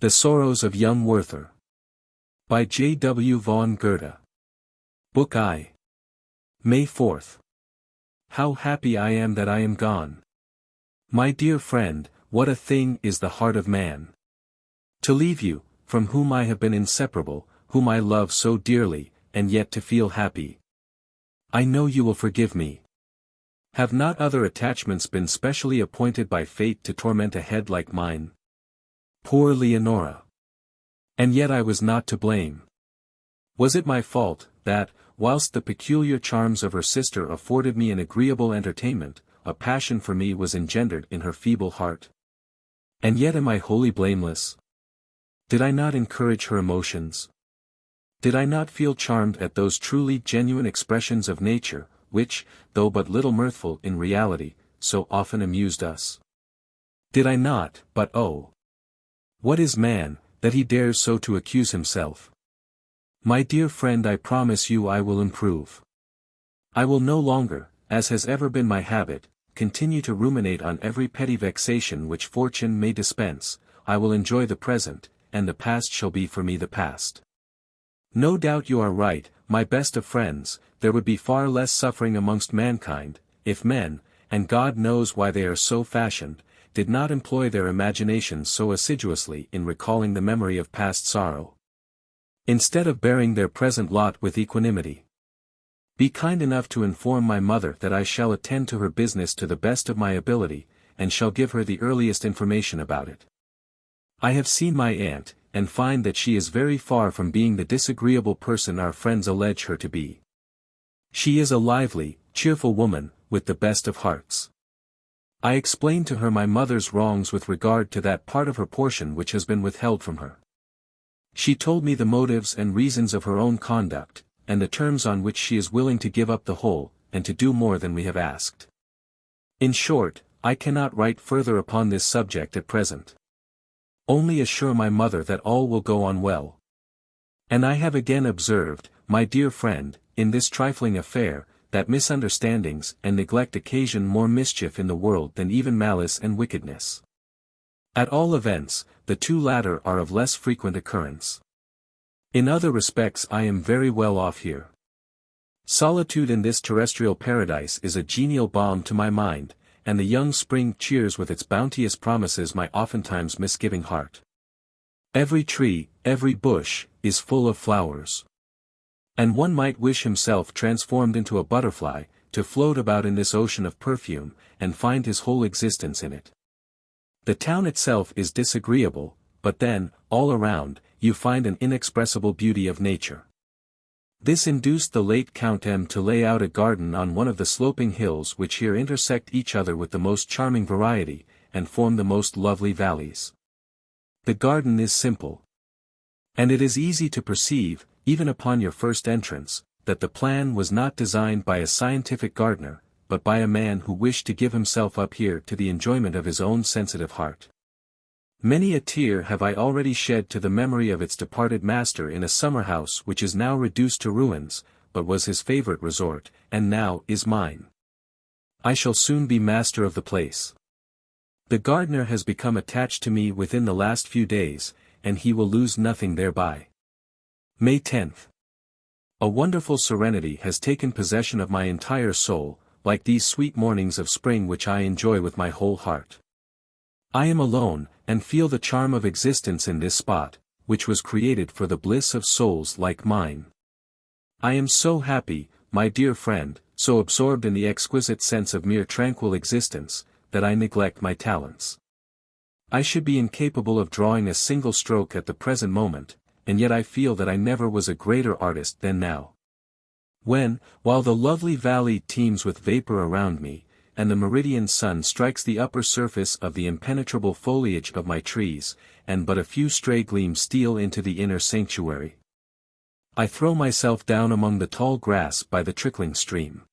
The Sorrows of Young Werther. By J. W. von Goethe. Book I. May 4th. How happy I am that I am gone. My dear friend, what a thing is the heart of man. To leave you, from whom I have been inseparable, whom I love so dearly, and yet to feel happy. I know you will forgive me. Have not other attachments been specially appointed by fate to torment a head like mine? Poor Leonora. And yet I was not to blame. Was it my fault, that, whilst the peculiar charms of her sister afforded me an agreeable entertainment, a passion for me was engendered in her feeble heart? And yet am I wholly blameless? Did I not encourage her emotions? Did I not feel charmed at those truly genuine expressions of nature, which, though but little mirthful in reality, so often amused us? Did I not, but oh! What is man, that he dares so to accuse himself? My dear friend, I promise you I will improve. I will no longer, as has ever been my habit, continue to ruminate on every petty vexation which fortune may dispense. I will enjoy the present, and the past shall be for me the past. No doubt you are right, my best of friends, there would be far less suffering amongst mankind, if men, and God knows why they are so fashioned, did not employ their imaginations so assiduously in recalling the memory of past sorrow, instead of bearing their present lot with equanimity. Be kind enough to inform my mother that I shall attend to her business to the best of my ability, and shall give her the earliest information about it. I have seen my aunt, and find that she is very far from being the disagreeable person our friends allege her to be. She is a lively, cheerful woman, with the best of hearts. I explained to her my mother's wrongs with regard to that part of her portion which has been withheld from her. She told me the motives and reasons of her own conduct, and the terms on which she is willing to give up the whole, and to do more than we have asked. In short, I cannot write further upon this subject at present. Only assure my mother that all will go on well. And I have again observed, my dear friend, in this trifling affair, that misunderstandings and neglect occasion more mischief in the world than even malice and wickedness. At all events, the two latter are of less frequent occurrence. In other respects I am very well off here. Solitude in this terrestrial paradise is a genial balm to my mind, and the young spring cheers with its bounteous promises my oftentimes misgiving heart. Every tree, every bush, is full of flowers. And one might wish himself transformed into a butterfly, to float about in this ocean of perfume, and find his whole existence in it. The town itself is disagreeable, but then, all around, you find an inexpressible beauty of nature. This induced the late Count M to lay out a garden on one of the sloping hills which here intersect each other with the most charming variety, and form the most lovely valleys. The garden is simple. And it is easy to perceive, even upon your first entrance, that the plan was not designed by a scientific gardener, but by a man who wished to give himself up here to the enjoyment of his own sensitive heart. Many a tear have I already shed to the memory of its departed master in a summer house which is now reduced to ruins, but was his favorite resort, and now is mine. I shall soon be master of the place. The gardener has become attached to me within the last few days, and he will lose nothing thereby. May 10th. A wonderful serenity has taken possession of my entire soul, like these sweet mornings of spring which I enjoy with my whole heart. I am alone, and feel the charm of existence in this spot, which was created for the bliss of souls like mine. I am so happy, my dear friend, so absorbed in the exquisite sense of mere tranquil existence, that I neglect my talents. I should be incapable of drawing a single stroke at the present moment, and yet I feel that I never was a greater artist than now. When, while the lovely valley teems with vapor around me, and the meridian sun strikes the upper surface of the impenetrable foliage of my trees, and but a few stray gleams steal into the inner sanctuary, I throw myself down among the tall grass by the trickling stream.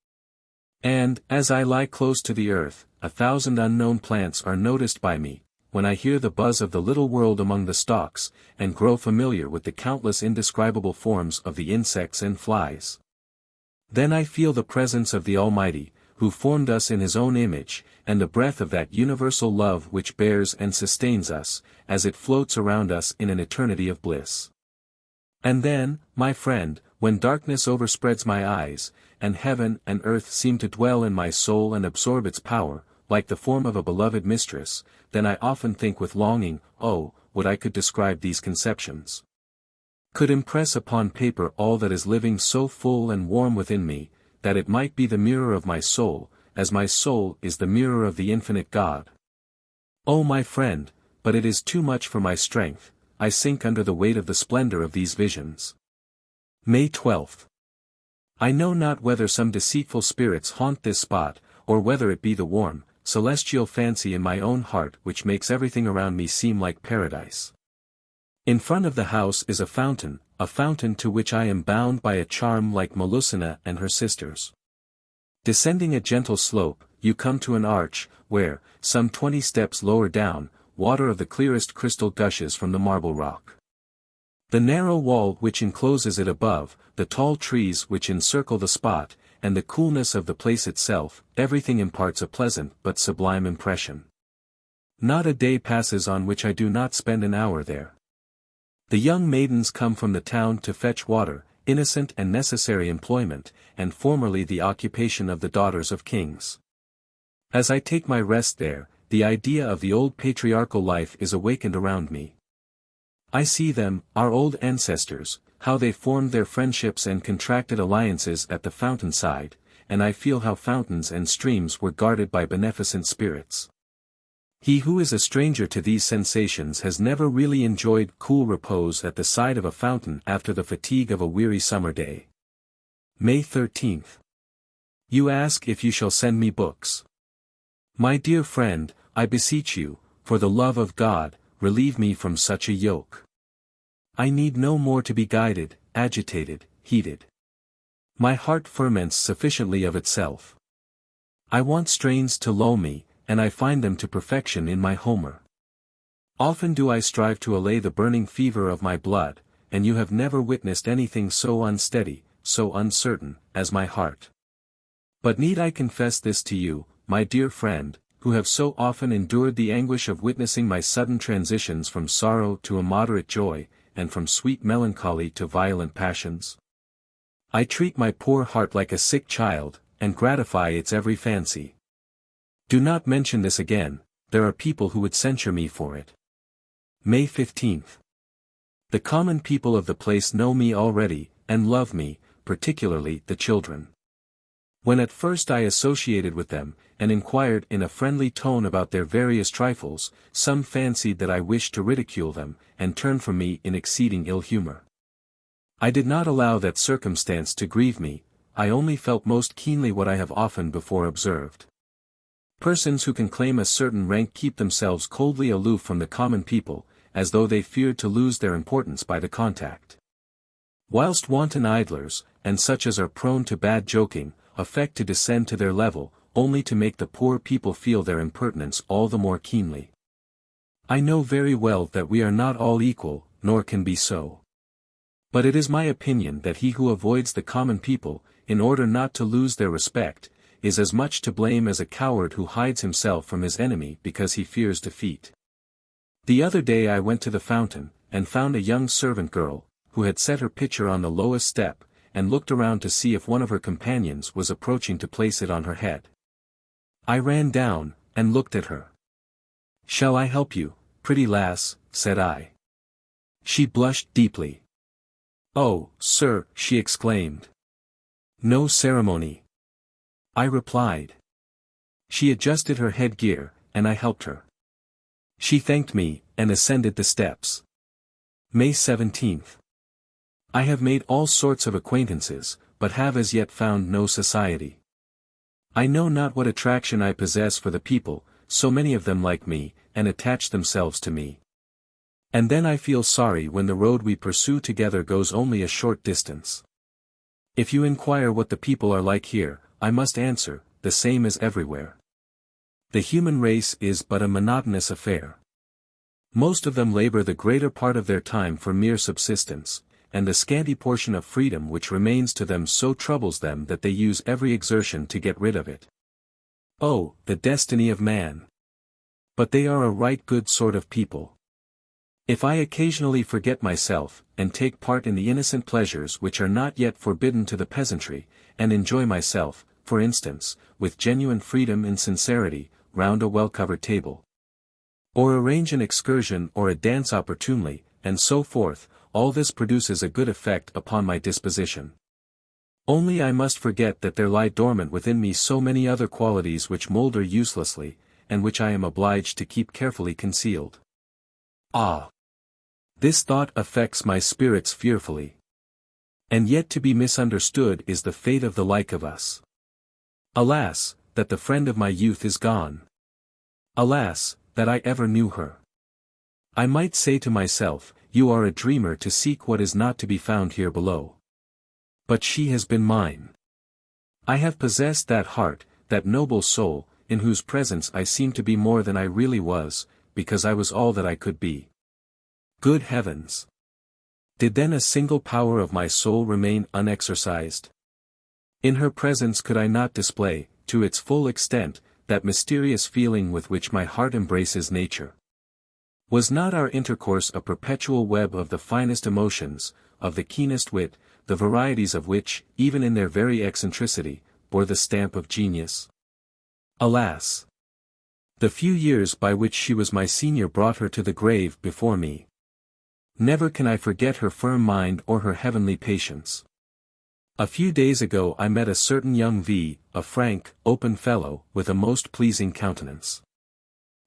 And, as I lie close to the earth, 1,000 unknown plants are noticed by me, when I hear the buzz of the little world among the stalks, and grow familiar with the countless indescribable forms of the insects and flies. Then I feel the presence of the Almighty, who formed us in his own image, and the breath of that universal love which bears and sustains us, as it floats around us in an eternity of bliss. And then, my friend, when darkness overspreads my eyes, and heaven and earth seem to dwell in my soul and absorb its power, like the form of a beloved mistress, then I often think with longing, oh, would I could describe these conceptions. Could impress upon paper all that is living so full and warm within me, that it might be the mirror of my soul, as my soul is the mirror of the infinite God. Oh my friend, but it is too much for my strength, I sink under the weight of the splendor of these visions. May 12th. I know not whether some deceitful spirits haunt this spot, or whether it be the warm, celestial fancy in my own heart which makes everything around me seem like paradise. In front of the house is a fountain to which I am bound by a charm like Melusina and her sisters. Descending a gentle slope, you come to an arch, where, some 20 steps lower down, water of the clearest crystal gushes from the marble rock. The narrow wall which encloses it above, the tall trees which encircle the spot, and the coolness of the place itself, everything imparts a pleasant but sublime impression. Not a day passes on which I do not spend an hour there. The young maidens come from the town to fetch water, innocent and necessary employment, and formerly the occupation of the daughters of kings. As I take my rest there, the idea of the old patriarchal life is awakened around me. I see them, our old ancestors, how they formed their friendships and contracted alliances at the fountain side, and I feel how fountains and streams were guarded by beneficent spirits. He who is a stranger to these sensations has never really enjoyed cool repose at the side of a fountain after the fatigue of a weary summer day. May 13th. You ask if you shall send me books. My dear friend, I beseech you, for the love of God, relieve me from such a yoke. I need no more to be guided, agitated, heated. My heart ferments sufficiently of itself. I want strains to lull me, and I find them to perfection in my Homer. Often do I strive to allay the burning fever of my blood, and you have never witnessed anything so unsteady, so uncertain, as my heart. But need I confess this to you, my dear friend, who have so often endured the anguish of witnessing my sudden transitions from sorrow to immoderate joy, and from sweet melancholy to violent passions? I treat my poor heart like a sick child, and gratify its every fancy. Do not mention this again, there are people who would censure me for it. May 15th. The common people of the place know me already, and love me, particularly the children. When at first I associated with them, and inquired in a friendly tone about their various trifles, some fancied that I wished to ridicule them, and turned from me in exceeding ill humor. I did not allow that circumstance to grieve me, I only felt most keenly what I have often before observed. Persons who can claim a certain rank keep themselves coldly aloof from the common people, as though they feared to lose their importance by the contact. Whilst wanton idlers, and such as are prone to bad joking, affect to descend to their level, only to make the poor people feel their impertinence all the more keenly. I know very well that we are not all equal, nor can be so. But it is my opinion that he who avoids the common people, in order not to lose their respect, is as much to blame as a coward who hides himself from his enemy because he fears defeat. The other day I went to the fountain, and found a young servant girl, who had set her pitcher on the lowest step, and looked around to see if one of her companions was approaching to place it on her head. I ran down, and looked at her. "Shall I help you, pretty lass?" said I. She blushed deeply. "Oh, sir," she exclaimed. "No ceremony," I replied. She adjusted her headgear, and I helped her. She thanked me, and ascended the steps. May 17th. I have made all sorts of acquaintances, but have as yet found no society. I know not what attraction I possess for the people, so many of them like me, and attach themselves to me. And then I feel sorry when the road we pursue together goes only a short distance. If you inquire what the people are like here, I must answer, the same as everywhere. The human race is but a monotonous affair. Most of them labor the greater part of their time for mere subsistence, and the scanty portion of freedom which remains to them so troubles them that they use every exertion to get rid of it. Oh, the destiny of man! But they are a right good sort of people. If I occasionally forget myself, and take part in the innocent pleasures which are not yet forbidden to the peasantry, and enjoy myself, for instance, with genuine freedom and sincerity, round a well-covered table, or arrange an excursion or a dance opportunely, and so forth, all this produces a good effect upon my disposition. Only I must forget that there lie dormant within me so many other qualities which moulder uselessly, and which I am obliged to keep carefully concealed. Ah! This thought affects my spirits fearfully. And yet to be misunderstood is the fate of the like of us. Alas, that the friend of my youth is gone! Alas, that I ever knew her! I might say to myself, you are a dreamer to seek what is not to be found here below. But she has been mine. I have possessed that heart, that noble soul, in whose presence I seemed to be more than I really was, because I was all that I could be. Good heavens! Did then a single power of my soul remain unexercised? In her presence could I not display, to its full extent, that mysterious feeling with which my heart embraces nature? Was not our intercourse a perpetual web of the finest emotions, of the keenest wit, the varieties of which, even in their very eccentricity, bore the stamp of genius? Alas! The few years by which she was my senior brought her to the grave before me. Never can I forget her firm mind or her heavenly patience. A few days ago I met a certain young a frank, open fellow, with a most pleasing countenance.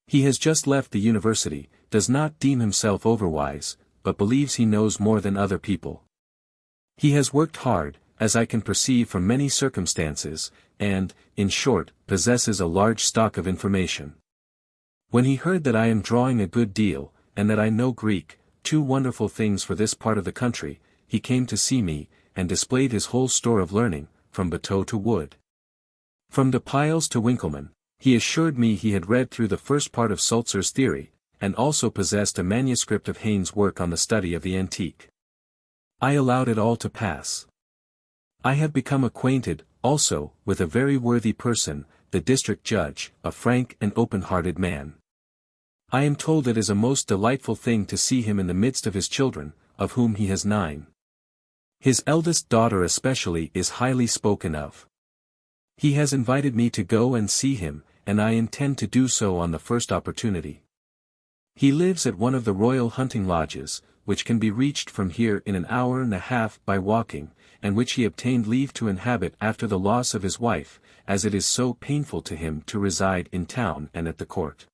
He has just left the university, does not deem himself overwise, but believes he knows more than other people. He has worked hard, as I can perceive from many circumstances, and, in short, possesses a large stock of information. When he heard that I am drawing a good deal, and that I know Greek, two wonderful things for this part of the country, he came to see me, and displayed his whole store of learning, from Bateau to Wood. From De Piles to Winckelmann, he assured me he had read through the first part of Sulzer's theory, and also possessed a manuscript of Heine's work on the study of the antique. I allowed it all to pass. I have become acquainted, also, with a very worthy person, the district judge, a frank and open-hearted man. I am told it is a most delightful thing to see him in the midst of his children, of whom he has 9. His eldest daughter especially is highly spoken of. He has invited me to go and see him, and I intend to do so on the first opportunity. He lives at one of the royal hunting lodges, which can be reached from here in an hour and a half by walking, and which he obtained leave to inhabit after the loss of his wife, as it is so painful to him to reside in town and at the court.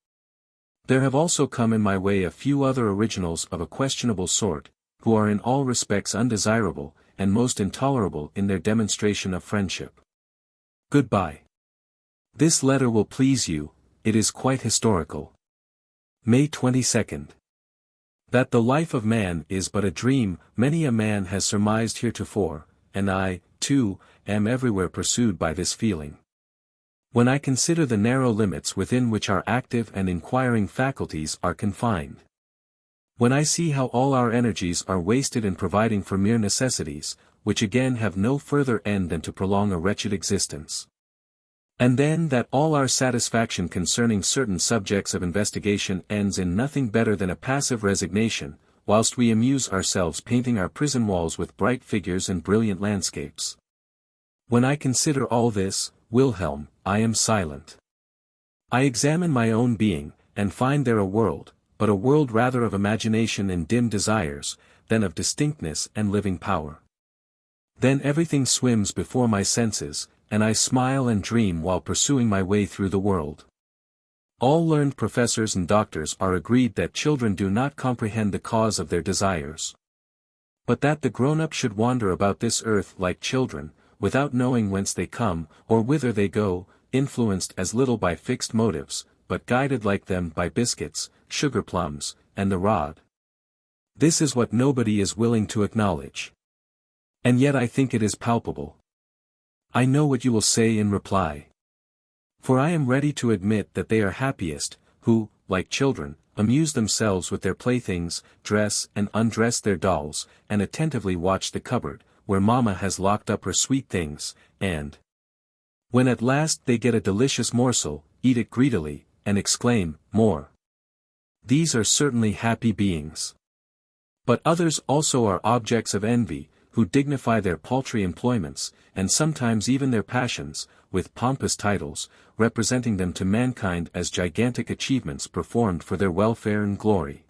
There have also come in my way a few other originals of a questionable sort, who are in all respects undesirable, and most intolerable in their demonstration of friendship. Goodbye. This letter will please you, it is quite historical. May 22nd. That the life of man is but a dream, many a man has surmised heretofore, and I, too, am everywhere pursued by this feeling. When I consider the narrow limits within which our active and inquiring faculties are confined. When I see how all our energies are wasted in providing for mere necessities, which again have no further end than to prolong a wretched existence. And then that all our satisfaction concerning certain subjects of investigation ends in nothing better than a passive resignation, whilst we amuse ourselves painting our prison walls with bright figures and brilliant landscapes. When I consider all this, Wilhelm, I am silent. I examine my own being, and find there a world, but a world rather of imagination and dim desires, than of distinctness and living power. Then everything swims before my senses, and I smile and dream while pursuing my way through the world. All learned professors and doctors are agreed that children do not comprehend the cause of their desires. But that the grown-up should wander about this earth like children, without knowing whence they come, or whither they go, influenced as little by fixed motives, but guided like them by biscuits, sugar plums, and the rod. This is what nobody is willing to acknowledge. And yet I think it is palpable. I know what you will say in reply. For I am ready to admit that they are happiest, who, like children, amuse themselves with their playthings, dress and undress their dolls, and attentively watch the cupboard, where mamma has locked up her sweet things, and When at last they get a delicious morsel, eat it greedily, and exclaim, "More." These are certainly happy beings. But others also are objects of envy, who dignify their paltry employments, and sometimes even their passions, with pompous titles, representing them to mankind as gigantic achievements performed for their welfare and glory.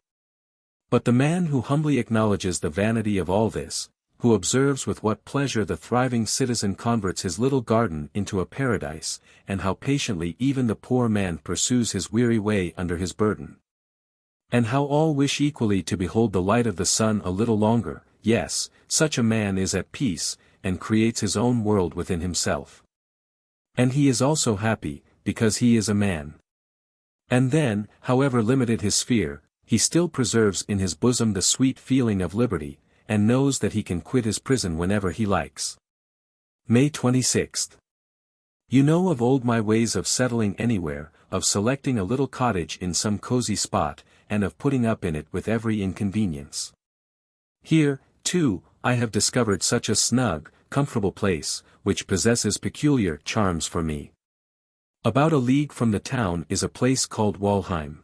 But the man who humbly acknowledges the vanity of all this, who observes with what pleasure the thriving citizen converts his little garden into a paradise, and how patiently even the poor man pursues his weary way under his burden. And how all wish equally to behold the light of the sun a little longer, yes, such a man is at peace, and creates his own world within himself. And he is also happy, because he is a man. And then, however limited his sphere, he still preserves in his bosom the sweet feeling of liberty, and knows that he can quit his prison whenever he likes. May 26th. You know of old my ways of settling anywhere, of selecting a little cottage in some cozy spot, and of putting up in it with every inconvenience. Here, too, I have discovered such a snug, comfortable place, which possesses peculiar charms for me. About a league from the town is a place called Wahlheim.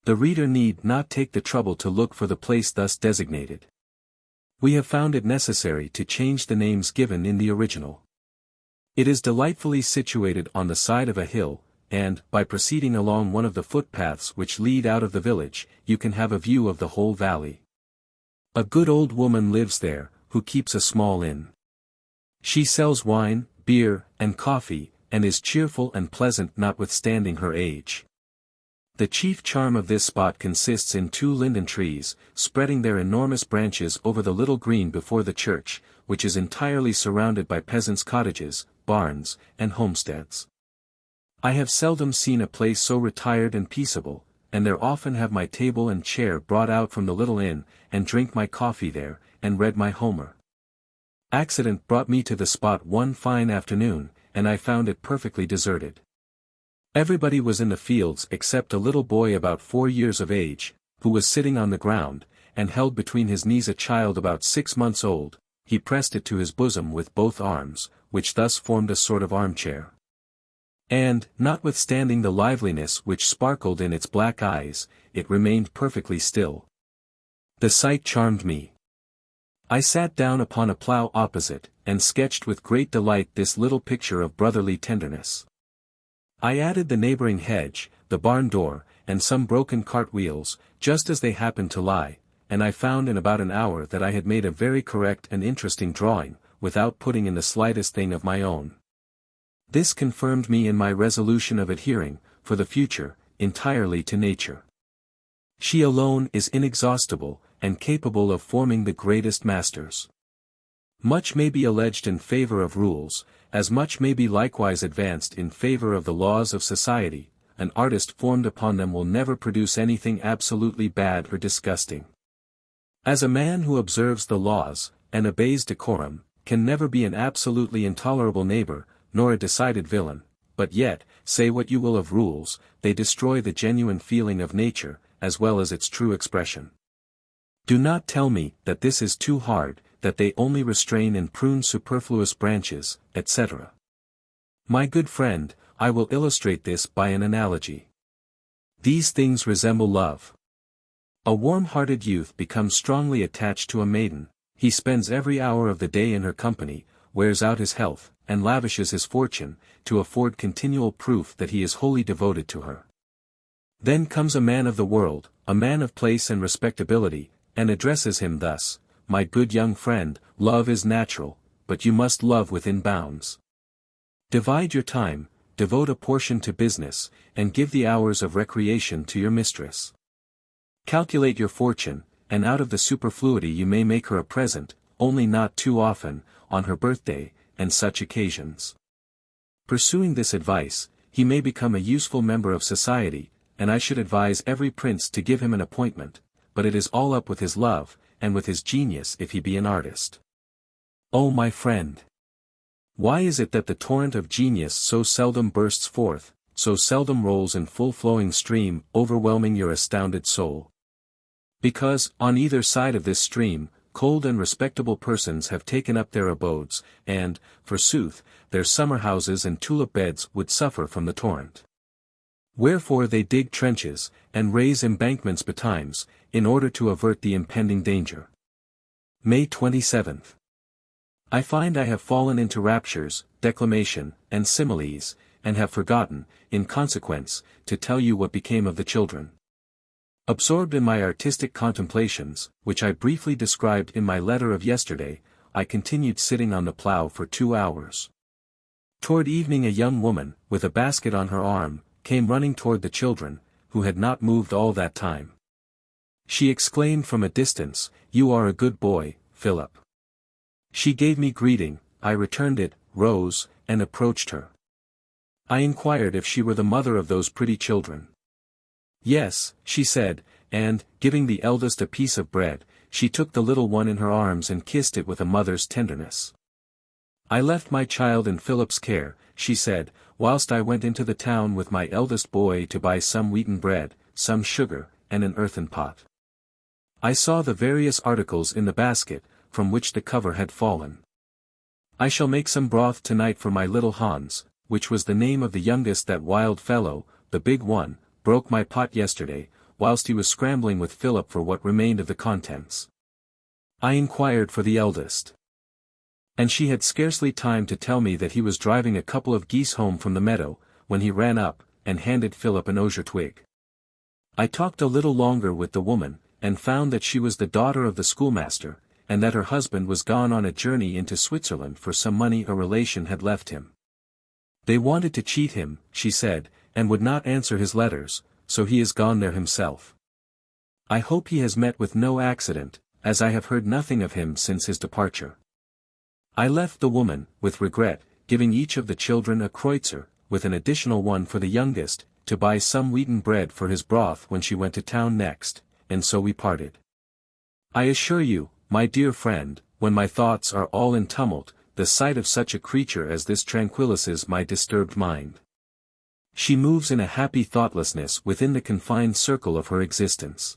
The reader need not take the trouble to look for the place thus designated. We have found it necessary to change the names given in the original. It is delightfully situated on the side of a hill, and, by proceeding along one of the footpaths which lead out of the village, you can have a view of the whole valley. A good old woman lives there, who keeps a small inn. She sells wine, beer, and coffee, and is cheerful and pleasant notwithstanding her age. The chief charm of this spot consists in 2 linden trees, spreading their enormous branches over the little green before the church, which is entirely surrounded by peasants' cottages, barns, and homesteads. I have seldom seen a place so retired and peaceable, and there often have my table and chair brought out from the little inn, and drink my coffee there, and read my Homer. Accident brought me to the spot one fine afternoon, and I found it perfectly deserted. Everybody was in the fields except a little boy about 4 years of age, who was sitting on the ground, and held between his knees a child about 6 months old. He pressed it to his bosom with both arms, which thus formed a sort of armchair. And, notwithstanding the liveliness which sparkled in its black eyes, it remained perfectly still. The sight charmed me. I sat down upon a plough opposite, and sketched with great delight this little picture of brotherly tenderness. I added the neighboring hedge, the barn door, and some broken cart wheels, just as they happened to lie, and I found in about an hour that I had made a very correct and interesting drawing, without putting in the slightest thing of my own. This confirmed me in my resolution of adhering, for the future, entirely to nature. She alone is inexhaustible, and capable of forming the greatest masters. Much may be alleged in favor of rules, as much may be likewise advanced in favor of the laws of society. An artist formed upon them will never produce anything absolutely bad or disgusting. As a man who observes the laws, and obeys decorum, can never be an absolutely intolerable neighbor, nor a decided villain, but yet, say what you will of rules, they destroy the genuine feeling of nature, as well as its true expression. Do not tell me that this is too hard, that they only restrain and prune superfluous branches, etc. My good friend, I will illustrate this by an analogy. These things resemble love. A warm-hearted youth becomes strongly attached to a maiden. He spends every hour of the day in her company, wears out his health, and lavishes his fortune, to afford continual proof that he is wholly devoted to her. Then comes a man of the world, a man of place and respectability, and addresses him thus: "My good young friend, love is natural, but you must love within bounds. Divide your time, devote a portion to business, and give the hours of recreation to your mistress. Calculate your fortune, and out of the superfluity you may make her a present, only not too often, on her birthday, and such occasions." Pursuing this advice, he may become a useful member of society, and I should advise every prince to give him an appointment, but it is all up with his love, and with his genius if he be an artist. Oh my friend! Why is it that the torrent of genius so seldom bursts forth, so seldom rolls in full-flowing stream, overwhelming your astounded soul? Because, on either side of this stream, cold and respectable persons have taken up their abodes, and, forsooth, their summer houses and tulip beds would suffer from the torrent. Wherefore they dig trenches, and raise embankments betimes, in order to avert the impending danger. May 27th. I find I have fallen into raptures, declamation, and similes, and have forgotten, in consequence, to tell you what became of the children. Absorbed in my artistic contemplations, which I briefly described in my letter of yesterday, I continued sitting on the plough for 2 hours. Toward evening a young woman, with a basket on her arm, came running toward the children, who had not moved all that time. She exclaimed from a distance, "You are a good boy, Philip." She gave me greeting, I returned it, rose, and approached her. I inquired if she were the mother of those pretty children. "Yes," she said, and, giving the eldest a piece of bread, she took the little one in her arms and kissed it with a mother's tenderness. "I left my child in Philip's care," she said, "whilst I went into the town with my eldest boy to buy some wheaten bread, some sugar, and an earthen pot. I saw the various articles in the basket, from which the cover had fallen. I shall make some broth tonight for my little Hans, which was the name of the youngest. That wild fellow, the big one, broke my pot yesterday, whilst he was scrambling with Philip for what remained of the contents." I inquired for the eldest. And she had scarcely time to tell me that he was driving a couple of geese home from the meadow, when he ran up, and handed Philip an osier twig. I talked a little longer with the woman, and found that she was the daughter of the schoolmaster, and that her husband was gone on a journey into Switzerland for some money a relation had left him. They wanted to cheat him, she said, and would not answer his letters, so he is gone there himself. I hope he has met with no accident, as I have heard nothing of him since his departure. I left the woman, with regret, giving each of the children a kreutzer, with an additional one for the youngest, to buy some wheaten bread for his broth when she went to town next, and so we parted. I assure you, my dear friend, when my thoughts are all in tumult, the sight of such a creature as this tranquillises my disturbed mind. She moves in a happy thoughtlessness within the confined circle of her existence.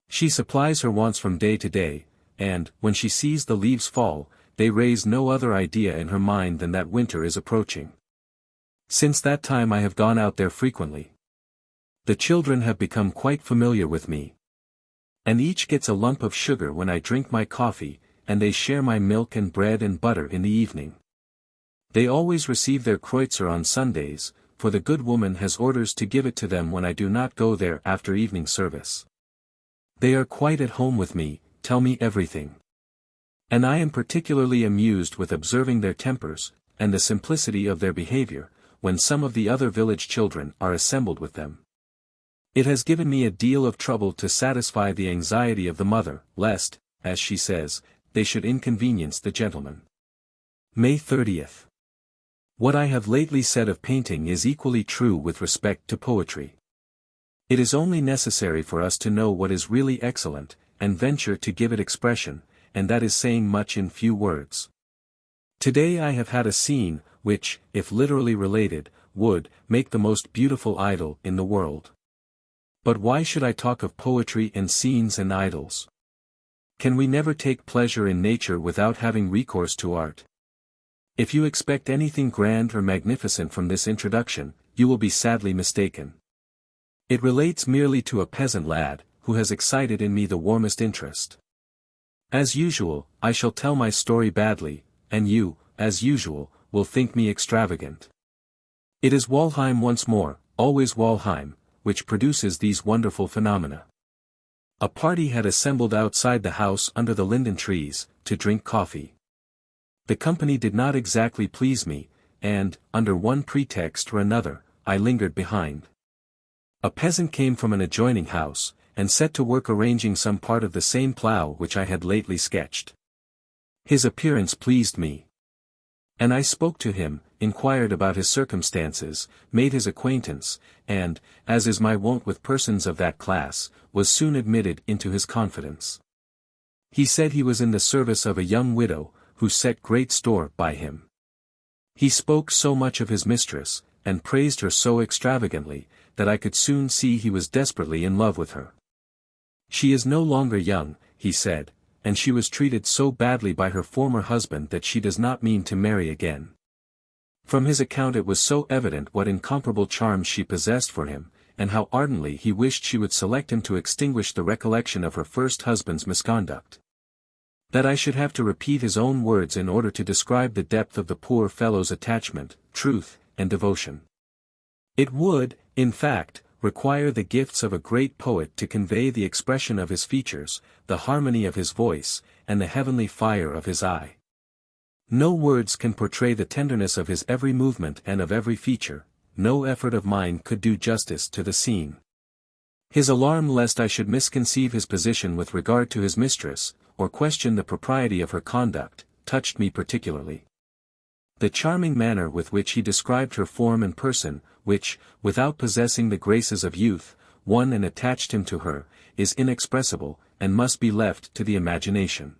She supplies her wants from day to day, and, when she sees the leaves fall, they raise no other idea in her mind than that winter is approaching. Since that time I have gone out there frequently. The children have become quite familiar with me. And each gets a lump of sugar when I drink my coffee, and they share my milk and bread and butter in the evening. They always receive their kreutzer on Sundays, for the good woman has orders to give it to them when I do not go there after evening service. They are quite at home with me, tell me everything. And I am particularly amused with observing their tempers, and the simplicity of their behavior, when some of the other village children are assembled with them. It has given me a deal of trouble to satisfy the anxiety of the mother, lest, as she says, they should inconvenience the gentleman. May 30th. What I have lately said of painting is equally true with respect to poetry. It is only necessary for us to know what is really excellent, and venture to give it expression, and that is saying much in few words. Today I have had a scene, which, if literally related, would make the most beautiful idyll in the world. But why should I talk of poetry and scenes and idylls? Can we never take pleasure in nature without having recourse to art? If you expect anything grand or magnificent from this introduction, you will be sadly mistaken. It relates merely to a peasant lad, who has excited in me the warmest interest. As usual, I shall tell my story badly, and you, as usual, will think me extravagant. It is Wahlheim once more, always Wahlheim, which produces these wonderful phenomena. A party had assembled outside the house under the linden trees, to drink coffee. The company did not exactly please me, and, under one pretext or another, I lingered behind. A peasant came from an adjoining house, and set to work arranging some part of the same plough which I had lately sketched. His appearance pleased me. And I spoke to him, inquired about his circumstances, made his acquaintance, and, as is my wont with persons of that class, was soon admitted into his confidence. He said he was in the service of a young widow, who set great store by him. He spoke so much of his mistress, and praised her so extravagantly, that I could soon see he was desperately in love with her. She is no longer young, he said, and she was treated so badly by her former husband that she does not mean to marry again. From his account it was so evident what incomparable charms she possessed for him, and how ardently he wished she would select him to extinguish the recollection of her first husband's misconduct, that I should have to repeat his own words in order to describe the depth of the poor fellow's attachment, truth, and devotion. It would, in fact, require the gifts of a great poet to convey the expression of his features, the harmony of his voice, and the heavenly fire of his eye. No words can portray the tenderness of his every movement and of every feature, no effort of mine could do justice to the scene. His alarm lest I should misconceive his position with regard to his mistress, or question the propriety of her conduct, touched me particularly. The charming manner with which he described her form and person, which, without possessing the graces of youth, won and attached him to her, is inexpressible, and must be left to the imagination.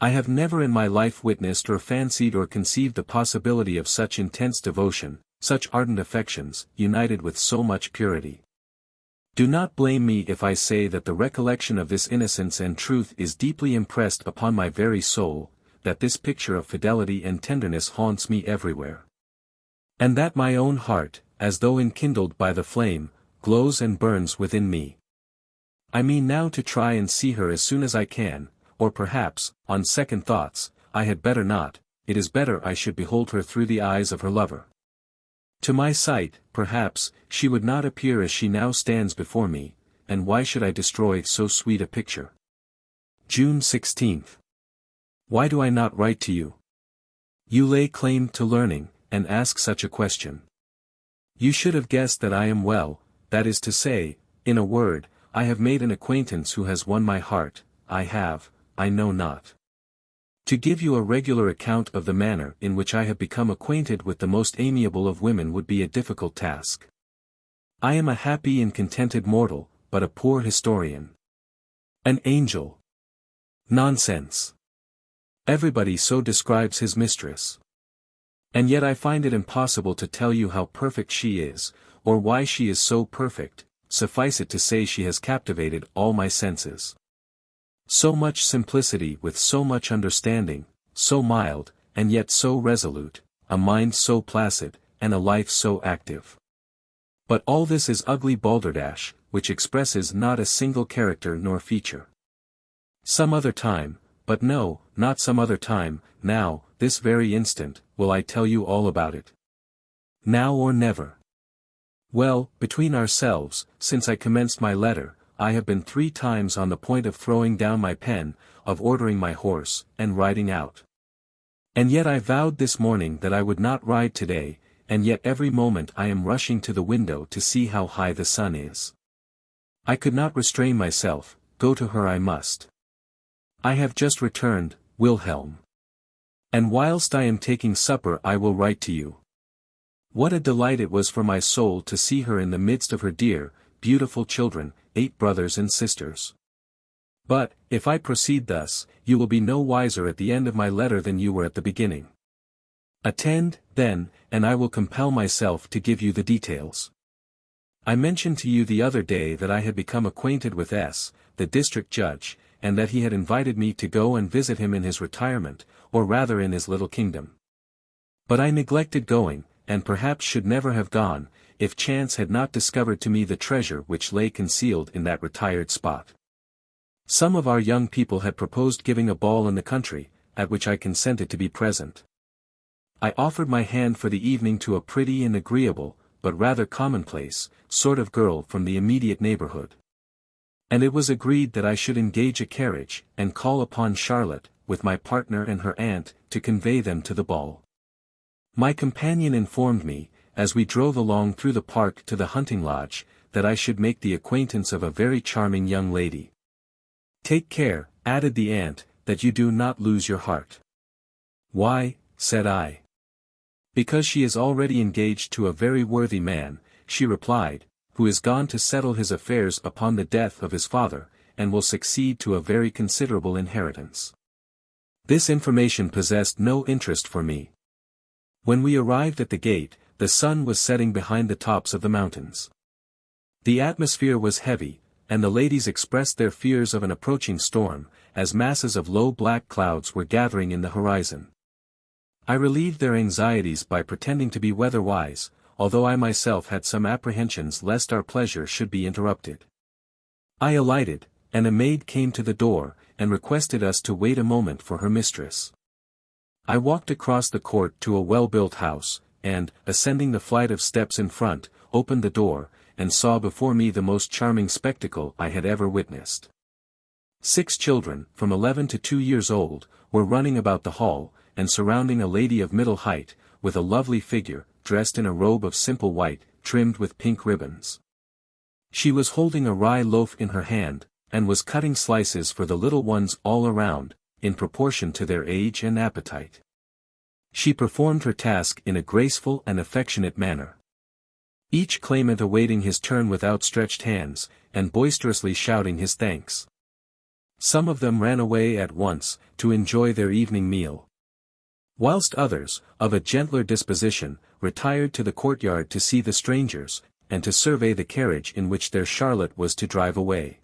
I have never in my life witnessed or fancied or conceived the possibility of such intense devotion, such ardent affections, united with so much purity. Do not blame me if I say that the recollection of this innocence and truth is deeply impressed upon my very soul, that this picture of fidelity and tenderness haunts me everywhere, and that my own heart, as though enkindled by the flame, glows and burns within me. I mean now to try and see her as soon as I can, or perhaps, on second thoughts, I had better not. It is better I should behold her through the eyes of her lover. To my sight, perhaps, she would not appear as she now stands before me, and why should I destroy so sweet a picture? June 16. Why do I not write to you? You lay claim to learning, and ask such a question. You should have guessed that I am well, that is to say, in a word, I have made an acquaintance who has won my heart. I know not. To give you a regular account of the manner in which I have become acquainted with the most amiable of women would be a difficult task. I am a happy and contented mortal, but a poor historian. An angel. Nonsense. Everybody so describes his mistress. And yet I find it impossible to tell you how perfect she is, or why she is so perfect. Suffice it to say she has captivated all my senses. So much simplicity with so much understanding, so mild, and yet so resolute, a mind so placid, and a life so active. But all this is ugly balderdash, which expresses not a single character nor feature. Some other time, but no, not some other time, now, this very instant, will I tell you all about it. Now or never. Well, between ourselves, since I commenced my letter, I have been 3 times on the point of throwing down my pen, of ordering my horse, and riding out. And yet I vowed this morning that I would not ride today, and yet every moment I am rushing to the window to see how high the sun is. I could not restrain myself, go to her I must. I have just returned, Wilhelm. And whilst I am taking supper I will write to you. What a delight it was for my soul to see her in the midst of her dear, beautiful children, 8 brothers and sisters. But, if I proceed thus, you will be no wiser at the end of my letter than you were at the beginning. Attend, then, and I will compel myself to give you the details. I mentioned to you the other day that I had become acquainted with S., the district judge, and that he had invited me to go and visit him in his retirement, or rather in his little kingdom. But I neglected going, and perhaps should never have gone, if chance had not discovered to me the treasure which lay concealed in that retired spot. Some of our young people had proposed giving a ball in the country, at which I consented to be present. I offered my hand for the evening to a pretty and agreeable, but rather commonplace, sort of girl from the immediate neighborhood. And it was agreed that I should engage a carriage, and call upon Charlotte, with my partner and her aunt, to convey them to the ball. My companion informed me, as we drove along through the park to the hunting lodge, that I should make the acquaintance of a very charming young lady. Take care, added the aunt, that you do not lose your heart. Why, said I. Because she is already engaged to a very worthy man, she replied, who is gone to settle his affairs upon the death of his father, and will succeed to a very considerable inheritance. This information possessed no interest for me. When we arrived at the gate, the sun was setting behind the tops of the mountains. The atmosphere was heavy, and the ladies expressed their fears of an approaching storm, as masses of low black clouds were gathering in the horizon. I relieved their anxieties by pretending to be weather-wise, although I myself had some apprehensions lest our pleasure should be interrupted. I alighted, and a maid came to the door, and requested us to wait a moment for her mistress. I walked across the court to a well-built house, and, ascending the flight of steps in front, opened the door, and saw before me the most charming spectacle I had ever witnessed. 6 children, from 11 to 2 years old, were running about the hall, and surrounding a lady of middle height, with a lovely figure, dressed in a robe of simple white, trimmed with pink ribbons. She was holding a rye loaf in her hand, and was cutting slices for the little ones all around, in proportion to their age and appetite. She performed her task in a graceful and affectionate manner. Each claimant awaiting his turn with outstretched hands, and boisterously shouting his thanks. Some of them ran away at once, to enjoy their evening meal. Whilst others, of a gentler disposition, retired to the courtyard to see the strangers, and to survey the carriage in which their Charlotte was to drive away.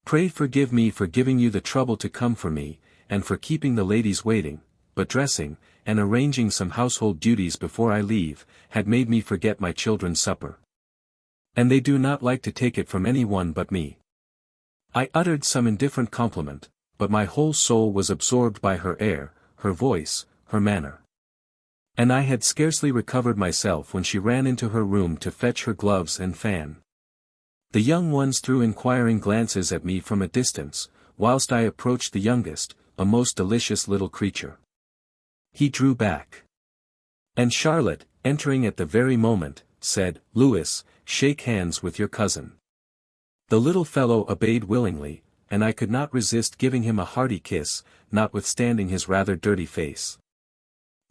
Pray forgive me for giving you the trouble to come for me, and for keeping the ladies waiting, but dressing, and arranging some household duties before I leave, had made me forget my children's supper. And they do not like to take it from any one but me. I uttered some indifferent compliment, but my whole soul was absorbed by her air, her voice, her manner. And I had scarcely recovered myself when she ran into her room to fetch her gloves and fan. The young ones threw inquiring glances at me from a distance, whilst I approached the youngest, a most delicious little creature. He drew back. And Charlotte, entering at the very moment, said, "Louis, shake hands with your cousin." The little fellow obeyed willingly, and I could not resist giving him a hearty kiss, notwithstanding his rather dirty face.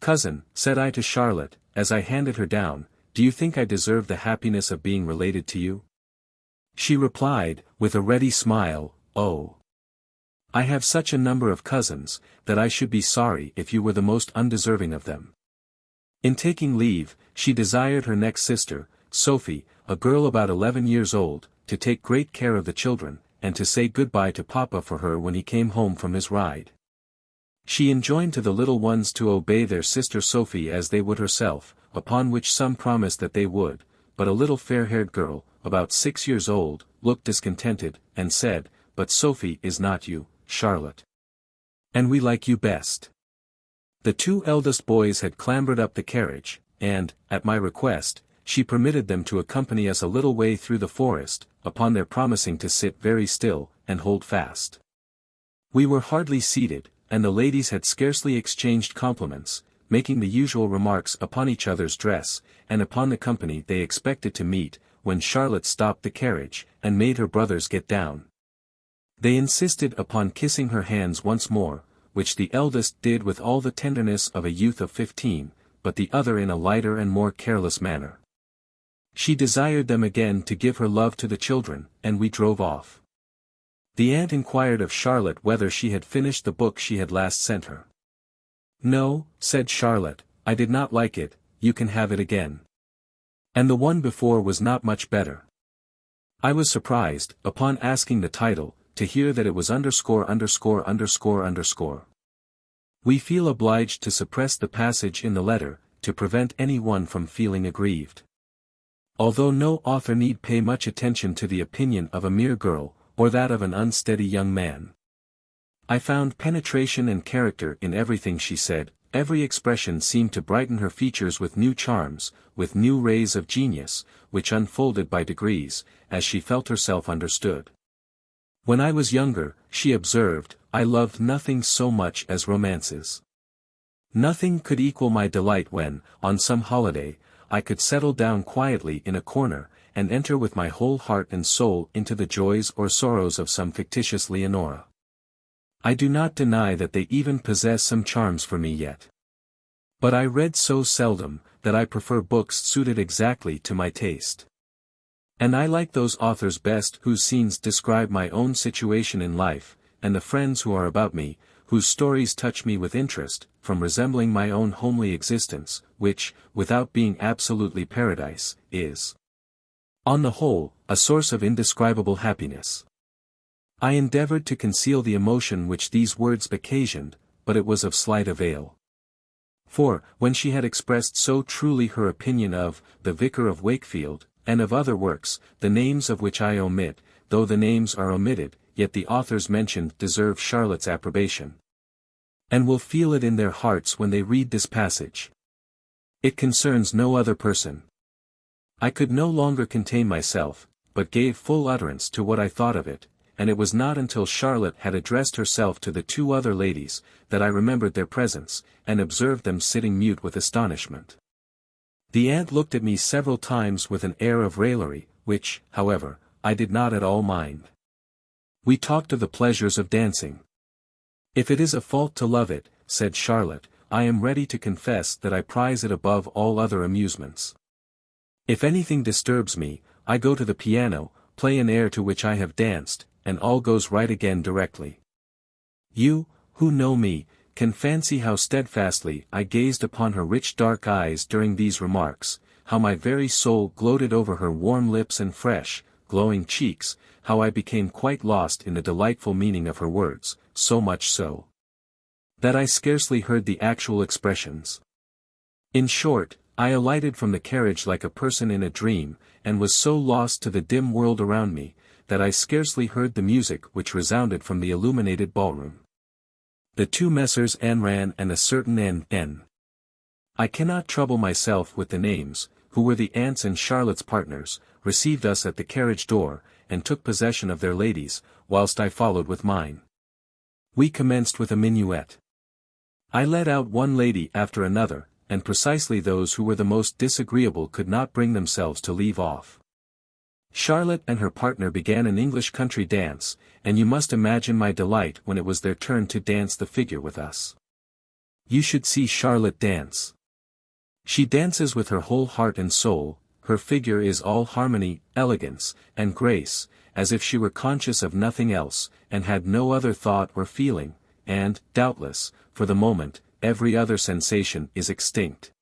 "Cousin," said I to Charlotte, as I handed her down, "do you think I deserve the happiness of being related to you?" She replied, with a ready smile, "Oh, I have such a number of cousins, that I should be sorry if you were the most undeserving of them." In taking leave, she desired her next sister, Sophie, a girl about 11 years old, to take great care of the children, and to say good-bye to Papa for her when he came home from his ride. She enjoined to the little ones to obey their sister Sophie as they would herself, upon which some promised that they would, but a little fair-haired girl, about 6 years old, looked discontented, and said, "But Sophie is not you, Charlotte. And we like you best." The 2 eldest boys had clambered up the carriage, and, at my request, she permitted them to accompany us a little way through the forest, upon their promising to sit very still, and hold fast. We were hardly seated, and the ladies had scarcely exchanged compliments, making the usual remarks upon each other's dress, and upon the company they expected to meet, when Charlotte stopped the carriage, and made her brothers get down. They insisted upon kissing her hands once more, which the eldest did with all the tenderness of a youth of 15, but the other in a lighter and more careless manner. She desired them again to give her love to the children, and we drove off. The aunt inquired of Charlotte whether she had finished the book she had last sent her. "No," said Charlotte, "I did not like it, you can have it again. And the one before was not much better." I was surprised, upon asking the title, to hear that it was ________. We feel obliged to suppress the passage in the letter, to prevent any one from feeling aggrieved. Although no author need pay much attention to the opinion of a mere girl, or that of an unsteady young man. I found penetration and character in everything she said, every expression seemed to brighten her features with new charms, with new rays of genius, which unfolded by degrees, as she felt herself understood. When I was younger, she observed, I loved nothing so much as romances. Nothing could equal my delight when, on some holiday, I could settle down quietly in a corner, and enter with my whole heart and soul into the joys or sorrows of some fictitious Leonora. I do not deny that they even possess some charms for me yet. But I read so seldom, that I prefer books suited exactly to my taste. And I like those authors best whose scenes describe my own situation in life, and the friends who are about me, whose stories touch me with interest, from resembling my own homely existence, which, without being absolutely paradise, is, on the whole, a source of indescribable happiness. I endeavored to conceal the emotion which these words occasioned, but it was of slight avail. For, when she had expressed so truly her opinion of The Vicar of Wakefield, and of other works, the names of which I omit, though the names are omitted, yet the authors mentioned deserve Charlotte's approbation. And will feel it in their hearts when they read this passage. It concerns no other person. I could no longer contain myself, but gave full utterance to what I thought of it, and it was not until Charlotte had addressed herself to the two other ladies, that I remembered their presence, and observed them sitting mute with astonishment. The aunt looked at me several times with an air of raillery, which, however, I did not at all mind. We talked of the pleasures of dancing. "If it is a fault to love it," said Charlotte, "I am ready to confess that I prize it above all other amusements. If anything disturbs me, I go to the piano, play an air to which I have danced, and all goes right again directly. You, who know me, can fancy how steadfastly I gazed upon her rich dark eyes during these remarks, how my very soul gloated over her warm lips and fresh, glowing cheeks, how I became quite lost in the delightful meaning of her words, so much so that I scarcely heard the actual expressions. In short, I alighted from the carriage like a person in a dream, and was so lost to the dim world around me, that I scarcely heard the music which resounded from the illuminated ballroom. The two Messrs. Anran and a certain N. I cannot trouble myself with the names, who were the aunt's and Charlotte's partners, received us at the carriage door, and took possession of their ladies, whilst I followed with mine. We commenced with a minuet. I led out one lady after another, and precisely those who were the most disagreeable could not bring themselves to leave off. Charlotte and her partner began an English country dance, and you must imagine my delight when it was their turn to dance the figure with us. You should see Charlotte dance. She dances with her whole heart and soul, her figure is all harmony, elegance, and grace, as if she were conscious of nothing else, and had no other thought or feeling, and, doubtless, for the moment, every other sensation is extinct.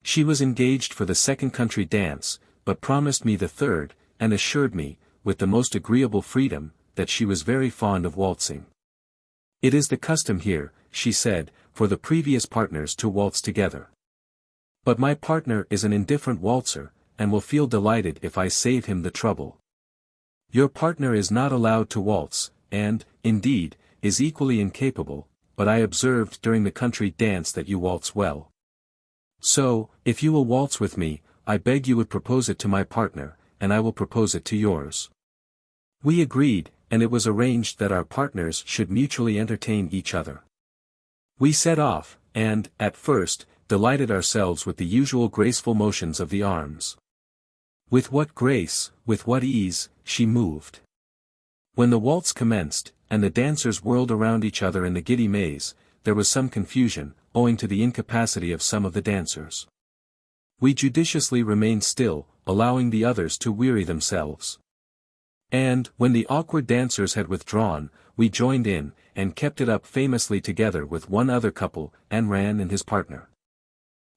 She was engaged for the second country dance, but promised me the third, and assured me, with the most agreeable freedom, that she was very fond of waltzing. "It is the custom here," she said, "for the previous partners to waltz together. But my partner is an indifferent waltzer, and will feel delighted if I save him the trouble. Your partner is not allowed to waltz, and, indeed, is equally incapable, but I observed during the country dance that you waltz well. So, if you will waltz with me, I beg you would propose it to my partner, and I will propose it to yours." We agreed, and it was arranged that our partners should mutually entertain each other. We set off, and, at first, delighted ourselves with the usual graceful motions of the arms. With what grace, with what ease, she moved. When the waltz commenced, and the dancers whirled around each other in the giddy maze, there was some confusion, owing to the incapacity of some of the dancers. We judiciously remained still, allowing the others to weary themselves. And, when the awkward dancers had withdrawn, we joined in, and kept it up famously together with one other couple, Anran and his partner.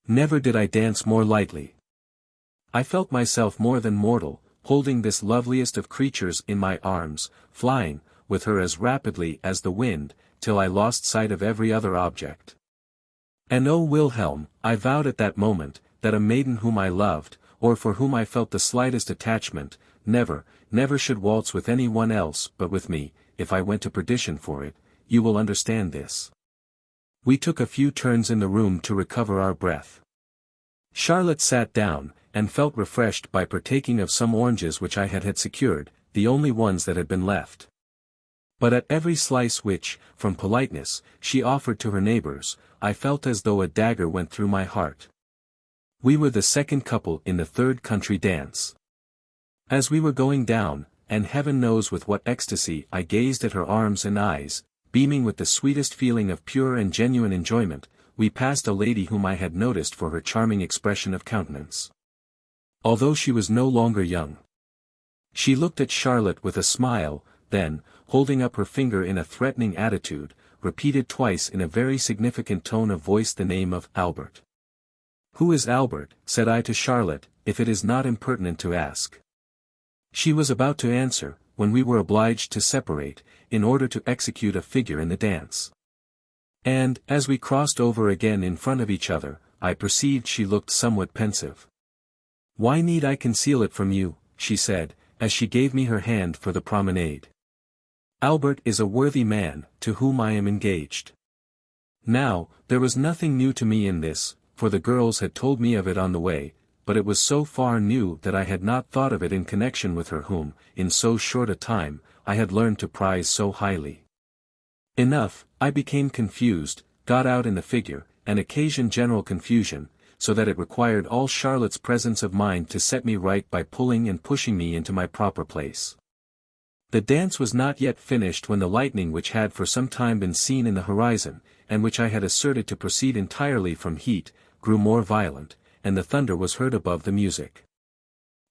Never did I dance more lightly. I felt myself more than mortal, holding this loveliest of creatures in my arms, flying, with her as rapidly as the wind, till I lost sight of every other object. And oh Wilhelm, I vowed at that moment, that a maiden whom I loved, or for whom I felt the slightest attachment, never should waltz with any one else but with me, if I went to perdition for it. You will understand this. We took a few turns in the room to recover our breath. Charlotte sat down, and felt refreshed by partaking of some oranges which I had secured, the only ones that had been left. But at every slice which, from politeness, she offered to her neighbors, I felt as though a dagger went through my heart. We were the second couple in the third country dance. As we were going down, and heaven knows with what ecstasy I gazed at her arms and eyes, beaming with the sweetest feeling of pure and genuine enjoyment, we passed a lady whom I had noticed for her charming expression of countenance. Although she was no longer young. She looked at Charlotte with a smile, then, holding up her finger in a threatening attitude, repeated twice in a very significant tone of voice the name of Albert. "Who is Albert?" said I to Charlotte, "if it is not impertinent to ask." She was about to answer, when we were obliged to separate, in order to execute a figure in the dance. And, as we crossed over again in front of each other, I perceived she looked somewhat pensive. "Why need I conceal it from you?" she said, as she gave me her hand for the promenade. "Albert is a worthy man, to whom I am engaged." Now, there was nothing new to me in this, for the girls had told me of it on the way, but it was so far new that I had not thought of it in connection with her whom, in so short a time, I had learned to prize so highly. Enough, I became confused, got out in the figure, and occasioned general confusion, so that it required all Charlotte's presence of mind to set me right by pulling and pushing me into my proper place. The dance was not yet finished when the lightning which had for some time been seen in the horizon, and which I had asserted to proceed entirely from heat, grew more violent, and the thunder was heard above the music.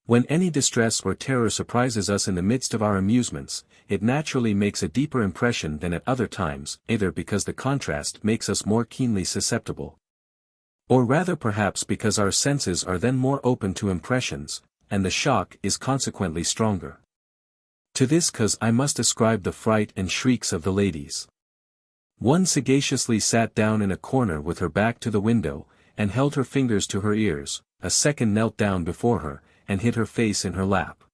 When any distress or terror surprises us in the midst of our amusements, it naturally makes a deeper impression than at other times, either because the contrast makes us more keenly susceptible, or rather perhaps because our senses are then more open to impressions, and the shock is consequently stronger. To this cause I must ascribe the fright and shrieks of the ladies. One sagaciously sat down in a corner with her back to the window, and held her fingers to her ears, a second knelt down before her, and hid her face in her lap.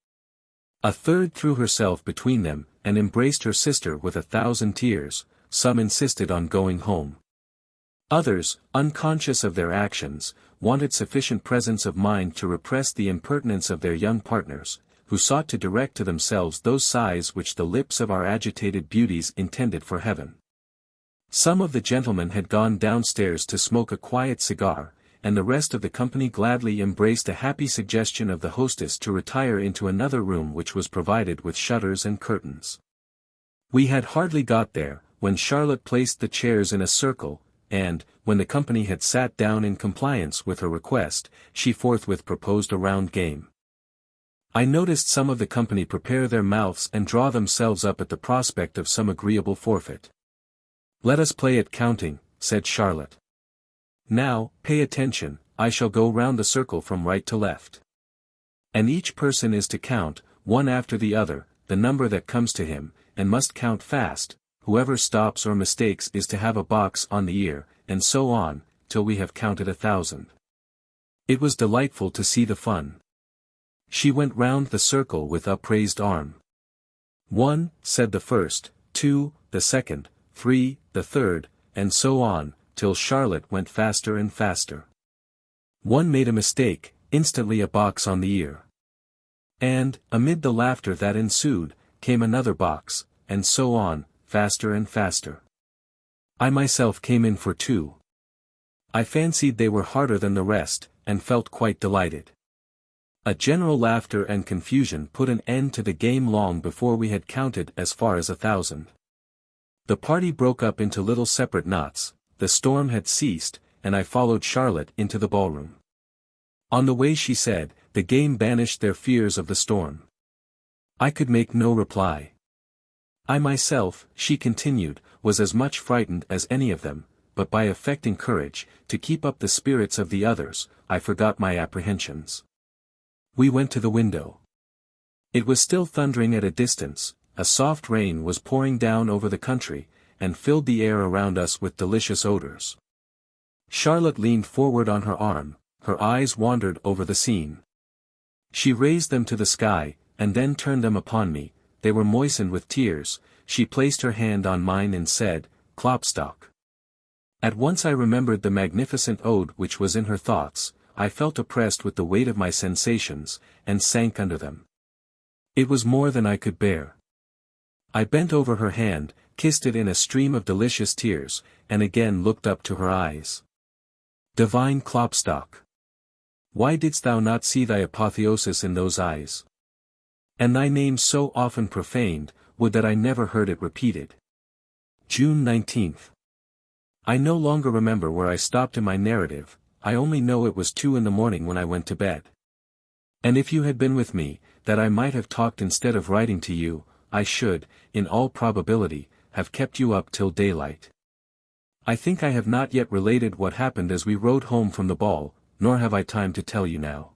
A third threw herself between them, and embraced her sister with 1,000 tears. Some insisted on going home. Others, unconscious of their actions, wanted sufficient presence of mind to repress the impertinence of their young partners, who sought to direct to themselves those sighs which the lips of our agitated beauties intended for heaven. Some of the gentlemen had gone downstairs to smoke a quiet cigar, and the rest of the company gladly embraced a happy suggestion of the hostess to retire into another room which was provided with shutters and curtains. We had hardly got there, when Charlotte placed the chairs in a circle, and, when the company had sat down in compliance with her request, she forthwith proposed a round game. I noticed some of the company prepare their mouths and draw themselves up at the prospect of some agreeable forfeit. "Let us play at counting," said Charlotte. "Now, pay attention, I shall go round the circle from right to left. And each person is to count, one after the other, the number that comes to him, and must count fast. Whoever stops or mistakes is to have a box on the ear, and so on, till we have counted 1,000. It was delightful to see the fun. She went round the circle with upraised arm. 1, said the first, 2, the second, 3, the third, and so on, till Charlotte went faster and faster. One made a mistake, instantly a box on the ear. And, amid the laughter that ensued, came another box, and so on, faster and faster. I myself came in for 2. I fancied they were harder than the rest, and felt quite delighted. A general laughter and confusion put an end to the game long before we had counted as far as 1,000. The party broke up into little separate knots, the storm had ceased, and I followed Charlotte into the ballroom. On the way she said, the game banished their fears of the storm. I could make no reply. I myself, she continued, was as much frightened as any of them, but by affecting courage, to keep up the spirits of the others, I forgot my apprehensions. We went to the window. It was still thundering at a distance, a soft rain was pouring down over the country, and filled the air around us with delicious odors. Charlotte leaned forward on her arm, her eyes wandered over the scene. She raised them to the sky, and then turned them upon me, they were moistened with tears. She placed her hand on mine and said, "Klopstock." At once I remembered the magnificent ode which was in her thoughts, I felt oppressed with the weight of my sensations, and sank under them. It was more than I could bear. I bent over her hand, kissed it in a stream of delicious tears, and again looked up to her eyes. Divine Klopstock! Why didst thou not see thy apotheosis in those eyes? And thy name so often profaned, would that I never heard it repeated. June 19th. I no longer remember where I stopped in my narrative, I only know it was 2 in the morning when I went to bed. And if you had been with me, that I might have talked instead of writing to you, I should, in all probability, have kept you up till daylight. I think I have not yet related what happened as we rode home from the ball, nor have I time to tell you now.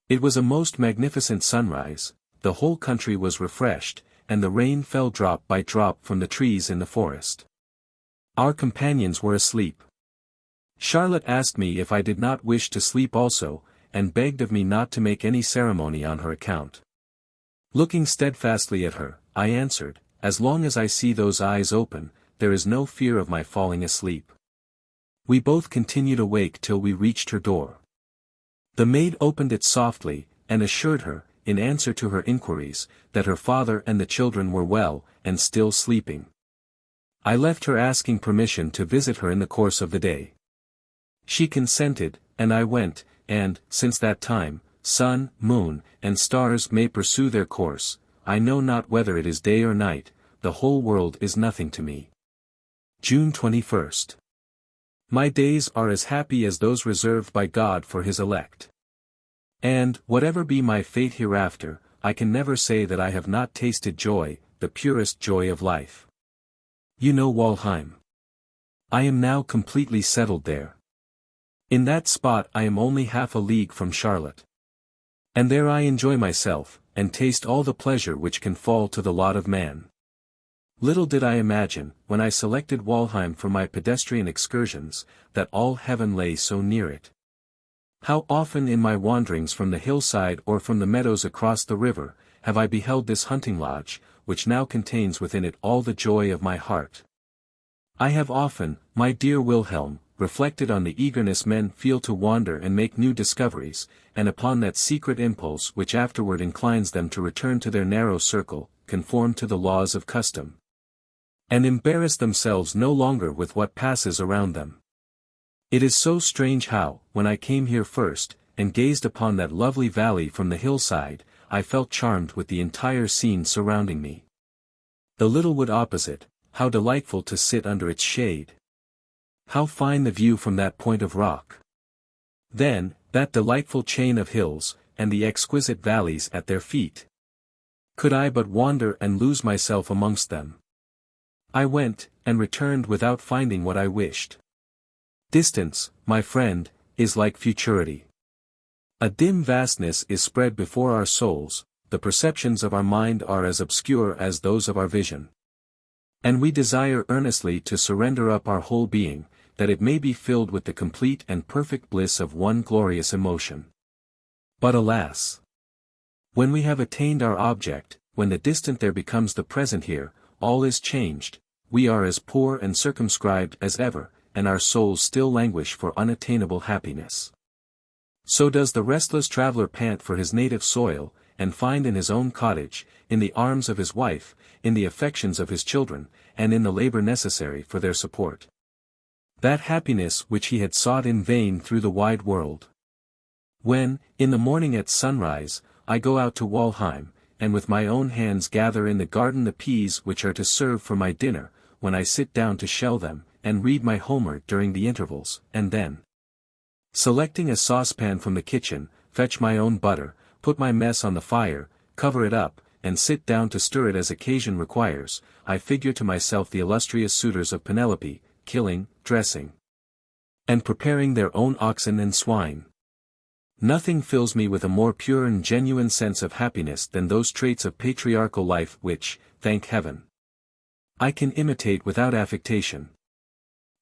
It was a most magnificent sunrise, the whole country was refreshed, and the rain fell drop by drop from the trees in the forest. Our companions were asleep. Charlotte asked me if I did not wish to sleep also, and begged of me not to make any ceremony on her account. Looking steadfastly at her, I answered, "As long as I see those eyes open, there is no fear of my falling asleep." We both continued awake till we reached her door. The maid opened it softly, and assured her, in answer to her inquiries, that her father and the children were well, and still sleeping. I left her asking permission to visit her in the course of the day. She consented, and I went, and, since that time, sun, moon, and stars may pursue their course, I know not whether it is day or night, the whole world is nothing to me. June 21st. My days are as happy as those reserved by God for His elect. And, whatever be my fate hereafter, I can never say that I have not tasted joy, the purest joy of life. You know Wahlheim. I am now completely settled there. In that spot I am only half a league from Charlotte. And there I enjoy myself, and taste all the pleasure which can fall to the lot of man. Little did I imagine, when I selected Wahlheim for my pedestrian excursions, that all heaven lay so near it. How often in my wanderings from the hillside or from the meadows across the river, have I beheld this hunting lodge, which now contains within it all the joy of my heart. I have often, my dear Wilhelm, reflected on the eagerness men feel to wander and make new discoveries, and upon that secret impulse which afterward inclines them to return to their narrow circle, conform to the laws of custom, and embarrass themselves no longer with what passes around them. It is so strange how, when I came here first, and gazed upon that lovely valley from the hillside, I felt charmed with the entire scene surrounding me. The little wood opposite, how delightful to sit under its shade! How fine the view from that point of rock! Then, that delightful chain of hills, and the exquisite valleys at their feet! Could I but wander and lose myself amongst them! I went, and returned without finding what I wished. Distance, my friend, is like futurity. A dim vastness is spread before our souls, the perceptions of our mind are as obscure as those of our vision. And we desire earnestly to surrender up our whole being, that it may be filled with the complete and perfect bliss of one glorious emotion. But alas! When we have attained our object, when the distant there becomes the present here, all is changed, we are as poor and circumscribed as ever, and our souls still languish for unattainable happiness. So does the restless traveler pant for his native soil, and find in his own cottage, in the arms of his wife, in the affections of his children, and in the labor necessary for their support, that happiness which he had sought in vain through the wide world. When, in the morning at sunrise, I go out to Wahlheim, and with my own hands gather in the garden the peas which are to serve for my dinner, when I sit down to shell them, and read my Homer during the intervals, and then, selecting a saucepan from the kitchen, fetch my own butter, put my mess on the fire, cover it up, and sit down to stir it as occasion requires, I figure to myself the illustrious suitors of Penelope, killing, dressing, and preparing their own oxen and swine. Nothing fills me with a more pure and genuine sense of happiness than those traits of patriarchal life which, thank heaven, I can imitate without affectation.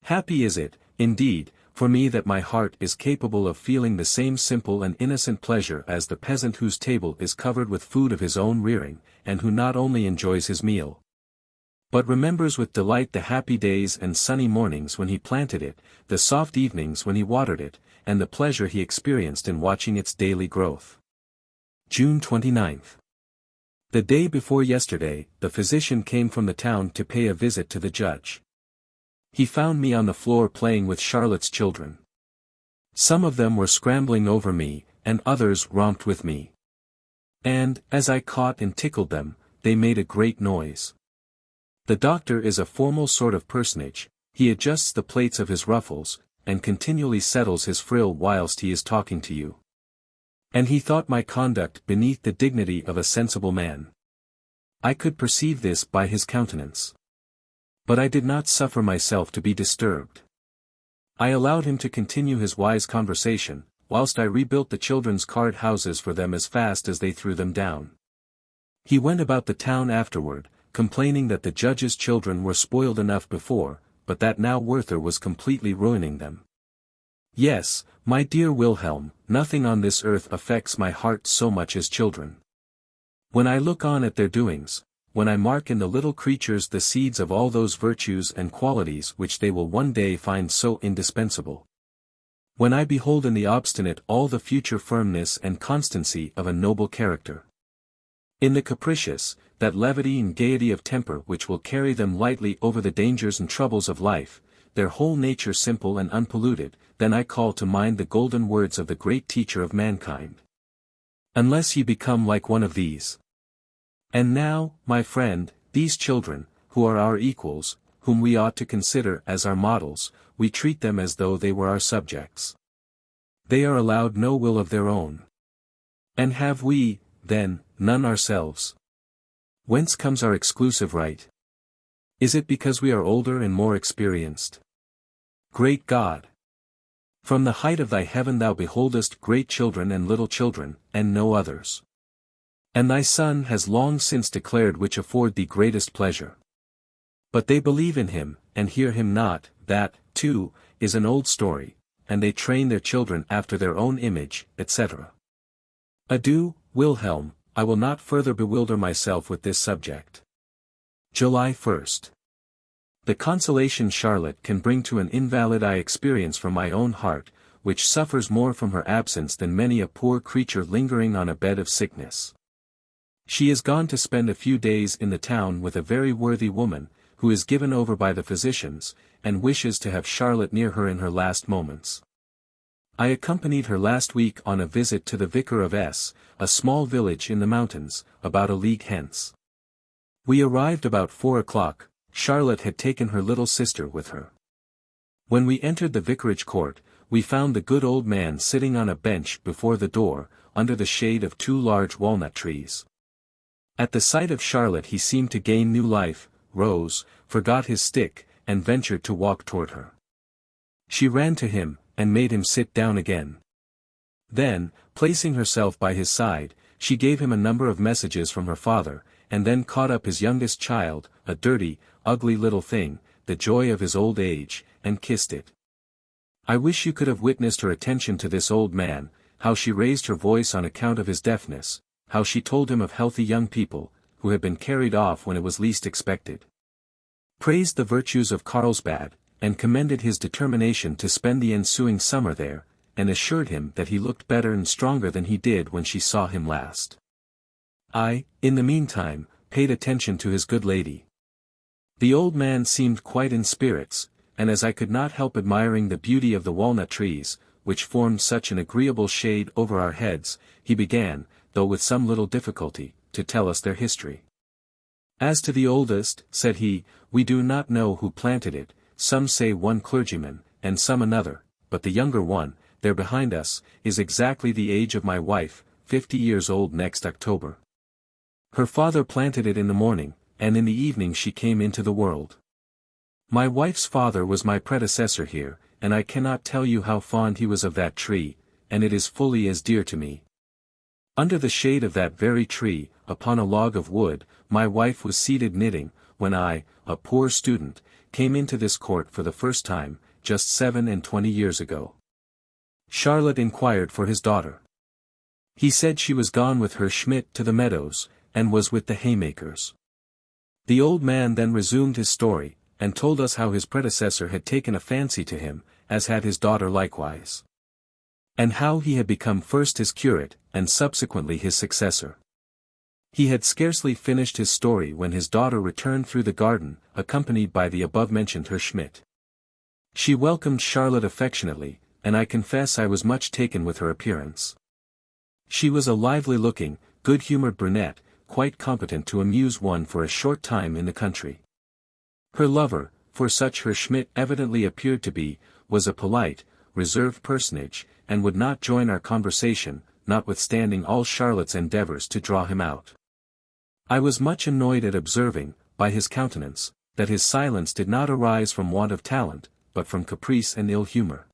Happy is it, indeed, for me that my heart is capable of feeling the same simple and innocent pleasure as the peasant whose table is covered with food of his own rearing, and who not only enjoys his meal, but remembers with delight the happy days and sunny mornings when he planted it, the soft evenings when he watered it, and the pleasure he experienced in watching its daily growth. June 29th. The day before yesterday, the physician came from the town to pay a visit to the judge. He found me on the floor playing with Charlotte's children. Some of them were scrambling over me, and others romped with me. And, as I caught and tickled them, they made a great noise. The doctor is a formal sort of personage, he adjusts the plaits of his ruffles, and continually settles his frill whilst he is talking to you. And he thought my conduct beneath the dignity of a sensible man. I could perceive this by his countenance. But I did not suffer myself to be disturbed. I allowed him to continue his wise conversation, whilst I rebuilt the children's card houses for them as fast as they threw them down. He went about the town afterward, complaining that the judge's children were spoiled enough before, but that now Werther was completely ruining them. Yes, my dear Wilhelm, nothing on this earth affects my heart so much as children. When I look on at their doings, when I mark in the little creatures the seeds of all those virtues and qualities which they will one day find so indispensable. When I behold in the obstinate all the future firmness and constancy of a noble character. In the capricious, that levity and gaiety of temper which will carry them lightly over the dangers and troubles of life, their whole nature simple and unpolluted, then I call to mind the golden words of the great teacher of mankind. Unless ye become like one of these. And now, my friend, these children, who are our equals, whom we ought to consider as our models, we treat them as though they were our subjects. They are allowed no will of their own. And have we, then, none ourselves? Whence comes our exclusive right? Is it because we are older and more experienced? Great God! From the height of thy heaven thou beholdest great children and little children, and no others. And thy Son has long since declared which afford thee greatest pleasure. But they believe in him, and hear him not, that, too, is an old story, and they train their children after their own image, etc. Adieu, Wilhelm, I will not further bewilder myself with this subject. July 1st. The consolation Charlotte can bring to an invalid I experience from my own heart, which suffers more from her absence than many a poor creature lingering on a bed of sickness. She is gone to spend a few days in the town with a very worthy woman, who is given over by the physicians, and wishes to have Charlotte near her in her last moments. I accompanied her last week on a visit to the Vicar of S., a small village in the mountains, about a league hence. We arrived about 4 o'clock. Charlotte had taken her little sister with her. When we entered the vicarage court, we found the good old man sitting on a bench before the door, under the shade of 2 large walnut trees. At the sight of Charlotte he seemed to gain new life, rose, forgot his stick, and ventured to walk toward her. She ran to him, and made him sit down again. Then, placing herself by his side, she gave him a number of messages from her father, and then caught up his youngest child, a dirty, ugly little thing, the joy of his old age, and kissed it. I wish you could have witnessed her attention to this old man, how she raised her voice on account of his deafness, how she told him of healthy young people, who had been carried off when it was least expected. Praised the virtues of Carlsbad, and commended his determination to spend the ensuing summer there, and assured him that he looked better and stronger than he did when she saw him last. I, in the meantime, paid attention to his good lady. The old man seemed quite in spirits, and as I could not help admiring the beauty of the walnut trees, which formed such an agreeable shade over our heads, he began, though with some little difficulty, to tell us their history. As to the oldest, said he, we do not know who planted it, some say one clergyman, and some another, but the younger one, there behind us, is exactly the age of my wife, 50 years old next October. Her father planted it in the morning, and in the evening she came into the world. My wife's father was my predecessor here, and I cannot tell you how fond he was of that tree, and it is fully as dear to me. Under the shade of that very tree, upon a log of wood, my wife was seated knitting, when I, a poor student, came into this court for the first time, just 27 years ago. Charlotte inquired for his daughter. He said she was gone with her Schmidt to the meadows, and was with the haymakers. The old man then resumed his story, and told us how his predecessor had taken a fancy to him, as had his daughter likewise. And how he had become first his curate, and subsequently his successor. He had scarcely finished his story when his daughter returned through the garden, accompanied by the above-mentioned Herr Schmidt. She welcomed Charlotte affectionately, and I confess I was much taken with her appearance. She was a lively-looking, good-humored brunette, quite competent to amuse one for a short time in the country. Her lover, for such Herr Schmidt evidently appeared to be, was a polite, reserved personage, and would not join our conversation, notwithstanding all Charlotte's endeavors to draw him out. I was much annoyed at observing, by his countenance, that his silence did not arise from want of talent, but from caprice and ill humor.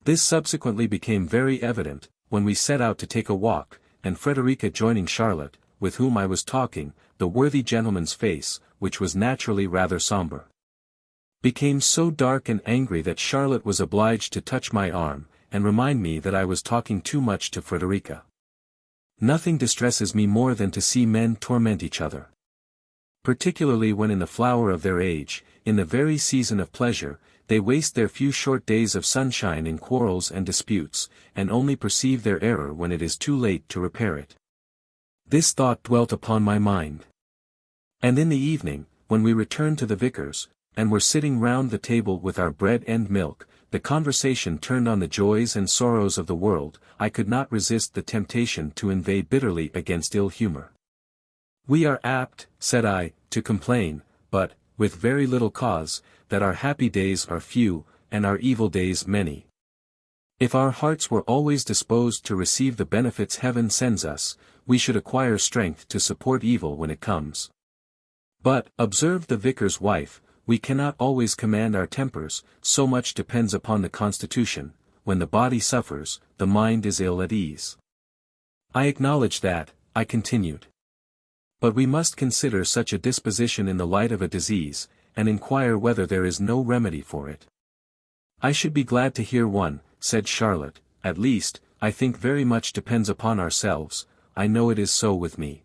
This subsequently became very evident, when we set out to take a walk, and Frederica joining Charlotte, with whom I was talking, the worthy gentleman's face, which was naturally rather sombre, became so dark and angry that Charlotte was obliged to touch my arm, and remind me that I was talking too much to Frederica. Nothing distresses me more than to see men torment each other. Particularly when in the flower of their age, in the very season of pleasure, they waste their few short days of sunshine in quarrels and disputes, and only perceive their error when it is too late to repair it. This thought dwelt upon my mind. And in the evening, when we returned to the vicar's, and were sitting round the table with our bread and milk, the conversation turned on the joys and sorrows of the world. I could not resist the temptation to inveigh bitterly against ill humor. We are apt, said I, to complain, but, with very little cause, that our happy days are few, and our evil days many. If our hearts were always disposed to receive the benefits heaven sends us, we should acquire strength to support evil when it comes. But, observed the vicar's wife, we cannot always command our tempers, so much depends upon the constitution. When the body suffers, the mind is ill at ease. I acknowledge that, I continued. But we must consider such a disposition in the light of a disease, and inquire whether there is no remedy for it. I should be glad to hear one, said Charlotte. At least, I think very much depends upon ourselves. I know it is so with me.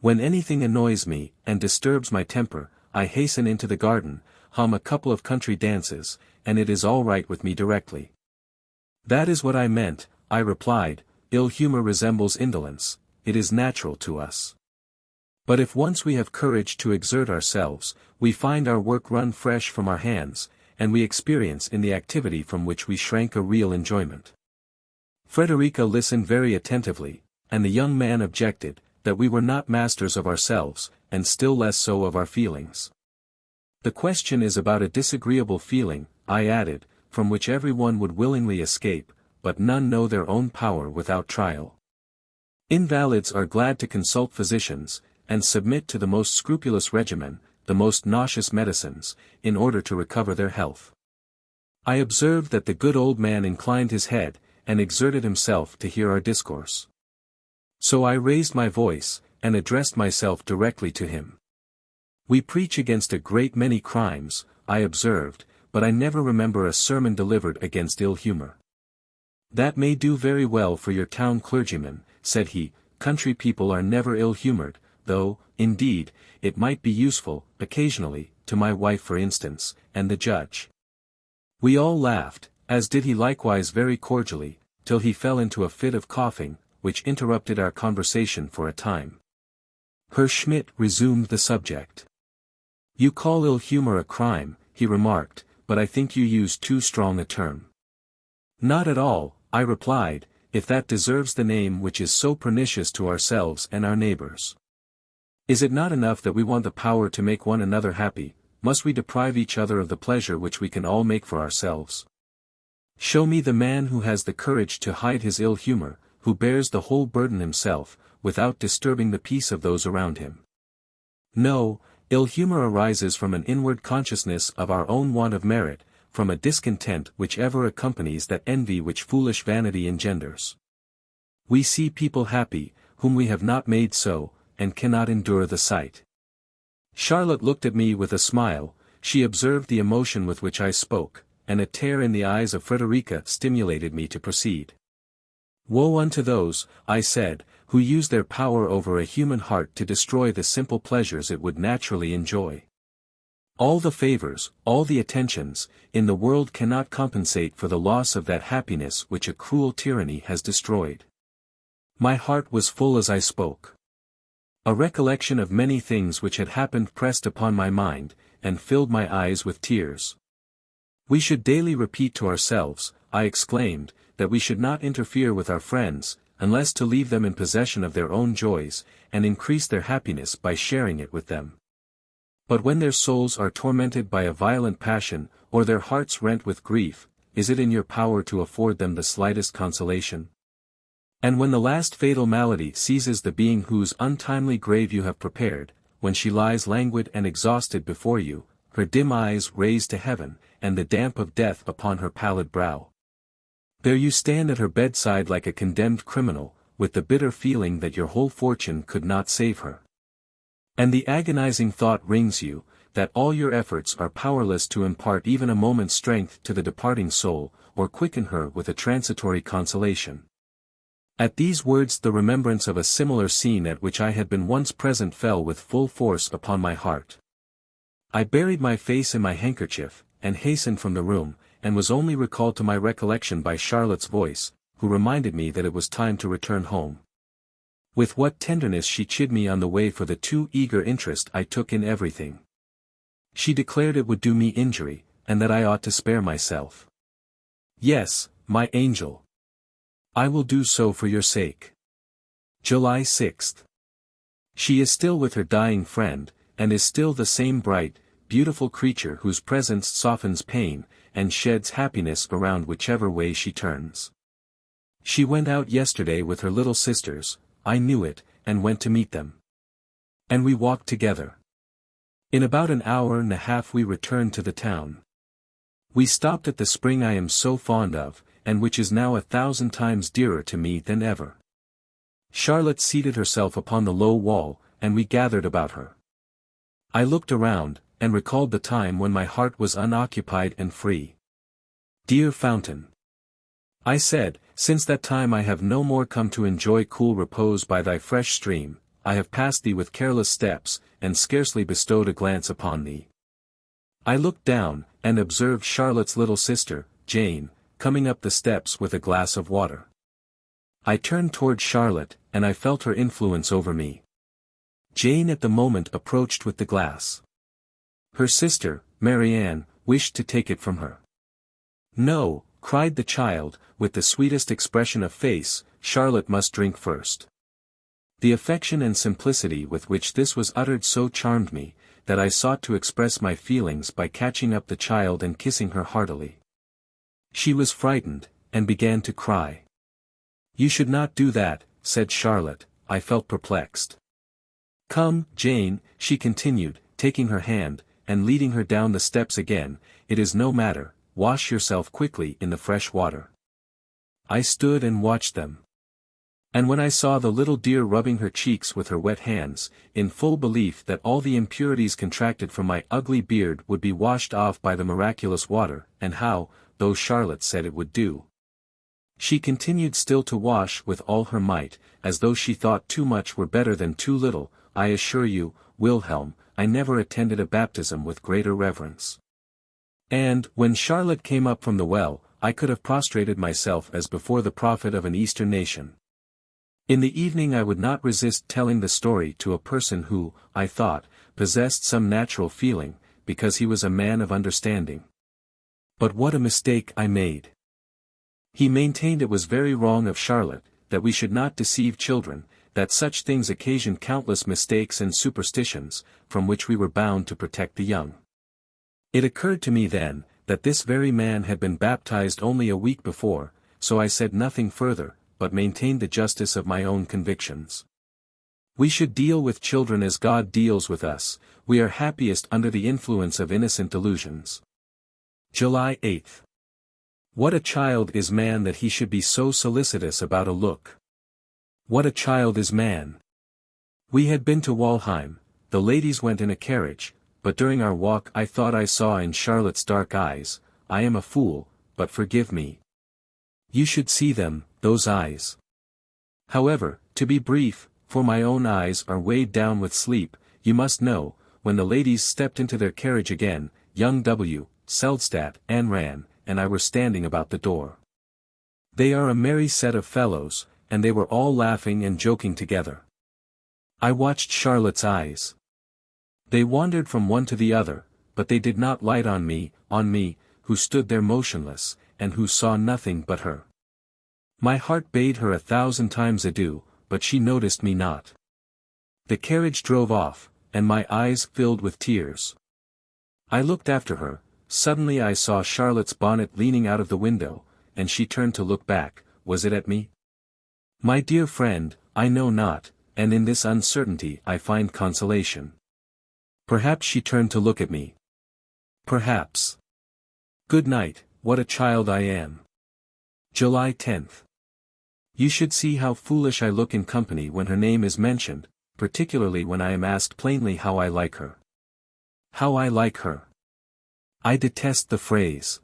When anything annoys me, and disturbs my temper, I hasten into the garden, hum a couple of country dances, and it is all right with me directly. That is what I meant, I replied. Ill humor resembles indolence, it is natural to us. But if once we have courage to exert ourselves, we find our work run fresh from our hands, and we experience in the activity from which we shrank a real enjoyment. Frederica listened very attentively, and the young man objected, that we were not masters of ourselves, and still less so of our feelings. The question is about a disagreeable feeling, I added, from which everyone would willingly escape, but none know their own power without trial. Invalids are glad to consult physicians, and submit to the most scrupulous regimen, the most nauseous medicines, in order to recover their health. I observed that the good old man inclined his head, and exerted himself to hear our discourse. So I raised my voice, and addressed myself directly to him. We preach against a great many crimes, I observed, but I never remember a sermon delivered against ill humor. That may do very well for your town clergyman, said he. Country people are never ill-humored, though, indeed, it might be useful, occasionally, to my wife for instance, and the judge. We all laughed, as did he likewise very cordially, till he fell into a fit of coughing, which interrupted our conversation for a time. Herr Schmidt resumed the subject. You call ill humor a crime, he remarked, but I think you use too strong a term. Not at all, I replied, if that deserves the name which is so pernicious to ourselves and our neighbors. Is it not enough that we want the power to make one another happy, must we deprive each other of the pleasure which we can all make for ourselves? Show me the man who has the courage to hide his ill humor, who bears the whole burden himself, without disturbing the peace of those around him. No, ill humor arises from an inward consciousness of our own want of merit, from a discontent which ever accompanies that envy which foolish vanity engenders. We see people happy, whom we have not made so, and cannot endure the sight. Charlotte looked at me with a smile. She observed the emotion with which I spoke, and a tear in the eyes of Frederica stimulated me to proceed. Woe unto those, I said, who use their power over a human heart to destroy the simple pleasures it would naturally enjoy. All the favors, all the attentions, in the world cannot compensate for the loss of that happiness which a cruel tyranny has destroyed. My heart was full as I spoke. A recollection of many things which had happened pressed upon my mind, and filled my eyes with tears. We should daily repeat to ourselves, I exclaimed, that we should not interfere with our friends, unless to leave them in possession of their own joys, and increase their happiness by sharing it with them. But when their souls are tormented by a violent passion, or their hearts rent with grief, is it in your power to afford them the slightest consolation? And when the last fatal malady seizes the being whose untimely grave you have prepared, when she lies languid and exhausted before you, her dim eyes raised to heaven, and the damp of death upon her pallid brow. There you stand at her bedside like a condemned criminal, with the bitter feeling that your whole fortune could not save her. And the agonizing thought wrings you, that all your efforts are powerless to impart even a moment's strength to the departing soul, or quicken her with a transitory consolation. At these words the remembrance of a similar scene at which I had been once present fell with full force upon my heart. I buried my face in my handkerchief, and hastened from the room, and was only recalled to my recollection by Charlotte's voice, who reminded me that it was time to return home. With what tenderness she chid me on the way for the too eager interest I took in everything. She declared it would do me injury, and that I ought to spare myself. Yes, my angel. I will do so for your sake. July 6th. She is still with her dying friend, and is still the same bright, beautiful creature whose presence softens pain, and sheds happiness around whichever way she turns. She went out yesterday with her little sisters, I knew it, and went to meet them. And we walked together. In about an hour and a half we returned to the town. We stopped at the spring I am so fond of, and which is now 1,000 times dearer to me than ever. Charlotte seated herself upon the low wall, and we gathered about her. I looked around, and recalled the time when my heart was unoccupied and free. Dear fountain, I said, since that time I have no more come to enjoy cool repose by thy fresh stream, I have passed thee with careless steps, and scarcely bestowed a glance upon thee. I looked down, and observed Charlotte's little sister, Jane, coming up the steps with a glass of water. I turned toward Charlotte, and I felt her influence over me. Jane at the moment approached with the glass. Her sister, Marianne, wished to take it from her. No, cried the child, with the sweetest expression of face, Charlotte must drink first. The affection and simplicity with which this was uttered so charmed me, that I sought to express my feelings by catching up the child and kissing her heartily. She was frightened, and began to cry. You should not do that, said Charlotte. I felt perplexed. Come, Jane, she continued, taking her hand, and leading her down the steps again, it is no matter, wash yourself quickly in the fresh water. I stood and watched them. And when I saw the little dear rubbing her cheeks with her wet hands, in full belief that all the impurities contracted from my ugly beard would be washed off by the miraculous water, and how, though Charlotte said it would do, she continued still to wash with all her might, as though she thought too much were better than too little, I assure you, Wilhelm, I never attended a baptism with greater reverence. And, when Charlotte came up from the well, I could have prostrated myself as before the prophet of an Eastern nation. In the evening I would not resist telling the story to a person who, I thought, possessed some natural feeling, because he was a man of understanding. But what a mistake I made! He maintained it was very wrong of Charlotte, that we should not deceive children, that such things occasion countless mistakes and superstitions, from which we were bound to protect the young. It occurred to me then, that this very man had been baptized only a week before, so I said nothing further, but maintained the justice of my own convictions. We should deal with children as God deals with us, we are happiest under the influence of innocent delusions. July 8th. What a child is man that he should be so solicitous about a look. What a child is man. We had been to Wahlheim, the ladies went in a carriage, but during our walk I thought I saw in Charlotte's dark eyes, I am a fool, but forgive me. You should see them, those eyes. However, to be brief, for my own eyes are weighed down with sleep, you must know, when the ladies stepped into their carriage again, young W., Seldstadt, and Ran, and I were standing about the door. They are a merry set of fellows, and they were all laughing and joking together. I watched Charlotte's eyes. They wandered from one to the other, but they did not light on me, who stood there motionless, and who saw nothing but her. My heart bade her 1,000 times adieu, but she noticed me not. The carriage drove off, and my eyes filled with tears. I looked after her, suddenly I saw Charlotte's bonnet leaning out of the window, and she turned to look back, was it at me? My dear friend, I know not, and in this uncertainty I find consolation. Perhaps she turned to look at me. Perhaps. Good night, what a child I am. July 10th. You should see how foolish I look in company when her name is mentioned, particularly when I am asked plainly how I like her. How I like her. I detest the phrase.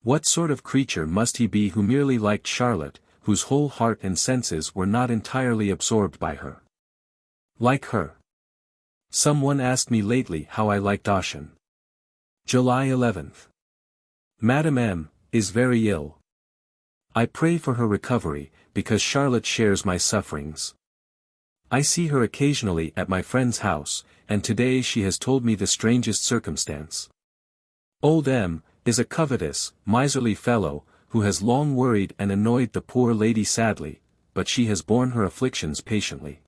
What sort of creature must he be who merely liked Charlotte, whose whole heart and senses were not entirely absorbed by her? Like her. Someone asked me lately how I liked Ossian. July 11th. Madame M. is very ill. I pray for her recovery, because Charlotte shares my sufferings. I see her occasionally at my friend's house, and today she has told me the strangest circumstance. Old M. is a covetous, miserly fellow, who has long worried and annoyed the poor lady sadly, but she has borne her afflictions patiently.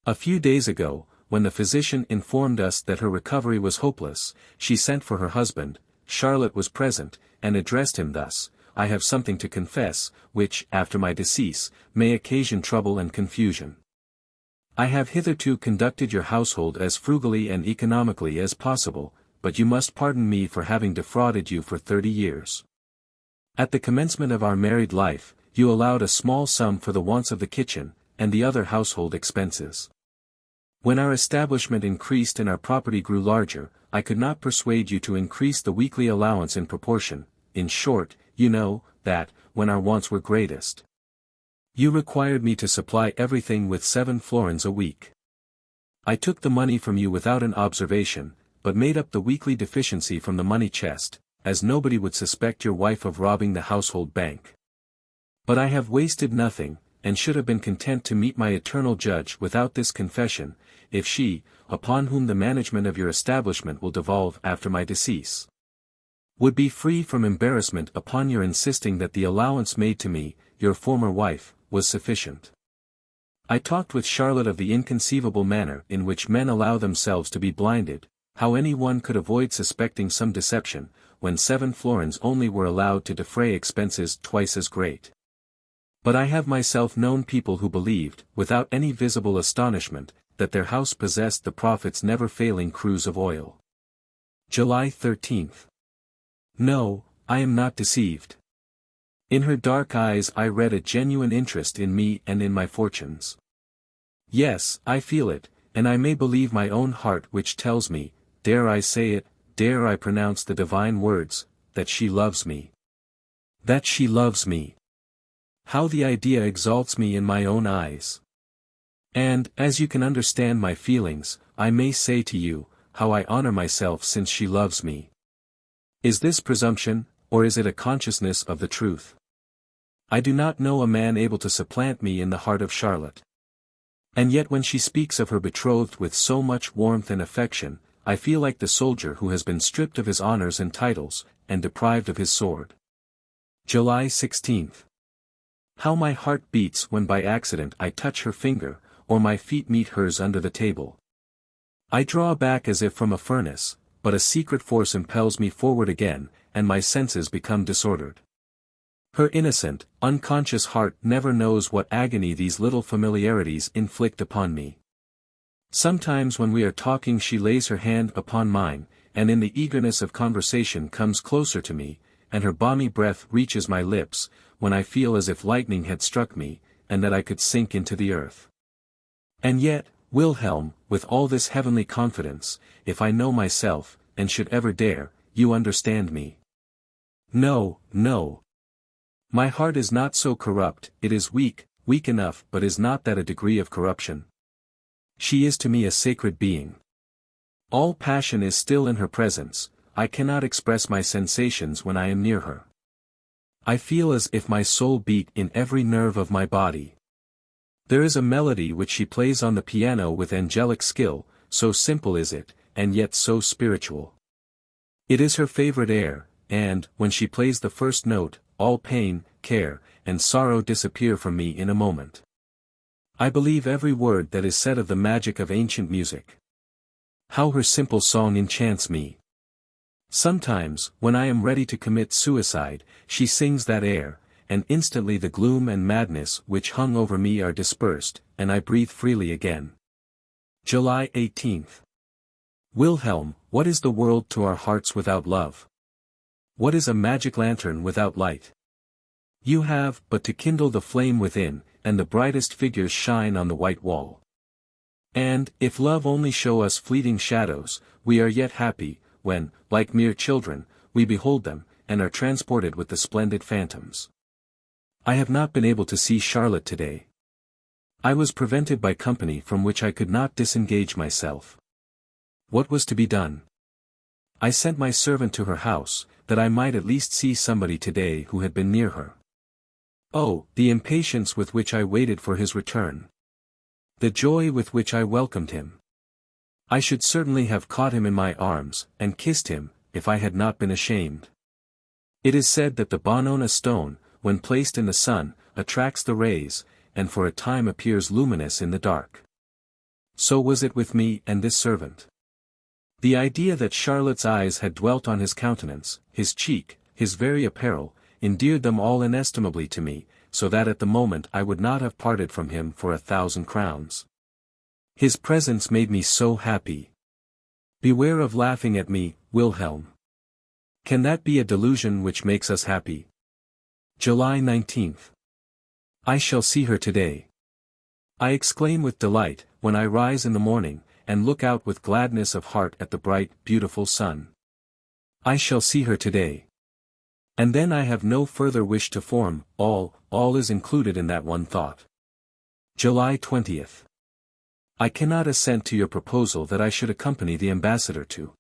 A few days ago, when the physician informed us that her recovery was hopeless, she sent for her husband. Charlotte was present, and addressed him thus: I have something to confess, which, after my decease, may occasion trouble and confusion. I have hitherto conducted your household as frugally and economically as possible, but you must pardon me for having defrauded you for 30 years. At the commencement of our married life, you allowed a small sum for the wants of the kitchen, and the other household expenses. When our establishment increased and our property grew larger, I could not persuade you to increase the weekly allowance in proportion. In short, you know, that, when our wants were greatest, you required me to supply everything with 7 florins a week. I took the money from you without an observation, but made up the weekly deficiency from the money chest, as nobody would suspect your wife of robbing the household bank. But I have wasted nothing, and should have been content to meet my eternal judge without this confession, if she, upon whom the management of your establishment will devolve after my decease, would be free from embarrassment upon your insisting that the allowance made to me, your former wife, was sufficient. I talked with Charlotte of the inconceivable manner in which men allow themselves to be blinded, how any one could avoid suspecting some deception, when 7 florins only were allowed to defray expenses twice as great. But I have myself known people who believed, without any visible astonishment, that their house possessed the prophet's never-failing cruse of oil. July 13th. No, I am not deceived. In her dark eyes I read a genuine interest in me and in my fortunes. Yes, I feel it, and I may believe my own heart which tells me, dare I say it, dare I pronounce the divine words, that she loves me. That she loves me. How the idea exalts me in my own eyes. And, as you can understand my feelings, I may say to you, how I honor myself since she loves me. Is this presumption, or is it a consciousness of the truth? I do not know a man able to supplant me in the heart of Charlotte. And yet when she speaks of her betrothed with so much warmth and affection, I feel like the soldier who has been stripped of his honors and titles, and deprived of his sword. July 16th. How my heart beats when by accident I touch her finger, or my feet meet hers under the table. I draw back as if from a furnace, but a secret force impels me forward again, and my senses become disordered. Her innocent, unconscious heart never knows what agony these little familiarities inflict upon me. Sometimes when we are talking she lays her hand upon mine, and in the eagerness of conversation comes closer to me, and her balmy breath reaches my lips, when I feel as if lightning had struck me, and that I could sink into the earth. And yet, Wilhelm, with all this heavenly confidence, if I know myself, and should ever dare, you understand me. No, no. My heart is not so corrupt, it is weak, weak enough, but is not that a degree of corruption? She is to me a sacred being. All passion is still in her presence, I cannot express my sensations when I am near her. I feel as if my soul beat in every nerve of my body. There is a melody which she plays on the piano with angelic skill, so simple is it, and yet so spiritual. It is her favorite air, and, when she plays the first note, all pain, care, and sorrow disappear from me in a moment. I believe every word that is said of the magic of ancient music. How her simple song enchants me. Sometimes, when I am ready to commit suicide, she sings that air, and instantly the gloom and madness which hung over me are dispersed, and I breathe freely again. July 18th. Wilhelm, what is the world to our hearts without love? What is a magic lantern without light? You have but to kindle the flame within, and the brightest figures shine on the white wall. And, if love only show us fleeting shadows, we are yet happy, when, like mere children, we behold them, and are transported with the splendid phantoms. I have not been able to see Charlotte today. I was prevented by company from which I could not disengage myself. What was to be done? I sent my servant to her house, that I might at least see somebody today who had been near her. Oh, the impatience with which I waited for his return! The joy with which I welcomed him! I should certainly have caught him in my arms, and kissed him, if I had not been ashamed. It is said that the Bonona stone, when placed in the sun, attracts the rays, and for a time appears luminous in the dark. So was it with me and this servant. The idea that Charlotte's eyes had dwelt on his countenance, his cheek, his very apparel, endeared them all inestimably to me, so that at the moment I would not have parted from him for 1,000 crowns. His presence made me so happy. Beware of laughing at me, Wilhelm. Can that be a delusion which makes us happy? July 19th. I shall see her today. I exclaim with delight, when I rise in the morning, and look out with gladness of heart at the bright, beautiful sun. I shall see her today. And then I have no further wish to form, all is included in that one thought. July 20th. I cannot assent to your proposal that I should accompany the ambassador to.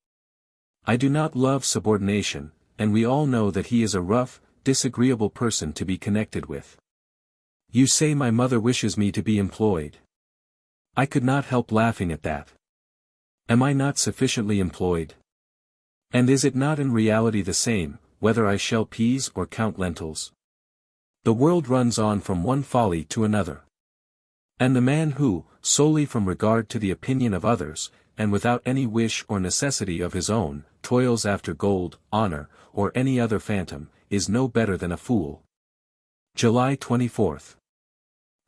I do not love subordination, and we all know that he is a rough, disagreeable person to be connected with. You say my mother wishes me to be employed. I could not help laughing at that. Am I not sufficiently employed? And is it not in reality the same, whether I shell peas or count lentils? The world runs on from one folly to another. And the man who, solely from regard to the opinion of others, and without any wish or necessity of his own, toils after gold, honor, or any other phantom, is no better than a fool. July 24th.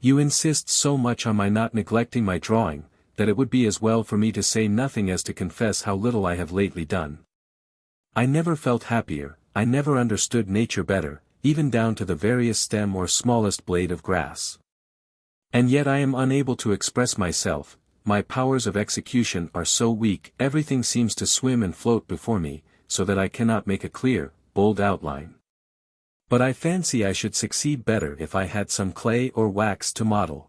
You insist so much on my not neglecting my drawing, that it would be as well for me to say nothing as to confess how little I have lately done. I never felt happier, I never understood nature better, even down to the veriest stem or smallest blade of grass. And yet I am unable to express myself, my powers of execution are so weak, everything seems to swim and float before me, so that I cannot make a clear, bold outline. But I fancy I should succeed better if I had some clay or wax to model.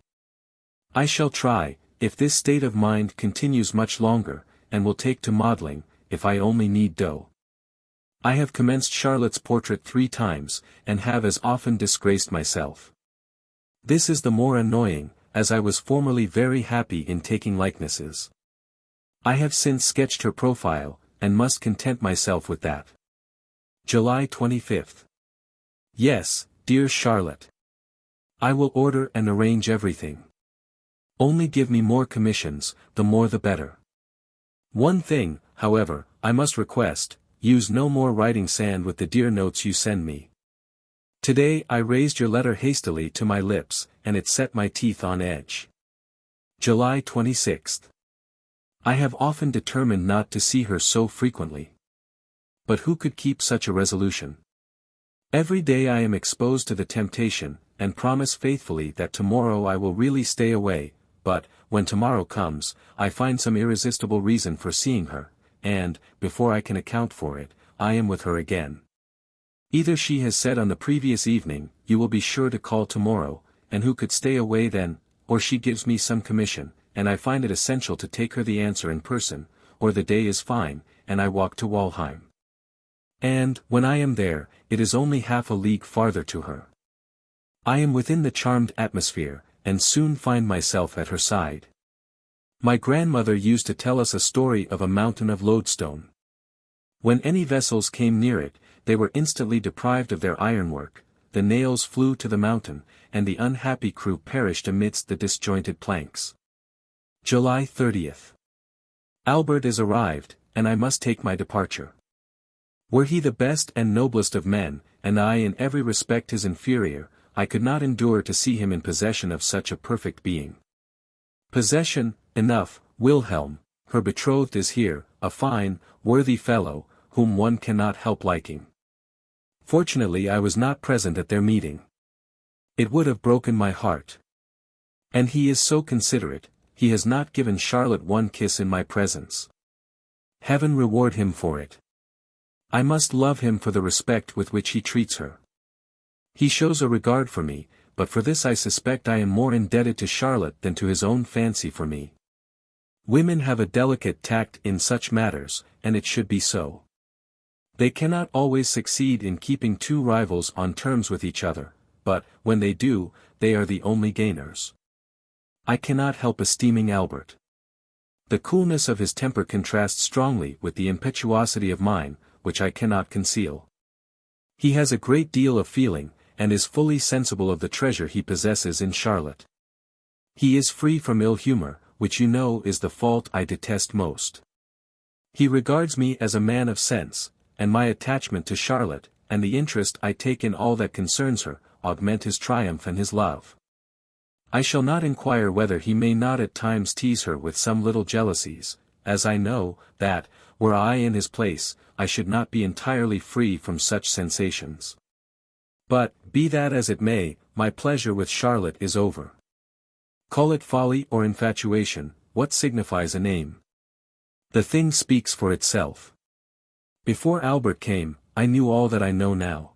I shall try, if this state of mind continues much longer, and will take to modeling, if I only need dough. I have commenced Charlotte's portrait 3 times, and have as often disgraced myself. This is the more annoying, as I was formerly very happy in taking likenesses. I have since sketched her profile, and must content myself with that. July 25th. Yes, dear Charlotte. I will order and arrange everything. Only give me more commissions, the more the better. One thing, however, I must request, use no more writing sand with the dear notes you send me. Today I raised your letter hastily to my lips, and it set my teeth on edge. July 26th. I have often determined not to see her so frequently. But who could keep such a resolution? Every day I am exposed to the temptation, and promise faithfully that tomorrow I will really stay away, but, when tomorrow comes, I find some irresistible reason for seeing her, and, before I can account for it, I am with her again. Either she has said on the previous evening, you will be sure to call tomorrow, and who could stay away then, or she gives me some commission, and I find it essential to take her the answer in person, or the day is fine, and I walk to Wahlheim. And, when I am there, it is only half a league farther to her. I am within the charmed atmosphere, and soon find myself at her side. My grandmother used to tell us a story of a mountain of lodestone. When any vessels came near it, they were instantly deprived of their ironwork, the nails flew to the mountain, and the unhappy crew perished amidst the disjointed planks. July 30th. Albert is arrived, and I must take my departure. Were he the best and noblest of men, and I in every respect his inferior, I could not endure to see him in possession of such a perfect being. Possession, enough, Wilhelm, her betrothed is here, a fine, worthy fellow, whom one cannot help liking. Fortunately I was not present at their meeting. It would have broken my heart. And he is so considerate, he has not given Charlotte one kiss in my presence. Heaven reward him for it. I must love him for the respect with which he treats her. He shows a regard for me, but for this I suspect I am more indebted to Charlotte than to his own fancy for me. Women have a delicate tact in such matters, and it should be so. They cannot always succeed in keeping two rivals on terms with each other, but, when they do, they are the only gainers. I cannot help esteeming Albert. The coolness of his temper contrasts strongly with the impetuosity of mine, which I cannot conceal. He has a great deal of feeling, and is fully sensible of the treasure he possesses in Charlotte. He is free from ill humor, which you know is the fault I detest most. He regards me as a man of sense, and my attachment to Charlotte, and the interest I take in all that concerns her, augment his triumph and his love. I shall not inquire whether he may not at times tease her with some little jealousies, as I know, that, were I in his place, I should not be entirely free from such sensations. But, be that as it may, my pleasure with Charlotte is over. Call it folly or infatuation, what signifies a name? The thing speaks for itself. Before Albert came, I knew all that I know now.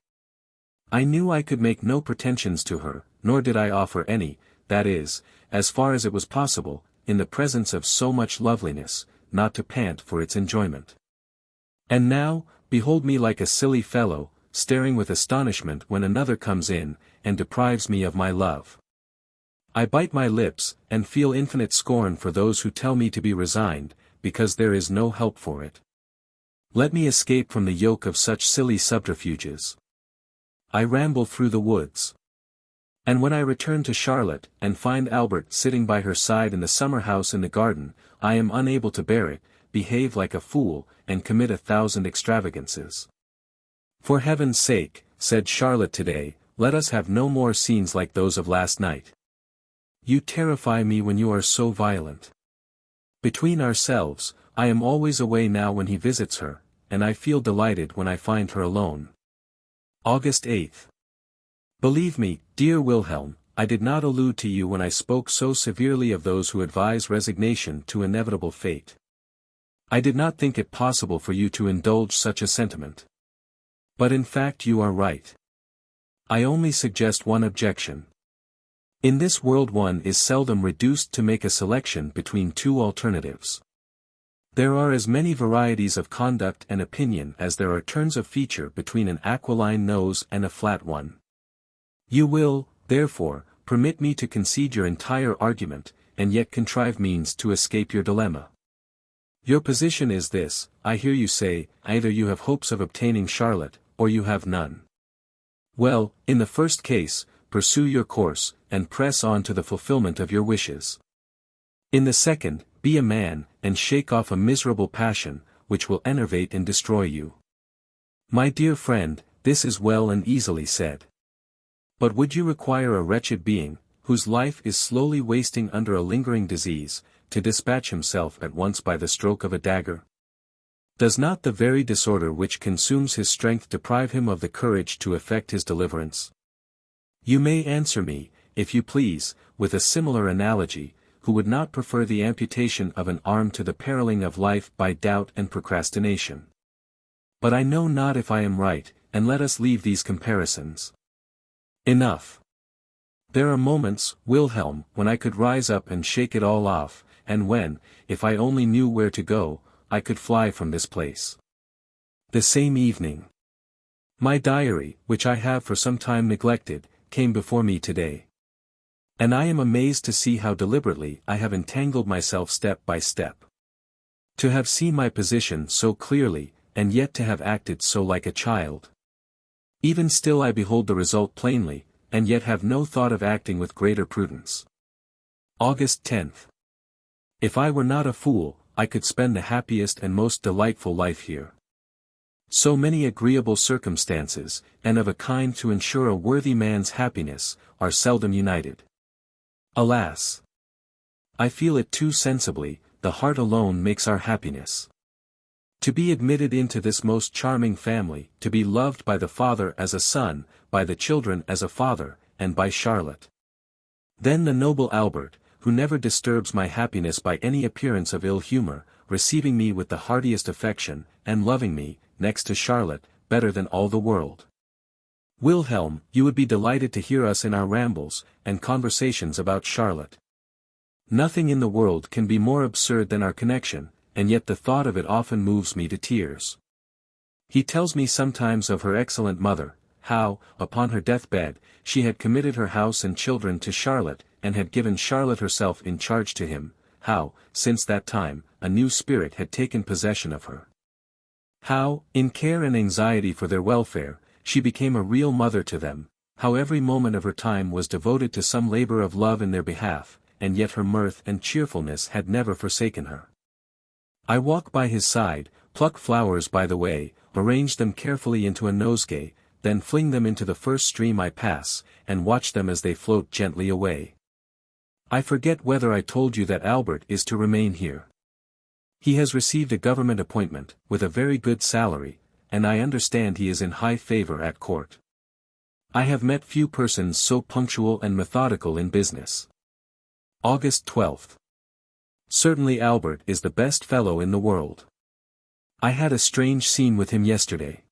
I knew I could make no pretensions to her, nor did I offer any, that is, as far as it was possible, in the presence of so much loveliness, not to pant for its enjoyment. And now, behold me like a silly fellow, staring with astonishment when another comes in, and deprives me of my love. I bite my lips, and feel infinite scorn for those who tell me to be resigned, because there is no help for it. Let me escape from the yoke of such silly subterfuges. I ramble through the woods. And when I return to Charlotte, and find Albert sitting by her side in the summer house in the garden, I am unable to bear it, behave like a fool, and commit 1,000 extravagances. For heaven's sake, said Charlotte today, let us have no more scenes like those of last night. You terrify me when you are so violent. Between ourselves, I am always away now when he visits her, and I feel delighted when I find her alone. August 8th. Believe me, dear Wilhelm, I did not allude to you when I spoke so severely of those who advise resignation to inevitable fate. I did not think it possible for you to indulge such a sentiment. But in fact you are right. I only suggest one objection. In this world one is seldom reduced to make a selection between two alternatives. There are as many varieties of conduct and opinion as there are turns of feature between an aquiline nose and a flat one. You will, therefore, permit me to concede your entire argument, and yet contrive means to escape your dilemma. Your position is this, I hear you say, either you have hopes of obtaining Charlotte, or you have none. Well, in the first case, pursue your course, and press on to the fulfillment of your wishes. In the second, be a man, and shake off a miserable passion, which will enervate and destroy you. My dear friend, this is well and easily said. But would you require a wretched being, whose life is slowly wasting under a lingering disease, to dispatch himself at once by the stroke of a dagger? Does not the very disorder which consumes his strength deprive him of the courage to effect his deliverance? You may answer me, if you please, with a similar analogy, who would not prefer the amputation of an arm to the perilling of life by doubt and procrastination. But I know not if I am right, and let us leave these comparisons. Enough. There are moments, Wilhelm, when I could rise up and shake it all off, and when, if I only knew where to go, I could fly from this place. The same evening. My diary, which I have for some time neglected, came before me today. And I am amazed to see how deliberately I have entangled myself step by step. To have seen my position so clearly, and yet to have acted so like a child. Even still I behold the result plainly, and yet have no thought of acting with greater prudence. August 10th. If I were not a fool, I could spend the happiest and most delightful life here. So many agreeable circumstances, and of a kind to ensure a worthy man's happiness, are seldom united. Alas! I feel it too sensibly, the heart alone makes our happiness. To be admitted into this most charming family, to be loved by the father as a son, by the children as a father, and by Charlotte. Then the noble Albert, who never disturbs my happiness by any appearance of ill humor, receiving me with the heartiest affection, and loving me, next to Charlotte, better than all the world. Wilhelm, you would be delighted to hear us in our rambles, and conversations about Charlotte. Nothing in the world can be more absurd than our connection, and yet the thought of it often moves me to tears. He tells me sometimes of her excellent mother, how, upon her deathbed, she had committed her house and children to Charlotte, and had given Charlotte herself in charge to him, how, since that time, a new spirit had taken possession of her. How, in care and anxiety for their welfare, she became a real mother to them, how every moment of her time was devoted to some labor of love in their behalf, and yet her mirth and cheerfulness had never forsaken her. I walk by his side, pluck flowers by the way, arrange them carefully into a nosegay, then fling them into the first stream I pass, and watch them as they float gently away. I forget whether I told you that Albert is to remain here. He has received a government appointment, with a very good salary, and I understand he is in high favor at court. I have met few persons so punctual and methodical in business. August 12th. Certainly Albert is the best fellow in the world. I had a strange scene with him yesterday.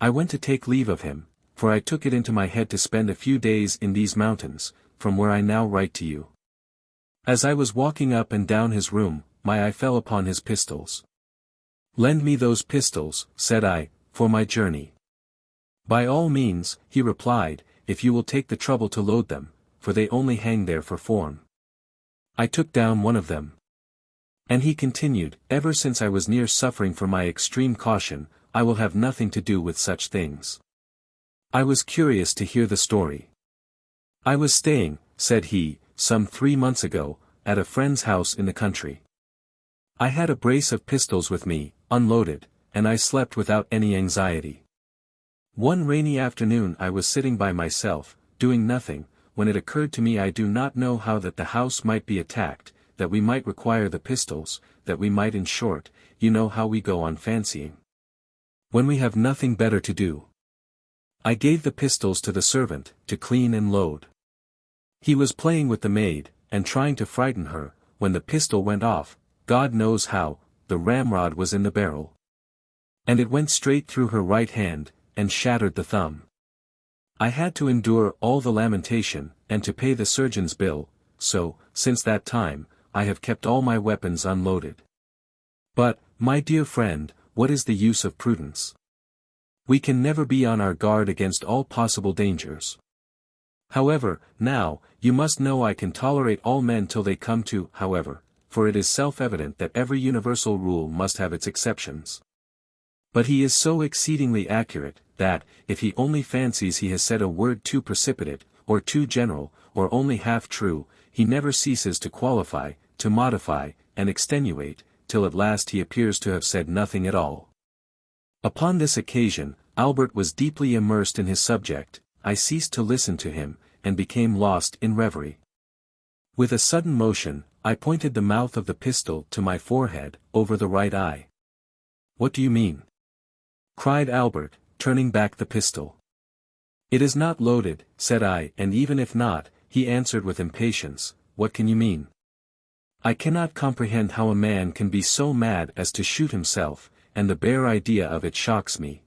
I went to take leave of him, for I took it into my head to spend a few days in these mountains, from where I now write to you. As I was walking up and down his room, my eye fell upon his pistols. "Lend me those pistols," said I, "for my journey." "By all means," he replied, "if you will take the trouble to load them, for they only hang there for form." I took down one of them. And he continued, "Ever since I was near suffering for my extreme caution, I will have nothing to do with such things." I was curious to hear the story. "I was staying," said he, "some 3 months ago, at a friend's house in the country. I had a brace of pistols with me, unloaded, and I slept without any anxiety. One rainy afternoon I was sitting by myself, doing nothing, when it occurred to me I do not know how that the house might be attacked, that we might require the pistols, that we might in short, you know how we go on fancying. When we have nothing better to do. I gave the pistols to the servant, to clean and load. He was playing with the maid, and trying to frighten her, when the pistol went off, God knows how, the ramrod was in the barrel. And it went straight through her right hand, and shattered the thumb. I had to endure all the lamentation, and to pay the surgeon's bill, so, since that time, I have kept all my weapons unloaded. But, my dear friend, what is the use of prudence? We can never be on our guard against all possible dangers. However, now, you must know I can tolerate all men till they come to, however, for it is self-evident that every universal rule must have its exceptions. But he is so exceedingly accurate, that, if he only fancies he has said a word too precipitate, or too general, or only half true, he never ceases to qualify, to modify, and extenuate, till at last he appears to have said nothing at all. Upon this occasion, Albert was deeply immersed in his subject, I ceased to listen to him, and became lost in reverie. With a sudden motion, I pointed the mouth of the pistol to my forehead, over the right eye. "What do you mean?" cried Albert, turning back the pistol. "It is not loaded," said I, and even if not, he answered with impatience, "What can you mean? I cannot comprehend how a man can be so mad as to shoot himself, and the bare idea of it shocks me."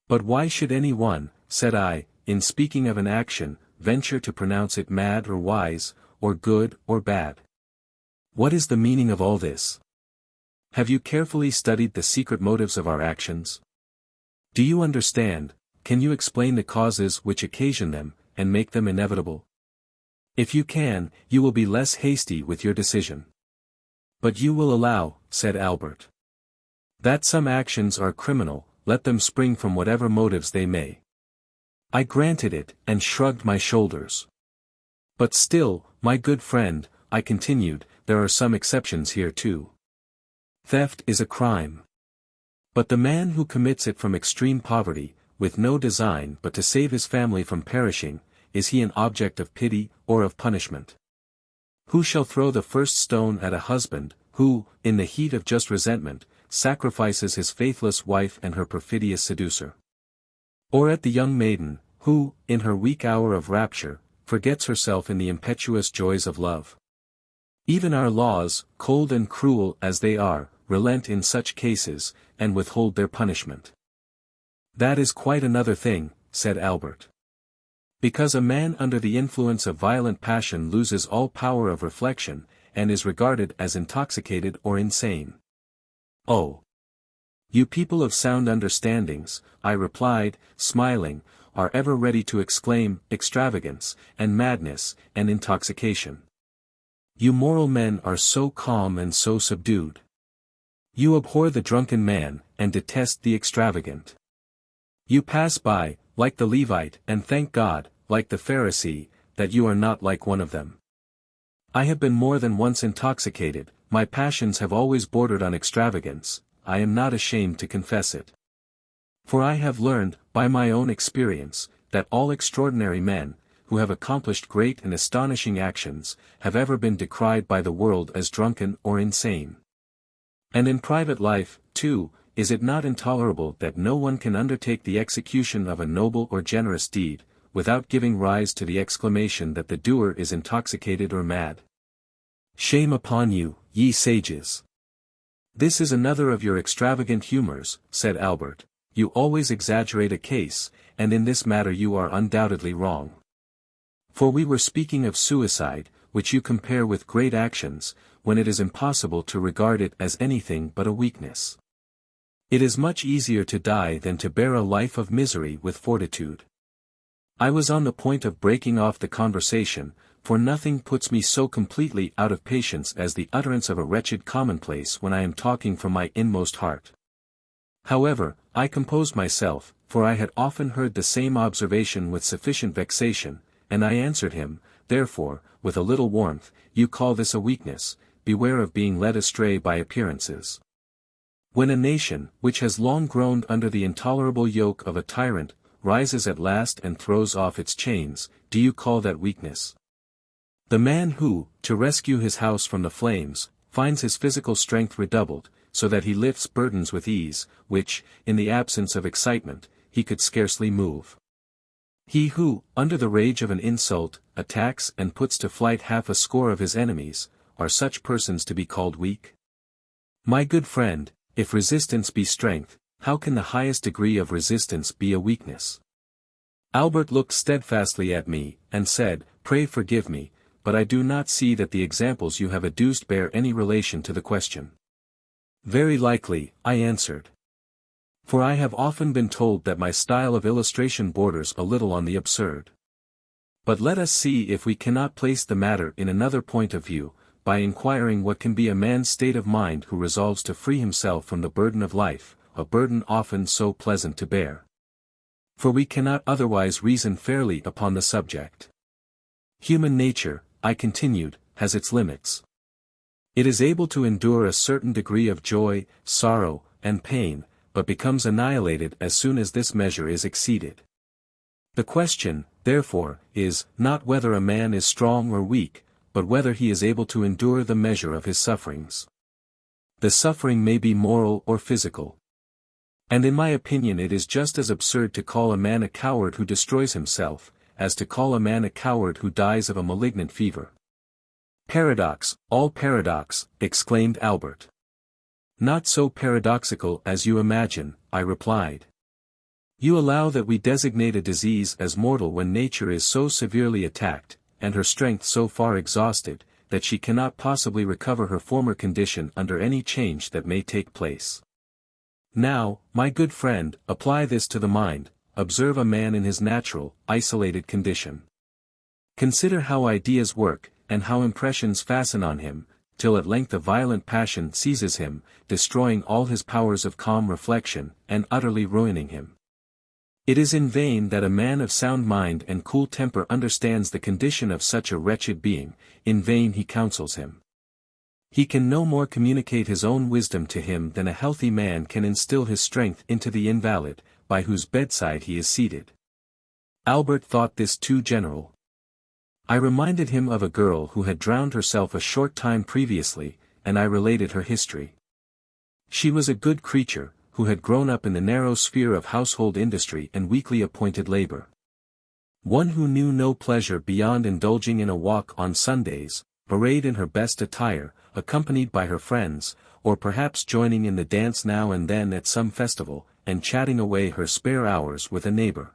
"But why should any one," said I, "in speaking of an action, venture to pronounce it mad or wise, or good or bad? What is the meaning of all this? Have you carefully studied the secret motives of our actions? Do you understand, can you explain the causes which occasion them, and make them inevitable? If you can, you will be less hasty with your decision. But you will allow," said Albert, "that some actions are criminal, let them spring from whatever motives they may." I granted it, and shrugged my shoulders. "But still, my good friend," I continued, "there are some exceptions here too. Theft is a crime. But the man who commits it from extreme poverty, with no design but to save his family from perishing, is he an object of pity, or of punishment? Who shall throw the first stone at a husband, who, in the heat of just resentment, sacrifices his faithless wife and her perfidious seducer? Or at the young maiden, who, in her weak hour of rapture, forgets herself in the impetuous joys of love. Even our laws, cold and cruel as they are, relent in such cases, and withhold their punishment. That is quite another thing, said Albert. Because a man under the influence of violent passion loses all power of reflection, and is regarded as intoxicated or insane. Oh! You people of sound understandings, I replied, smiling, are ever ready to exclaim, extravagance, and madness, and intoxication. You moral men are so calm and so subdued. You abhor the drunken man, and detest the extravagant. You pass by, like the Levite, and thank God, like the Pharisee, that you are not like one of them. I have been more than once intoxicated, my passions have always bordered on extravagance, I am not ashamed to confess it. For I have learned, by my own experience, that all extraordinary men, who have accomplished great and astonishing actions, have ever been decried by the world as drunken or insane. And in private life, too, is it not intolerable that no one can undertake the execution of a noble or generous deed, without giving rise to the exclamation that the doer is intoxicated or mad? Shame upon you, ye sages! This is another of your extravagant humors, said Albert. You always exaggerate a case, and in this matter you are undoubtedly wrong. For we were speaking of suicide, which you compare with great actions, when it is impossible to regard it as anything but a weakness. It is much easier to die than to bear a life of misery with fortitude. I was on the point of breaking off the conversation, for nothing puts me so completely out of patience as the utterance of a wretched commonplace when I am talking from my inmost heart. However, I composed myself, for I had often heard the same observation with sufficient vexation, and I answered him, therefore, with a little warmth, you call this a weakness, beware of being led astray by appearances. When a nation, which has long groaned under the intolerable yoke of a tyrant, rises at last and throws off its chains, do you call that weakness? The man who, to rescue his house from the flames, finds his physical strength redoubled, so that he lifts burdens with ease, which, in the absence of excitement, he could scarcely move. He who, under the rage of an insult, attacks and puts to flight half a score of his enemies, are such persons to be called weak? My good friend, if resistance be strength, how can the highest degree of resistance be a weakness? Albert looked steadfastly at me, and said, Pray forgive me, but I do not see that the examples you have adduced bear any relation to the question. Very likely, I answered. For I have often been told that my style of illustration borders a little on the absurd. But let us see if we cannot place the matter in another point of view, by inquiring what can be a man's state of mind who resolves to free himself from the burden of life, a burden often so pleasant to bear. For we cannot otherwise reason fairly upon the subject. Human nature, I continued, has its limits. It is able to endure a certain degree of joy, sorrow, and pain, but becomes annihilated as soon as this measure is exceeded. The question, therefore, is, not whether a man is strong or weak, but whether he is able to endure the measure of his sufferings. The suffering may be moral or physical. And in my opinion it is just as absurd to call a man a coward who destroys himself, as to call a man a coward who dies of a malignant fever. Paradox, all paradox, exclaimed Albert. Not so paradoxical as you imagine, I replied. You allow that we designate a disease as mortal when nature is so severely attacked, and her strength so far exhausted, that she cannot possibly recover her former condition under any change that may take place. Now, my good friend, apply this to the mind, observe a man in his natural, isolated condition. Consider how ideas work, and how impressions fasten on him, till at length a violent passion seizes him, destroying all his powers of calm reflection, and utterly ruining him. It is in vain that a man of sound mind and cool temper understands the condition of such a wretched being, in vain he counsels him. He can no more communicate his own wisdom to him than a healthy man can instill his strength into the invalid, by whose bedside he is seated. Albert thought this too general. I reminded him of a girl who had drowned herself a short time previously, and I related her history. She was a good creature, who had grown up in the narrow sphere of household industry and weekly appointed labor. One who knew no pleasure beyond indulging in a walk on Sundays, arrayed in her best attire, accompanied by her friends, or perhaps joining in the dance now and then at some festival, and chatting away her spare hours with a neighbor.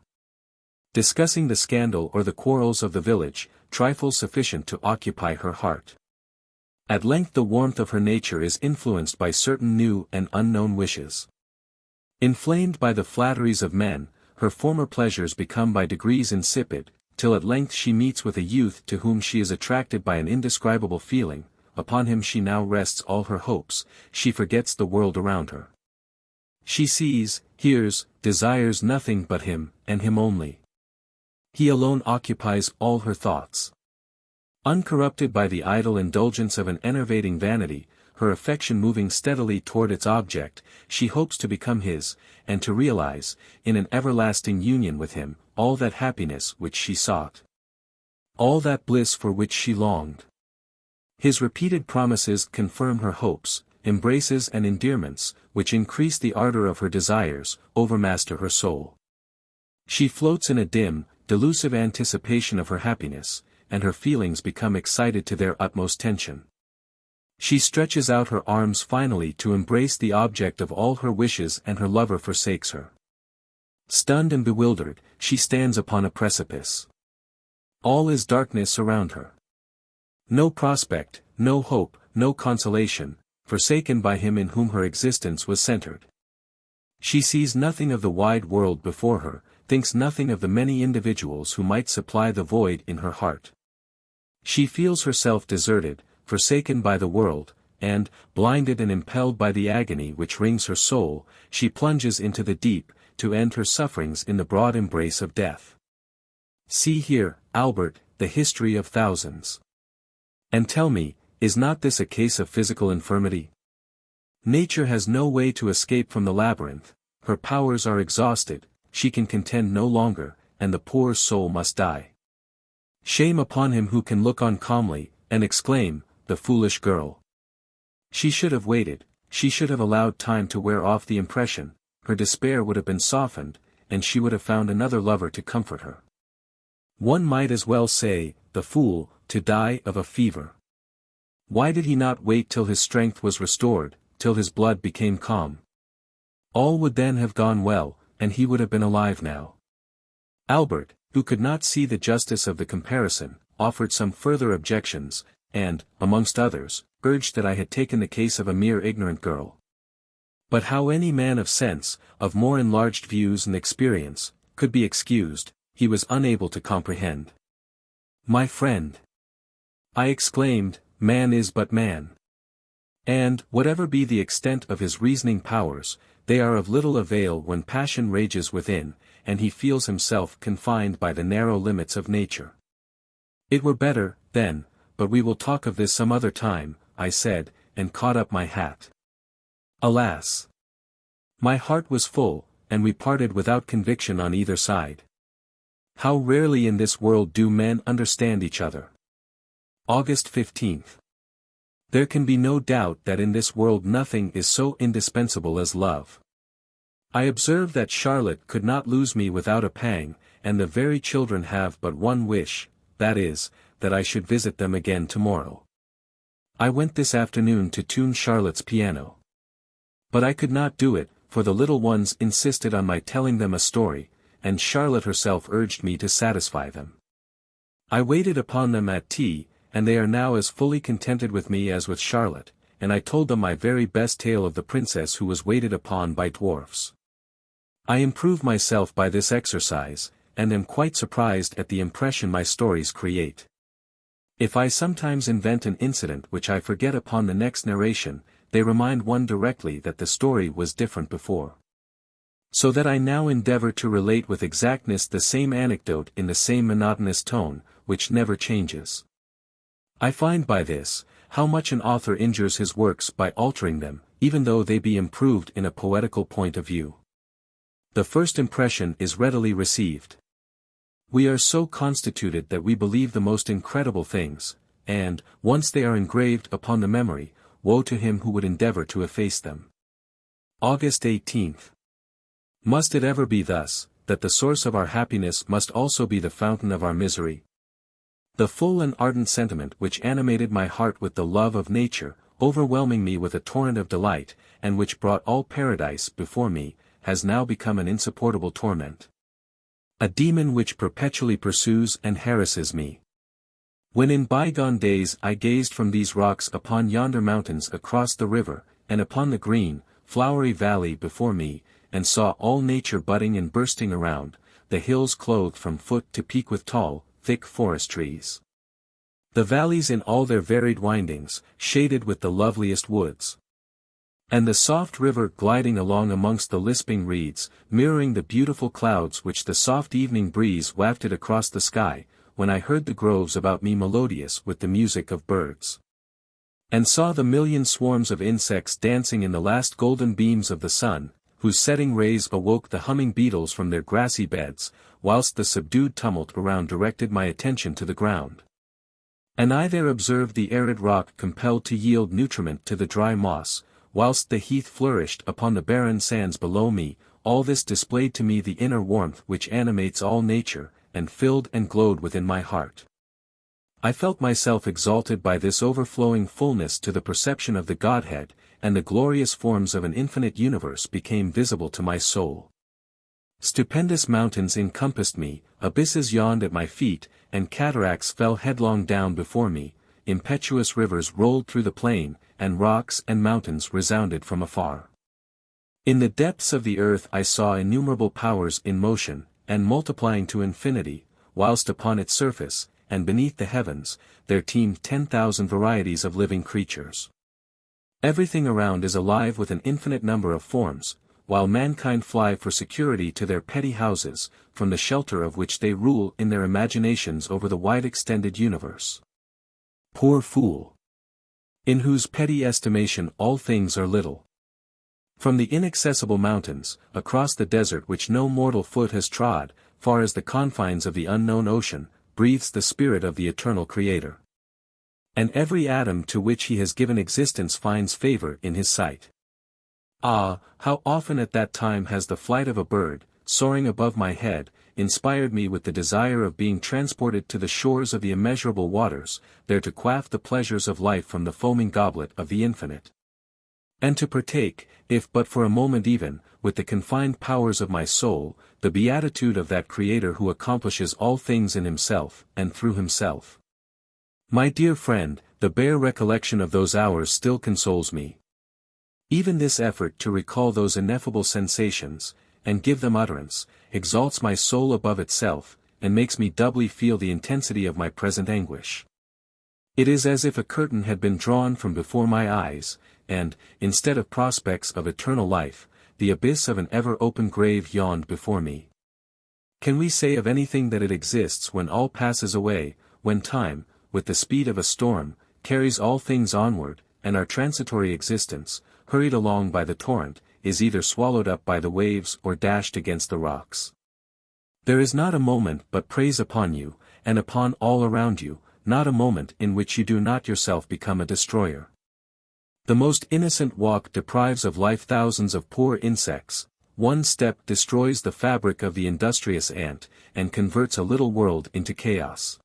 Discussing the scandal or the quarrels of the village, trifles sufficient to occupy her heart. At length the warmth of her nature is influenced by certain new and unknown wishes. Inflamed by the flatteries of men, her former pleasures become by degrees insipid, till at length she meets with a youth to whom she is attracted by an indescribable feeling. Upon him she now rests all her hopes, she forgets the world around her. She sees, hears, desires nothing but him, and him only. He alone occupies all her thoughts. Uncorrupted by the idle indulgence of an enervating vanity, her affection moving steadily toward its object, she hopes to become his, and to realize, in an everlasting union with him, all that happiness which she sought. All that bliss for which she longed. His repeated promises confirm her hopes, embraces and endearments, which increase the ardor of her desires, overmaster her soul. She floats in a dim, delusive anticipation of her happiness, and her feelings become excited to their utmost tension. She stretches out her arms finally to embrace the object of all her wishes, and her lover forsakes her. Stunned and bewildered, she stands upon a precipice. All is darkness around her. No prospect, no hope, no consolation, forsaken by him in whom her existence was centered. She sees nothing of the wide world before her, thinks nothing of the many individuals who might supply the void in her heart. She feels herself deserted, forsaken by the world, and, blinded and impelled by the agony which wrings her soul, she plunges into the deep, to end her sufferings in the broad embrace of death. See here, Albert, the history of thousands. And tell me, is not this a case of physical infirmity? Nature has no way to escape from the labyrinth, her powers are exhausted, she can contend no longer, and the poor soul must die. Shame upon him who can look on calmly, and exclaim, "The foolish girl." She should have waited, she should have allowed time to wear off the impression, her despair would have been softened, and she would have found another lover to comfort her. One might as well say, the fool, to die of a fever. Why did he not wait till his strength was restored, till his blood became calm? All would then have gone well, and he would have been alive now. Albert, who could not see the justice of the comparison, offered some further objections, and, amongst others, urged that I had taken the case of a mere ignorant girl. But how any man of sense, of more enlarged views and experience, could be excused, he was unable to comprehend. "My friend," I exclaimed, "man is but man. And, whatever be the extent of his reasoning powers, they are of little avail when passion rages within, and he feels himself confined by the narrow limits of nature. It were better, then, but we will talk of this some other time," I said, and caught up my hat. Alas! My heart was full, and we parted without conviction on either side. How rarely in this world do men understand each other. August 15th. There can be no doubt that in this world nothing is so indispensable as love. I observe that Charlotte could not lose me without a pang, and the very children have but one wish, that is, that I should visit them again tomorrow. I went this afternoon to tune Charlotte's piano. But I could not do it, for the little ones insisted on my telling them a story, and Charlotte herself urged me to satisfy them. I waited upon them at tea, and they are now as fully contented with me as with Charlotte, and I told them my very best tale of the princess who was waited upon by dwarfs. I improve myself by this exercise, and am quite surprised at the impression my stories create. If I sometimes invent an incident which I forget upon the next narration, they remind one directly that the story was different before. So that I now endeavor to relate with exactness the same anecdote in the same monotonous tone, which never changes. I find by this, how much an author injures his works by altering them, even though they be improved in a poetical point of view. The first impression is readily received. We are so constituted that we believe the most incredible things, and, once they are engraved upon the memory, woe to him who would endeavor to efface them. August 18th. Must it ever be thus, that the source of our happiness must also be the fountain of our misery? The full and ardent sentiment which animated my heart with the love of nature, overwhelming me with a torrent of delight, and which brought all paradise before me, has now become an insupportable torment. A demon which perpetually pursues and harasses me. When in bygone days I gazed from these rocks upon yonder mountains across the river, and upon the green, flowery valley before me, and saw all nature budding and bursting around, the hills clothed from foot to peak with tall, thick forest trees. The valleys in all their varied windings, shaded with the loveliest woods. And the soft river gliding along amongst the lisping reeds, mirroring the beautiful clouds which the soft evening breeze wafted across the sky, when I heard the groves about me melodious with the music of birds. And saw the million swarms of insects dancing in the last golden beams of the sun, whose setting rays awoke the humming beetles from their grassy beds, whilst the subdued tumult around directed my attention to the ground. And I there observed the arid rock compelled to yield nutriment to the dry moss, whilst the heath flourished upon the barren sands below me. All this displayed to me the inner warmth which animates all nature, and filled and glowed within my heart. I felt myself exalted by this overflowing fullness to the perception of the Godhead, and the glorious forms of an infinite universe became visible to my soul. Stupendous mountains encompassed me, abysses yawned at my feet, and cataracts fell headlong down before me, impetuous rivers rolled through the plain, and rocks and mountains resounded from afar. In the depths of the earth I saw innumerable powers in motion, and multiplying to infinity, whilst upon its surface, and beneath the heavens, there teemed 10,000 varieties of living creatures. Everything around is alive with an infinite number of forms, while mankind fly for security to their petty houses, from the shelter of which they rule in their imaginations over the wide extended universe. Poor fool! In whose petty estimation all things are little. From the inaccessible mountains, across the desert which no mortal foot has trod, far as the confines of the unknown ocean, breathes the spirit of the eternal Creator. And every atom to which he has given existence finds favor in his sight. Ah, how often at that time has the flight of a bird, soaring above my head, inspired me with the desire of being transported to the shores of the immeasurable waters, there to quaff the pleasures of life from the foaming goblet of the infinite. And to partake, if but for a moment even, with the confined powers of my soul, the beatitude of that Creator who accomplishes all things in himself, and through himself. My dear friend, the bare recollection of those hours still consoles me. Even this effort to recall those ineffable sensations, and give them utterance, exalts my soul above itself, and makes me doubly feel the intensity of my present anguish. It is as if a curtain had been drawn from before my eyes, and, instead of prospects of eternal life, the abyss of an ever-open grave yawned before me. Can we say of anything that it exists when all passes away, when time, with the speed of a storm, carries all things onward, and our transitory existence, hurried along by the torrent, is either swallowed up by the waves or dashed against the rocks? There is not a moment but praise upon you, and upon all around you, not a moment in which you do not yourself become a destroyer. The most innocent walk deprives of life thousands of poor insects, one step destroys the fabric of the industrious ant, and converts a little world into chaos.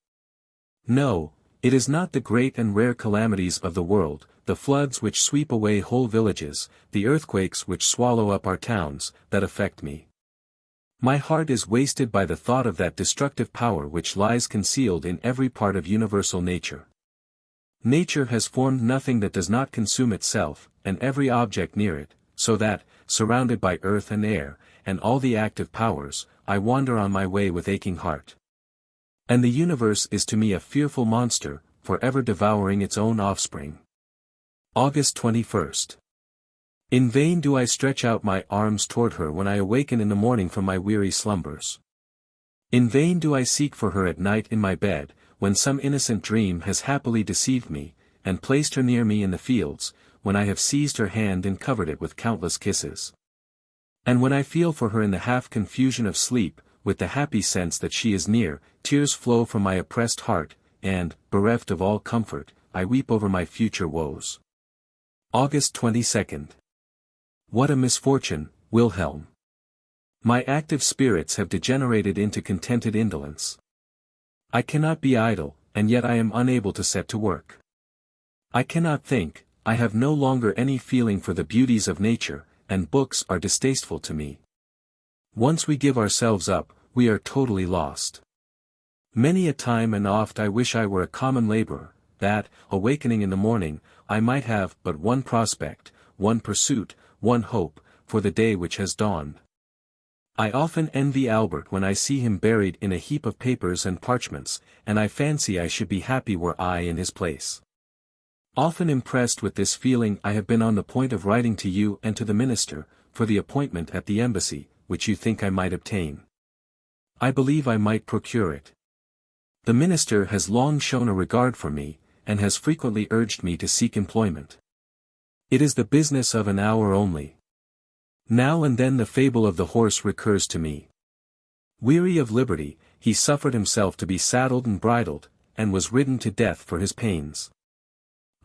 No, it is not the great and rare calamities of the world, the floods which sweep away whole villages, the earthquakes which swallow up our towns, that affect me. My heart is wasted by the thought of that destructive power which lies concealed in every part of universal nature. Nature has formed nothing that does not consume itself, and every object near it, so that, surrounded by earth and air, and all the active powers, I wander on my way with aching heart. And the universe is to me a fearful monster, forever devouring its own offspring. August 21st. In vain do I stretch out my arms toward her when I awaken in the morning from my weary slumbers. In vain do I seek for her at night in my bed, when some innocent dream has happily deceived me, and placed her near me in the fields, when I have seized her hand and covered it with countless kisses. And when I feel for her in the half-confusion of sleep, with the happy sense that she is near, tears flow from my oppressed heart, and, bereft of all comfort, I weep over my future woes. August 22nd. What a misfortune, Wilhelm! My active spirits have degenerated into contented indolence. I cannot be idle, and yet I am unable to set to work. I cannot think, I have no longer any feeling for the beauties of nature, and books are distasteful to me. Once we give ourselves up, we are totally lost. Many a time and oft I wish I were a common laborer, that, awakening in the morning, I might have but one prospect, one pursuit, one hope, for the day which has dawned. I often envy Albert when I see him buried in a heap of papers and parchments, and I fancy I should be happy were I in his place. Often impressed with this feeling, I have been on the point of writing to you and to the minister, for the appointment at the embassy, which you think I might obtain. I believe I might procure it. The minister has long shown a regard for me, and has frequently urged me to seek employment. It is the business of an hour only. Now and then the fable of the horse recurs to me. Weary of liberty, he suffered himself to be saddled and bridled, and was ridden to death for his pains.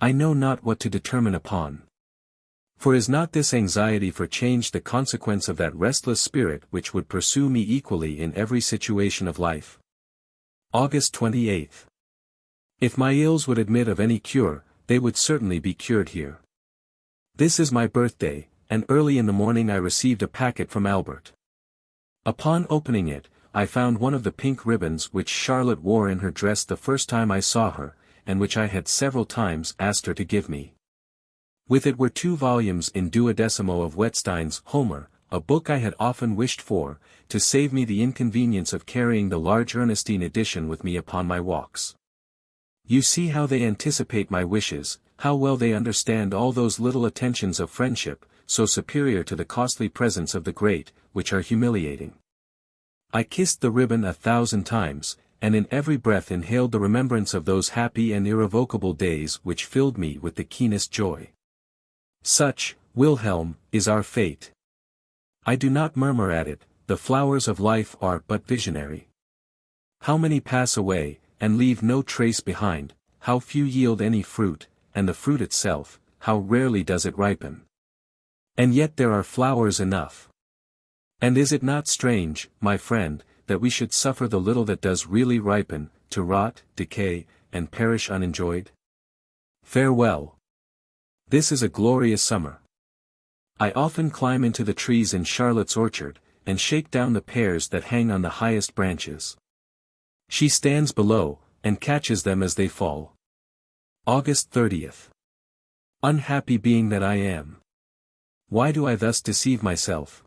I know not what to determine upon. For is not this anxiety for change the consequence of that restless spirit which would pursue me equally in every situation of life? August 28. If my ills would admit of any cure, they would certainly be cured here. This is my birthday, and early in the morning I received a packet from Albert. Upon opening it, I found one of the pink ribbons which Charlotte wore in her dress the first time I saw her, and which I had several times asked her to give me. With it were 2 volumes in duodecimo of Wettstein's Homer, a book I had often wished for, to save me the inconvenience of carrying the large Ernestine edition with me upon my walks. You see how they anticipate my wishes, how well they understand all those little attentions of friendship, so superior to the costly presents of the great, which are humiliating. I kissed the ribbon 1,000 times, and in every breath inhaled the remembrance of those happy and irrevocable days which filled me with the keenest joy. Such, Wilhelm, is our fate. I do not murmur at it, the flowers of life are but visionary. How many pass away, and leave no trace behind, how few yield any fruit, and the fruit itself, how rarely does it ripen. And yet there are flowers enough. And is it not strange, my friend, that we should suffer the little that does really ripen, to rot, decay, and perish unenjoyed? Farewell. This is a glorious summer. I often climb into the trees in Charlotte's orchard, and shake down the pears that hang on the highest branches. She stands below, and catches them as they fall. August 30th. Unhappy being that I am. Why do I thus deceive myself?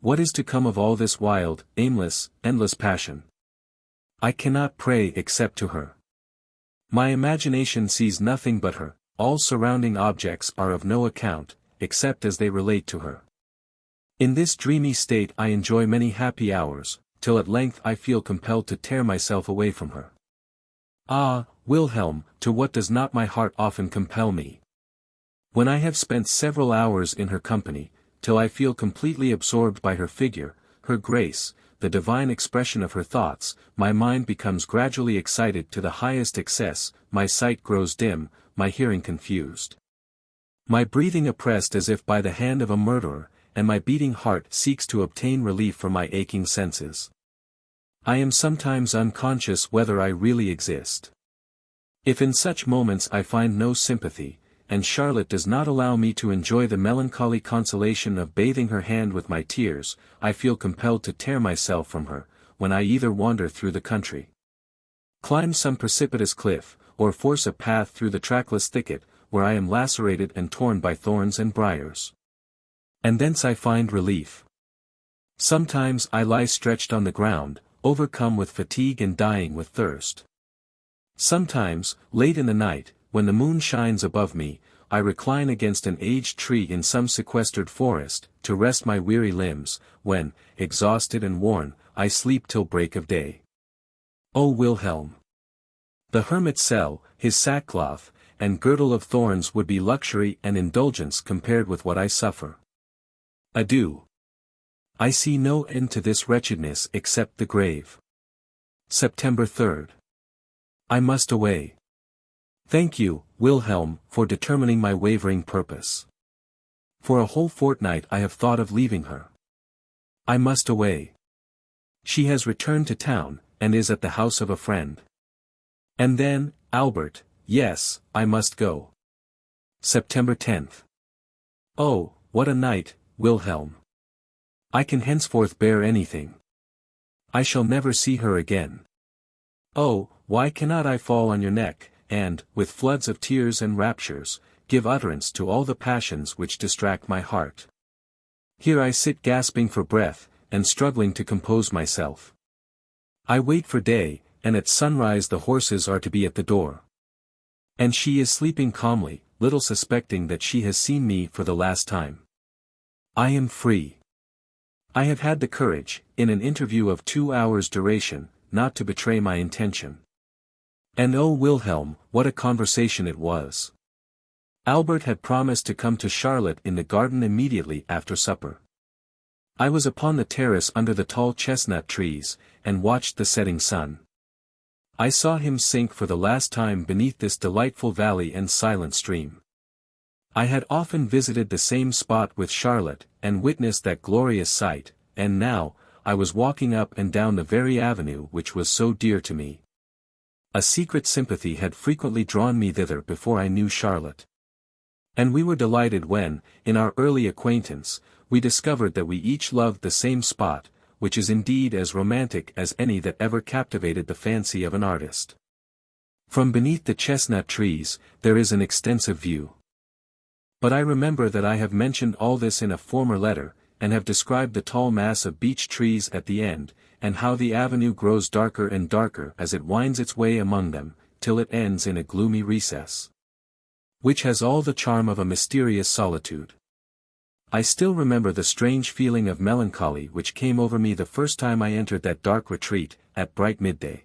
What is to come of all this wild, aimless, endless passion? I cannot pray except to her. My imagination sees nothing but her, all surrounding objects are of no account, except as they relate to her. In this dreamy state I enjoy many happy hours, till at length I feel compelled to tear myself away from her. Ah, Wilhelm, to what does not my heart often compel me? When I have spent several hours in her company, till I feel completely absorbed by her figure, her grace, the divine expression of her thoughts, my mind becomes gradually excited to the highest excess, my sight grows dim, my hearing confused. My breathing oppressed as if by the hand of a murderer, and my beating heart seeks to obtain relief from my aching senses. I am sometimes unconscious whether I really exist. If in such moments I find no sympathy, and Charlotte does not allow me to enjoy the melancholy consolation of bathing her hand with my tears, I feel compelled to tear myself from her, when I either wander through the country, climb some precipitous cliff, or force a path through the trackless thicket, where I am lacerated and torn by thorns and briars. And thence I find relief. Sometimes I lie stretched on the ground, overcome with fatigue and dying with thirst. Sometimes, late in the night, when the moon shines above me, I recline against an aged tree in some sequestered forest, to rest my weary limbs, when, exhausted and worn, I sleep till break of day. O Wilhelm! The hermit's cell, his sackcloth, and girdle of thorns would be luxury and indulgence compared with what I suffer. Adieu. I see no end to this wretchedness except the grave. September 3rd. I must away. Thank you, Wilhelm, for determining my wavering purpose. For a whole fortnight I have thought of leaving her. I must away. She has returned to town, and is at the house of a friend. And then, Albert, yes, I must go. September 10th. Oh, what a night, Wilhelm. I can henceforth bear anything. I shall never see her again. Oh, why cannot I fall on your neck, and, with floods of tears and raptures, give utterance to all the passions which distract my heart? Here I sit gasping for breath, and struggling to compose myself. I wait for day, and at sunrise the horses are to be at the door. And she is sleeping calmly, little suspecting that she has seen me for the last time. I am free. I have had the courage, in an interview of 2 hours' duration, not to betray my intention. And oh Wilhelm, what a conversation it was! Albert had promised to come to Charlotte in the garden immediately after supper. I was upon the terrace under the tall chestnut trees, and watched the setting sun. I saw him sink for the last time beneath this delightful valley and silent stream. I had often visited the same spot with Charlotte, and witnessed that glorious sight, and now, I was walking up and down the very avenue which was so dear to me. A secret sympathy had frequently drawn me thither before I knew Charlotte. And we were delighted when, in our early acquaintance, we discovered that we each loved the same spot, which is indeed as romantic as any that ever captivated the fancy of an artist. From beneath the chestnut trees, there is an extensive view. But I remember that I have mentioned all this in a former letter, and have described the tall mass of beech trees at the end, and how the avenue grows darker and darker as it winds its way among them, till it ends in a gloomy recess, which has all the charm of a mysterious solitude. I still remember the strange feeling of melancholy which came over me the first time I entered that dark retreat, at bright midday.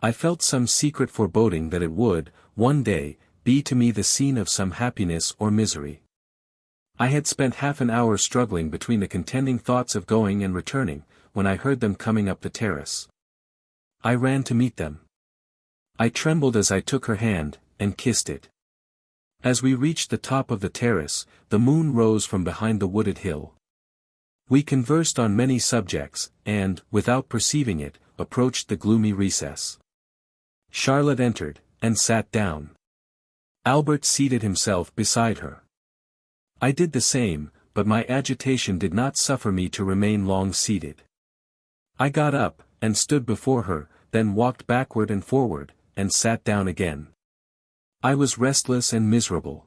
I felt some secret foreboding that it would, one day, be to me the scene of some happiness or misery. I had spent half an hour struggling between the contending thoughts of going and returning, when I heard them coming up the terrace. I ran to meet them. I trembled as I took her hand, and kissed it. As we reached the top of the terrace, the moon rose from behind the wooded hill. We conversed on many subjects, and, without perceiving it, approached the gloomy recess. Charlotte entered, and sat down. Albert seated himself beside her. I did the same, but my agitation did not suffer me to remain long seated. I got up, and stood before her, then walked backward and forward, and sat down again. I was restless and miserable.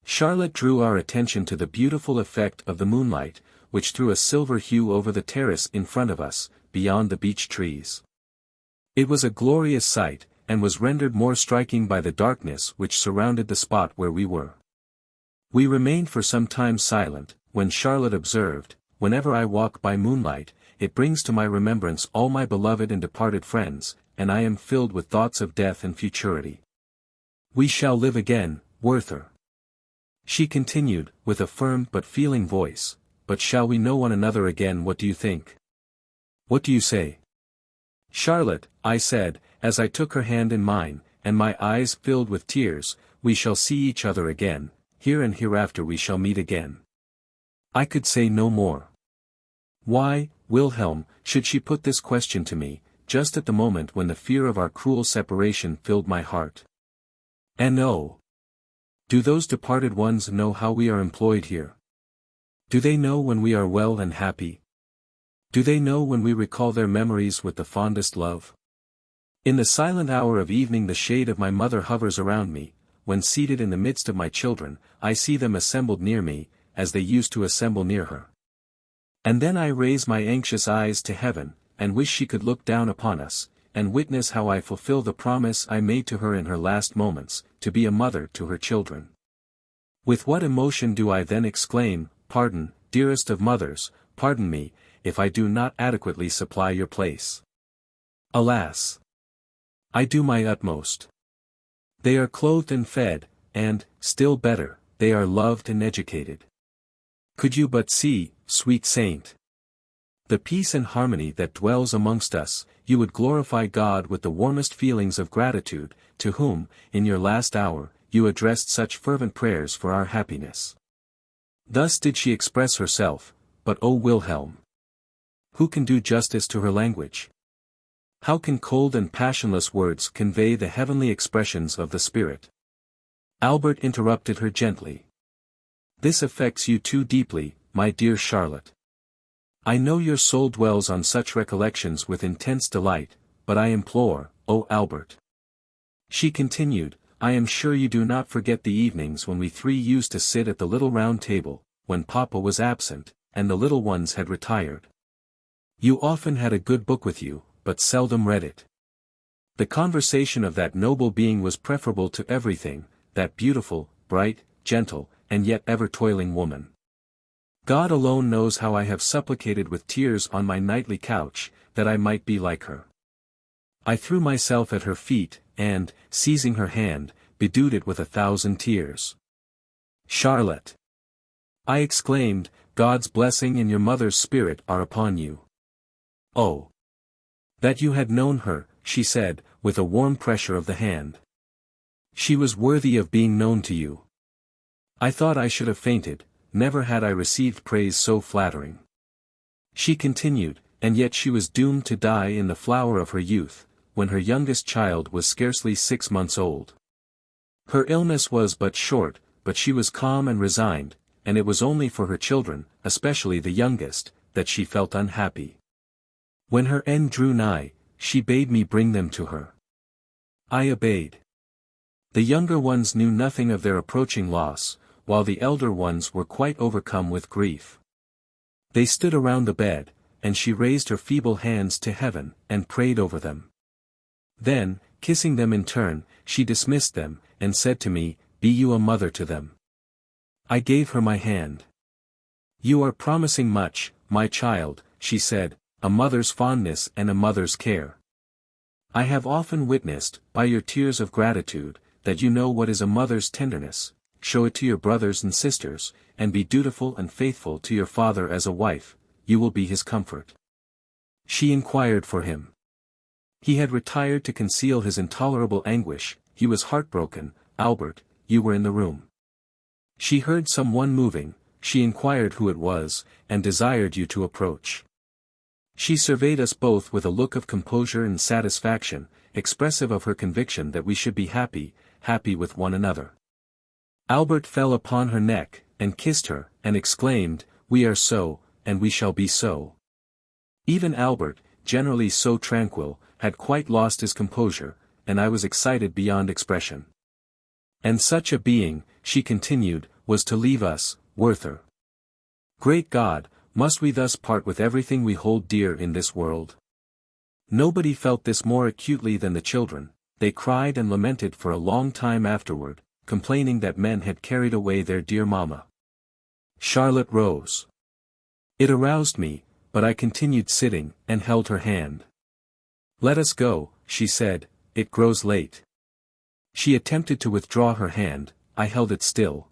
Charlotte drew our attention to the beautiful effect of the moonlight, which threw a silver hue over the terrace in front of us, beyond the beech trees. It was a glorious sight, and was rendered more striking by the darkness which surrounded the spot where we were. We remained for some time silent, when Charlotte observed, "Whenever I walk by moonlight, it brings to my remembrance all my beloved and departed friends, and I am filled with thoughts of death and futurity. We shall live again, Werther." She continued, with a firm but feeling voice, "But shall we know one another again? What do you think? What do you say?" "Charlotte," I said, as I took her hand in mine, and my eyes filled with tears, "we shall see each other again, here and hereafter we shall meet again." I could say no more. Why, Wilhelm, should she put this question to me, just at the moment when the fear of our cruel separation filled my heart? And oh! Do those departed ones know how we are employed here? Do they know when we are well and happy? Do they know when we recall their memories with the fondest love? In the silent hour of evening the shade of my mother hovers around me, when seated in the midst of my children, I see them assembled near me, as they used to assemble near her. And then I raise my anxious eyes to heaven, and wish she could look down upon us, and witness how I fulfill the promise I made to her in her last moments, to be a mother to her children. With what emotion do I then exclaim, "Pardon, dearest of mothers, pardon me, if I do not adequately supply your place. Alas! I do my utmost. They are clothed and fed, and, still better, they are loved and educated. Could you but see, sweet saint, the peace and harmony that dwells amongst us, you would glorify God with the warmest feelings of gratitude, to whom, in your last hour, you addressed such fervent prayers for our happiness." Thus did she express herself, but O Wilhelm! Who can do justice to her language? How can cold and passionless words convey the heavenly expressions of the spirit? Albert interrupted her gently. This affects you too deeply, my dear Charlotte. I know your soul dwells on such recollections with intense delight, but I implore, O Albert. She continued, I am sure you do not forget the evenings when we three used to sit at the little round table, when Papa was absent, and the little ones had retired. You often had a good book with you, but seldom read it. The conversation of that noble being was preferable to everything, that beautiful, bright, gentle, and yet ever toiling woman. God alone knows how I have supplicated with tears on my nightly couch, that I might be like her. I threw myself at her feet, and, seizing her hand, bedewed it with 1,000 tears. Charlotte! I exclaimed, God's blessing and your mother's spirit are upon you. Oh! That you had known her, she said, with a warm pressure of the hand. She was worthy of being known to you. I thought I should have fainted, never had I received praise so flattering. She continued, and yet she was doomed to die in the flower of her youth, when her youngest child was scarcely 6 months old. Her illness was but short, but she was calm and resigned, and it was only for her children, especially the youngest, that she felt unhappy. When her end drew nigh, she bade me bring them to her. I obeyed. The younger ones knew nothing of their approaching loss, while the elder ones were quite overcome with grief. They stood around the bed, and she raised her feeble hands to heaven, and prayed over them. Then, kissing them in turn, she dismissed them, and said to me, Be you a mother to them. I gave her my hand. You are promising much, my child, she said, a mother's fondness and a mother's care. I have often witnessed, by your tears of gratitude, that you know what is a mother's tenderness. Show it to your brothers and sisters, and be dutiful and faithful to your father as a wife, you will be his comfort. She inquired for him. He had retired to conceal his intolerable anguish, he was heartbroken. Albert, you were in the room. She heard some one moving, she inquired who it was, and desired you to approach. She surveyed us both with a look of composure and satisfaction, expressive of her conviction that we should be happy, happy with one another. Albert fell upon her neck, and kissed her, and exclaimed, We are so, and we shall be so. Even Albert, generally so tranquil, had quite lost his composure, and I was excited beyond expression. And such a being, she continued, was to leave us, Werther. Great God, must we thus part with everything we hold dear in this world? Nobody felt this more acutely than the children. They cried and lamented for a long time afterward, complaining that men had carried away their dear mamma. Charlotte rose. It aroused me, but I continued sitting, and held her hand. Let us go, she said, it grows late. She attempted to withdraw her hand, I held it still.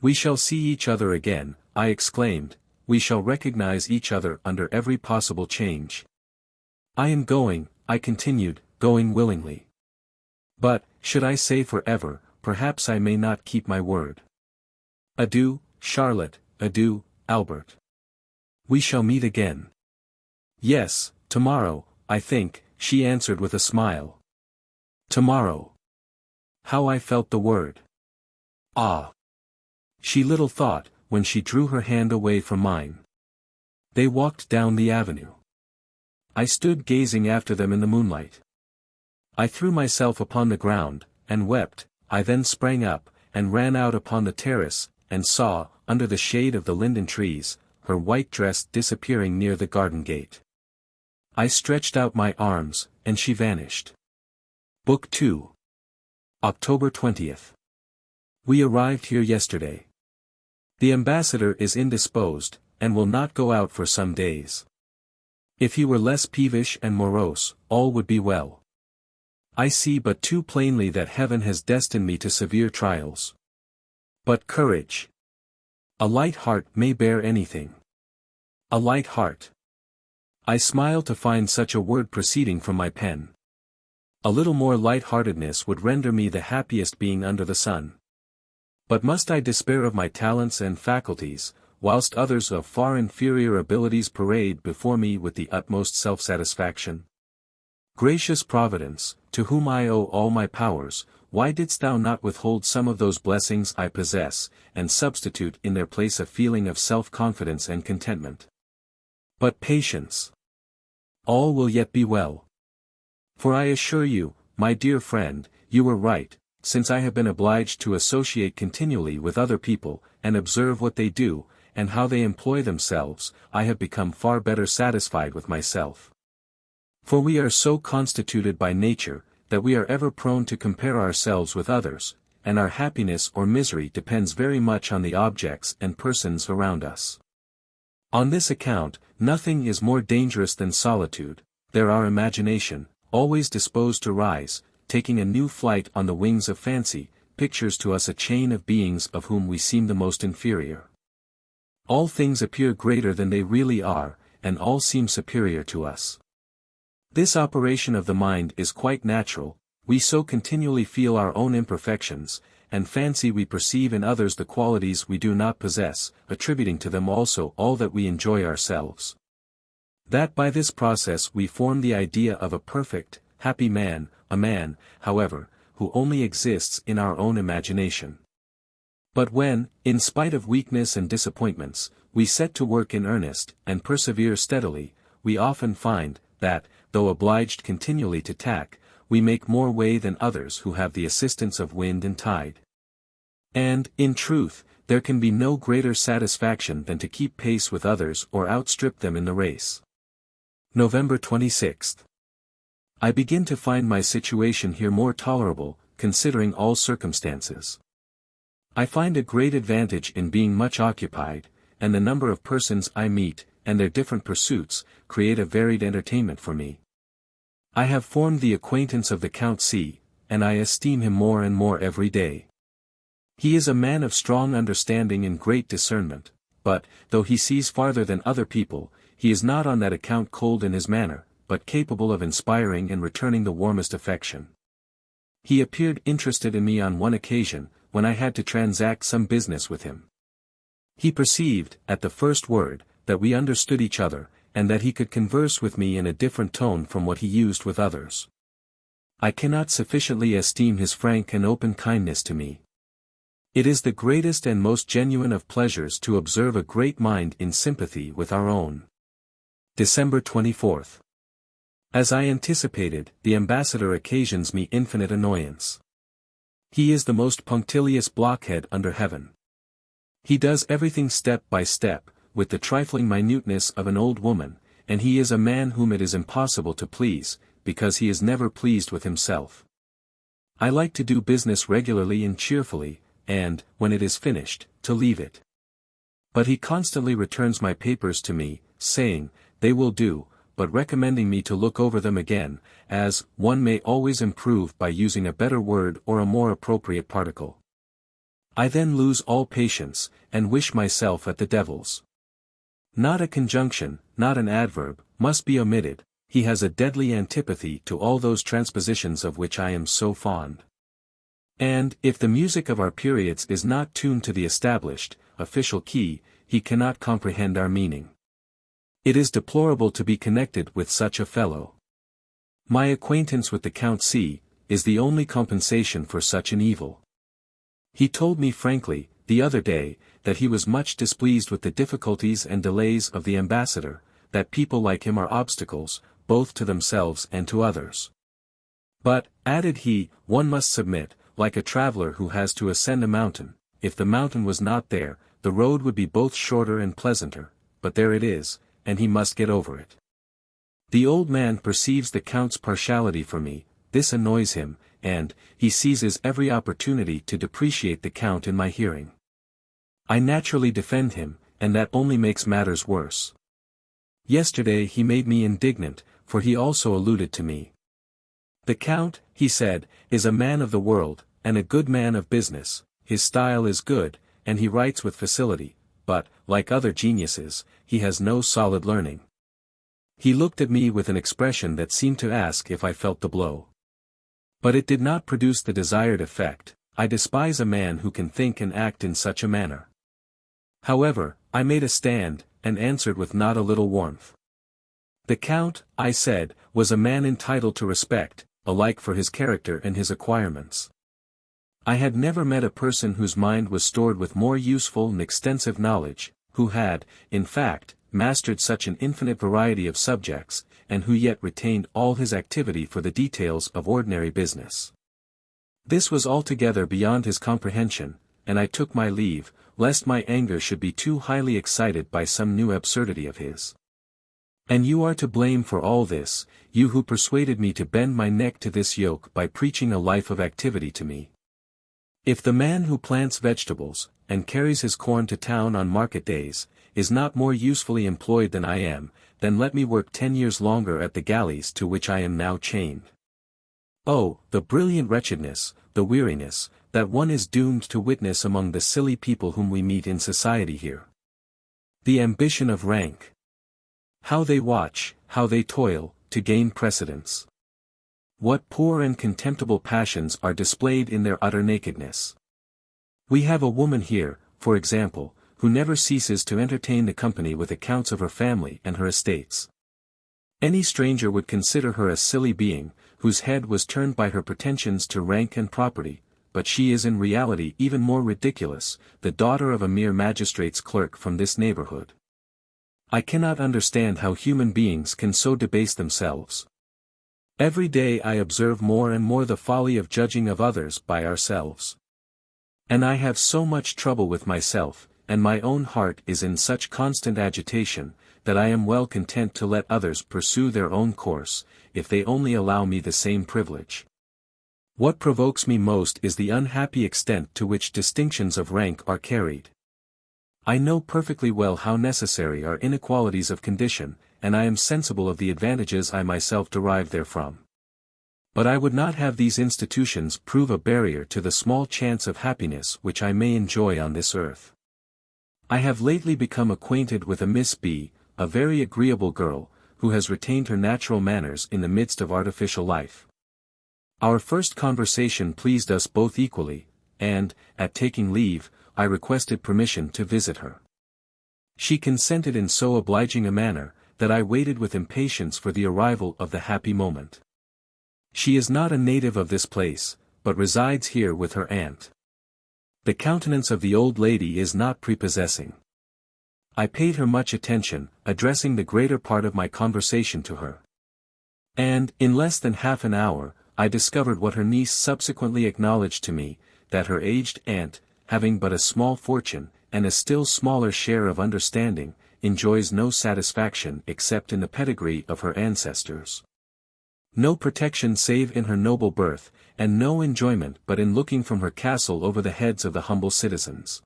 We shall see each other again, I exclaimed, we shall recognize each other under every possible change. I am going, I continued, going willingly. But, should I say forever, perhaps I may not keep my word. Adieu, Charlotte, adieu, Albert. We shall meet again. Yes, tomorrow, I think, she answered with a smile. Tomorrow. How I felt the word. Ah! She little thought, when she drew her hand away from mine. They walked down the avenue. I stood gazing after them in the moonlight. I threw myself upon the ground, and wept. I then sprang up, and ran out upon the terrace, and saw, under the shade of the linden trees, her white dress disappearing near the garden gate. I stretched out my arms, and she vanished. Book 2. October 20th. We arrived here yesterday. The ambassador is indisposed, and will not go out for some days. If he were less peevish and morose, all would be well. I see but too plainly that heaven has destined me to severe trials. But courage. A light heart may bear anything. A light heart. I smile to find such a word proceeding from my pen. A little more light-heartedness would render me the happiest being under the sun. But must I despair of my talents and faculties, whilst others of far inferior abilities parade before me with the utmost self-satisfaction? Gracious Providence, to whom I owe all my powers, why didst thou not withhold some of those blessings I possess, and substitute in their place a feeling of self-confidence and contentment? But patience! All will yet be well. For I assure you, my dear friend, you were right, since I have been obliged to associate continually with other people, and observe what they do, and how they employ themselves, I have become far better satisfied with myself. For we are so constituted by nature, that we are ever prone to compare ourselves with others, and our happiness or misery depends very much on the objects and persons around us. On this account, nothing is more dangerous than solitude. There our imagination, always disposed to rise, taking a new flight on the wings of fancy, pictures to us a chain of beings of whom we seem the most inferior. All things appear greater than they really are, and all seem superior to us. This operation of the mind is quite natural, we so continually feel our own imperfections, and fancy we perceive in others the qualities we do not possess, attributing to them also all that we enjoy ourselves. That by this process we form the idea of a perfect, happy man, a man, however, who only exists in our own imagination. But when, in spite of weakness and disappointments, we set to work in earnest, and persevere steadily, we often find, that, though obliged continually to tack, we make more way than others who have the assistance of wind and tide. And, in truth, there can be no greater satisfaction than to keep pace with others or outstrip them in the race. November 26th. I begin to find my situation here more tolerable, considering all circumstances. I find a great advantage in being much occupied, and the number of persons I meet, and their different pursuits, create a varied entertainment for me. I have formed the acquaintance of the Count C, and I esteem him more and more every day. He is a man of strong understanding and great discernment, but, though he sees farther than other people, he is not on that account cold in his manner, but capable of inspiring and returning the warmest affection. He appeared interested in me on one occasion, when I had to transact some business with him. He perceived, at the first word, that we understood each other, and that he could converse with me in a different tone from what he used with others. I cannot sufficiently esteem his frank and open kindness to me. It is the greatest and most genuine of pleasures to observe a great mind in sympathy with our own. December 24th. As I anticipated, the ambassador occasions me infinite annoyance. He is the most punctilious blockhead under heaven. He does everything step by step, with the trifling minuteness of an old woman, and he is a man whom it is impossible to please, because he is never pleased with himself. I like to do business regularly and cheerfully, and, when it is finished, to leave it. But he constantly returns my papers to me, saying, they will do, but recommending me to look over them again, as, one may always improve by using a better word or a more appropriate particle. I then lose all patience, and wish myself at the devil's. Not a conjunction, not an adverb, must be omitted. He has a deadly antipathy to all those transpositions of which I am so fond. And, if the music of our periods is not tuned to the established, official key, he cannot comprehend our meaning. It is deplorable to be connected with such a fellow. My acquaintance with the Count C, is the only compensation for such an evil. He told me frankly, the other day, that he was much displeased with the difficulties and delays of the ambassador, that people like him are obstacles, both to themselves and to others. But, added he, one must submit, like a traveler who has to ascend a mountain. If the mountain was not there, the road would be both shorter and pleasanter, but there it is, and he must get over it. The old man perceives the Count's partiality for me, this annoys him, and, he seizes every opportunity to depreciate the Count in my hearing. I naturally defend him, and that only makes matters worse. Yesterday he made me indignant, for he also alluded to me. The Count, he said, is a man of the world, and a good man of business, his style is good, and he writes with facility, but, like other geniuses, he has no solid learning. He looked at me with an expression that seemed to ask if I felt the blow. But it did not produce the desired effect. I despise a man who can think and act in such a manner. However, I made a stand, and answered with not a little warmth. The Count, I said, was a man entitled to respect, alike for his character and his acquirements. I had never met a person whose mind was stored with more useful and extensive knowledge, who had, in fact, mastered such an infinite variety of subjects, and who yet retained all his activity for the details of ordinary business. This was altogether beyond his comprehension, and I took my leave, lest my anger should be too highly excited by some new absurdity of his. And you are to blame for all this, you who persuaded me to bend my neck to this yoke by preaching a life of activity to me. If the man who plants vegetables, and carries his corn to town on market days, is not more usefully employed than I am, then let me work 10 years longer at the galleys to which I am now chained. Oh, the brilliant wretchedness, the weariness, that one is doomed to witness among the silly people whom we meet in society here. The ambition of rank. How they watch, how they toil, to gain precedence. What poor and contemptible passions are displayed in their utter nakedness. We have a woman here, for example, who never ceases to entertain the company with accounts of her family and her estates. Any stranger would consider her a silly being, whose head was turned by her pretensions to rank and property, but she is in reality even more ridiculous, the daughter of a mere magistrate's clerk from this neighborhood. I cannot understand how human beings can so debase themselves. Every day I observe more and more the folly of judging of others by ourselves. And I have so much trouble with myself, and my own heart is in such constant agitation, that I am well content to let others pursue their own course, if they only allow me the same privilege. What provokes me most is the unhappy extent to which distinctions of rank are carried. I know perfectly well how necessary are inequalities of condition, and I am sensible of the advantages I myself derive therefrom. But I would not have these institutions prove a barrier to the small chance of happiness which I may enjoy on this earth. I have lately become acquainted with a Miss B, a very agreeable girl, who has retained her natural manners in the midst of artificial life. Our first conversation pleased us both equally, and, at taking leave, I requested permission to visit her. She consented in so obliging a manner, that I waited with impatience for the arrival of the happy moment. She is not a native of this place, but resides here with her aunt. The countenance of the old lady is not prepossessing. I paid her much attention, addressing the greater part of my conversation to her. And, in less than half an hour, I discovered what her niece subsequently acknowledged to me, that her aged aunt, having but a small fortune, and a still smaller share of understanding, enjoys no satisfaction except in the pedigree of her ancestors. No protection save in her noble birth, and no enjoyment but in looking from her castle over the heads of the humble citizens.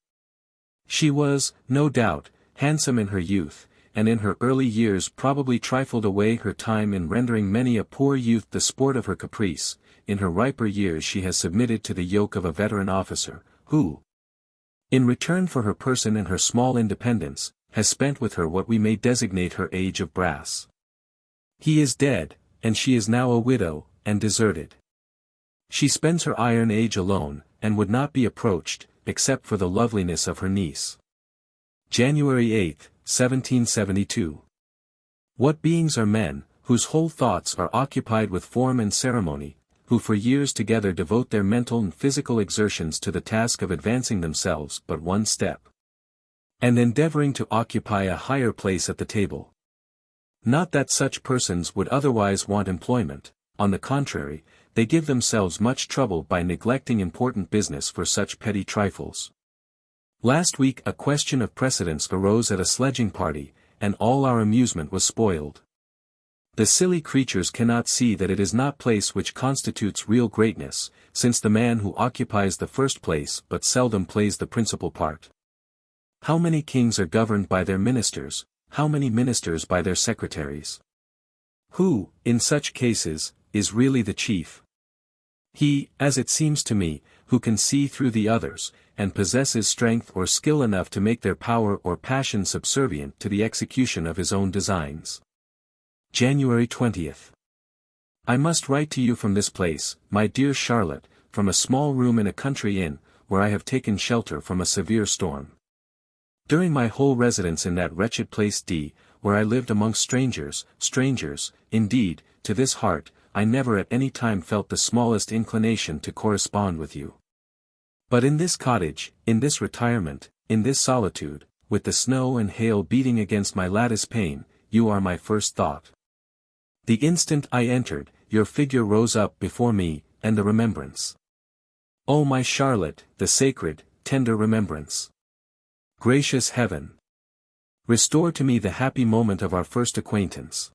She was, no doubt, handsome in her youth, and in her early years probably trifled away her time in rendering many a poor youth the sport of her caprice. In her riper years she has submitted to the yoke of a veteran officer, who, in return for her person and her small independence, has spent with her what we may designate her age of brass. He is dead, and she is now a widow, and deserted. She spends her iron age alone, and would not be approached, except for the loveliness of her niece. January 8, 1772. What beings are men, whose whole thoughts are occupied with form and ceremony, who for years together devote their mental and physical exertions to the task of advancing themselves but one step, and endeavoring to occupy a higher place at the table. Not that such persons would otherwise want employment, on the contrary, they give themselves much trouble by neglecting important business for such petty trifles. Last week a question of precedence arose at a sledging party, and all our amusement was spoiled. The silly creatures cannot see that it is not place which constitutes real greatness, since the man who occupies the first place but seldom plays the principal part. How many kings are governed by their ministers, how many ministers by their secretaries? Who, in such cases, is really the chief? He, as it seems to me, who can see through the others, and possesses strength or skill enough to make their power or passion subservient to the execution of his own designs. January 20th. I must write to you from this place, my dear Charlotte, from a small room in a country inn, where I have taken shelter from a severe storm. During my whole residence in that wretched place where I lived amongst strangers, indeed, to this heart, I never at any time felt the smallest inclination to correspond with you. But in this cottage, in this retirement, in this solitude, with the snow and hail beating against my lattice pane, you are my first thought. The instant I entered, your figure rose up before me, and the remembrance. O my Charlotte, the sacred, tender remembrance. Gracious Heaven! Restore to me the happy moment of our first acquaintance.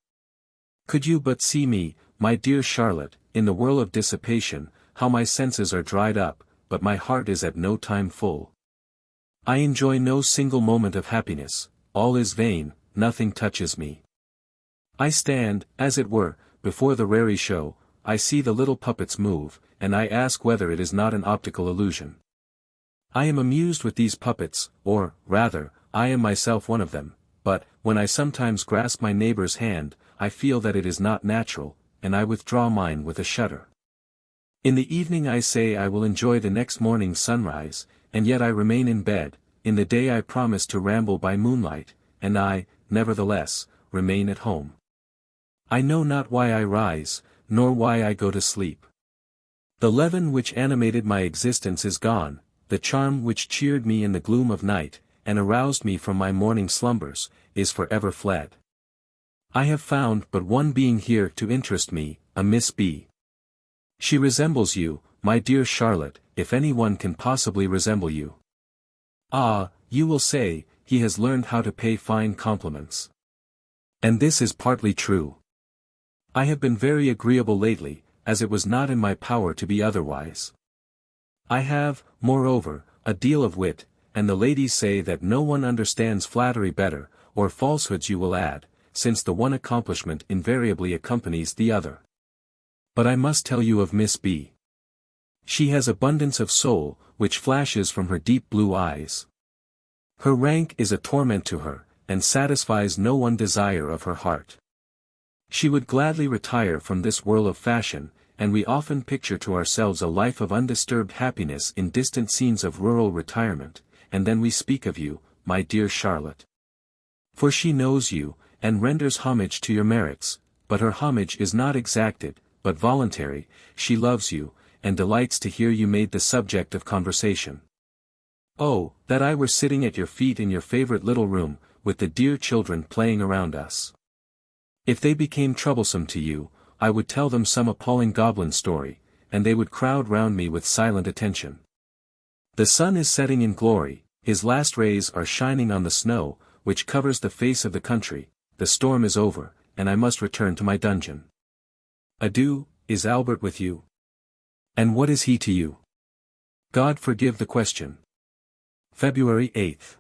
Could you but see me, my dear Charlotte, in the whirl of dissipation, how my senses are dried up, but my heart is at no time full. I enjoy no single moment of happiness, all is vain, nothing touches me. I stand, as it were, before the raree show, I see the little puppets move, and I ask whether it is not an optical illusion. I am amused with these puppets, or, rather, I am myself one of them, but, when I sometimes grasp my neighbor's hand, I feel that it is not natural, and I withdraw mine with a shudder. In the evening I say I will enjoy the next morning's sunrise, and yet I remain in bed, in the day I promise to ramble by moonlight, and I, nevertheless, remain at home. I know not why I rise, nor why I go to sleep. The leaven which animated my existence is gone, the charm which cheered me in the gloom of night, and aroused me from my morning slumbers, is forever fled. I have found but one being here to interest me, a Miss B. She resembles you, my dear Charlotte, if any one can possibly resemble you. Ah, you will say, he has learned how to pay fine compliments. And this is partly true. I have been very agreeable lately, as it was not in my power to be otherwise. I have, moreover, a deal of wit, and the ladies say that no one understands flattery better, or falsehoods you will add, since the one accomplishment invariably accompanies the other. But I must tell you of Miss B. She has abundance of soul, which flashes from her deep blue eyes. Her rank is a torment to her, and satisfies no one desire of her heart. She would gladly retire from this whirl of fashion, and we often picture to ourselves a life of undisturbed happiness in distant scenes of rural retirement, and then we speak of you, my dear Charlotte. For she knows you, and renders homage to your merits, but her homage is not exacted, but voluntary. She loves you, and delights to hear you made the subject of conversation. Oh, that I were sitting at your feet in your favorite little room, with the dear children playing around us. If they became troublesome to you, I would tell them some appalling goblin story, and they would crowd round me with silent attention. The sun is setting in glory, his last rays are shining on the snow, which covers the face of the country, the storm is over, and I must return to my dungeon. Adieu, is Albert with you? And what is he to you? God forgive the question. February 8th.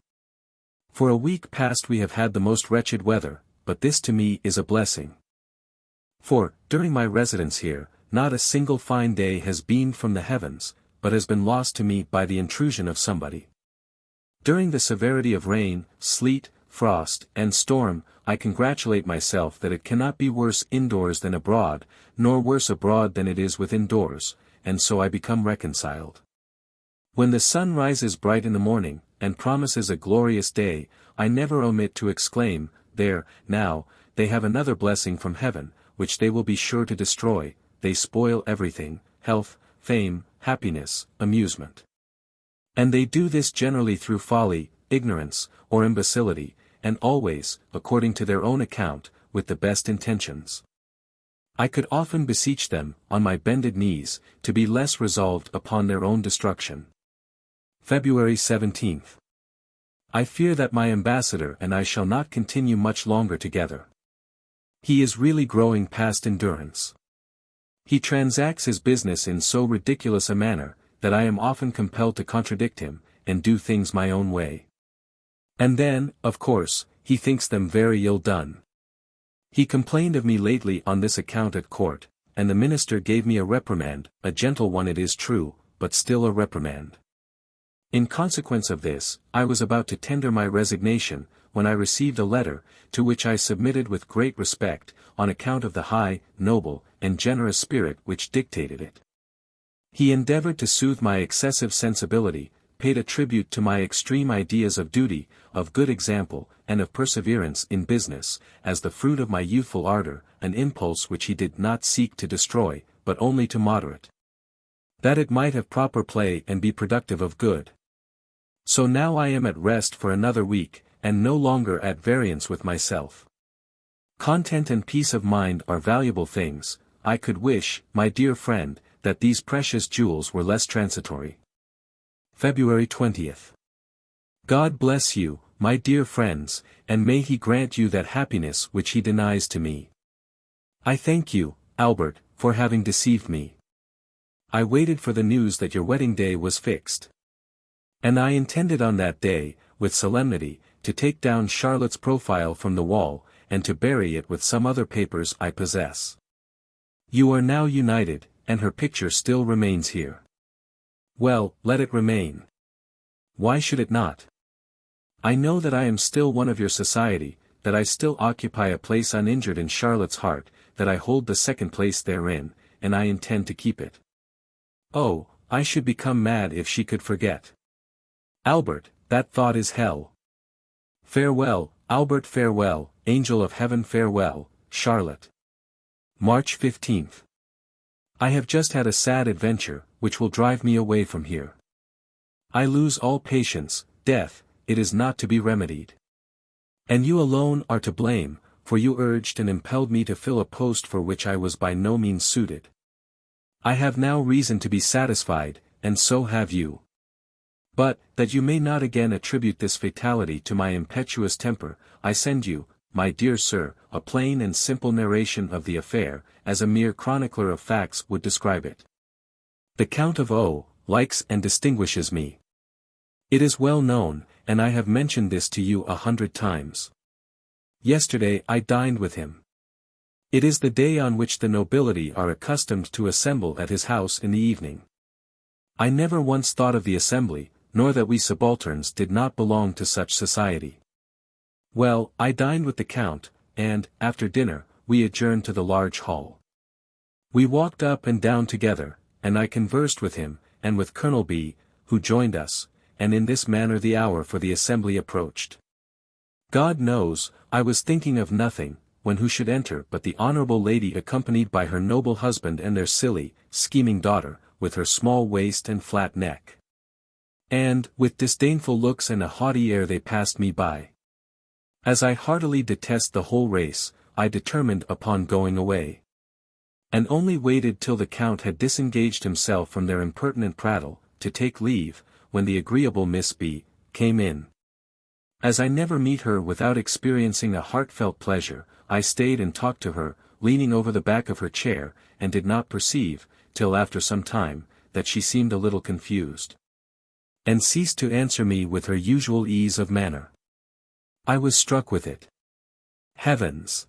For a week past we have had the most wretched weather, but this to me is a blessing. For, during my residence here, not a single fine day has beamed from the heavens, but has been lost to me by the intrusion of somebody. During the severity of rain, sleet, frost, and storm, I congratulate myself that it cannot be worse indoors than abroad, nor worse abroad than it is within doors, and so I become reconciled. When the sun rises bright in the morning, and promises a glorious day, I never omit to exclaim, there, now, they have another blessing from heaven, which they will be sure to destroy, they spoil everything, health, fame, happiness, amusement. And they do this generally through folly, ignorance, or imbecility, and always, according to their own account, with the best intentions. I could often beseech them, on my bended knees, to be less resolved upon their own destruction. February 17th. I fear that my ambassador and I shall not continue much longer together. He is really growing past endurance. He transacts his business in so ridiculous a manner, that I am often compelled to contradict him, and do things my own way. And then, of course, he thinks them very ill done. He complained of me lately on this account at court, and the minister gave me a reprimand, a gentle one it is true, but still a reprimand. In consequence of this, I was about to tender my resignation, when I received a letter, to which I submitted with great respect, on account of the high, noble, and generous spirit which dictated it. He endeavored to soothe my excessive sensibility, paid a tribute to my extreme ideas of duty, of good example, and of perseverance in business, as the fruit of my youthful ardor, an impulse which he did not seek to destroy, but only to moderate, that it might have proper play and be productive of good. So now I am at rest for another week, and no longer at variance with myself. Content and peace of mind are valuable things. I could wish, my dear friend, that these precious jewels were less transitory. February 20th. God bless you, my dear friends, and may He grant you that happiness which He denies to me. I thank you, Albert, for having deceived me. I waited for the news that your wedding day was fixed. And I intended on that day, with solemnity, to take down Charlotte's profile from the wall, and to bury it with some other papers I possess. You are now united, and her picture still remains here. Well, let it remain. Why should it not? I know that I am still one of your society, that I still occupy a place uninjured in Charlotte's heart, that I hold the second place therein, and I intend to keep it. Oh, I should become mad if she could forget. Albert, that thought is hell. Farewell, Albert, farewell, angel of heaven, farewell, Charlotte. March 15th. I have just had a sad adventure, which will drive me away from here. I lose all patience, death, it is not to be remedied. And you alone are to blame, for you urged and impelled me to fill a post for which I was by no means suited. I have now reason to be satisfied, and so have you. But, that you may not again attribute this fatality to my impetuous temper, I send you, my dear sir, a plain and simple narration of the affair, as a mere chronicler of facts would describe it. The Count of O. likes and distinguishes me. It is well known, and I have mentioned this to you 100 times. Yesterday I dined with him. It is the day on which the nobility are accustomed to assemble at his house in the evening. I never once thought of the assembly, nor that we subalterns did not belong to such society. Well, I dined with the Count, and, after dinner, we adjourned to the large hall. We walked up and down together, and I conversed with him, and with Colonel B., who joined us, and in this manner the hour for the assembly approached. God knows, I was thinking of nothing, when who should enter but the honorable lady accompanied by her noble husband and their silly, scheming daughter, with her small waist and flat neck. And, with disdainful looks and a haughty air they passed me by. As I heartily detest the whole race, I determined upon going away. And only waited till the Count had disengaged himself from their impertinent prattle, to take leave, when the agreeable Miss B. came in. As I never meet her without experiencing a heartfelt pleasure, I stayed and talked to her, leaning over the back of her chair, and did not perceive, till after some time, that she seemed a little confused, and ceased to answer me with her usual ease of manner. I was struck with it. Heavens!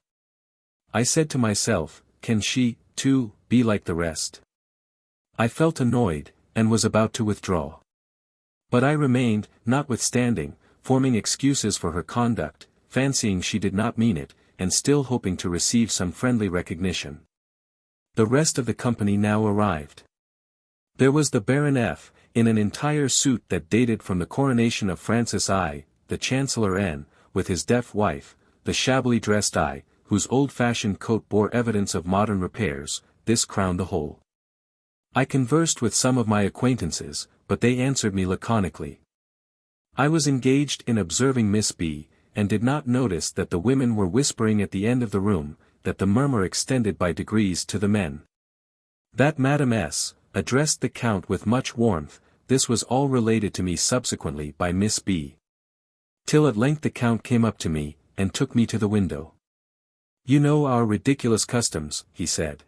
I said to myself, can she, too, be like the rest? I felt annoyed, and was about to withdraw. But I remained, notwithstanding, forming excuses for her conduct, fancying she did not mean it, and still hoping to receive some friendly recognition. The rest of the company now arrived. There was the Baron F., in an entire suit that dated from the coronation of Francis I, the Chancellor N., with his deaf wife, the shabbily dressed I, whose old-fashioned coat bore evidence of modern repairs, this crowned the whole. I conversed with some of my acquaintances, but they answered me laconically. I was engaged in observing Miss B., and did not notice that the women were whispering at the end of the room, that the murmur extended by degrees to the men. That Madame S. addressed the Count with much warmth, this was all related to me subsequently by Miss B. Till at length the Count came up to me, and took me to the window. You know our ridiculous customs, he said.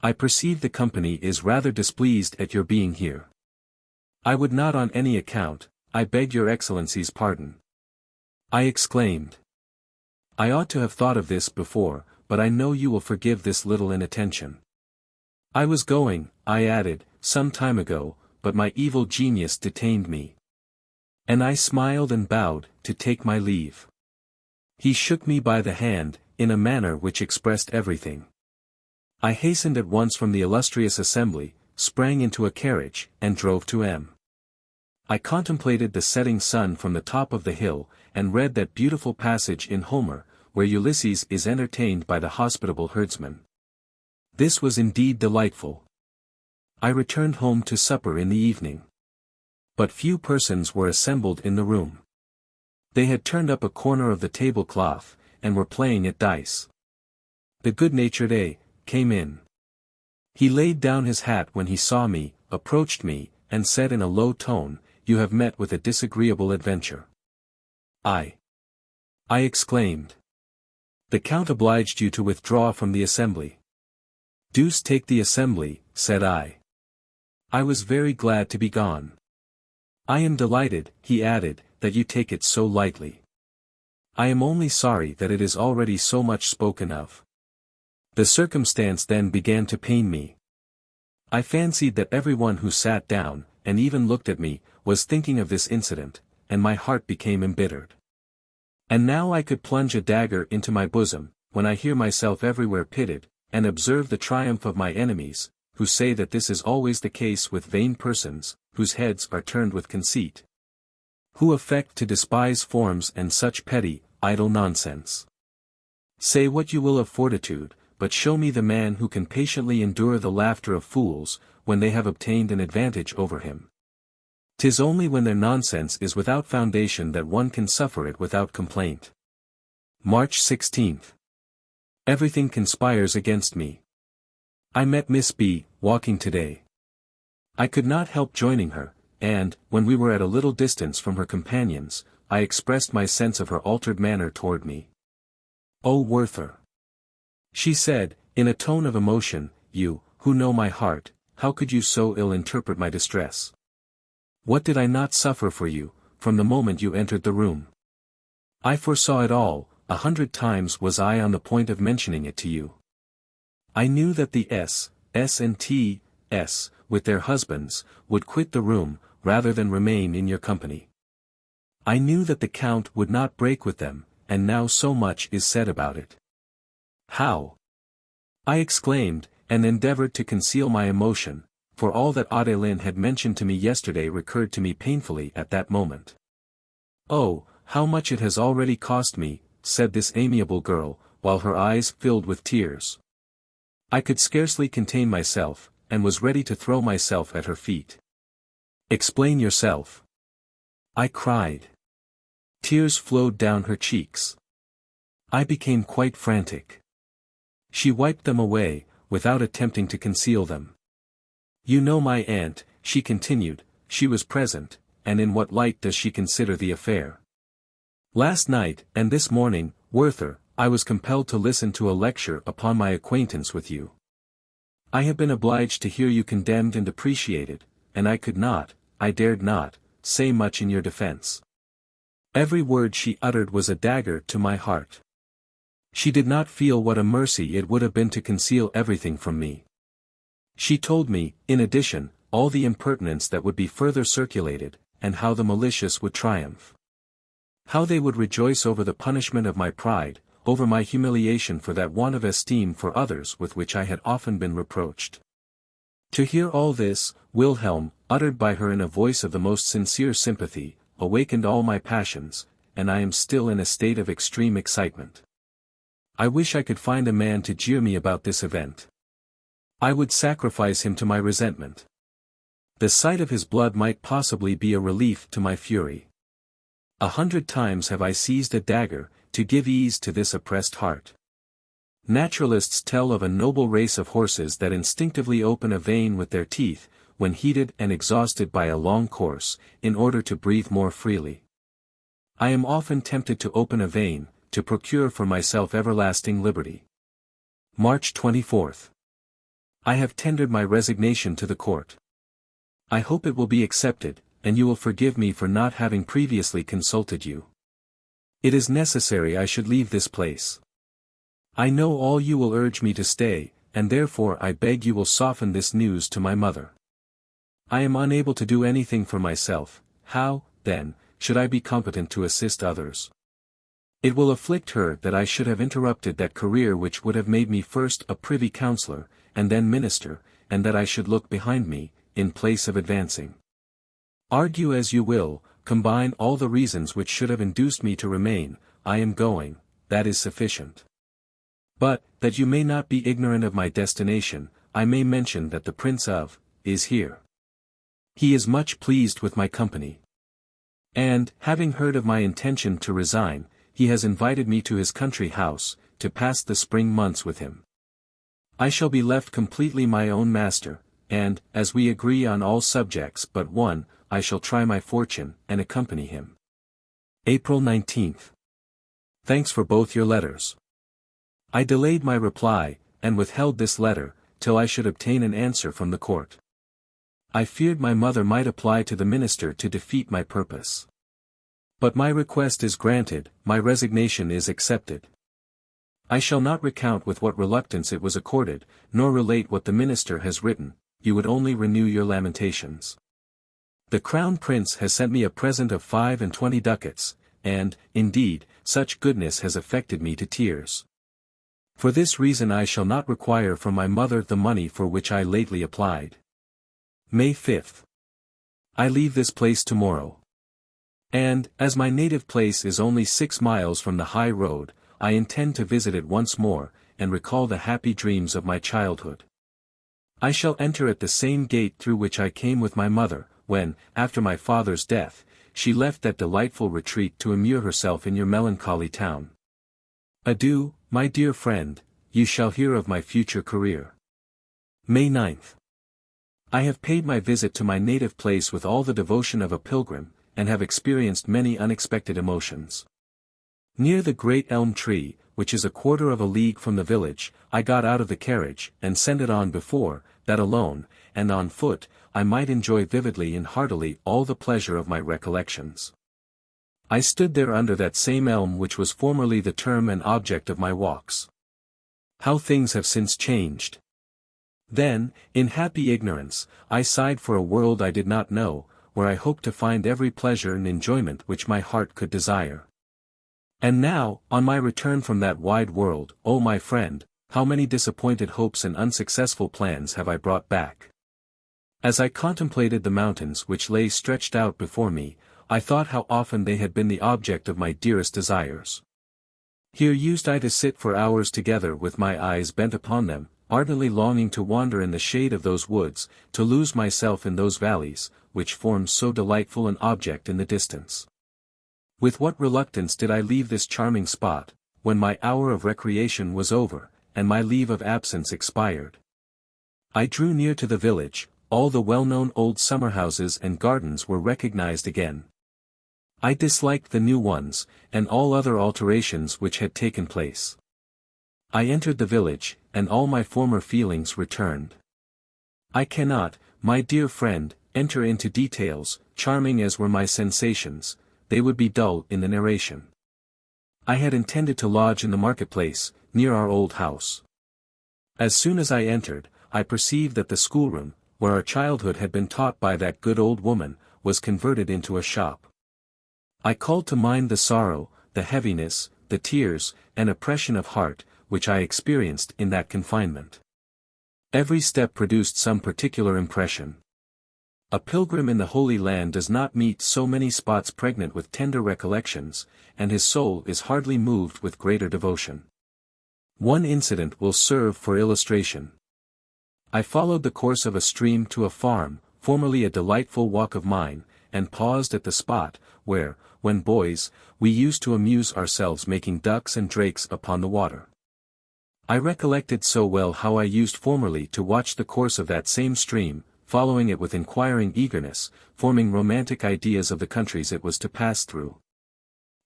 I perceive the company is rather displeased at your being here. I would not on any account, I beg your Excellency's pardon. I exclaimed. I ought to have thought of this before, but I know you will forgive this little inattention. I was going, I added, some time ago, but my evil genius detained me. And I smiled and bowed, to take my leave. He shook me by the hand, in a manner which expressed everything. I hastened at once from the illustrious assembly, sprang into a carriage, and drove to M. I contemplated the setting sun from the top of the hill, and read that beautiful passage in Homer, where Ulysses is entertained by the hospitable herdsman. This was indeed delightful. I returned home to supper in the evening. But few persons were assembled in the room. They had turned up a corner of the tablecloth, and were playing at dice. The good-natured A. came in. He laid down his hat when he saw me, approached me, and said in a low tone, "You have met with a disagreeable adventure." I exclaimed. "The Count obliged you to withdraw from the assembly." "Deuce take the assembly," said I. I was very glad to be gone. "I am delighted," he added, "that you take it so lightly. I am only sorry that it is already so much spoken of." The circumstance then began to pain me. I fancied that everyone who sat down, and even looked at me, was thinking of this incident, and my heart became embittered. And now I could plunge a dagger into my bosom, when I hear myself everywhere pitted, and observe the triumph of my enemies, who say that this is always the case with vain persons, whose heads are turned with conceit, who affect to despise forms and such petty, idle nonsense. Say what you will of fortitude, but show me the man who can patiently endure the laughter of fools, when they have obtained an advantage over him. 'Tis only when their nonsense is without foundation that one can suffer it without complaint. March 16. Everything conspires against me. I met Miss B. walking today. I could not help joining her, and, when we were at a little distance from her companions, I expressed my sense of her altered manner toward me. "Oh, Werther," she said, in a tone of emotion, "you, who know my heart, how could you so ill interpret my distress? What did I not suffer for you, from the moment you entered the room? I foresaw it all, 100 times was I on the point of mentioning it to you. I knew that the S and T, with their husbands, would quit the room, rather than remain in your company. I knew that the Count would not break with them, and now so much is said about it." "How?" I exclaimed, and endeavored to conceal my emotion, for all that Adeline had mentioned to me yesterday recurred to me painfully at that moment. "Oh, how much it has already cost me," said this amiable girl, while her eyes filled with tears. I could scarcely contain myself, and was ready to throw myself at her feet. "Explain yourself," I cried. Tears flowed down her cheeks. I became quite frantic. She wiped them away, without attempting to conceal them. "You know my aunt," she continued, "she was present, and in what light does she consider the affair? Last night, and this morning, Werther, I was compelled to listen to a lecture upon my acquaintance with you. I have been obliged to hear you condemned and depreciated, and I could not, I dared not, say much in your defense. Every word she uttered was a dagger to my heart. She did not feel what a mercy it would have been to conceal everything from me. She told me, in addition, all the impertinence that would be further circulated, and how the malicious would triumph. How they would rejoice over the punishment of my pride, over my humiliation for that want of esteem for others with which I had often been reproached. To hear all this, Wilhelm, uttered by her in a voice of the most sincere sympathy, awakened all my passions, and I am still in a state of extreme excitement. I wish I could find a man to jeer me about this event. I would sacrifice him to my resentment. The sight of his blood might possibly be a relief to my fury. 100 times have I seized a dagger, to give ease to this oppressed heart. Naturalists tell of a noble race of horses that instinctively open a vein with their teeth, when heated and exhausted by a long course, in order to breathe more freely. I am often tempted to open a vein, to procure for myself everlasting liberty. March 24. I have tendered my resignation to the court. I hope it will be accepted, and you will forgive me for not having previously consulted you. It is necessary I should leave this place. I know all you will urge me to stay, and therefore I beg you will soften this news to my mother. I am unable to do anything for myself. How, then, should I be competent to assist others? It will afflict her that I should have interrupted that career which would have made me first a privy councillor, and then minister, and that I should look behind me, in place of advancing. Argue as you will, combine all the reasons which should have induced me to remain, I am going, that is sufficient. But, that you may not be ignorant of my destination, I may mention that the Prince of, is here. He is much pleased with my company. And, having heard of my intention to resign, he has invited me to his country house, to pass the spring months with him. I shall be left completely my own master, and, as we agree on all subjects but one, I shall try my fortune, and accompany him. April 19th. Thanks for both your letters. I delayed my reply, and withheld this letter, till I should obtain an answer from the court. I feared my mother might apply to the minister to defeat my purpose. But my request is granted, my resignation is accepted. I shall not recount with what reluctance it was accorded, nor relate what the minister has written, you would only renew your lamentations. The Crown Prince has sent me a present of 25 ducats, and, indeed, such goodness has affected me to tears. For this reason I shall not require from my mother the money for which I lately applied. May 5th. I leave this place tomorrow. And, as my native place is only 6 miles from the high road, I intend to visit it once more, and recall the happy dreams of my childhood. I shall enter at the same gate through which I came with my mother, when, after my father's death, she left that delightful retreat to immure herself in your melancholy town. Adieu, my dear friend, you shall hear of my future career. May 9th. I have paid my visit to my native place with all the devotion of a pilgrim, and have experienced many unexpected emotions. Near the great elm tree, which is 1/4 of a league from the village, I got out of the carriage, and sent it on before, that alone, and on foot, I might enjoy vividly and heartily all the pleasure of my recollections. I stood there under that same elm which was formerly the term and object of my walks. How things have since changed! Then, in happy ignorance, I sighed for a world I did not know, where I hoped to find every pleasure and enjoyment which my heart could desire. And now, on my return from that wide world, O my friend, how many disappointed hopes and unsuccessful plans have I brought back! As I contemplated the mountains which lay stretched out before me, I thought how often they had been the object of my dearest desires. Here used I to sit for hours together with my eyes bent upon them, ardently longing to wander in the shade of those woods, to lose myself in those valleys, which formed so delightful an object in the distance. With what reluctance did I leave this charming spot, when my hour of recreation was over, and my leave of absence expired. I drew near to the village, all the well-known old summer-houses and gardens were recognized again. I disliked the new ones, and all other alterations which had taken place. I entered the village, and all my former feelings returned. I cannot, my dear friend, enter into details, charming as were my sensations, they would be dull in the narration. I had intended to lodge in the marketplace, near our old house. As soon as I entered, I perceived that the schoolroom, where our childhood had been taught by that good old woman, was converted into a shop. I called to mind the sorrow, the heaviness, the tears, and oppression of heart, which I experienced in that confinement. Every step produced some particular impression. A pilgrim in the Holy Land does not meet so many spots pregnant with tender recollections, and his soul is hardly moved with greater devotion. One incident will serve for illustration. I followed the course of a stream to a farm, formerly a delightful walk of mine, and paused at the spot, where, when boys, we used to amuse ourselves making ducks and drakes upon the water. I recollected so well how I used formerly to watch the course of that same stream, following it with inquiring eagerness, forming romantic ideas of the countries it was to pass through.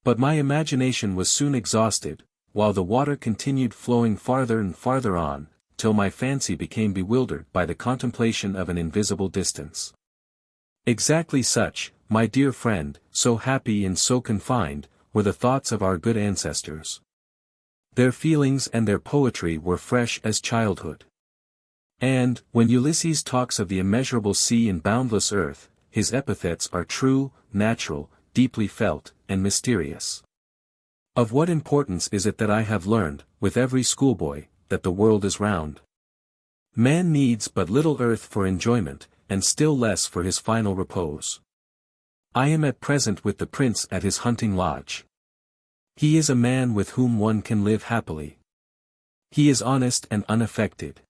But my imagination was soon exhausted, while the water continued flowing farther and farther on, till my fancy became bewildered by the contemplation of an invisible distance. Exactly such, my dear friend, so happy and so confined, were the thoughts of our good ancestors. Their feelings and their poetry were fresh as childhood. And, when Ulysses talks of the immeasurable sea and boundless earth, his epithets are true, natural, deeply felt, and mysterious. Of what importance is it that I have learned, with every schoolboy, that the world is round? Man needs but little earth for enjoyment, and still less for his final repose. I am at present with the prince at his hunting lodge. He is a man with whom one can live happily. He is honest and unaffected.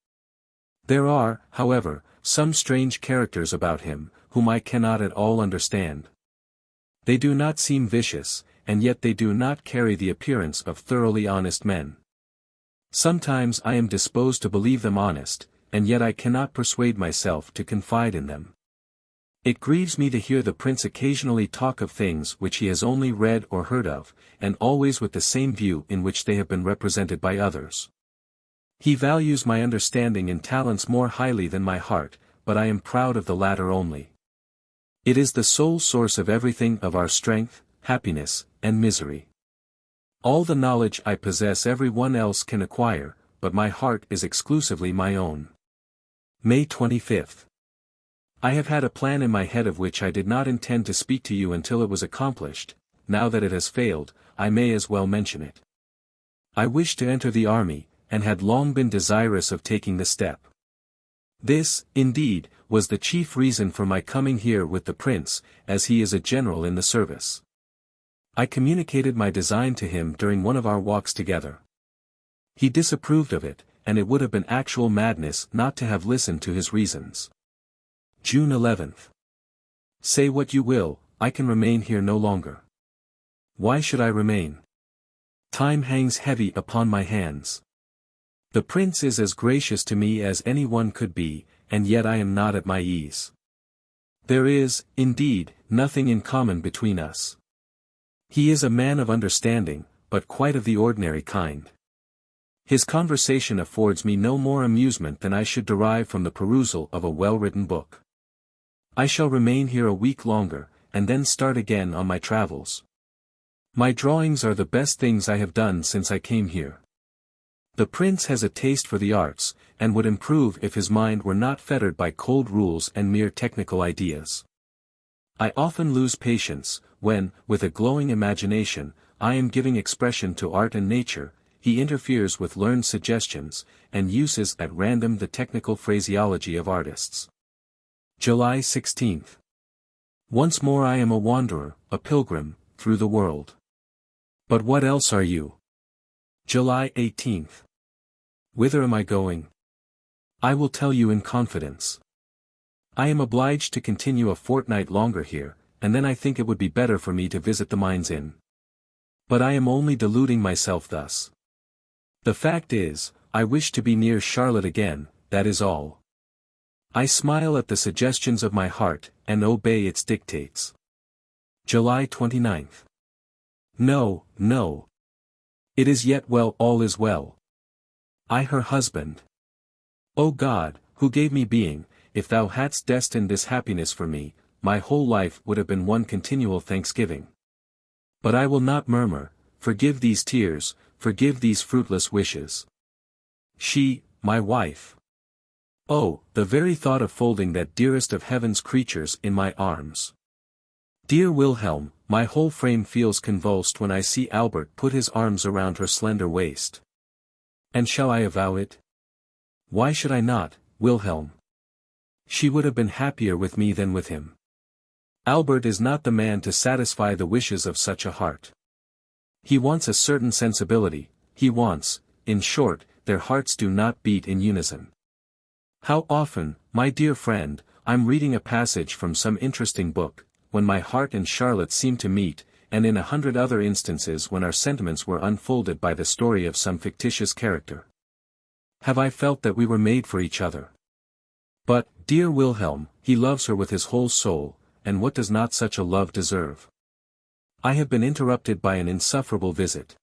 There are, however, some strange characters about him, whom I cannot at all understand. They do not seem vicious, and yet they do not carry the appearance of thoroughly honest men. Sometimes I am disposed to believe them honest, and yet I cannot persuade myself to confide in them. It grieves me to hear the prince occasionally talk of things which he has only read or heard of, and always with the same view in which they have been represented by others. He values my understanding and talents more highly than my heart, but I am proud of the latter only. It is the sole source of everything of our strength, happiness, and misery. All the knowledge I possess every one else can acquire, but my heart is exclusively my own. May 25. I have had a plan in my head of which I did not intend to speak to you until it was accomplished. Now that it has failed, I may as well mention it. I wish to enter the army, and had long been desirous of taking the step. This, indeed, was the chief reason for my coming here with the prince, as he is a general in the service. I communicated my design to him during one of our walks together. He disapproved of it, and it would have been actual madness not to have listened to his reasons. June 11. Say what you will, I can remain here no longer. Why should I remain? Time hangs heavy upon my hands. The prince is as gracious to me as any one could be, and yet I am not at my ease. There is, indeed, nothing in common between us. He is a man of understanding, but quite of the ordinary kind. His conversation affords me no more amusement than I should derive from the perusal of a well-written book. I shall remain here a week longer, and then start again on my travels. My drawings are the best things I have done since I came here. The prince has a taste for the arts, and would improve if his mind were not fettered by cold rules and mere technical ideas. I often lose patience, when, with a glowing imagination, I am giving expression to art and nature, he interferes with learned suggestions, and uses at random the technical phraseology of artists. July 16. Once more I am a wanderer, a pilgrim, through the world. But what else are you? July 18. Whither am I going? I will tell you in confidence. I am obliged to continue a fortnight longer here, and then I think it would be better for me to visit the Mines Inn. But I am only deluding myself thus. The fact is, I wish to be near Charlotte again, that is all. I smile at the suggestions of my heart, and obey its dictates. July 29. No, no. It is yet well, all is well. I her husband. O God, who gave me being, if thou hadst destined this happiness for me, my whole life would have been one continual thanksgiving. But I will not murmur, forgive these tears, forgive these fruitless wishes. She, my wife. Oh, the very thought of folding that dearest of heaven's creatures in my arms. Dear Wilhelm, my whole frame feels convulsed when I see Albert put his arms around her slender waist. And shall I avow it? Why should I not, Wilhelm? She would have been happier with me than with him. Albert is not the man to satisfy the wishes of such a heart. He wants a certain sensibility, he wants, in short, their hearts do not beat in unison. How often, my dear friend, I'm reading a passage from some interesting book, when my heart and Charlotte seem to meet, and in 100 other instances when our sentiments were unfolded by the story of some fictitious character. Have I felt that we were made for each other? But, dear Wilhelm, he loves her with his whole soul, and what does not such a love deserve? I have been interrupted by an insufferable visit.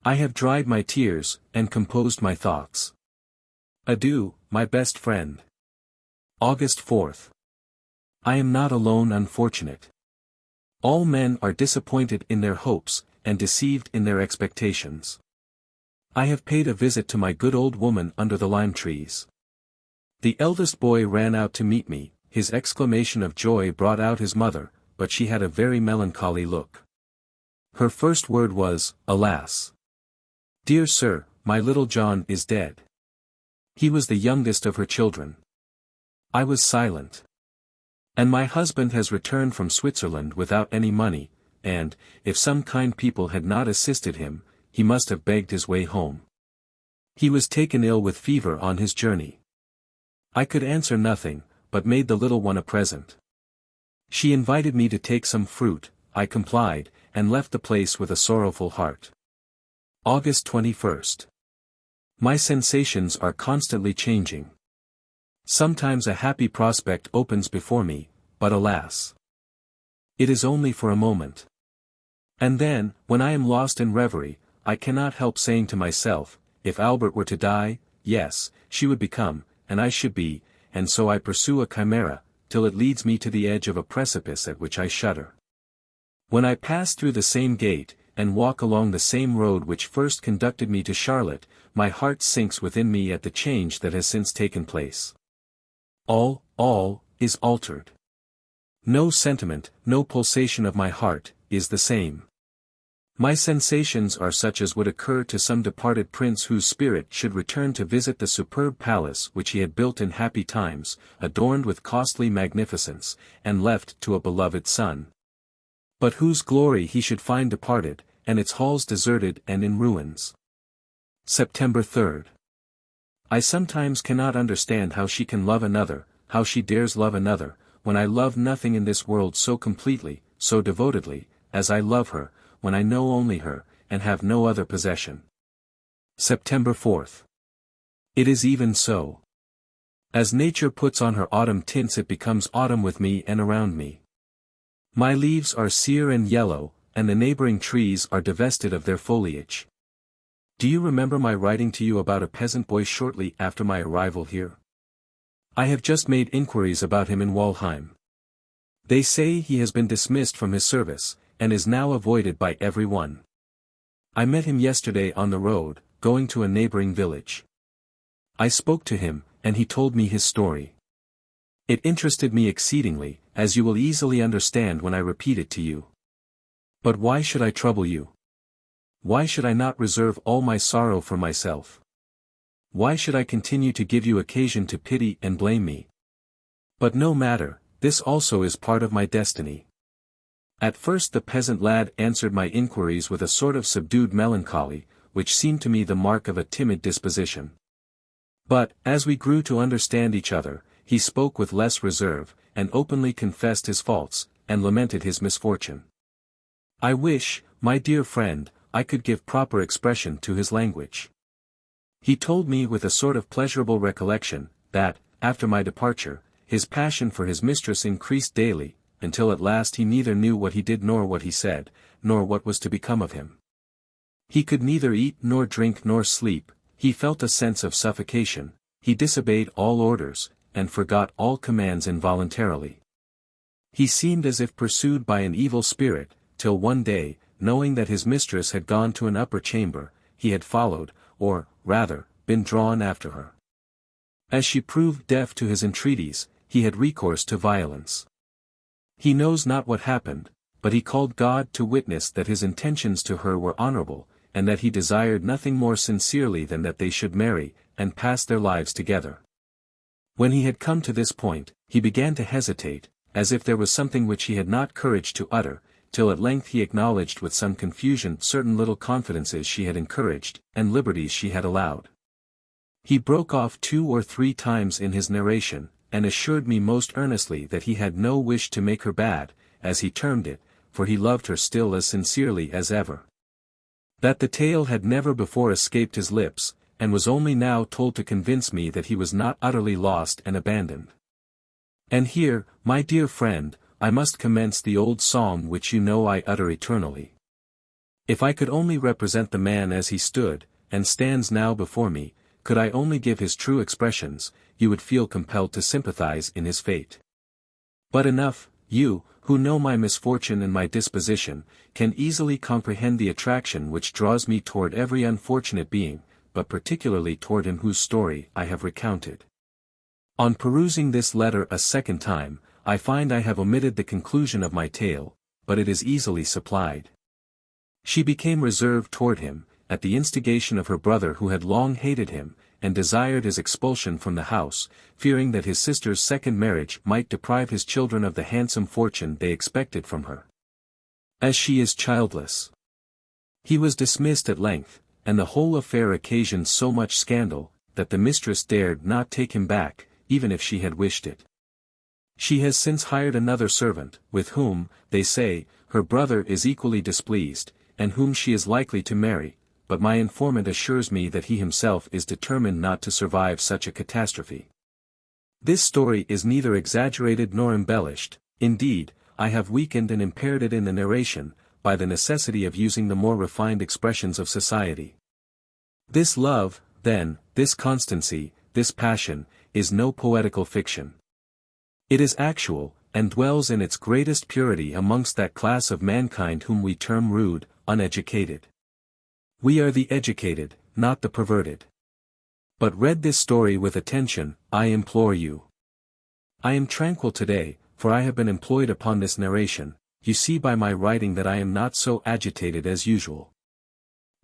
I have dried my tears, and composed my thoughts. Adieu, my best friend. August 4th. I am not alone, unfortunate. All men are disappointed in their hopes, and deceived in their expectations. I have paid a visit to my good old woman under the lime trees. The eldest boy ran out to meet me, his exclamation of joy brought out his mother, but she had a very melancholy look. Her first word was, "Alas! Dear sir, my little John is dead." He was the youngest of her children. I was silent. And my husband has returned from Switzerland without any money, and, if some kind people had not assisted him, he must have begged his way home. He was taken ill with fever on his journey. I could answer nothing, but made the little one a present. She invited me to take some fruit, I complied, and left the place with a sorrowful heart. August 21st. My sensations are constantly changing. Sometimes a happy prospect opens before me, but alas! It is only for a moment. And then, when I am lost in reverie, I cannot help saying to myself, if Albert were to die, yes, she would become, and I should be, and so I pursue a chimera, till it leads me to the edge of a precipice at which I shudder. When I pass through the same gate, and walk along the same road which first conducted me to Charlotte, my heart sinks within me at the change that has since taken place. All, is altered. No sentiment, no pulsation of my heart, is the same. My sensations are such as would occur to some departed prince whose spirit should return to visit the superb palace which he had built in happy times, adorned with costly magnificence, and left to a beloved son. But whose glory he should find departed, and its halls deserted and in ruins. September 3rd. I sometimes cannot understand how she can love another, how she dares love another, when I love nothing in this world so completely, so devotedly, as I love her, when I know only her, and have no other possession. September 4th. It is even so. As nature puts on her autumn tints, it becomes autumn with me and around me. My leaves are sere and yellow, and the neighboring trees are divested of their foliage. Do you remember my writing to you about a peasant boy shortly after my arrival here? I have just made inquiries about him in Wahlheim. They say he has been dismissed from his service, and is now avoided by every one. I met him yesterday on the road, going to a neighboring village. I spoke to him, and he told me his story. It interested me exceedingly, as you will easily understand when I repeat it to you. But why should I trouble you? Why should I not reserve all my sorrow for myself? Why should I continue to give you occasion to pity and blame me? But no matter, this also is part of my destiny. At first the peasant lad answered my inquiries with a sort of subdued melancholy, which seemed to me the mark of a timid disposition. But, as we grew to understand each other, he spoke with less reserve, and openly confessed his faults, and lamented his misfortune. I wish, my dear friend, I could give proper expression to his language. He told me with a sort of pleasurable recollection, that, after my departure, his passion for his mistress increased daily, until at last he neither knew what he did nor what he said, nor what was to become of him. He could neither eat nor drink nor sleep, he felt a sense of suffocation, he disobeyed all orders, and forgot all commands involuntarily. He seemed as if pursued by an evil spirit, till one day, knowing that his mistress had gone to an upper chamber, he had followed, or, rather, been drawn after her. As she proved deaf to his entreaties, he had recourse to violence. He knows not what happened, but he called God to witness that his intentions to her were honorable, and that he desired nothing more sincerely than that they should marry, and pass their lives together. When he had come to this point, he began to hesitate, as if there was something which he had not courage to utter, till at length he acknowledged with some confusion certain little confidences she had encouraged, and liberties she had allowed. He broke off 2 or 3 times in his narration, and assured me most earnestly that he had no wish to make her bad, as he termed it, for he loved her still as sincerely as ever. That the tale had never before escaped his lips, and was only now told to convince me that he was not utterly lost and abandoned. And here, my dear friend, I must commence the old psalm which you know I utter eternally. If I could only represent the man as he stood, and stands now before me, could I only give his true expressions, you would feel compelled to sympathize in his fate. But enough, you, who know my misfortune and my disposition, can easily comprehend the attraction which draws me toward every unfortunate being, but particularly toward him whose story I have recounted. On perusing this letter a second time, I find I have omitted the conclusion of my tale, but it is easily supplied. She became reserved toward him, at the instigation of her brother who had long hated him, and desired his expulsion from the house, fearing that his sister's second marriage might deprive his children of the handsome fortune they expected from her, as she is childless. He was dismissed at length, and the whole affair occasioned so much scandal, that the mistress dared not take him back, even if she had wished it. She has since hired another servant, with whom, they say, her brother is equally displeased, and whom she is likely to marry, but my informant assures me that he himself is determined not to survive such a catastrophe. This story is neither exaggerated nor embellished. Indeed, I have weakened and impaired it in the narration, by the necessity of using the more refined expressions of society. This love, then, this constancy, this passion, is no poetical fiction. It is actual, and dwells in its greatest purity amongst that class of mankind whom we term rude, uneducated. We are the educated, not the perverted. But read this story with attention, I implore you. I am tranquil today, for I have been employed upon this narration. You see by my writing that I am not so agitated as usual.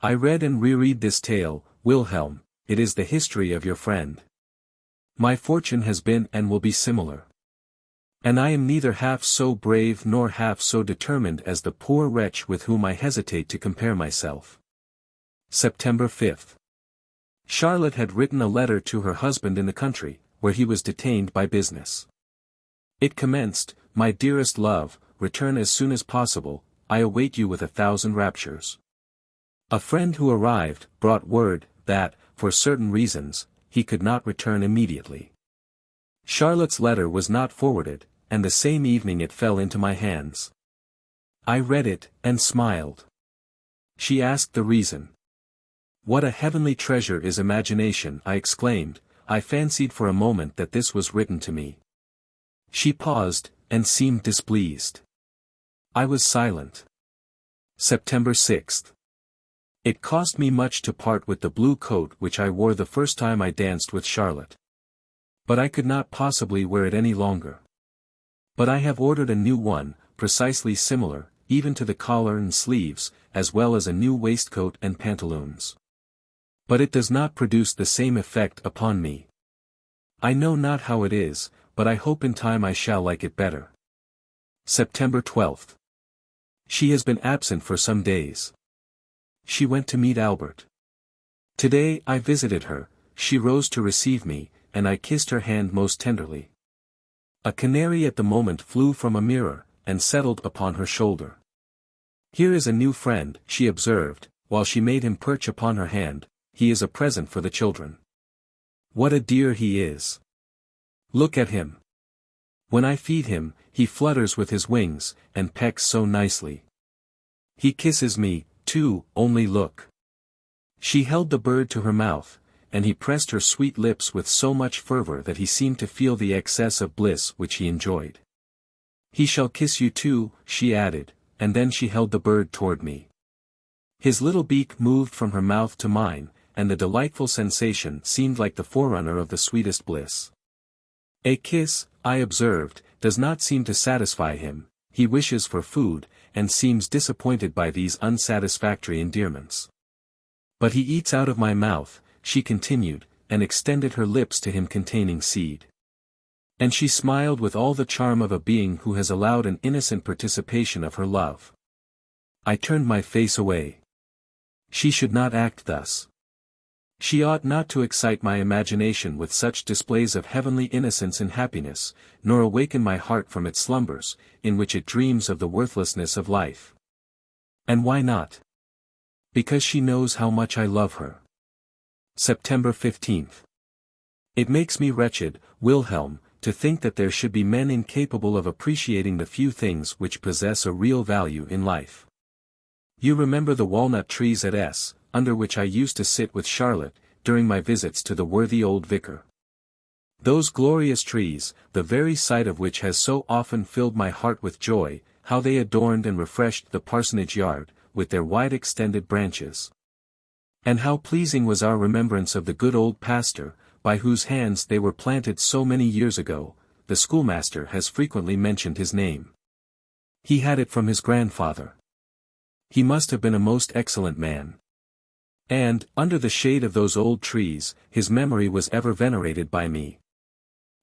I read and reread this tale, Wilhelm, it is the history of your friend. My fortune has been and will be similar. And I am neither half so brave nor half so determined as the poor wretch with whom I hesitate to compare myself. September 5. Charlotte had written a letter to her husband in the country, where he was detained by business. It commenced, My dearest love, return as soon as possible, I await you with 1,000 raptures. A friend who arrived, brought word, that, for certain reasons, he could not return immediately. Charlotte's letter was not forwarded, and the same evening it fell into my hands. I read it, and smiled. She asked the reason. What a heavenly treasure is imagination, I exclaimed. I fancied for a moment that this was written to me. She paused, and seemed displeased. I was silent. September 6. It cost me much to part with the blue coat which I wore the first time I danced with Charlotte. But I could not possibly wear it any longer. But I have ordered a new one, precisely similar, even to the collar and sleeves, as well as a new waistcoat and pantaloons. But it does not produce the same effect upon me. I know not how it is, but I hope in time I shall like it better. September 12. She has been absent for some days. She went to meet Albert. Today I visited her, she rose to receive me, and I kissed her hand most tenderly. A canary at the moment flew from a mirror, and settled upon her shoulder. Here is a new friend, she observed, while she made him perch upon her hand. He is a present for the children. What a dear he is! Look at him. When I feed him, he flutters with his wings, and pecks so nicely. He kisses me, too, only look. She held the bird to her mouth, and he pressed her sweet lips with so much fervor that he seemed to feel the excess of bliss which he enjoyed. He shall kiss you too, she added, and then she held the bird toward me. His little beak moved from her mouth to mine, and the delightful sensation seemed like the forerunner of the sweetest bliss. A kiss, I observed, does not seem to satisfy him, he wishes for food, and seems disappointed by these unsatisfactory endearments. But he eats out of my mouth, she continued, and extended her lips to him containing seed. And she smiled with all the charm of a being who has allowed an innocent participation of her love. I turned my face away. She should not act thus. She ought not to excite my imagination with such displays of heavenly innocence and happiness, nor awaken my heart from its slumbers, in which it dreams of the worthlessness of life. And why not? Because she knows how much I love her. September 15. It makes me wretched, Wilhelm, to think that there should be men incapable of appreciating the few things which possess a real value in life. You remember the walnut trees at S., under which I used to sit with Charlotte, during my visits to the worthy old vicar. Those glorious trees, the very sight of which has so often filled my heart with joy, how they adorned and refreshed the parsonage yard, with their wide extended branches. And how pleasing was our remembrance of the good old pastor, by whose hands they were planted so many years ago. The schoolmaster has frequently mentioned his name. He had it from his grandfather. He must have been a most excellent man. And, under the shade of those old trees, his memory was ever venerated by me.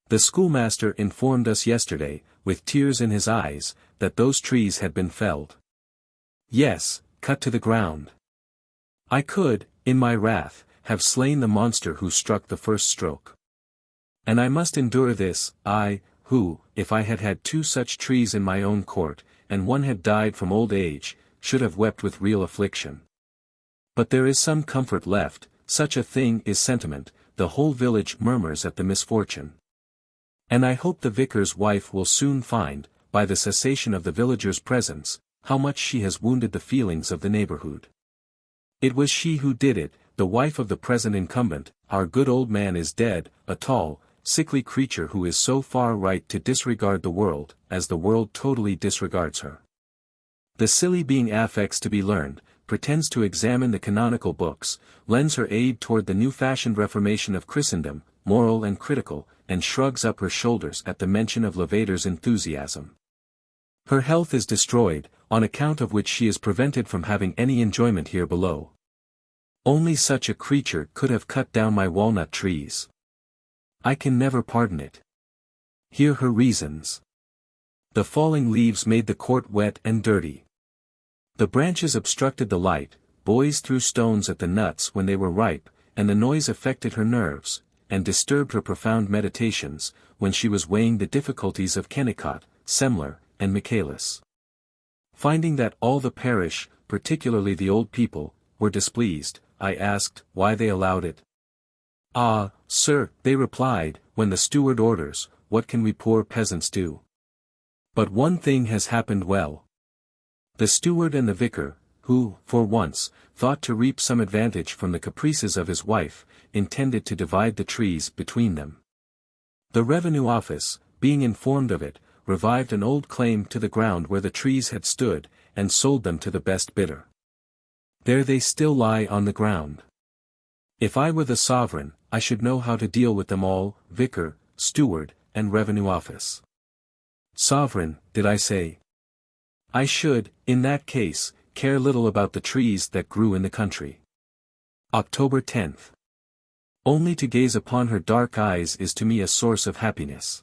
The schoolmaster informed us yesterday, with tears in his eyes, that those trees had been felled. Yes, cut to the ground. I could, in my wrath, have slain the monster who struck the first stroke. And I must endure this, I, who, if I had had 2 such trees in my own court, and one had died from old age, should have wept with real affliction. But there is some comfort left, such a thing is sentiment, the whole village murmurs at the misfortune. And I hope the vicar's wife will soon find, by the cessation of the villagers' presence, how much she has wounded the feelings of the neighborhood. It was she who did it, the wife of the present incumbent. Our good old man is dead, a tall, sickly creature who is so far right to disregard the world, as the world totally disregards her. The silly being affects to be learned, pretends to examine the canonical books, lends her aid toward the new-fashioned reformation of Christendom, moral and critical, and shrugs up her shoulders at the mention of Lavater's enthusiasm. Her health is destroyed, on account of which she is prevented from having any enjoyment here below. Only such a creature could have cut down my walnut trees. I can never pardon it. Hear her reasons. The falling leaves made the court wet and dirty. The branches obstructed the light, boys threw stones at the nuts when they were ripe, and the noise affected her nerves, and disturbed her profound meditations, when she was weighing the difficulties of Kennicott, Semler, and Michaelis. Finding that all the parish, particularly the old people, were displeased, I asked why they allowed it. Ah, sir, they replied, when the steward orders, what can we poor peasants do? But one thing has happened well. The steward and the vicar, who, for once, thought to reap some advantage from the caprices of his wife, intended to divide the trees between them. The revenue office, being informed of it, revived an old claim to the ground where the trees had stood, and sold them to the best bidder. There they still lie on the ground. If I were the sovereign, I should know how to deal with them all, vicar, steward, and revenue office. Sovereign, did I say? I should, in that case, care little about the trees that grew in the country. October 10th. Only to gaze upon her dark eyes is to me a source of happiness.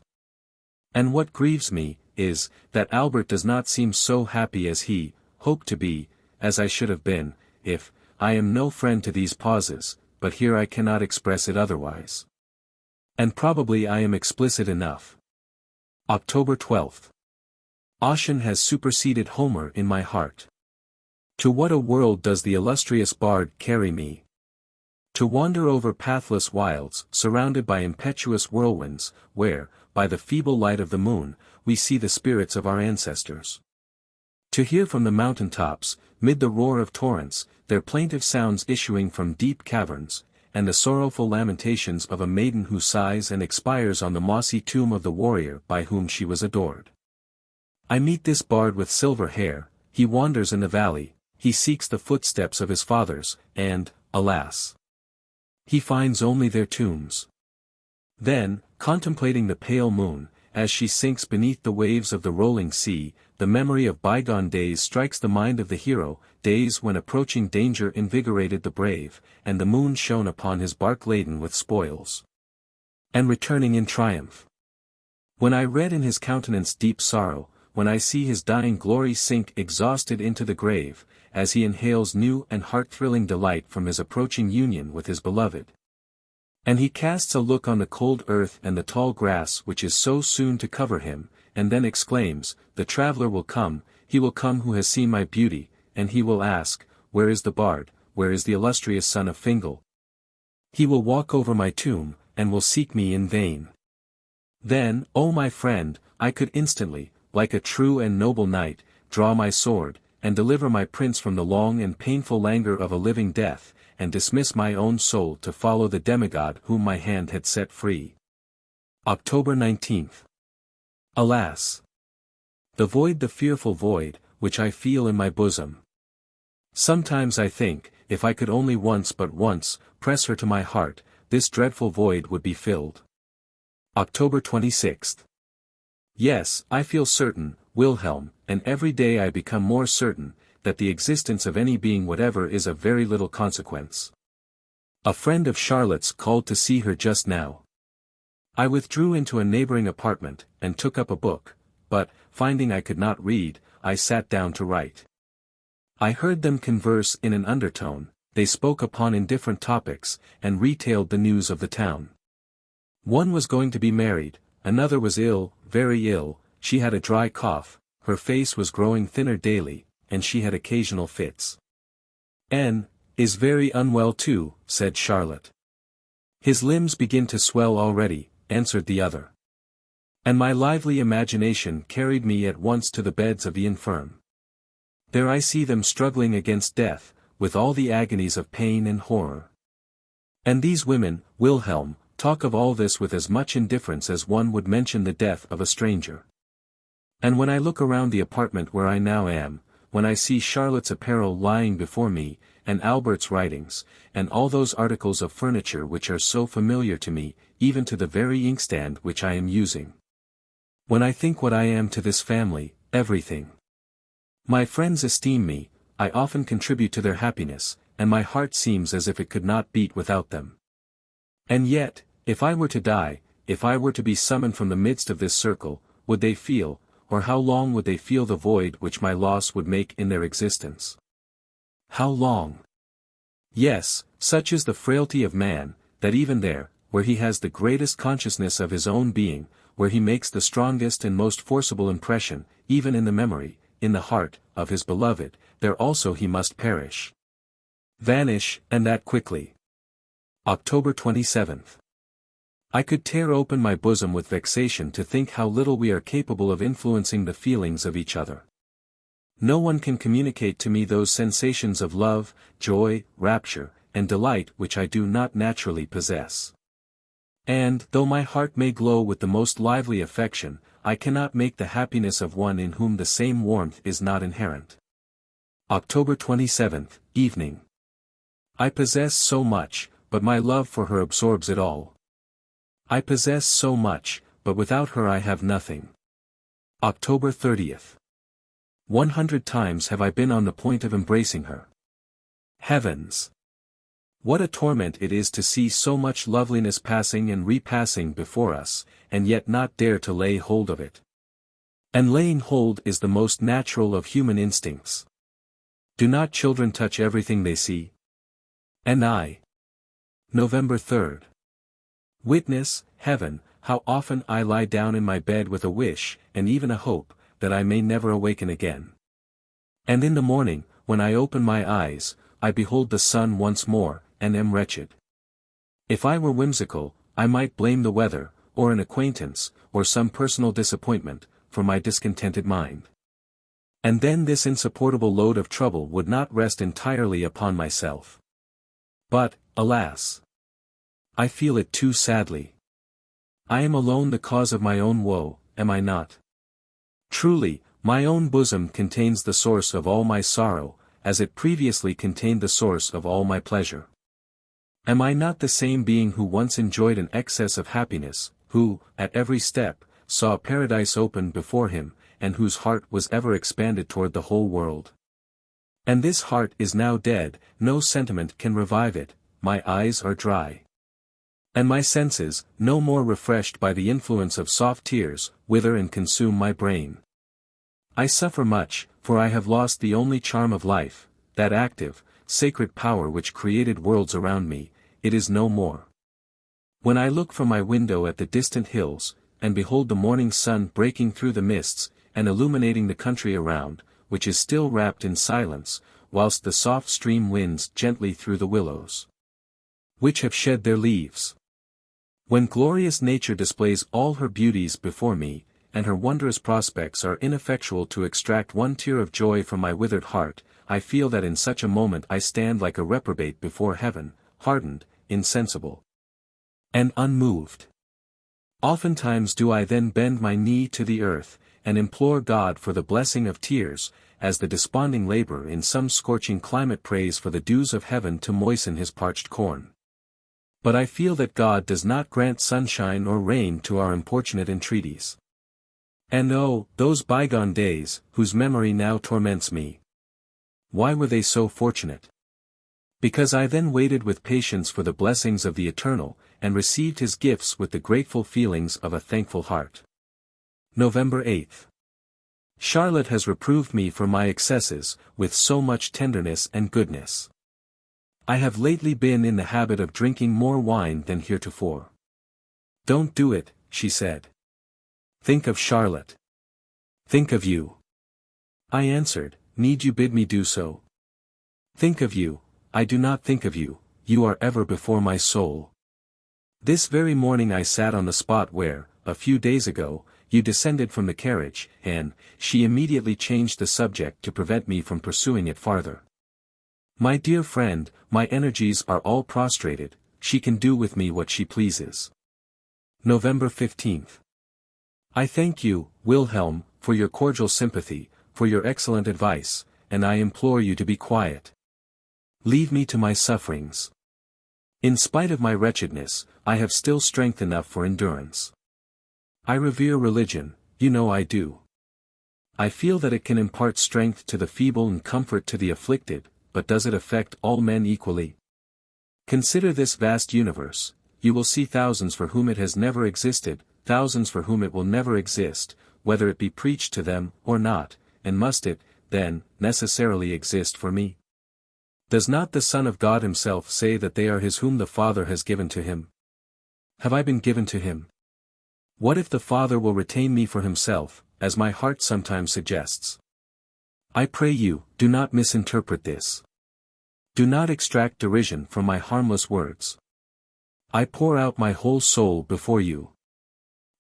And what grieves me, is, that Albert does not seem so happy as he hoped to be, as I should have been, if, I am no friend to these pauses, but here I cannot express it otherwise. And probably I am explicit enough. October 12th. Ossian has superseded Homer in my heart. To what a world does the illustrious bard carry me! To wander over pathless wilds, surrounded by impetuous whirlwinds, where, by the feeble light of the moon, we see the spirits of our ancestors. To hear from the mountain tops, mid the roar of torrents, their plaintive sounds issuing from deep caverns, and the sorrowful lamentations of a maiden who sighs and expires on the mossy tomb of the warrior by whom she was adored. I meet this bard with silver hair, he wanders in the valley, he seeks the footsteps of his fathers, and, alas! He finds only their tombs. Then, contemplating the pale moon, as she sinks beneath the waves of the rolling sea, the memory of bygone days strikes the mind of the hero, days when approaching danger invigorated the brave, and the moon shone upon his bark laden with spoils. And returning in triumph. When I read in his countenance deep sorrow, when I see his dying glory sink exhausted into the grave, as he inhales new and heart-thrilling delight from his approaching union with his beloved. And he casts a look on the cold earth and the tall grass which is so soon to cover him, and then exclaims, the traveler will come, he will come who has seen my beauty, and he will ask, where is the bard, where is the illustrious son of Fingal? He will walk over my tomb, and will seek me in vain. Then, O my friend, I could instantly, like a true and noble knight, draw my sword, and deliver my prince from the long and painful languor of a living death, and dismiss my own soul to follow the demigod whom my hand had set free. October 19th. Alas! The fearful void, which I feel in my bosom. Sometimes I think, if I could only but once, press her to my heart, this dreadful void would be filled. October 26th. Yes, I feel certain, Wilhelm, and every day I become more certain, that the existence of any being whatever is of very little consequence. A friend of Charlotte's called to see her just now. I withdrew into a neighboring apartment, and took up a book, but, finding I could not read, I sat down to write. I heard them converse in an undertone, they spoke upon indifferent topics, and retailed the news of the town. One was going to be married, another was ill, very ill, she had a dry cough, her face was growing thinner daily, and she had occasional fits. N. is very unwell too, said Charlotte. His limbs begin to swell already, answered the other. And my lively imagination carried me at once to the beds of the infirm. There I see them struggling against death, with all the agonies of pain and horror. And these women, Wilhelm, talk of all this with as much indifference as one would mention the death of a stranger. And when I look around the apartment where I now am, when I see Charlotte's apparel lying before me, and Albert's writings, and all those articles of furniture which are so familiar to me, even to the very inkstand which I am using. When I think what I am to this family, everything. My friends esteem me, I often contribute to their happiness, and my heart seems as if it could not beat without them. And yet, if I were to die, if I were to be summoned from the midst of this circle, would they feel, or how long would they feel the void which my loss would make in their existence? How long? Yes, such is the frailty of man, that even there, where he has the greatest consciousness of his own being, where he makes the strongest and most forcible impression, even in the memory, in the heart, of his beloved, there also he must perish. Vanish, and that quickly. October 27th. I could tear open my bosom with vexation to think how little we are capable of influencing the feelings of each other. No one can communicate to me those sensations of love, joy, rapture, and delight which I do not naturally possess. And, though my heart may glow with the most lively affection, I cannot make the happiness of one in whom the same warmth is not inherent. October 27th, evening. I possess so much, but my love for her absorbs it all. I possess so much, but without her I have nothing. October 30th. 100 times have I been on the point of embracing her. Heavens! What a torment it is to see so much loveliness passing and repassing before us, and yet not dare to lay hold of it. And laying hold is the most natural of human instincts. Do not children touch everything they see? And I. November 3rd. Witness, heaven, how often I lie down in my bed with a wish, and even a hope, that I may never awaken again. And in the morning, when I open my eyes, I behold the sun once more, and am wretched. If I were whimsical, I might blame the weather, or an acquaintance, or some personal disappointment, for my discontented mind. And then this insupportable load of trouble would not rest entirely upon myself. But, alas! I feel it too sadly. I am alone the cause of my own woe, am I not? Truly, my own bosom contains the source of all my sorrow, as it previously contained the source of all my pleasure. Am I not the same being who once enjoyed an excess of happiness, who, at every step, saw a paradise open before him, and whose heart was ever expanded toward the whole world? And this heart is now dead, no sentiment can revive it, my eyes are dry. And my senses, no more refreshed by the influence of soft tears, wither and consume my brain. I suffer much, for I have lost the only charm of life, that active, sacred power which created worlds around me, it is no more. When I look from my window at the distant hills, and behold the morning sun breaking through the mists, and illuminating the country around, which is still wrapped in silence, whilst the soft stream winds gently through the willows, which have shed their leaves. When glorious nature displays all her beauties before me, and her wondrous prospects are ineffectual to extract one tear of joy from my withered heart, I feel that in such a moment I stand like a reprobate before heaven, hardened, insensible, and unmoved. Oftentimes do I then bend my knee to the earth, and implore God for the blessing of tears, as the desponding laborer in some scorching climate prays for the dews of heaven to moisten his parched corn. But I feel that God does not grant sunshine or rain to our importunate entreaties. And oh, those bygone days, whose memory now torments me. Why were they so fortunate? Because I then waited with patience for the blessings of the Eternal, and received his gifts with the grateful feelings of a thankful heart. November 8. Charlotte has reproved me for my excesses, with so much tenderness and goodness. I have lately been in the habit of drinking more wine than heretofore. Don't do it, she said. Think of Charlotte. Think of you. I answered, need you bid me do so? Think of you, I do not think of you, you are ever before my soul. This very morning I sat on the spot where, a few days ago, you descended from the carriage, and, she immediately changed the subject to prevent me from pursuing it farther. My dear friend, my energies are all prostrated, she can do with me what she pleases. November 15. I thank you, Wilhelm, for your cordial sympathy, for your excellent advice, and I implore you to be quiet. Leave me to my sufferings. In spite of my wretchedness, I have still strength enough for endurance. I revere religion, you know I do. I feel that it can impart strength to the feeble and comfort to the afflicted, but does it affect all men equally? Consider this vast universe, you will see thousands for whom it has never existed, thousands for whom it will never exist, whether it be preached to them or not, and must it, then, necessarily exist for me? Does not the Son of God himself say that they are his whom the Father has given to him? Have I been given to him? What if the Father will retain me for himself, as my heart sometimes suggests? I pray you, do not misinterpret this. Do not extract derision from my harmless words. I pour out my whole soul before you.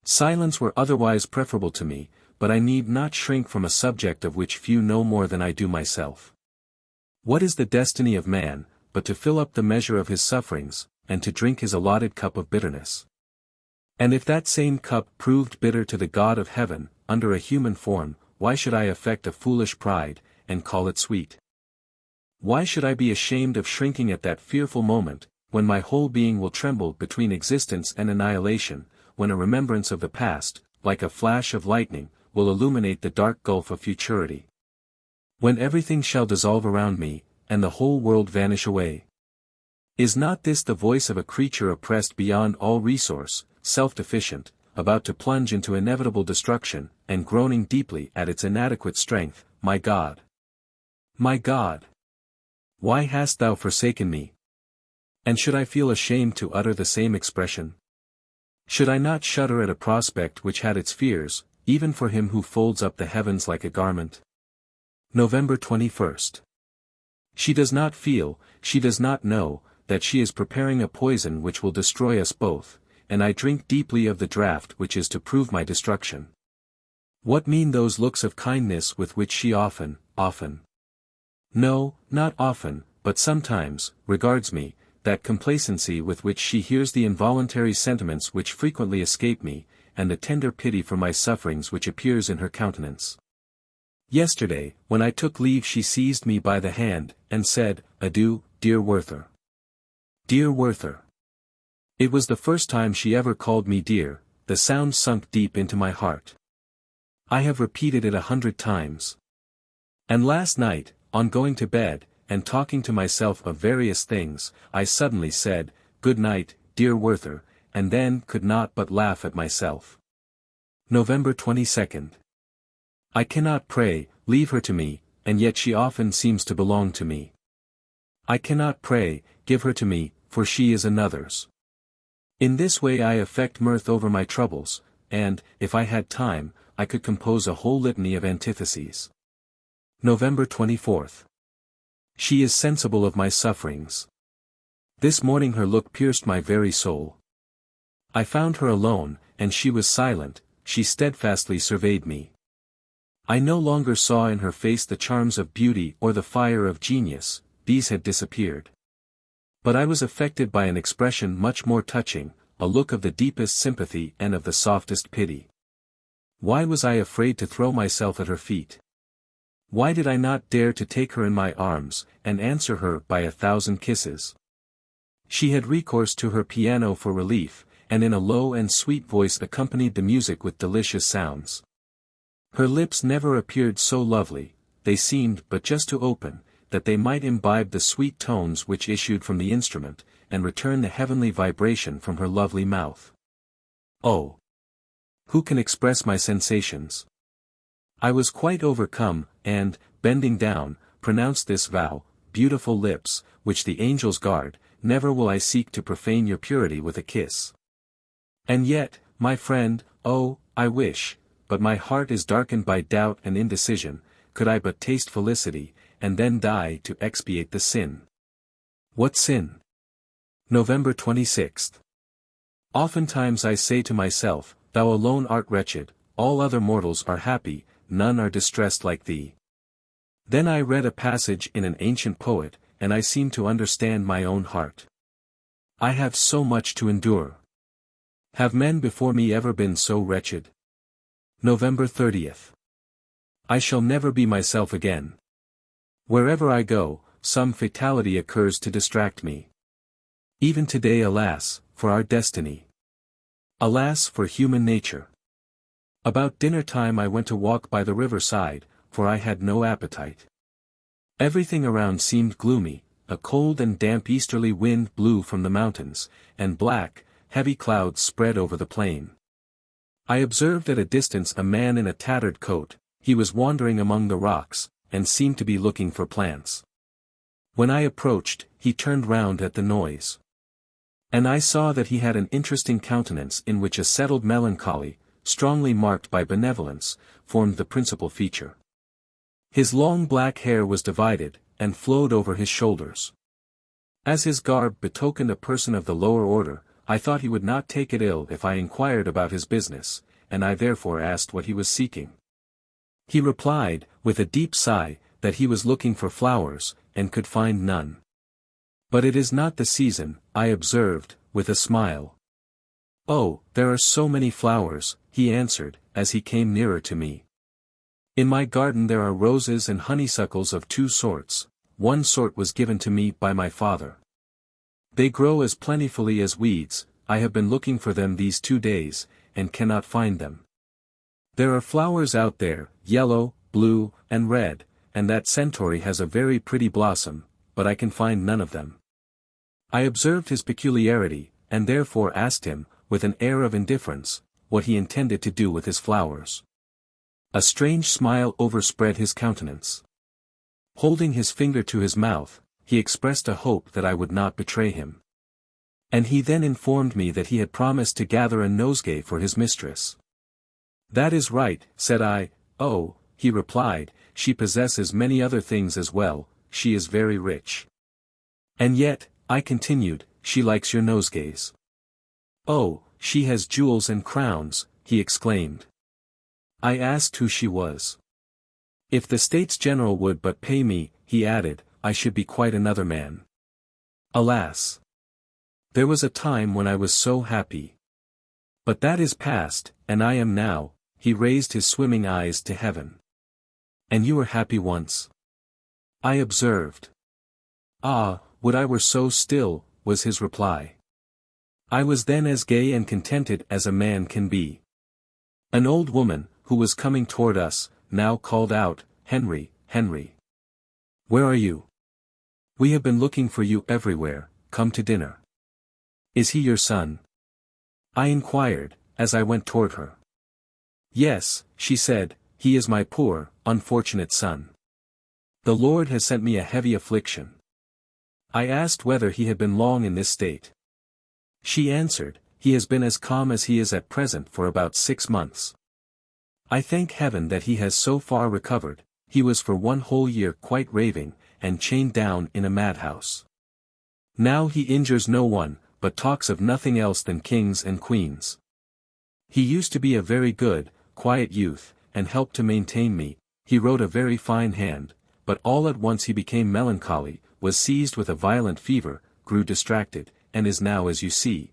Silence were otherwise preferable to me, but I need not shrink from a subject of which few know more than I do myself. What is the destiny of man, but to fill up the measure of his sufferings, and to drink his allotted cup of bitterness? And if that same cup proved bitter to the God of heaven, under a human form, why should I affect a foolish pride, and call it sweet? Why should I be ashamed of shrinking at that fearful moment, when my whole being will tremble between existence and annihilation, when a remembrance of the past, like a flash of lightning, will illuminate the dark gulf of futurity? When everything shall dissolve around me, and the whole world vanish away? Is not this the voice of a creature oppressed beyond all resource, self-deficient, about to plunge into inevitable destruction, and groaning deeply at its inadequate strength, my God? My God! Why hast thou forsaken me? And should I feel ashamed to utter the same expression? Should I not shudder at a prospect which had its fears, even for him who folds up the heavens like a garment? November 21. She does not feel, she does not know, that she is preparing a poison which will destroy us both, and I drink deeply of the draught which is to prove my destruction. What mean those looks of kindness with which she often, no, not often, but sometimes, regards me, that complacency with which she hears the involuntary sentiments which frequently escape me, and the tender pity for my sufferings which appears in her countenance? Yesterday, when I took leave, she seized me by the hand, and said, "Adieu, dear Werther." Dear Werther. It was the first time she ever called me dear, the sound sunk deep into my heart. I have repeated it 100 times. And last night, on going to bed, and talking to myself of various things, I suddenly said, "Good night, dear Werther," and then could not but laugh at myself. November 22. I cannot pray, leave her to me, and yet she often seems to belong to me. I cannot pray, give her to me, for she is another's. In this way I affect mirth over my troubles, and, if I had time, I could compose a whole litany of antitheses. November 24. She is sensible of my sufferings. This morning her look pierced my very soul. I found her alone, and she was silent, she steadfastly surveyed me. I no longer saw in her face the charms of beauty or the fire of genius, these had disappeared. But I was affected by an expression much more touching, a look of the deepest sympathy and of the softest pity. Why was I afraid to throw myself at her feet? Why did I not dare to take her in my arms, and answer her by 1,000 kisses? She had recourse to her piano for relief, and in a low and sweet voice accompanied the music with delicious sounds. Her lips never appeared so lovely, they seemed but just to open, that they might imbibe the sweet tones which issued from the instrument, and return the heavenly vibration from her lovely mouth. Oh! Who can express my sensations? I was quite overcome, and, bending down, pronounced this vow, beautiful lips, which the angels guard, never will I seek to profane your purity with a kiss. And yet, my friend, oh, I wish, but my heart is darkened by doubt and indecision, could I but taste felicity, and then die to expiate the sin. What sin? November 26th. Oftentimes I say to myself, Thou alone art wretched, all other mortals are happy, none are distressed like thee. Then I read a passage in an ancient poet, and I seem to understand my own heart. I have so much to endure. Have men before me ever been so wretched? November 30th. I shall never be myself again. Wherever I go, some fatality occurs to distract me. Even today, alas, for our destiny. Alas for human nature. About dinner time I went to walk by the riverside, for I had no appetite. Everything around seemed gloomy, a cold and damp easterly wind blew from the mountains, and black, heavy clouds spread over the plain. I observed at a distance a man in a tattered coat. He was wandering among the rocks, and seemed to be looking for plants. When I approached, he turned round at the noise. And I saw that he had an interesting countenance in which a settled melancholy, strongly marked by benevolence, formed the principal feature. His long black hair was divided, and flowed over his shoulders. As his garb betokened a person of the lower order, I thought he would not take it ill if I inquired about his business, and I therefore asked what he was seeking. He replied, with a deep sigh, that he was looking for flowers, and could find none. But it is not the season, I observed, with a smile. Oh, there are so many flowers, he answered, as he came nearer to me. In my garden there are roses and honeysuckles of two sorts. One sort was given to me by my father. They grow as plentifully as weeds. I have been looking for them these 2 days, and cannot find them. There are flowers out there, yellow, blue, and red, and that centauri has a very pretty blossom, but I can find none of them. I observed his peculiarity, and therefore asked him, with an air of indifference, what he intended to do with his flowers. A strange smile overspread his countenance. Holding his finger to his mouth, he expressed a hope that I would not betray him. And he then informed me that he had promised to gather a nosegay for his mistress. That is right, said I. Oh, he replied, she possesses many other things as well, she is very rich. And yet, I continued, she likes your nosegays. Oh, she has jewels and crowns, he exclaimed. I asked who she was. If the States General would but pay me, he added, I should be quite another man. Alas! There was a time when I was so happy. But that is past, and I am now. He raised his swimming eyes to heaven. And you were happy once? I observed. Ah, would I were so still, was his reply. I was then as gay and contented as a man can be. An old woman, who was coming toward us, now called out, Henry, Henry. Where are you? We have been looking for you everywhere, come to dinner. Is he your son? I inquired, as I went toward her. Yes, she said, he is my poor, unfortunate son. The Lord has sent me a heavy affliction. I asked whether he had been long in this state. She answered, he has been as calm as he is at present for about 6 months. I thank heaven that he has so far recovered. He was for 1 whole year quite raving, and chained down in a madhouse. Now he injures no one, but talks of nothing else than kings and queens. He used to be a very good, quiet youth, and helped to maintain me. He wrote a very fine hand, but all at once he became melancholy, was seized with a violent fever, grew distracted, and is now as you see.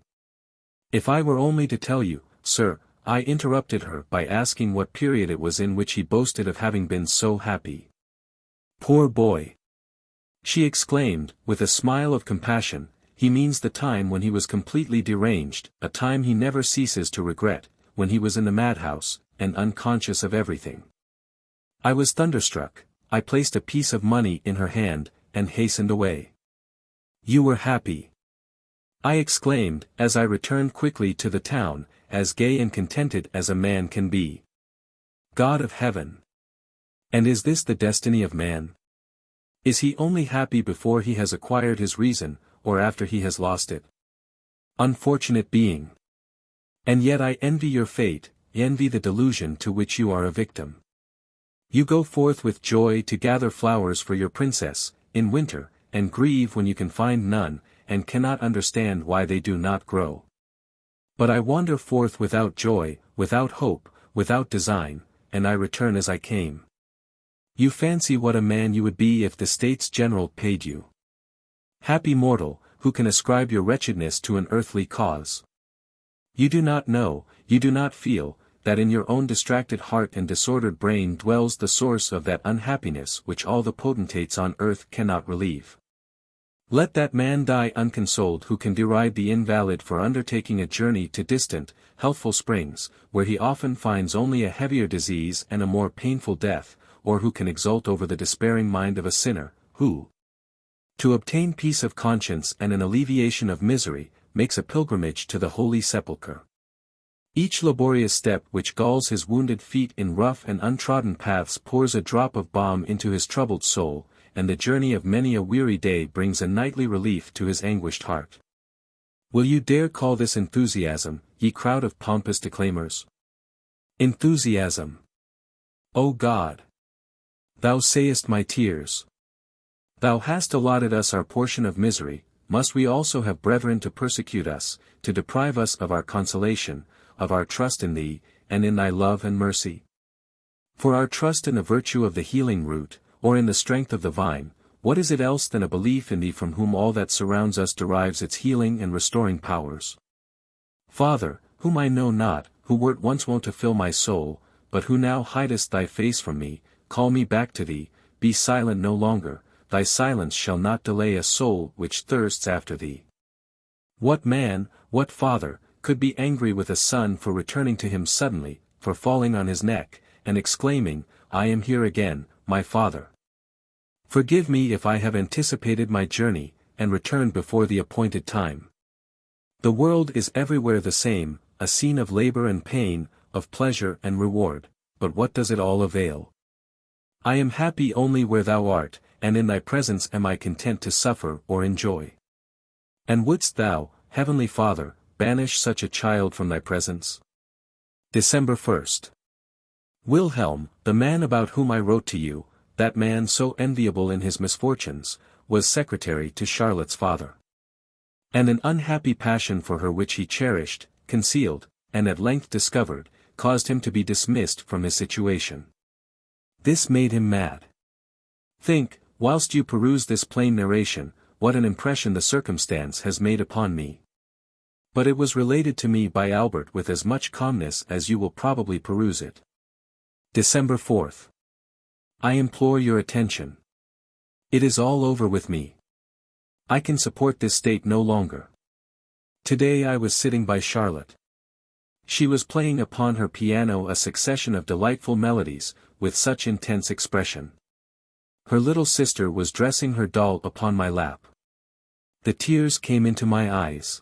If I were only to tell you, sir, I interrupted her by asking what period it was in which he boasted of having been so happy. Poor boy! She exclaimed, with a smile of compassion, he means the time when he was completely deranged, a time he never ceases to regret, when he was in the madhouse, and unconscious of everything. I was thunderstruck. I placed a piece of money in her hand, and hastened away. You were happy, I exclaimed, as I returned quickly to the town, as gay and contented as a man can be. God of heaven! And is this the destiny of man? Is he only happy before he has acquired his reason, or after he has lost it? Unfortunate being! And yet I envy your fate, envy the delusion to which you are a victim. You go forth with joy to gather flowers for your princess, in winter, and grieve when you can find none, and cannot understand why they do not grow. But I wander forth without joy, without hope, without design, and I return as I came. You fancy what a man you would be if the States General paid you. Happy mortal, who can ascribe your wretchedness to an earthly cause. You do not know, you do not feel, that in your own distracted heart and disordered brain dwells the source of that unhappiness which all the potentates on earth cannot relieve. Let that man die unconsoled who can deride the invalid for undertaking a journey to distant, healthful springs, where he often finds only a heavier disease and a more painful death, or who can exult over the despairing mind of a sinner, who, to obtain peace of conscience and an alleviation of misery, makes a pilgrimage to the Holy Sepulchre. Each laborious step which galls his wounded feet in rough and untrodden paths pours a drop of balm into his troubled soul, and the journey of many a weary day brings a nightly relief to his anguished heart. Will you dare call this enthusiasm, ye crowd of pompous declaimers? Enthusiasm! O God! Thou sayest my tears. Thou hast allotted us our portion of misery, must we also have brethren to persecute us, to deprive us of our consolation, of our trust in Thee, and in Thy love and mercy? For our trust in the virtue of the healing root, or in the strength of the vine, what is it else than a belief in Thee from whom all that surrounds us derives its healing and restoring powers? Father, whom I know not, who wert once wont to fill my soul, but who now hidest Thy face from me, call me back to Thee, be silent no longer, Thy silence shall not delay a soul which thirsts after Thee. What man, what father, could be angry with a son for returning to him suddenly, for falling on his neck, and exclaiming, I am here again, my Father. Forgive me if I have anticipated my journey, and returned before the appointed time. The world is everywhere the same, a scene of labor and pain, of pleasure and reward, but what does it all avail? I am happy only where Thou art, and in Thy presence am I content to suffer or enjoy. And wouldst Thou, Heavenly Father, banish such a child from Thy presence? December 1st. Wilhelm, the man about whom I wrote to you, that man so enviable in his misfortunes, was secretary to Charlotte's father. And an unhappy passion for her which he cherished, concealed, and at length discovered, caused him to be dismissed from his situation. This made him mad. Think, whilst you peruse this plain narration, what an impression the circumstance has made upon me. But it was related to me by Albert with as much calmness as you will probably peruse it. December 4th. I implore your attention. It is all over with me. I can support this state no longer. Today I was sitting by Charlotte. She was playing upon her piano a succession of delightful melodies, with such intense expression. Her little sister was dressing her doll upon my lap. The tears came into my eyes.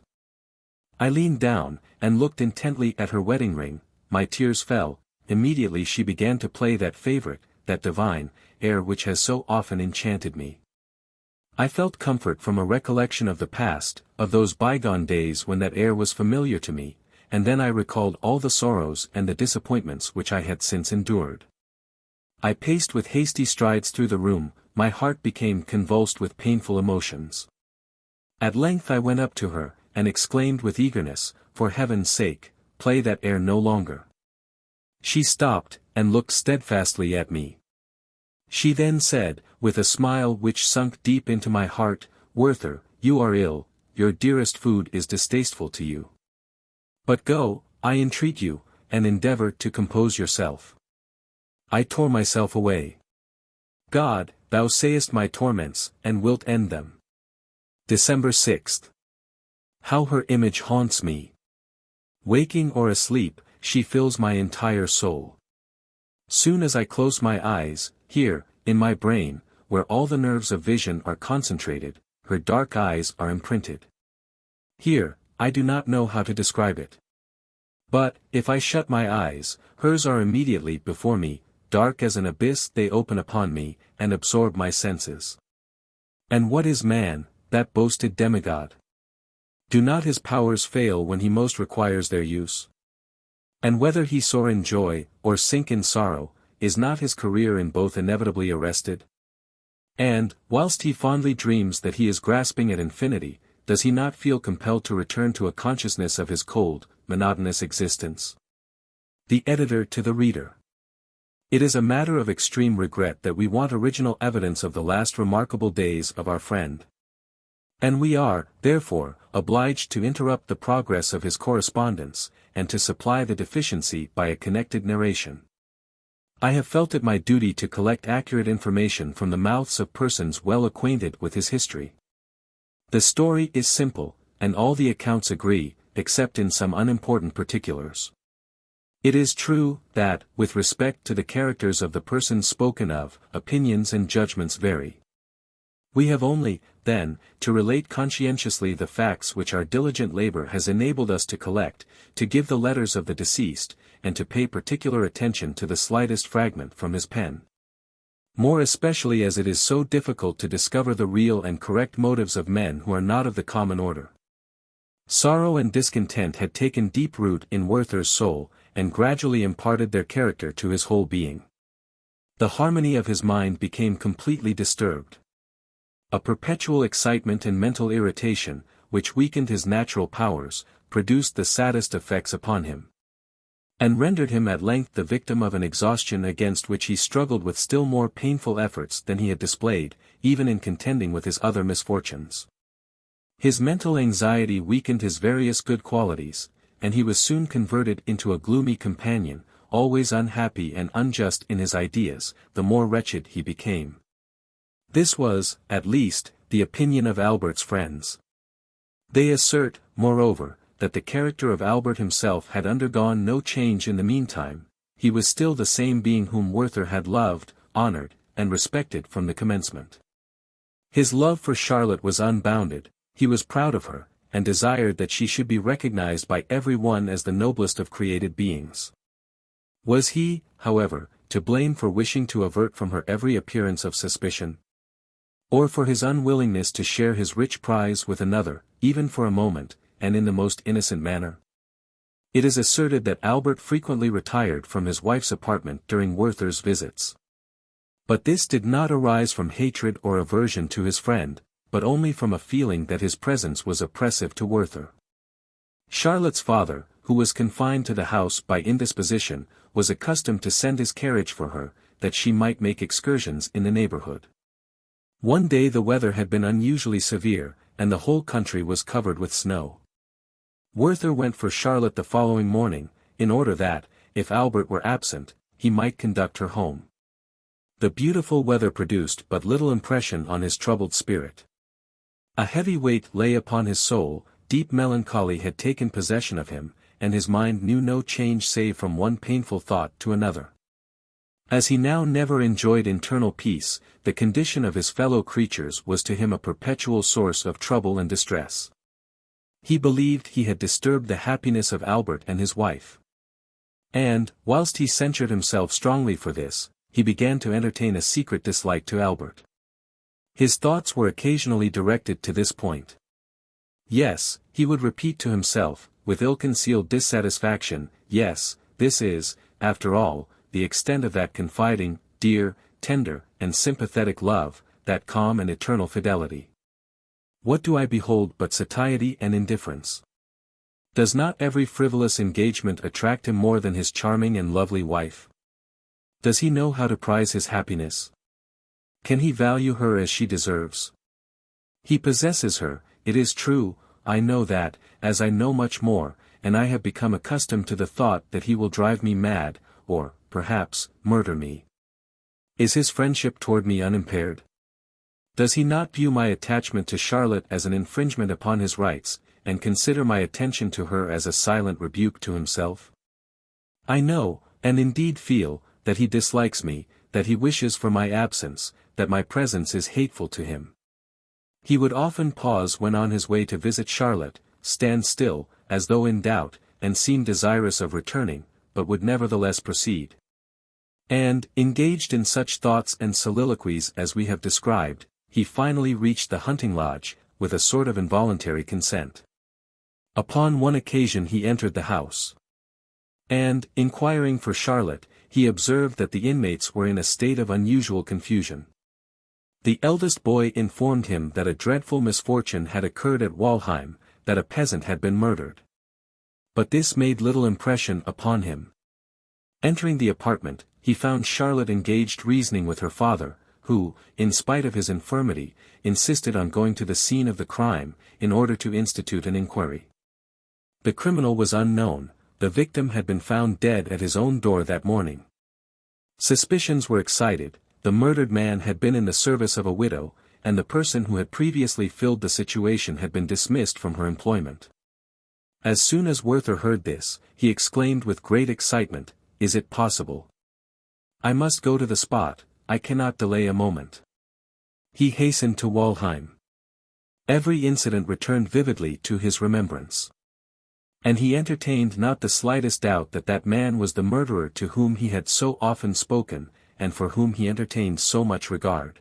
I leaned down, and looked intently at her wedding ring, my tears fell. Immediately she began to play that favorite, that divine, air which has so often enchanted me. I felt comfort from a recollection of the past, of those bygone days when that air was familiar to me, and then I recalled all the sorrows and the disappointments which I had since endured. I paced with hasty strides through the room, my heart became convulsed with painful emotions. At length I went up to her, and exclaimed with eagerness, for heaven's sake, play that air no longer. She stopped, and looked steadfastly at me. She then said, with a smile which sunk deep into my heart, Werther, you are ill, your dearest food is distasteful to you. But go, I entreat you, and endeavor to compose yourself. I tore myself away. God, Thou sayest my torments, and wilt end them. December 6th. How her image haunts me. Waking or asleep, she fills my entire soul. Soon as I close my eyes, here, in my brain, where all the nerves of vision are concentrated, her dark eyes are imprinted. Here, I do not know how to describe it. But, if I shut my eyes, hers are immediately before me, dark as an abyss they open upon me, and absorb my senses. And what is man, that boasted demigod? Do not his powers fail when he most requires their use? And whether he soar in joy, or sink in sorrow, is not his career in both inevitably arrested? And, whilst he fondly dreams that he is grasping at infinity, does he not feel compelled to return to a consciousness of his cold, monotonous existence? The editor to the reader. It is a matter of extreme regret that we want original evidence of the last remarkable days of our friend. And we are, therefore, obliged to interrupt the progress of his correspondence, and to supply the deficiency by a connected narration. I have felt it my duty to collect accurate information from the mouths of persons well acquainted with his history. The story is simple, and all the accounts agree, except in some unimportant particulars. It is true, that, with respect to the characters of the persons spoken of, opinions and judgments vary. We have only, then, to relate conscientiously the facts which our diligent labor has enabled us to collect, to give the letters of the deceased, and to pay particular attention to the slightest fragment from his pen. More especially as it is so difficult to discover the real and correct motives of men who are not of the common order. Sorrow and discontent had taken deep root in Werther's soul, and gradually imparted their character to his whole being. The harmony of his mind became completely disturbed. A perpetual excitement and mental irritation, which weakened his natural powers, produced the saddest effects upon him, and rendered him at length the victim of an exhaustion against which he struggled with still more painful efforts than he had displayed, even in contending with his other misfortunes. His mental anxiety weakened his various good qualities, and he was soon converted into a gloomy companion, always unhappy and unjust in his ideas, the more wretched he became. This was, at least, the opinion of Albert's friends. They assert, moreover, that the character of Albert himself had undergone no change in the meantime. He was still the same being whom Werther had loved, honored, and respected from the commencement. His love for Charlotte was unbounded, he was proud of her, and desired that she should be recognized by every one as the noblest of created beings. Was he, however, to blame for wishing to avert from her every appearance of suspicion? Or for his unwillingness to share his rich prize with another, even for a moment, and in the most innocent manner? It is asserted that Albert frequently retired from his wife's apartment during Werther's visits. But this did not arise from hatred or aversion to his friend, but only from a feeling that his presence was oppressive to Werther. Charlotte's father, who was confined to the house by indisposition, was accustomed to send his carriage for her, that she might make excursions in the neighborhood. One day the weather had been unusually severe, and the whole country was covered with snow. Werther went for Charlotte the following morning, in order that, if Albert were absent, he might conduct her home. The beautiful weather produced but little impression on his troubled spirit. A heavy weight lay upon his soul, deep melancholy had taken possession of him, and his mind knew no change save from one painful thought to another. As he now never enjoyed internal peace, the condition of his fellow creatures was to him a perpetual source of trouble and distress. He believed he had disturbed the happiness of Albert and his wife. And, whilst he censured himself strongly for this, he began to entertain a secret dislike to Albert. His thoughts were occasionally directed to this point. Yes, he would repeat to himself, with ill-concealed dissatisfaction, yes, this is, after all, the extent of that confiding, dear, tender, and sympathetic love, that calm and eternal fidelity. What do I behold but satiety and indifference? Does not every frivolous engagement attract him more than his charming and lovely wife? Does he know how to prize his happiness? Can he value her as she deserves? He possesses her, it is true, I know that, as I know much more, and I have become accustomed to the thought that he will drive me mad, or, perhaps, murder me. Is his friendship toward me unimpaired? Does he not view my attachment to Charlotte as an infringement upon his rights, and consider my attention to her as a silent rebuke to himself? I know, and indeed feel, that he dislikes me, that he wishes for my absence, that my presence is hateful to him. He would often pause when on his way to visit Charlotte, stand still, as though in doubt, and seem desirous of returning, but would nevertheless proceed. And, engaged in such thoughts and soliloquies as we have described, he finally reached the hunting lodge, with a sort of involuntary consent. Upon one occasion he entered the house. And, inquiring for Charlotte, he observed that the inmates were in a state of unusual confusion. The eldest boy informed him that a dreadful misfortune had occurred at Wahlheim, that a peasant had been murdered. But this made little impression upon him. Entering the apartment, he found Charlotte engaged reasoning with her father, who, in spite of his infirmity, insisted on going to the scene of the crime, in order to institute an inquiry. The criminal was unknown, the victim had been found dead at his own door that morning. Suspicions were excited, the murdered man had been in the service of a widow, and the person who had previously filled the situation had been dismissed from her employment. As soon as Werther heard this, he exclaimed with great excitement, "Is it possible? I must go to the spot, I cannot delay a moment." He hastened to Wahlheim. Every incident returned vividly to his remembrance. And he entertained not the slightest doubt that that man was the murderer to whom he had so often spoken, and for whom he entertained so much regard.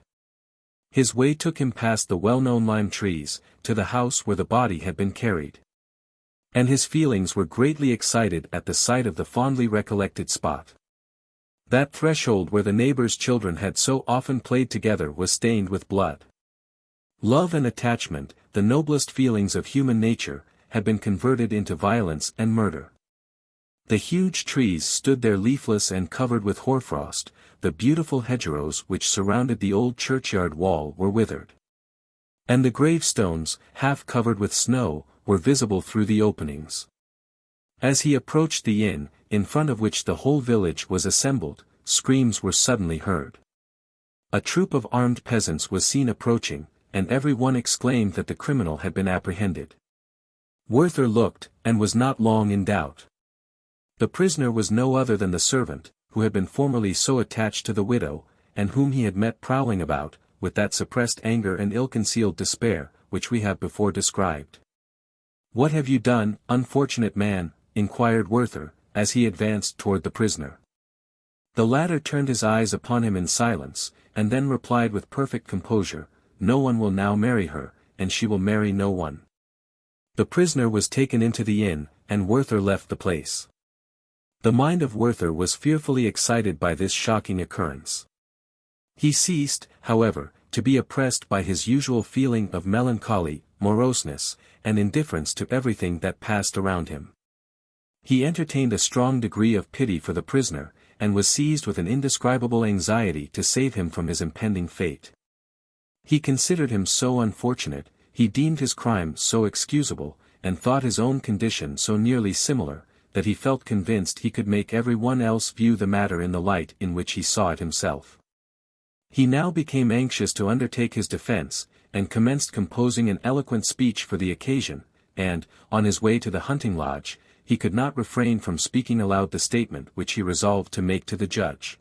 His way took him past the well-known lime trees, to the house where the body had been carried. And his feelings were greatly excited at the sight of the fondly recollected spot. That threshold where the neighbors' children had so often played together was stained with blood. Love and attachment, the noblest feelings of human nature, had been converted into violence and murder. The huge trees stood there leafless and covered with hoarfrost, the beautiful hedgerows which surrounded the old churchyard wall were withered. And the gravestones, half covered with snow, were visible through the openings. As he approached the inn, in front of which the whole village was assembled, screams were suddenly heard. A troop of armed peasants was seen approaching, and every one exclaimed that the criminal had been apprehended. Werther looked, and was not long in doubt. The prisoner was no other than the servant, who had been formerly so attached to the widow, and whom he had met prowling about, with that suppressed anger and ill-concealed despair, which we have before described. "What have you done, unfortunate man?" inquired Werther, as he advanced toward the prisoner. The latter turned his eyes upon him in silence, and then replied with perfect composure, "No one will now marry her, and she will marry no one." The prisoner was taken into the inn, and Werther left the place. The mind of Werther was fearfully excited by this shocking occurrence. He ceased, however, to be oppressed by his usual feeling of melancholy, moroseness, and indifference to everything that passed around him. He entertained a strong degree of pity for the prisoner, and was seized with an indescribable anxiety to save him from his impending fate. He considered him so unfortunate, he deemed his crime so excusable, and thought his own condition so nearly similar, that he felt convinced he could make every one else view the matter in the light in which he saw it himself. He now became anxious to undertake his defense, and commenced composing an eloquent speech for the occasion, and, on his way to the hunting lodge, he could not refrain from speaking aloud the statement which he resolved to make to the judge.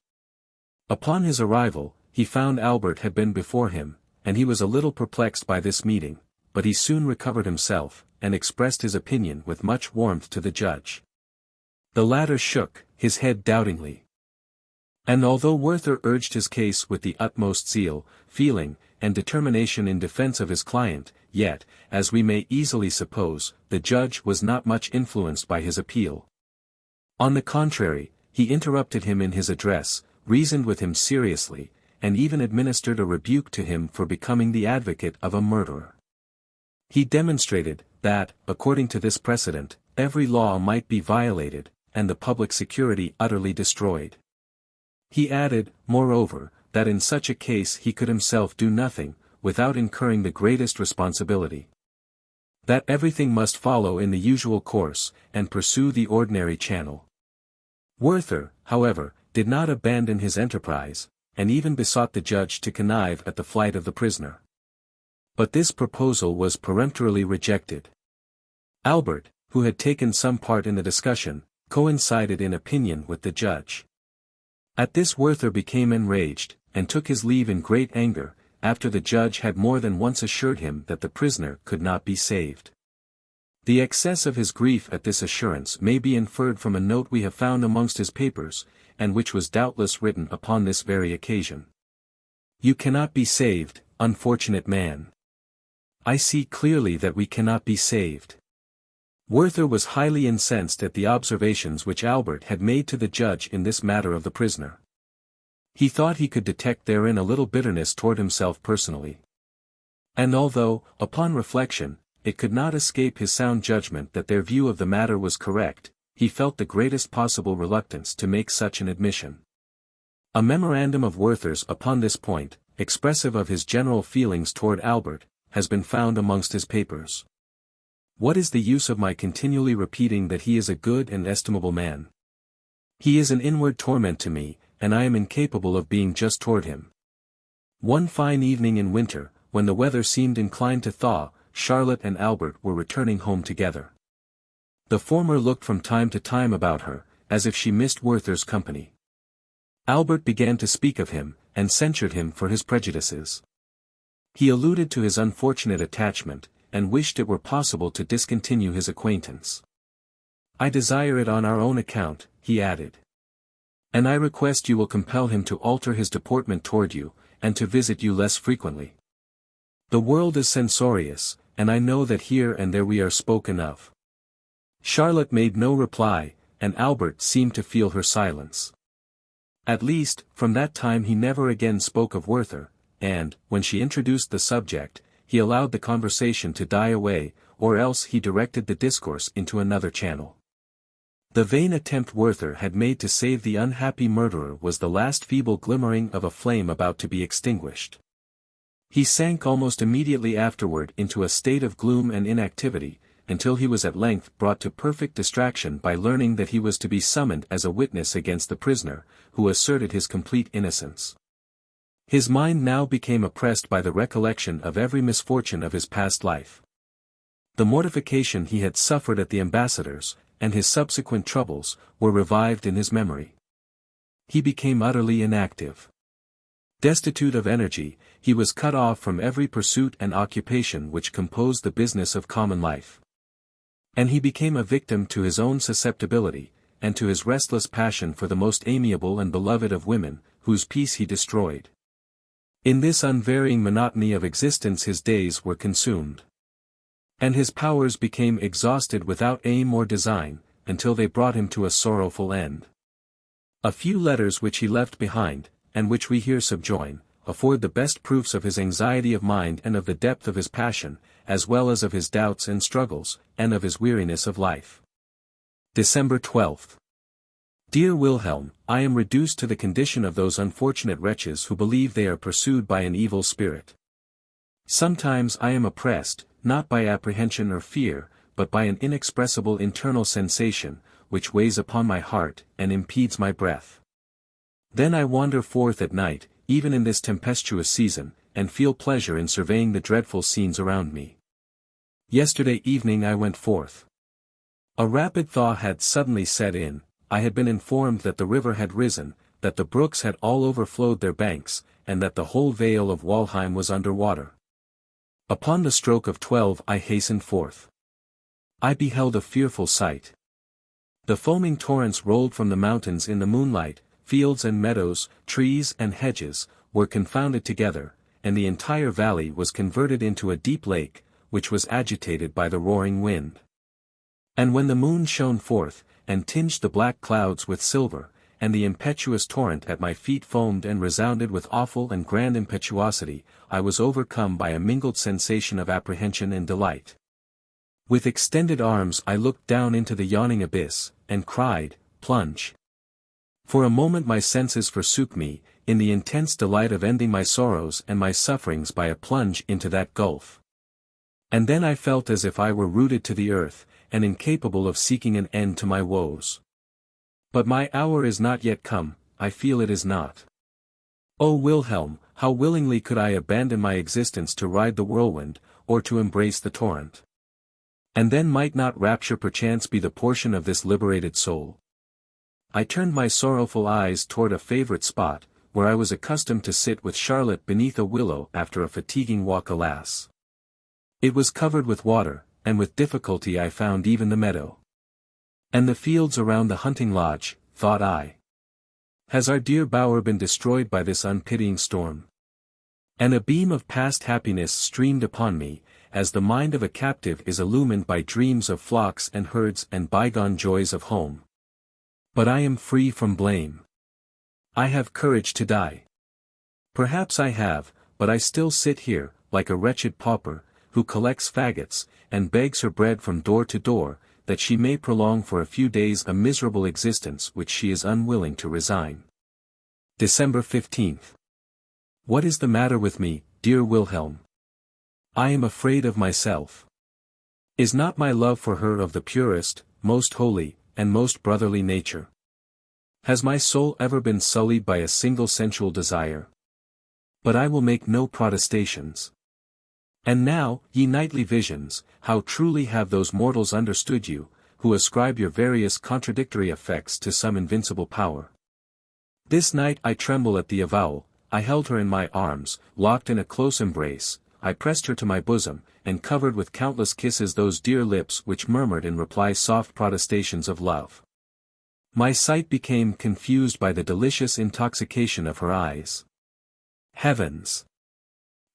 Upon his arrival, he found Albert had been before him, and he was a little perplexed by this meeting, but he soon recovered himself, and expressed his opinion with much warmth to the judge. The latter shook his head doubtingly. And although Werther urged his case with the utmost zeal, feeling, and determination in defense of his client, yet, as we may easily suppose, the judge was not much influenced by his appeal. On the contrary, he interrupted him in his address, reasoned with him seriously, and even administered a rebuke to him for becoming the advocate of a murderer. He demonstrated, that, according to this precedent, every law might be violated, and the public security utterly destroyed. He added, moreover, that in such a case he could himself do nothing, without incurring the greatest responsibility. That everything must follow in the usual course, and pursue the ordinary channel. Werther, however, did not abandon his enterprise, and even besought the judge to connive at the flight of the prisoner. But this proposal was peremptorily rejected. Albert, who had taken some part in the discussion, coincided in opinion with the judge. At this Werther became enraged, and took his leave in great anger, after the judge had more than once assured him that the prisoner could not be saved. The excess of his grief at this assurance may be inferred from a note we have found amongst his papers, and which was doubtless written upon this very occasion. "You cannot be saved, unfortunate man. I see clearly that we cannot be saved." Werther was highly incensed at the observations which Albert had made to the judge in this matter of the prisoner. He thought he could detect therein a little bitterness toward himself personally. And although, upon reflection, it could not escape his sound judgment that their view of the matter was correct, he felt the greatest possible reluctance to make such an admission. A memorandum of Werther's upon this point, expressive of his general feelings toward Albert, has been found amongst his papers. What is the use of my continually repeating that he is a good and estimable man? He is an inward torment to me, and I am incapable of being just toward him. One fine evening in winter, when the weather seemed inclined to thaw, Charlotte and Albert were returning home together. The former looked from time to time about her, as if she missed Werther's company. Albert began to speak of him, and censured him for his prejudices. He alluded to his unfortunate attachment, and wished it were possible to discontinue his acquaintance. "I desire it on our own account," he added. "And I request you will compel him to alter his deportment toward you, and to visit you less frequently. The world is censorious, and I know that here and there we are spoken of." Charlotte made no reply, and Albert seemed to feel her silence. At least, from that time he never again spoke of Werther, and, when she introduced the subject, he allowed the conversation to die away, or else he directed the discourse into another channel. The vain attempt Werther had made to save the unhappy murderer was the last feeble glimmering of a flame about to be extinguished. He sank almost immediately afterward into a state of gloom and inactivity, until he was at length brought to perfect distraction by learning that he was to be summoned as a witness against the prisoner, who asserted his complete innocence. His mind now became oppressed by the recollection of every misfortune of his past life. The mortification he had suffered at the ambassador's, and his subsequent troubles, were revived in his memory. He became utterly inactive. Destitute of energy, he was cut off from every pursuit and occupation which composed the business of common life. And he became a victim to his own susceptibility, and to his restless passion for the most amiable and beloved of women, whose peace he destroyed. In this unvarying monotony of existence his days were consumed. And his powers became exhausted without aim or design, until they brought him to a sorrowful end. A few letters which he left behind, and which we here subjoin, afford the best proofs of his anxiety of mind and of the depth of his passion, as well as of his doubts and struggles, and of his weariness of life. December 12. Dear Wilhelm, I am reduced to the condition of those unfortunate wretches who believe they are pursued by an evil spirit. Sometimes I am oppressed, not by apprehension or fear, but by an inexpressible internal sensation, which weighs upon my heart, and impedes my breath. Then I wander forth at night, even in this tempestuous season, and feel pleasure in surveying the dreadful scenes around me. Yesterday evening I went forth. A rapid thaw had suddenly set in. I had been informed that the river had risen, that the brooks had all overflowed their banks, and that the whole vale of Wahlheim was under water. Upon the stroke of 12 I hastened forth. I beheld a fearful sight. The foaming torrents rolled from the mountains in the moonlight, fields and meadows, trees and hedges, were confounded together, and the entire valley was converted into a deep lake, which was agitated by the roaring wind. And when the moon shone forth, and tinged the black clouds with silver, and the impetuous torrent at my feet foamed and resounded with awful and grand impetuosity, I was overcome by a mingled sensation of apprehension and delight. With extended arms I looked down into the yawning abyss, and cried, "Plunge!" For a moment my senses forsook me, in the intense delight of ending my sorrows and my sufferings by a plunge into that gulf. And then I felt as if I were rooted to the earth, and incapable of seeking an end to my woes. But my hour is not yet come, I feel it is not. O Wilhelm, how willingly could I abandon my existence to ride the whirlwind, or to embrace the torrent. And then might not rapture perchance be the portion of this liberated soul? I turned my sorrowful eyes toward a favorite spot, where I was accustomed to sit with Charlotte beneath a willow after a fatiguing walk. Alas! It was covered with water, and with difficulty I found even the meadow. And the fields around the hunting lodge, thought I. Has our dear bower been destroyed by this unpitying storm? And a beam of past happiness streamed upon me, as the mind of a captive is illumined by dreams of flocks and herds and bygone joys of home. But I am free from blame. I have courage to die. Perhaps I have, but I still sit here, like a wretched pauper, who collects faggots, and begs her bread from door to door, that she may prolong for a few days a miserable existence which she is unwilling to resign. December 15th. What is the matter with me, dear Wilhelm? I am afraid of myself. Is not my love for her of the purest, most holy, and most brotherly nature? Has my soul ever been sullied by a single sensual desire? But I will make no protestations. And now, ye nightly visions, how truly have those mortals understood you, who ascribe your various contradictory effects to some invincible power. This night I tremble at the avowal. I held her in my arms, locked in a close embrace, I pressed her to my bosom, and covered with countless kisses those dear lips which murmured in reply soft protestations of love. My sight became confused by the delicious intoxication of her eyes. Heavens!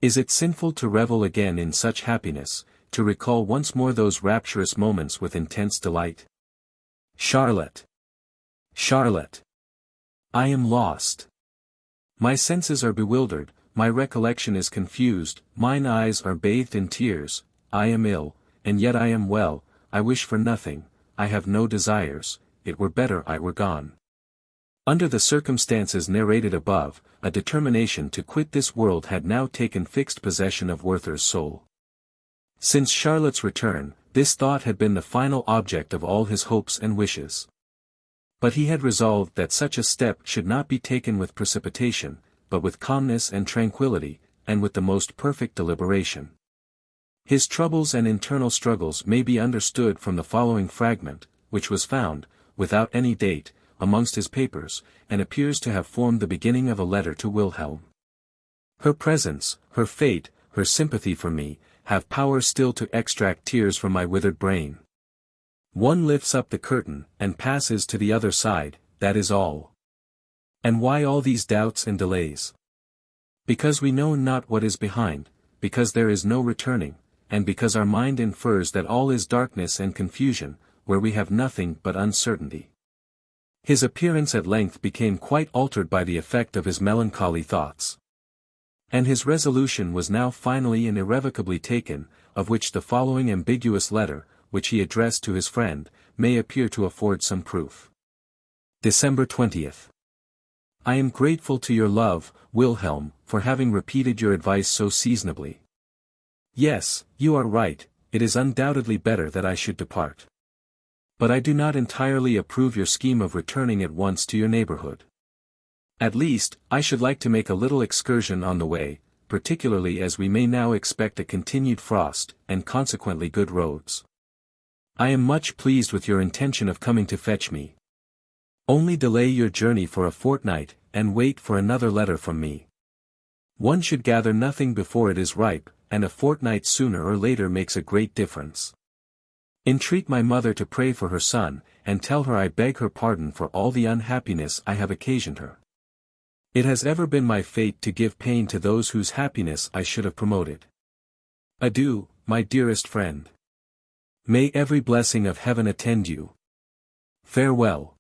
Is it sinful to revel again in such happiness, to recall once more those rapturous moments with intense delight? Charlotte! Charlotte! I am lost. My senses are bewildered, my recollection is confused, mine eyes are bathed in tears, I am ill, and yet I am well, I wish for nothing, I have no desires, it were better I were gone. Under the circumstances narrated above, a determination to quit this world had now taken fixed possession of Werther's soul. Since Charlotte's return, this thought had been the final object of all his hopes and wishes. But he had resolved that such a step should not be taken with precipitation, but with calmness and tranquillity, and with the most perfect deliberation. His troubles and internal struggles may be understood from the following fragment, which was found, without any date, amongst his papers, and appears to have formed the beginning of a letter to Wilhelm. Her presence, her fate, her sympathy for me, have power still to extract tears from my withered brain. One lifts up the curtain, and passes to the other side, that is all. And why all these doubts and delays? Because we know not what is behind, because there is no returning, and because our mind infers that all is darkness and confusion, where we have nothing but uncertainty. His appearance at length became quite altered by the effect of his melancholy thoughts. And his resolution was now finally and irrevocably taken, of which the following ambiguous letter, which he addressed to his friend, may appear to afford some proof. December 20th. I am grateful to your love, Wilhelm, for having repeated your advice so seasonably. Yes, you are right, it is undoubtedly better that I should depart. But I do not entirely approve your scheme of returning at once to your neighborhood. At least, I should like to make a little excursion on the way, particularly as we may now expect a continued frost, and consequently good roads. I am much pleased with your intention of coming to fetch me. Only delay your journey for a fortnight, and wait for another letter from me. One should gather nothing before it is ripe, and a fortnight sooner or later makes a great difference. Entreat my mother to pray for her son, and tell her I beg her pardon for all the unhappiness I have occasioned her. It has ever been my fate to give pain to those whose happiness I should have promoted. Adieu, my dearest friend. May every blessing of heaven attend you. Farewell.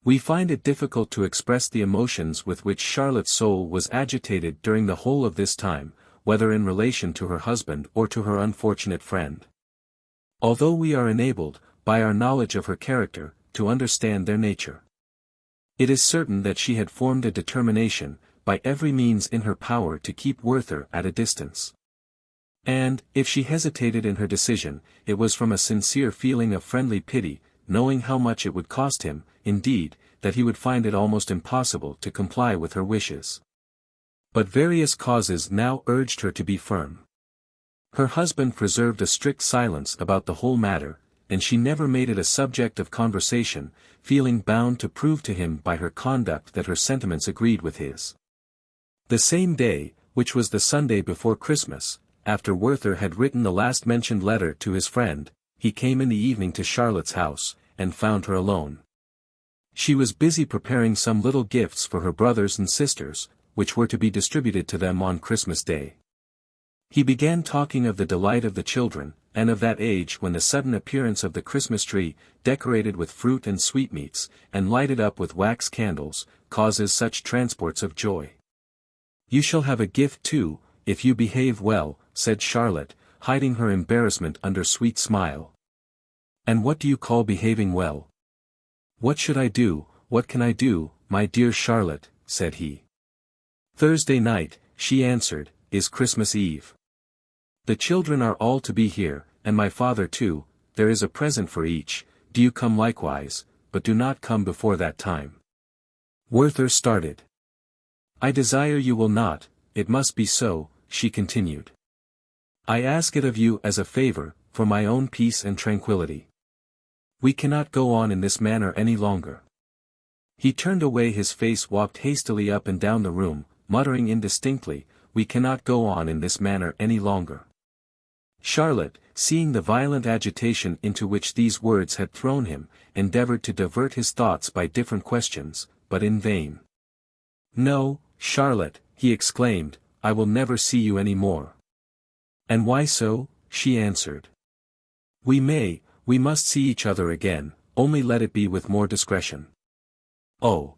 We find it difficult to express the emotions with which Charlotte's soul was agitated during the whole of this time, whether in relation to her husband or to her unfortunate friend. Although we are enabled, by our knowledge of her character, to understand their nature. It is certain that she had formed a determination, by every means in her power to keep Werther at a distance. And, if she hesitated in her decision, it was from a sincere feeling of friendly pity, knowing how much it would cost him, indeed, that he would find it almost impossible to comply with her wishes. But various causes now urged her to be firm. Her husband preserved a strict silence about the whole matter, and she never made it a subject of conversation, feeling bound to prove to him by her conduct that her sentiments agreed with his. The same day, which was the Sunday before Christmas, after Werther had written the last-mentioned letter to his friend, he came in the evening to Charlotte's house, and found her alone. She was busy preparing some little gifts for her brothers and sisters, which were to be distributed to them on Christmas Day. He began talking of the delight of the children, and of that age when the sudden appearance of the Christmas tree, decorated with fruit and sweetmeats, and lighted up with wax candles, causes such transports of joy. "You shall have a gift too, if you behave well," said Charlotte, hiding her embarrassment under sweet smile. "And what do you call behaving well?" "What should I do, what can I do, my dear Charlotte?" said he. "Thursday night," she answered, "is Christmas Eve. The children are all to be here, and my father too. There is a present for each. Do you come likewise, but do not come before that time." Werther started. "I desire you will not, it must be so," she continued. "I ask it of you as a favor, for my own peace and tranquility. We cannot go on in this manner any longer." He turned away, his face walked hastily up and down the room, muttering indistinctly, "We cannot go on in this manner any longer." Charlotte, seeing the violent agitation into which these words had thrown him, endeavored to divert his thoughts by different questions, but in vain. "No, Charlotte," he exclaimed, "I will never see you any more." "And why so?" she answered. We must see each other again, only let it be with more discretion." "Oh!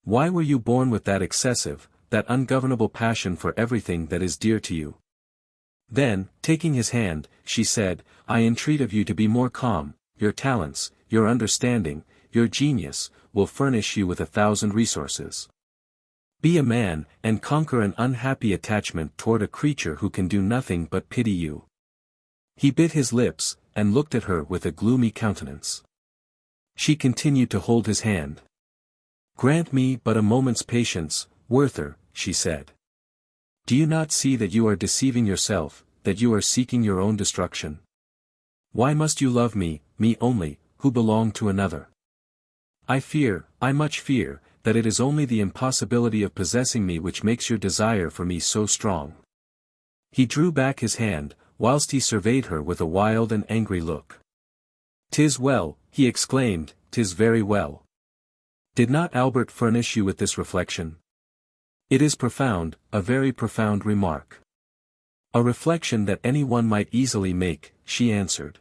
Why were you born with that excessive, that ungovernable passion for everything that is dear to you?" Then, taking his hand, she said, "I entreat of you to be more calm. Your talents, your understanding, your genius, will furnish you with 1,000 resources. Be a man, and conquer an unhappy attachment toward a creature who can do nothing but pity you." He bit his lips, and looked at her with a gloomy countenance. She continued to hold his hand. "Grant me but a moment's patience, Werther," she said. "Do you not see that you are deceiving yourself, that you are seeking your own destruction? Why must you love me, me only, who belong to another? I much fear, that it is only the impossibility of possessing me which makes your desire for me so strong." He drew back his hand, whilst he surveyed her with a wild and angry look. "'Tis well," he exclaimed, "'tis very well. Did not Albert furnish you with this reflection? It is profound, a very profound remark." "A reflection that any one might easily make," she answered.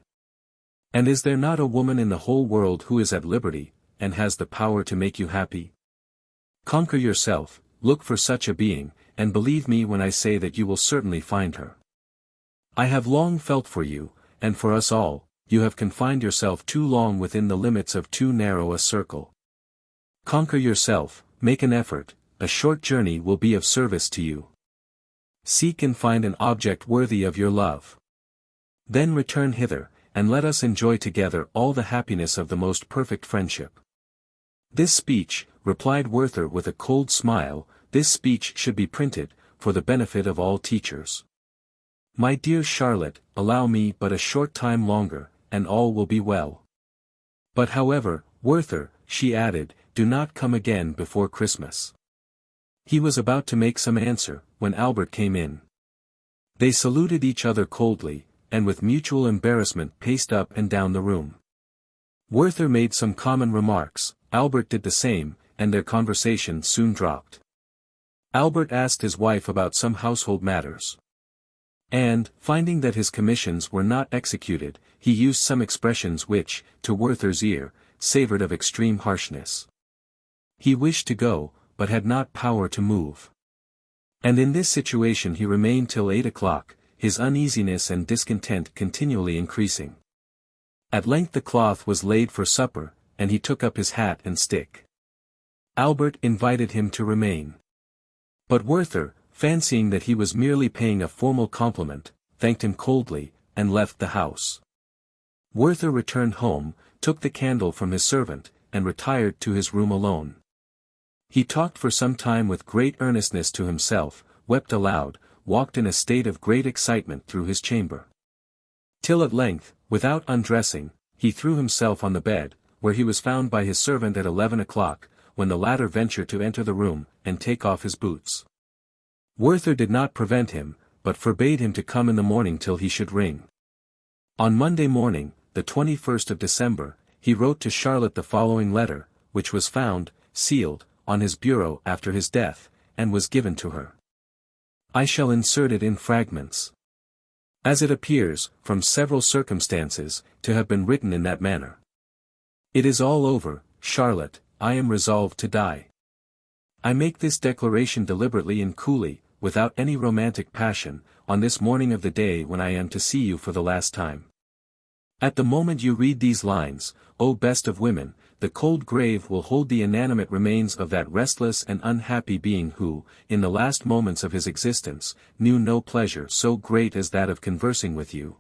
"And is there not a woman in the whole world who is at liberty, and has the power to make you happy? Conquer yourself, look for such a being, and believe me when I say that you will certainly find her. I have long felt for you, and for us all. You have confined yourself too long within the limits of too narrow a circle. Conquer yourself, make an effort, a short journey will be of service to you. Seek and find an object worthy of your love. Then return hither, and let us enjoy together all the happiness of the most perfect friendship." "This speech," replied Werther with a cold smile, "this speech should be printed, for the benefit of all teachers. My dear Charlotte, allow me but a short time longer, and all will be well. But however, Werther," she added, "do not come again before Christmas." He was about to make some answer, when Albert came in. They saluted each other coldly, and with mutual embarrassment paced up and down the room. Werther made some common remarks, Albert did the same, and their conversation soon dropped. Albert asked his wife about some household matters. And, finding that his commissions were not executed, he used some expressions which, to Werther's ear, savored of extreme harshness. He wished to go, but had not power to move. And in this situation he remained till 8 o'clock, his uneasiness and discontent continually increasing. At length the cloth was laid for supper, and he took up his hat and stick. Albert invited him to remain. But Werther, fancying that he was merely paying a formal compliment, thanked him coldly, and left the house. Werther returned home, took the candle from his servant, and retired to his room alone. He talked for some time with great earnestness to himself, wept aloud, walked in a state of great excitement through his chamber. Till at length, without undressing, he threw himself on the bed, where he was found by his servant at 11 o'clock, when the latter ventured to enter the room, and take off his boots. Werther did not prevent him, but forbade him to come in the morning till he should ring. On Monday morning, the 21st of December, he wrote to Charlotte the following letter, which was found, sealed, on his bureau after his death, and was given to her. I shall insert it in fragments, as it appears, from several circumstances, to have been written in that manner. It is all over, Charlotte, I am resolved to die. I make this declaration deliberately and coolly, without any romantic passion, on this morning of the day when I am to see you for the last time. At the moment you read these lines, O best of women, the cold grave will hold the inanimate remains of that restless and unhappy being who, in the last moments of his existence, knew no pleasure so great as that of conversing with you.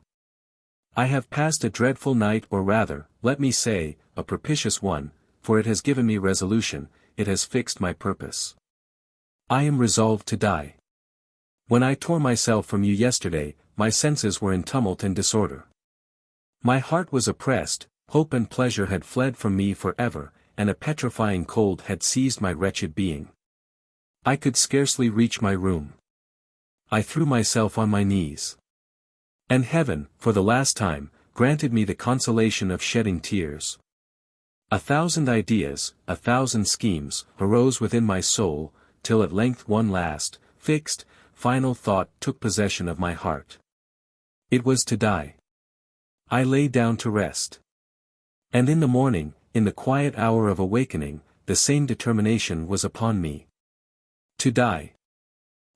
I have passed a dreadful night, or rather, let me say, a propitious one, for it has given me resolution, it has fixed my purpose. I am resolved to die. When I tore myself from you yesterday, my senses were in tumult and disorder. My heart was oppressed, hope and pleasure had fled from me for ever, and a petrifying cold had seized my wretched being. I could scarcely reach my room. I threw myself on my knees. And heaven, for the last time, granted me the consolation of shedding tears. 1,000 ideas, 1,000 schemes, arose within my soul, till at length one last, fixed, final thought took possession of my heart. It was to die. I lay down to rest. And in the morning, in the quiet hour of awakening, the same determination was upon me. To die.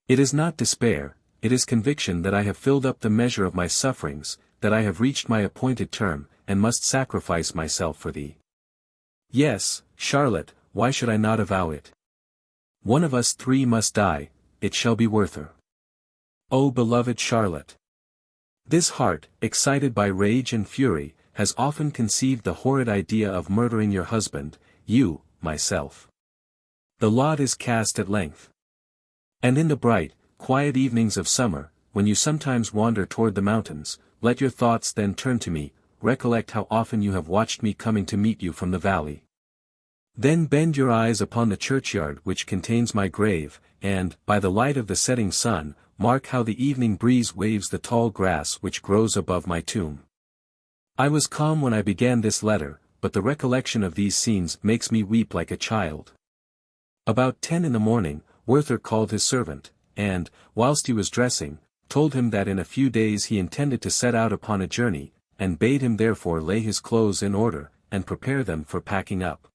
It is not despair, it is conviction that I have filled up the measure of my sufferings, that I have reached my appointed term, and must sacrifice myself for thee. Yes, Charlotte, why should I not avow it? One of us three must die, it shall be Werther. O beloved Charlotte! This heart, excited by rage and fury, has often conceived the horrid idea of murdering your husband, you, myself. The lot is cast at length. And in the bright, quiet evenings of summer, when you sometimes wander toward the mountains, let your thoughts then turn to me, recollect how often you have watched me coming to meet you from the valley. Then bend your eyes upon the churchyard which contains my grave, and, by the light of the setting sun, mark how the evening breeze waves the tall grass which grows above my tomb. I was calm when I began this letter, but the recollection of these scenes makes me weep like a child. About 10 in the morning, Werther called his servant, and, whilst he was dressing, told him that in a few days he intended to set out upon a journey, and bade him therefore lay his clothes in order, and prepare them for packing up.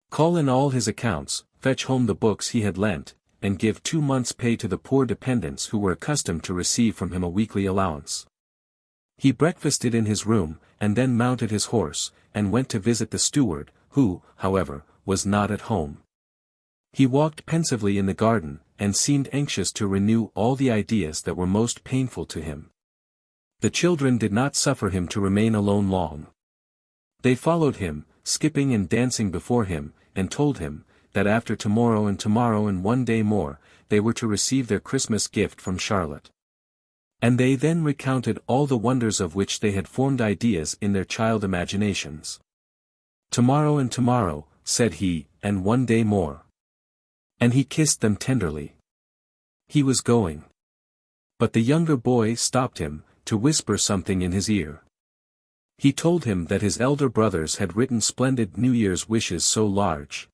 Call in all his accounts, fetch home the books he had lent, and give 2 months' pay to the poor dependents who were accustomed to receive from him a weekly allowance. He breakfasted in his room, and then mounted his horse, and went to visit the steward, who, however, was not at home. He walked pensively in the garden, and seemed anxious to renew all the ideas that were most painful to him. The children did not suffer him to remain alone long. They followed him, skipping and dancing before him, and told him, that after tomorrow and 1 day more, they were to receive their Christmas gift from Charlotte. And they then recounted all the wonders of which they had formed ideas in their child imaginations. Tomorrow, said he, and 1 day more. And he kissed them tenderly. He was going. But the younger boy stopped him, to whisper something in his ear. He told him that his elder brothers had written splendid New Year's wishes so large.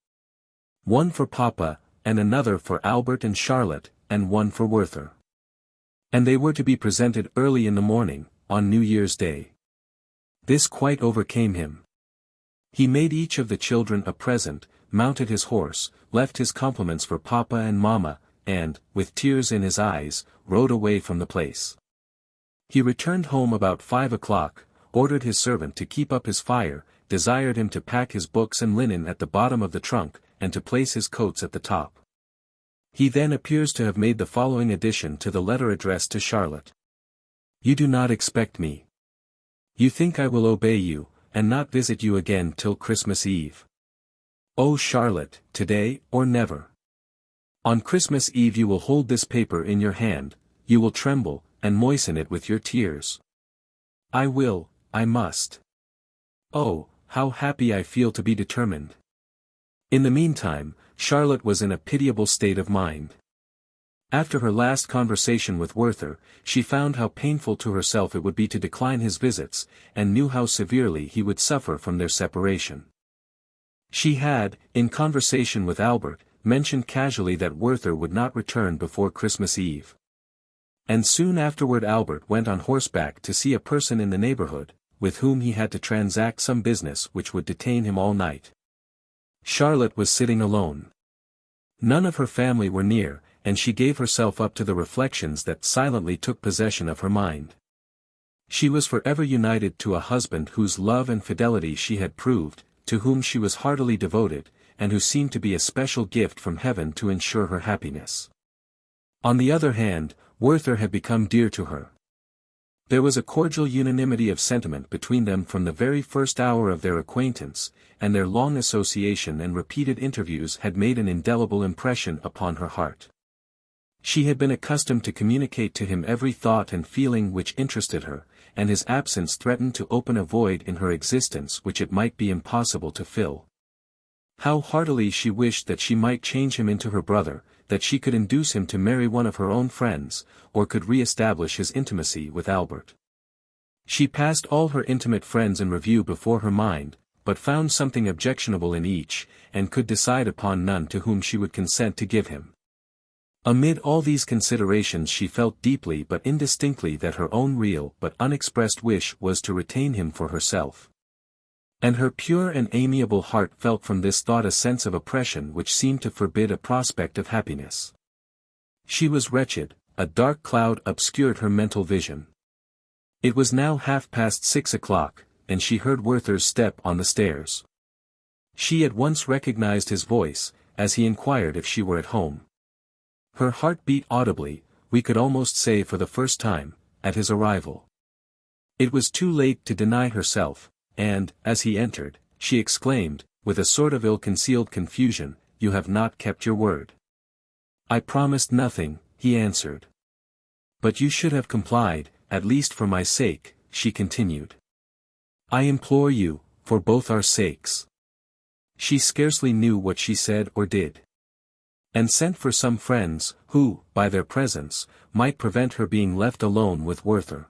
One for Papa, and another for Albert and Charlotte, and one for Werther. And they were to be presented early in the morning, on New Year's Day. This quite overcame him. He made each of the children a present, mounted his horse, left his compliments for Papa and Mamma, and, with tears in his eyes, rode away from the place. He returned home about 5 o'clock, ordered his servant to keep up his fire, desired him to pack his books and linen at the bottom of the trunk, and to place his coats at the top. He then appears to have made the following addition to the letter addressed to Charlotte. You do not expect me. You think I will obey you, and not visit you again till Christmas Eve. Oh Charlotte, today, or never. On Christmas Eve you will hold this paper in your hand, you will tremble, and moisten it with your tears. I must. Oh, how happy I feel to be determined. In the meantime, Charlotte was in a pitiable state of mind. After her last conversation with Werther, she found how painful to herself it would be to decline his visits, and knew how severely he would suffer from their separation. She had, in conversation with Albert, mentioned casually that Werther would not return before Christmas Eve. And soon afterward Albert went on horseback to see a person in the neighborhood, with whom he had to transact some business which would detain him all night. Charlotte was sitting alone. None of her family were near, and she gave herself up to the reflections that silently took possession of her mind. She was forever united to a husband whose love and fidelity she had proved, to whom she was heartily devoted, and who seemed to be a special gift from heaven to ensure her happiness. On the other hand, Werther had become dear to her. There was a cordial unanimity of sentiment between them from the very first hour of their acquaintance, and their long association and repeated interviews had made an indelible impression upon her heart. She had been accustomed to communicate to him every thought and feeling which interested her, and his absence threatened to open a void in her existence which it might be impossible to fill. How heartily she wished that she might change him into her brother, that she could induce him to marry one of her own friends, or could re-establish his intimacy with Albert. She passed all her intimate friends in review before her mind, but found something objectionable in each, and could decide upon none to whom she would consent to give him. Amid all these considerations she felt deeply but indistinctly that her own real but unexpressed wish was to retain him for herself. And her pure and amiable heart felt from this thought a sense of oppression which seemed to forbid a prospect of happiness. She was wretched, a dark cloud obscured her mental vision. It was now 6:30, and she heard Werther's step on the stairs. She at once recognized his voice, as he inquired if she were at home. Her heart beat audibly, we could almost say for the first time, at his arrival. It was too late to deny herself, and, as he entered, she exclaimed, with a sort of ill-concealed confusion, "You have not kept your word." "I promised nothing," he answered. "But you should have complied, at least for my sake," she continued. "I implore you, for both our sakes." She scarcely knew what she said or did. And sent for some friends, who, by their presence, might prevent her being left alone with Werther.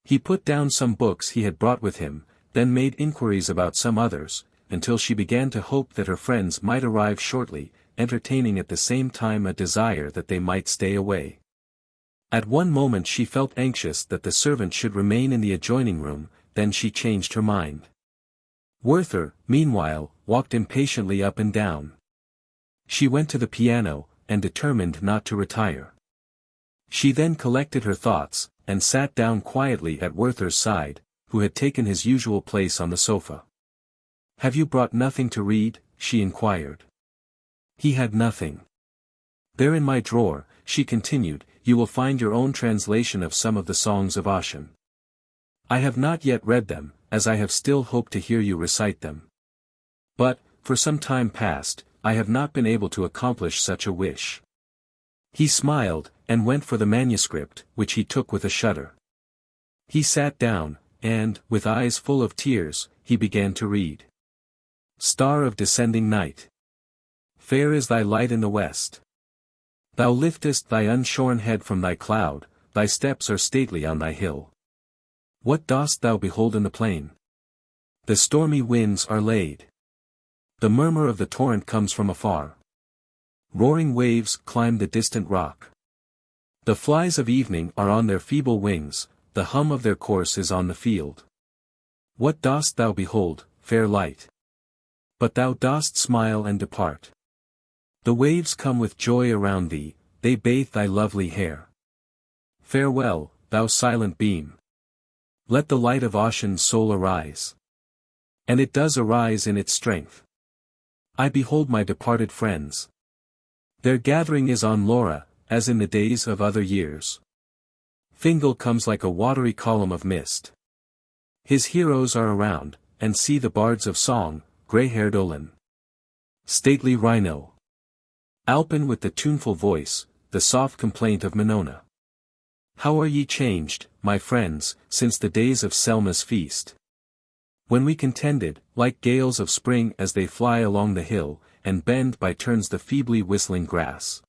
He put down some books he had brought with him, then made inquiries about some others, until she began to hope that her friends might arrive shortly, entertaining at the same time a desire that they might stay away. At one moment she felt anxious that the servant should remain in the adjoining room, then she changed her mind. Werther, meanwhile, walked impatiently up and down. She went to the piano, and determined not to retire. She then collected her thoughts, and sat down quietly at Werther's side, who had taken his usual place on the sofa. "Have you brought nothing to read?" she inquired. He had nothing. "There in my drawer," she continued, "you will find your own translation of some of the songs of Ossian. I have not yet read them, as I have still hoped to hear you recite them. But, for some time past, I have not been able to accomplish such a wish." He smiled, and went for the manuscript, which he took with a shudder. He sat down, and, with eyes full of tears, he began to read. "Star of descending night. Fair is thy light in the west. Thou liftest thy unshorn head from thy cloud, thy steps are stately on thy hill. What dost thou behold in the plain? The stormy winds are laid. The murmur of the torrent comes from afar. Roaring waves climb the distant rock. The flies of evening are on their feeble wings, the hum of their course is on the field. What dost thou behold, fair light? But thou dost smile and depart. The waves come with joy around thee, they bathe thy lovely hair. Farewell, thou silent beam. Let the light of Ossian's soul arise. And it does arise in its strength. I behold my departed friends. Their gathering is on Laura, as in the days of other years. Fingal comes like a watery column of mist. His heroes are around, and see the bards of song, grey-haired Olin. Stately Rhino. Alpin with the tuneful voice, the soft complaint of Minona. How are ye changed, my friends, since the days of Selma's feast? When we contended, like gales of spring as they fly along the hill, and bend by turns the feebly whistling grass.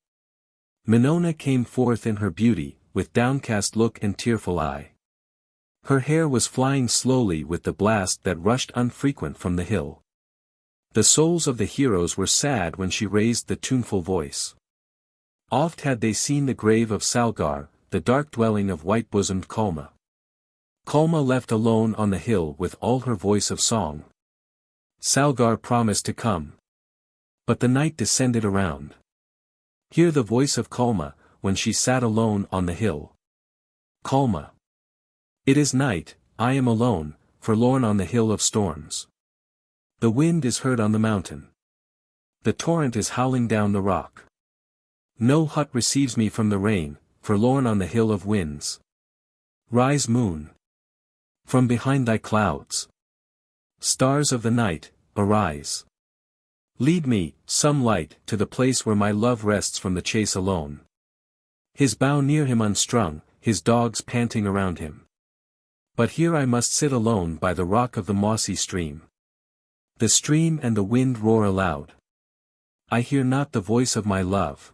Minona came forth in her beauty, with downcast look and tearful eye. Her hair was flying slowly with the blast that rushed unfrequent from the hill. The souls of the heroes were sad when she raised the tuneful voice. Oft had they seen the grave of Salgar, the dark dwelling of white-bosomed Kalma. Kalma left alone on the hill with all her voice of song. Salgar promised to come. But the night descended around. Hear the voice of Kalma, when she sat alone on the hill. Kalma. It is night, I am alone, forlorn on the hill of storms. The wind is heard on the mountain. The torrent is howling down the rock. No hut receives me from the rain, forlorn on the hill of winds. Rise, moon. From behind thy clouds. Stars of the night, arise. Lead me, some light, to the place where my love rests from the chase alone. His bow near him unstrung, his dogs panting around him. But here I must sit alone by the rock of the mossy stream. The stream and the wind roar aloud. I hear not the voice of my love.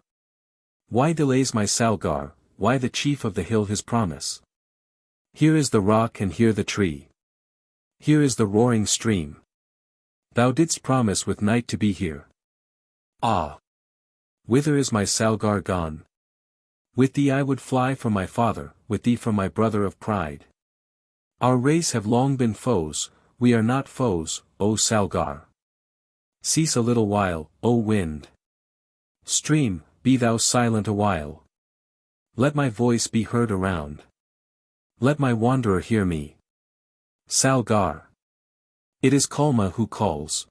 Why delays my Salgar, why the chief of the hill his promise? Here is the rock and here the tree. Here is the roaring stream. Thou didst promise with night to be here. Ah! Whither is my Salgar gone? With thee I would fly from my father, with thee from my brother of pride. Our race have long been foes, we are not foes, O Salgar. Cease a little while, O wind. Stream, be thou silent a while. Let my voice be heard around. Let my wanderer hear me. Salgar. It is Kalma who calls.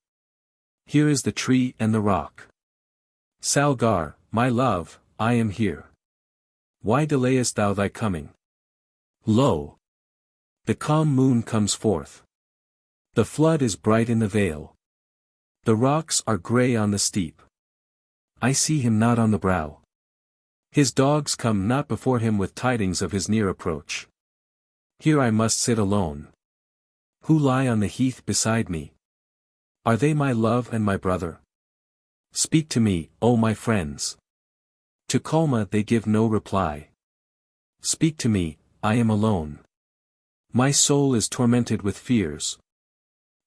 Here is the tree and the rock. Salgar, my love, I am here. Why delayest thou thy coming? Lo! The calm moon comes forth. The flood is bright in the vale. The rocks are grey on the steep. I see him not on the brow. His dogs come not before him with tidings of his near approach. Here I must sit alone. Who lie on the heath beside me? Are they my love and my brother? Speak to me, O my friends. To Kalma they give no reply. Speak to me, I am alone. My soul is tormented with fears.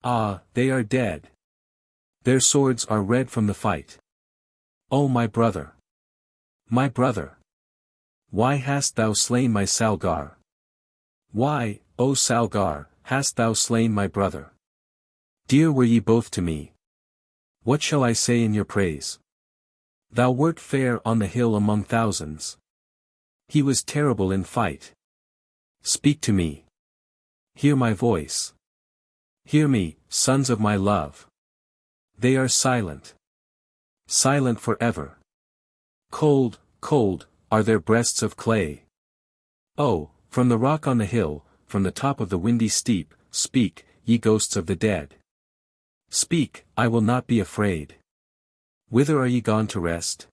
Ah, they are dead. Their swords are red from the fight. O my brother! My brother! Why hast thou slain my Salgar? Why, O Salgar, hast thou slain my brother? Dear were ye both to me. What shall I say in your praise? Thou wert fair on the hill among thousands. He was terrible in fight. Speak to me. Hear my voice. Hear me, sons of my love. They are silent. Silent forever. Cold, cold, are their breasts of clay. Oh, from the rock on the hill, from the top of the windy steep, speak, ye ghosts of the dead. Speak, I will not be afraid. Whither are ye gone to rest?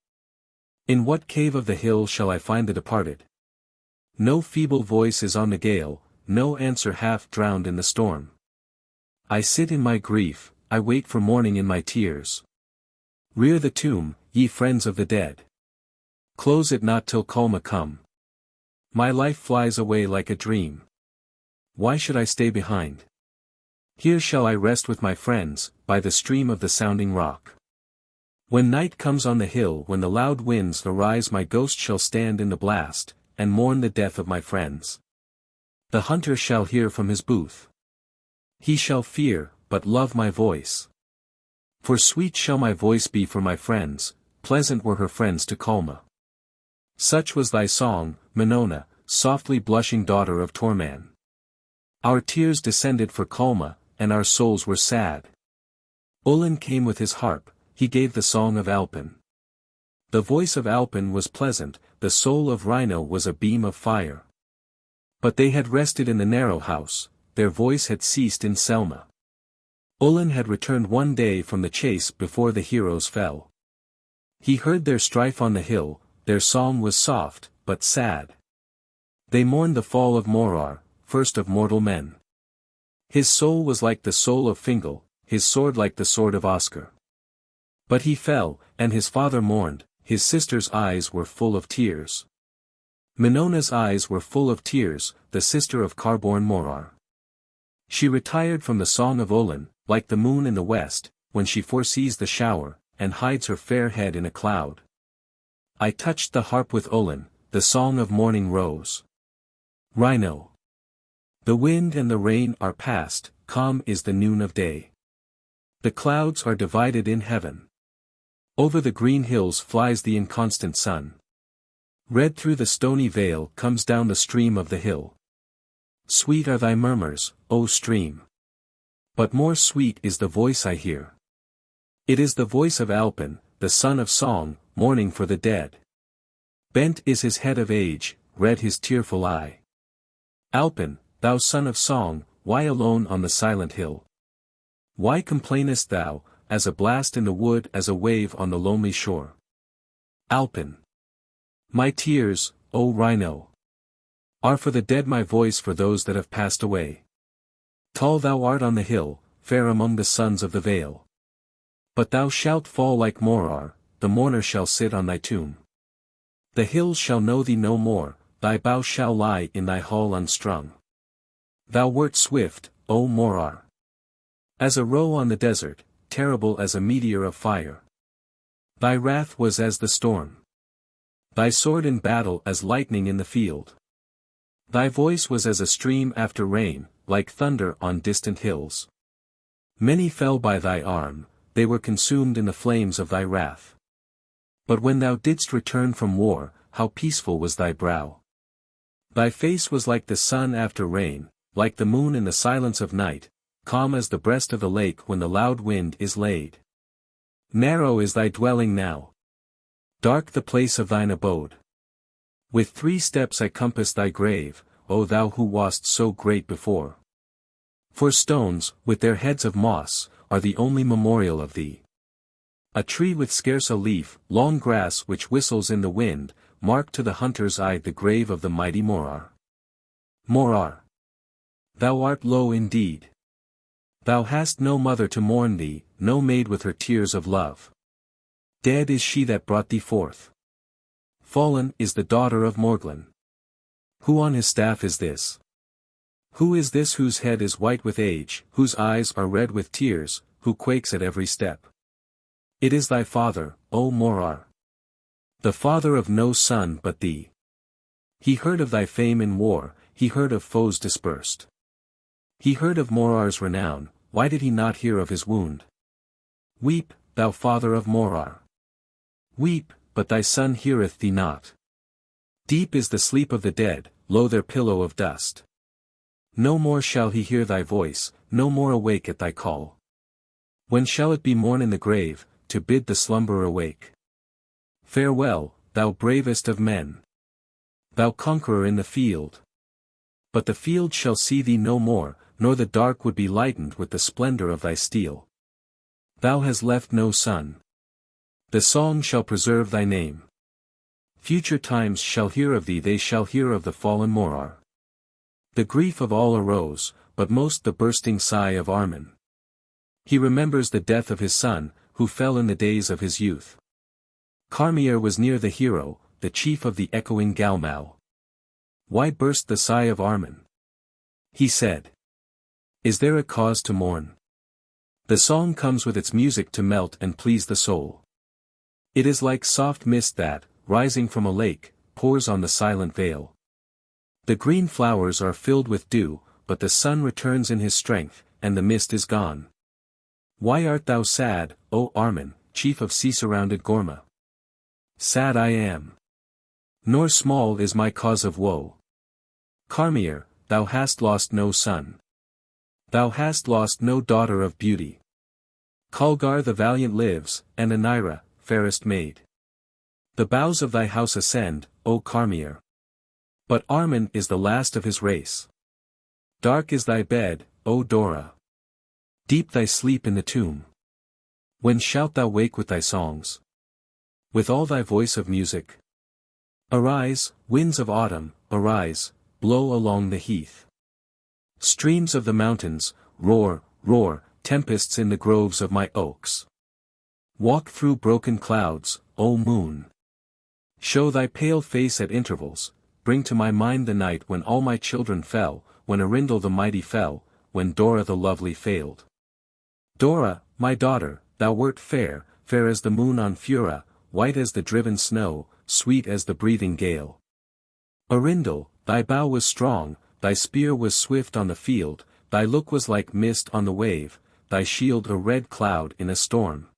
In what cave of the hill shall I find the departed? No feeble voice is on the gale, no answer half drowned in the storm. I sit in my grief, I wait for morning in my tears. Rear the tomb, ye friends of the dead. Close it not till Kalma come. My life flies away like a dream. Why should I stay behind? Here shall I rest with my friends, by the stream of the sounding rock. When night comes on the hill, when the loud winds arise, my ghost shall stand in the blast, and mourn the death of my friends. The hunter shall hear from his booth. He shall fear, but love my voice. For sweet shall my voice be for my friends, pleasant were her friends to Kalma. Such was thy song, Minona, softly blushing daughter of Torman. Our tears descended for Kalma, and our souls were sad. Ullin came with his harp, he gave the song of Alpin. The voice of Alpin was pleasant, the soul of Rhino was a beam of fire. But they had rested in the narrow house, their voice had ceased in Selma. Ullin had returned one day from the chase before the heroes fell. He heard their strife on the hill, their song was soft, but sad. They mourned the fall of Morar, first of mortal men. His soul was like the soul of Fingal, his sword like the sword of Oscar. But he fell, and his father mourned, his sister's eyes were full of tears. Minona's eyes were full of tears, the sister of Carborn Morar. She retired from the song of Olin, like the moon in the west, when she foresees the shower, and hides her fair head in a cloud. I touched the harp with Olin, the song of morning rose. Rhino. The wind and the rain are past, calm is the noon of day. The clouds are divided in heaven. Over the green hills flies the inconstant sun. Red through the stony vale comes down the stream of the hill. Sweet are thy murmurs, O stream. But more sweet is the voice I hear. It is the voice of Alpin, the son of song, mourning for the dead. Bent is his head of age, red his tearful eye. Alpin, thou son of song, why alone on the silent hill? Why complainest thou, as a blast in the wood, as a wave on the lonely shore? Alpin. My tears, O Rhino, are for the dead, my voice for those that have passed away. Tall thou art on the hill, fair among the sons of the vale. But thou shalt fall like Morar, the mourner shall sit on thy tomb. The hills shall know thee no more, thy bough shall lie in thy hall unstrung. Thou wert swift, O Morar, as a roe on the desert, terrible as a meteor of fire. Thy wrath was as the storm. Thy sword in battle as lightning in the field. Thy voice was as a stream after rain, like thunder on distant hills. Many fell by thy arm, they were consumed in the flames of thy wrath. But when thou didst return from war, how peaceful was thy brow. Thy face was like the sun after rain, like the moon in the silence of night, calm as the breast of the lake when the loud wind is laid. Narrow is thy dwelling now. Dark the place of thine abode. With 3 steps I compass thy grave, O thou who wast so great before. For stones, with their heads of moss, are the only memorial of thee. A tree with scarce a leaf, long grass which whistles in the wind, mark to the hunter's eye the grave of the mighty Morar. Morar. Thou art low indeed. Thou hast no mother to mourn thee, no maid with her tears of love. Dead is she that brought thee forth. Fallen is the daughter of Morglan. Who on his staff is this? Who is this whose head is white with age, whose eyes are red with tears, who quakes at every step? It is thy father, O Morar. The father of no son but thee. He heard of thy fame in war, he heard of foes dispersed. He heard of Morar's renown, why did he not hear of his wound? Weep, thou father of Morar. Weep, but thy son heareth thee not. Deep is the sleep of the dead, low their pillow of dust. No more shall he hear thy voice, no more awake at thy call. When shall it be morn in the grave, to bid the slumberer awake? Farewell, thou bravest of men. Thou conqueror in the field. But the field shall see thee no more, nor the dark would be lightened with the splendor of thy steel. Thou hast left no son. The song shall preserve thy name. Future times shall hear of thee, they shall hear of the fallen Morar. The grief of all arose, but most the bursting sigh of Armin. He remembers the death of his son, who fell in the days of his youth. Carmier was near the hero, the chief of the echoing Galmal. Why burst the sigh of Armin? He said. Is there a cause to mourn? The song comes with its music to melt and please the soul. It is like soft mist that, rising from a lake, pours on the silent vale. The green flowers are filled with dew, but the sun returns in his strength, and the mist is gone. Why art thou sad, O Armin, chief of sea-surrounded Gorma? Sad I am. Nor small is my cause of woe. Carmier, thou hast lost no son. Thou hast lost no daughter of beauty. Calgar the valiant lives, and Anira, fairest maid. The boughs of thy house ascend, O Carmier. But Armin is the last of his race. Dark is thy bed, O Dora. Deep thy sleep in the tomb. When shalt thou wake with thy songs? With all thy voice of music? Arise, winds of autumn, arise, blow along the heath. Streams of the mountains, roar, roar, tempests in the groves of my oaks. Walk through broken clouds, O moon. Show thy pale face at intervals, bring to my mind the night when all my children fell, when Arindel the mighty fell, when Dora the lovely failed. Dora, my daughter, thou wert fair, fair as the moon on Fura, white as the driven snow, sweet as the breathing gale. Arindel, thy bow was strong, thy spear was swift on the field, thy look was like mist on the wave, thy shield a red cloud in a storm.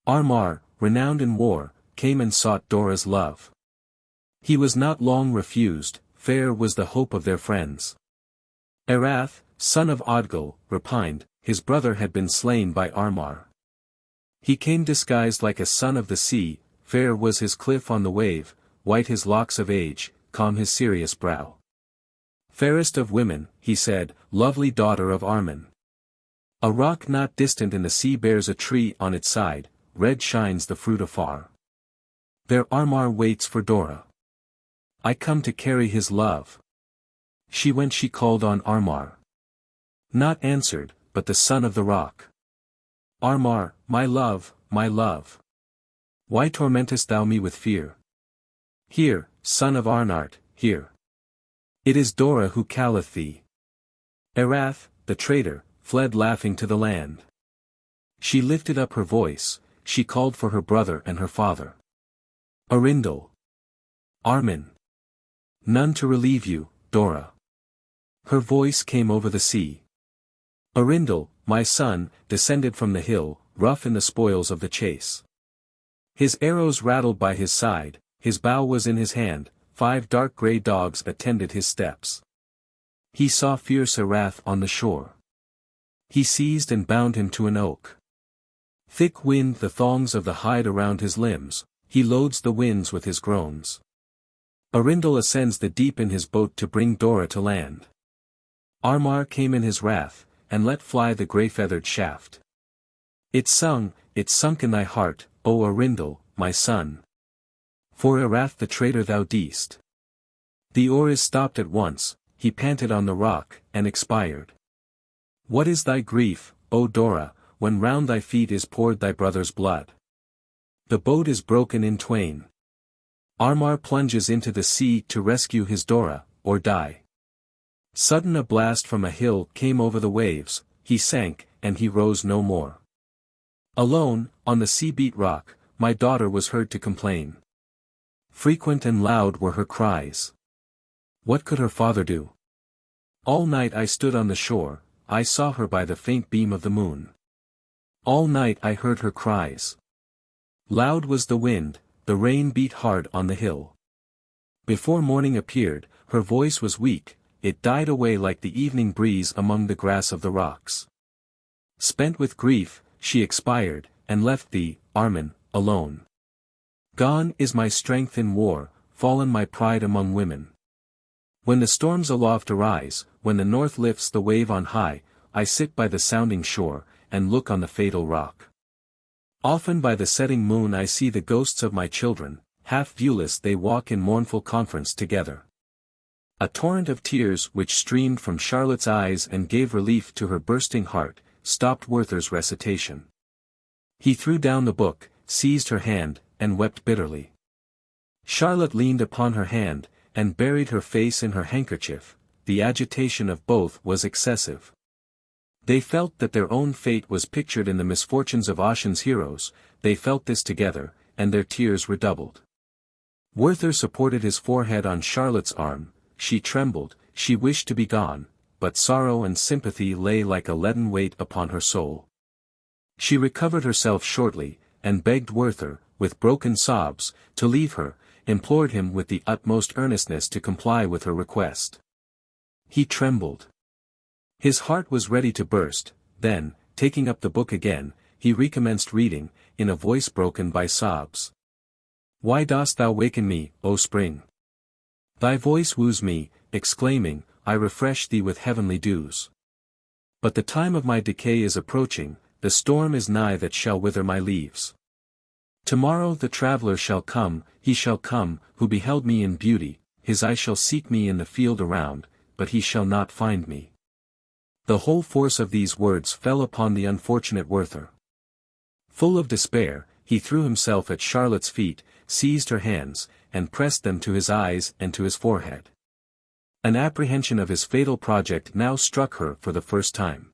Armar, renowned in war, came and sought Dora's love. He was not long refused, fair was the hope of their friends. Erath, son of Odgil, repined, his brother had been slain by Armar. He came disguised like a son of the sea, fair was his cliff on the wave, white his locks of age, calm his serious brow. Fairest of women, he said, lovely daughter of Armin. A rock not distant in the sea bears a tree on its side, red shines the fruit afar. There Armar waits for Dora. I come to carry his love. She went, she called on Armar. Not answered, but the son of the rock. Armar, my love, my love. Why tormentest thou me with fear? Here, son of Arnart, here. It is Dora who calleth thee. Erath, the traitor, fled laughing to the land. She lifted up her voice, she called for her brother and her father. Arindel. Armin. None to relieve you, Dora. Her voice came over the sea. Arindel, my son, descended from the hill, rough in the spoils of the chase. His arrows rattled by his side, his bow was in his hand, 5 dark grey dogs attended his steps. He saw fierce Erath on the shore. He seized and bound him to an oak. Thick wind the thongs of the hide around his limbs, he loads the winds with his groans. Arindel ascends the deep in his boat to bring Dora to land. Armar came in his wrath, and let fly the grey-feathered shaft. It sunk in thy heart, O Arindel, my son. For Erath the traitor thou deest. The oar is stopped at once, he panted on the rock, and expired. What is thy grief, O Dora, when round thy feet is poured thy brother's blood? The boat is broken in twain. Armar plunges into the sea to rescue his Dora, or die. Sudden a blast from a hill came over the waves, he sank, and he rose no more. Alone, on the sea-beat rock, my daughter was heard to complain. Frequent and loud were her cries. What could her father do? All night I stood on the shore, I saw her by the faint beam of the moon. All night I heard her cries. Loud was the wind, the rain beat hard on the hill. Before morning appeared, her voice was weak, it died away like the evening breeze among the grass of the rocks. Spent with grief, she expired, and left thee, Armin, alone. Gone is my strength in war, fallen my pride among women. When the storms aloft arise, when the north lifts the wave on high, I sit by the sounding shore, and look on the fatal rock. Often by the setting moon I see the ghosts of my children, half viewless they walk in mournful conference together. A torrent of tears which streamed from Charlotte's eyes and gave relief to her bursting heart, stopped Werther's recitation. He threw down the book, seized her hand, and wept bitterly. Charlotte leaned upon her hand, and buried her face in her handkerchief, the agitation of both was excessive. They felt that their own fate was pictured in the misfortunes of Ossian's heroes, they felt this together, and their tears redoubled. Werther supported his forehead on Charlotte's arm, she trembled, she wished to be gone, but sorrow and sympathy lay like a leaden weight upon her soul. She recovered herself shortly, and begged Werther, with broken sobs, to leave her, implored him with the utmost earnestness to comply with her request. He trembled. His heart was ready to burst, then, taking up the book again, he recommenced reading, in a voice broken by sobs. Why dost thou waken me, O spring? Thy voice woos me, exclaiming, I refresh thee with heavenly dews. But the time of my decay is approaching, the storm is nigh that shall wither my leaves. Tomorrow the traveller shall come, he shall come, who beheld me in beauty, his eye shall seek me in the field around, but he shall not find me. The whole force of these words fell upon the unfortunate Werther. Full of despair, he threw himself at Charlotte's feet, seized her hands, and pressed them to his eyes and to his forehead. An apprehension of his fatal project now struck her for the first time.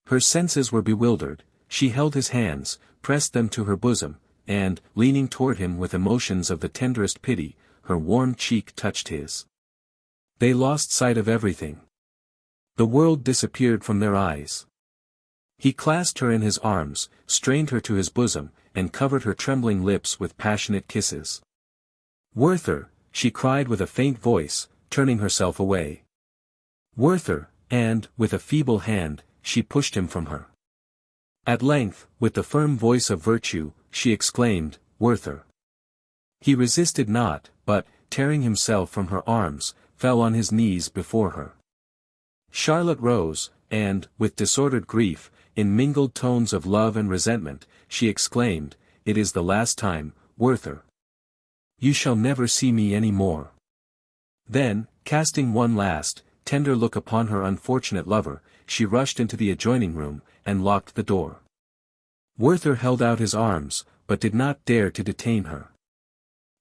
Her senses were bewildered, she held his hands, pressed them to her bosom, and, leaning toward him with emotions of the tenderest pity, her warm cheek touched his. They lost sight of everything. The world disappeared from their eyes. He clasped her in his arms, strained her to his bosom, and covered her trembling lips with passionate kisses. "Werther," she cried with a faint voice, turning herself away. "Werther," and, with a feeble hand, she pushed him from her. At length, with the firm voice of virtue, she exclaimed, "Werther." He resisted not, but, tearing himself from her arms, fell on his knees before her. Charlotte rose, and, with disordered grief, in mingled tones of love and resentment, she exclaimed, "It is the last time, Werther. You shall never see me any more." Then, casting one last, tender look upon her unfortunate lover, she rushed into the adjoining room, and locked the door. Werther held out his arms, but did not dare to detain her.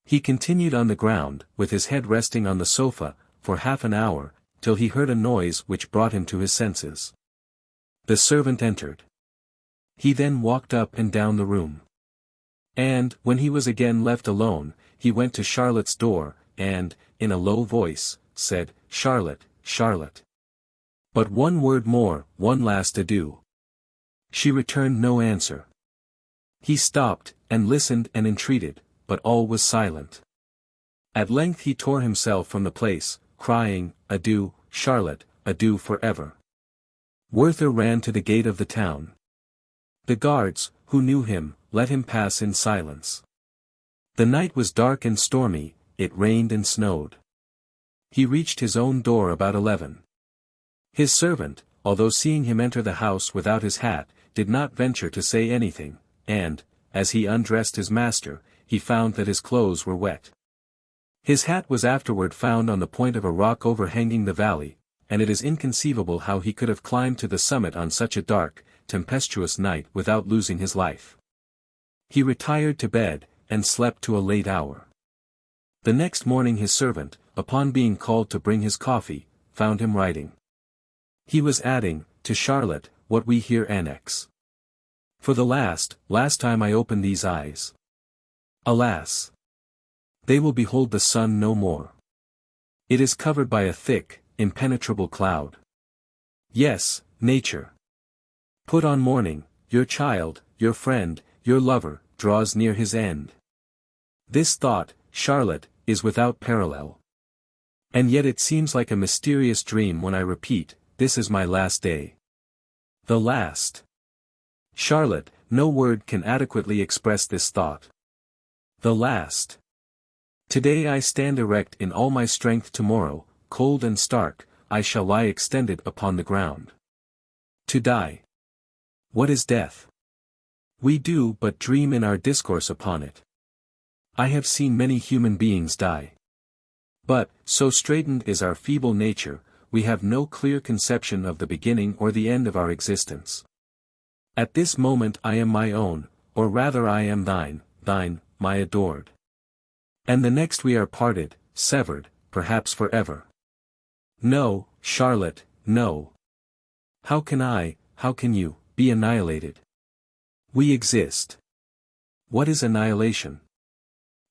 He continued on the ground, with his head resting on the sofa, for half an hour, till he heard a noise which brought him to his senses. The servant entered. He then walked up and down the room. And, when he was again left alone, he went to Charlotte's door, and, in a low voice, said, "Charlotte, Charlotte. But one word more, one last adieu." She returned no answer. He stopped, and listened and entreated, but all was silent. At length he tore himself from the place, crying, "Adieu, Charlotte, adieu forever." Werther ran to the gate of the town. The guards, who knew him, let him pass in silence. The night was dark and stormy, it rained and snowed. He reached his own door about 11. His servant, although seeing him enter the house without his hat, did not venture to say anything, and, as he undressed his master, he found that his clothes were wet. His hat was afterward found on the point of a rock overhanging the valley, and it is inconceivable how he could have climbed to the summit on such a dark, tempestuous night without losing his life. He retired to bed, and slept to a late hour. The next morning his servant, upon being called to bring his coffee, found him writing. He was adding, to Charlotte, what we here annex. "For the last time I open these eyes. Alas! They will behold the sun no more. It is covered by a thick, impenetrable cloud. Yes, nature. Put on mourning, your child, your friend, your lover, draws near his end. This thought, Charlotte, is without parallel. And yet it seems like a mysterious dream when I repeat, this is my last day. The last. Charlotte, no word can adequately express this thought. The last. Today I stand erect in all my strength, tomorrow, cold and stark, I shall lie extended upon the ground. To die. What is death? We do but dream in our discourse upon it. I have seen many human beings die. But, so straitened is our feeble nature, we have no clear conception of the beginning or the end of our existence. At this moment I am my own, or rather I am thine, my adored. And the next we are parted, severed, perhaps forever. No, Charlotte, no. How can you, be annihilated? We exist. What is annihilation?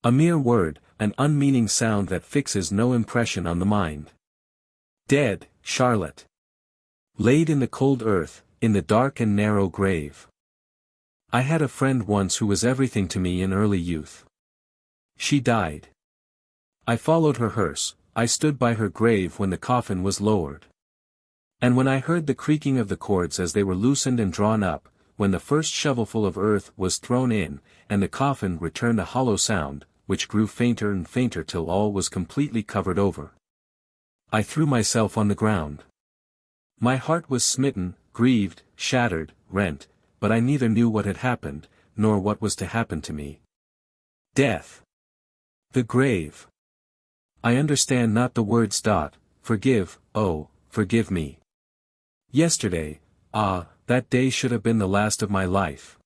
A mere word, an unmeaning sound that fixes no impression on the mind. Dead, Charlotte. Laid in the cold earth, in the dark and narrow grave. I had a friend once who was everything to me in early youth. She died. I followed her hearse, I stood by her grave when the coffin was lowered. And when I heard the creaking of the cords as they were loosened and drawn up, when the first shovelful of earth was thrown in, and the coffin returned a hollow sound, which grew fainter and fainter till all was completely covered over, I threw myself on the ground. My heart was smitten, grieved, shattered, rent, but I neither knew what had happened, nor what was to happen to me. Death. The grave. I understand not the words. Forgive, oh, forgive me. Yesterday, ah, that day should have been the last of my life.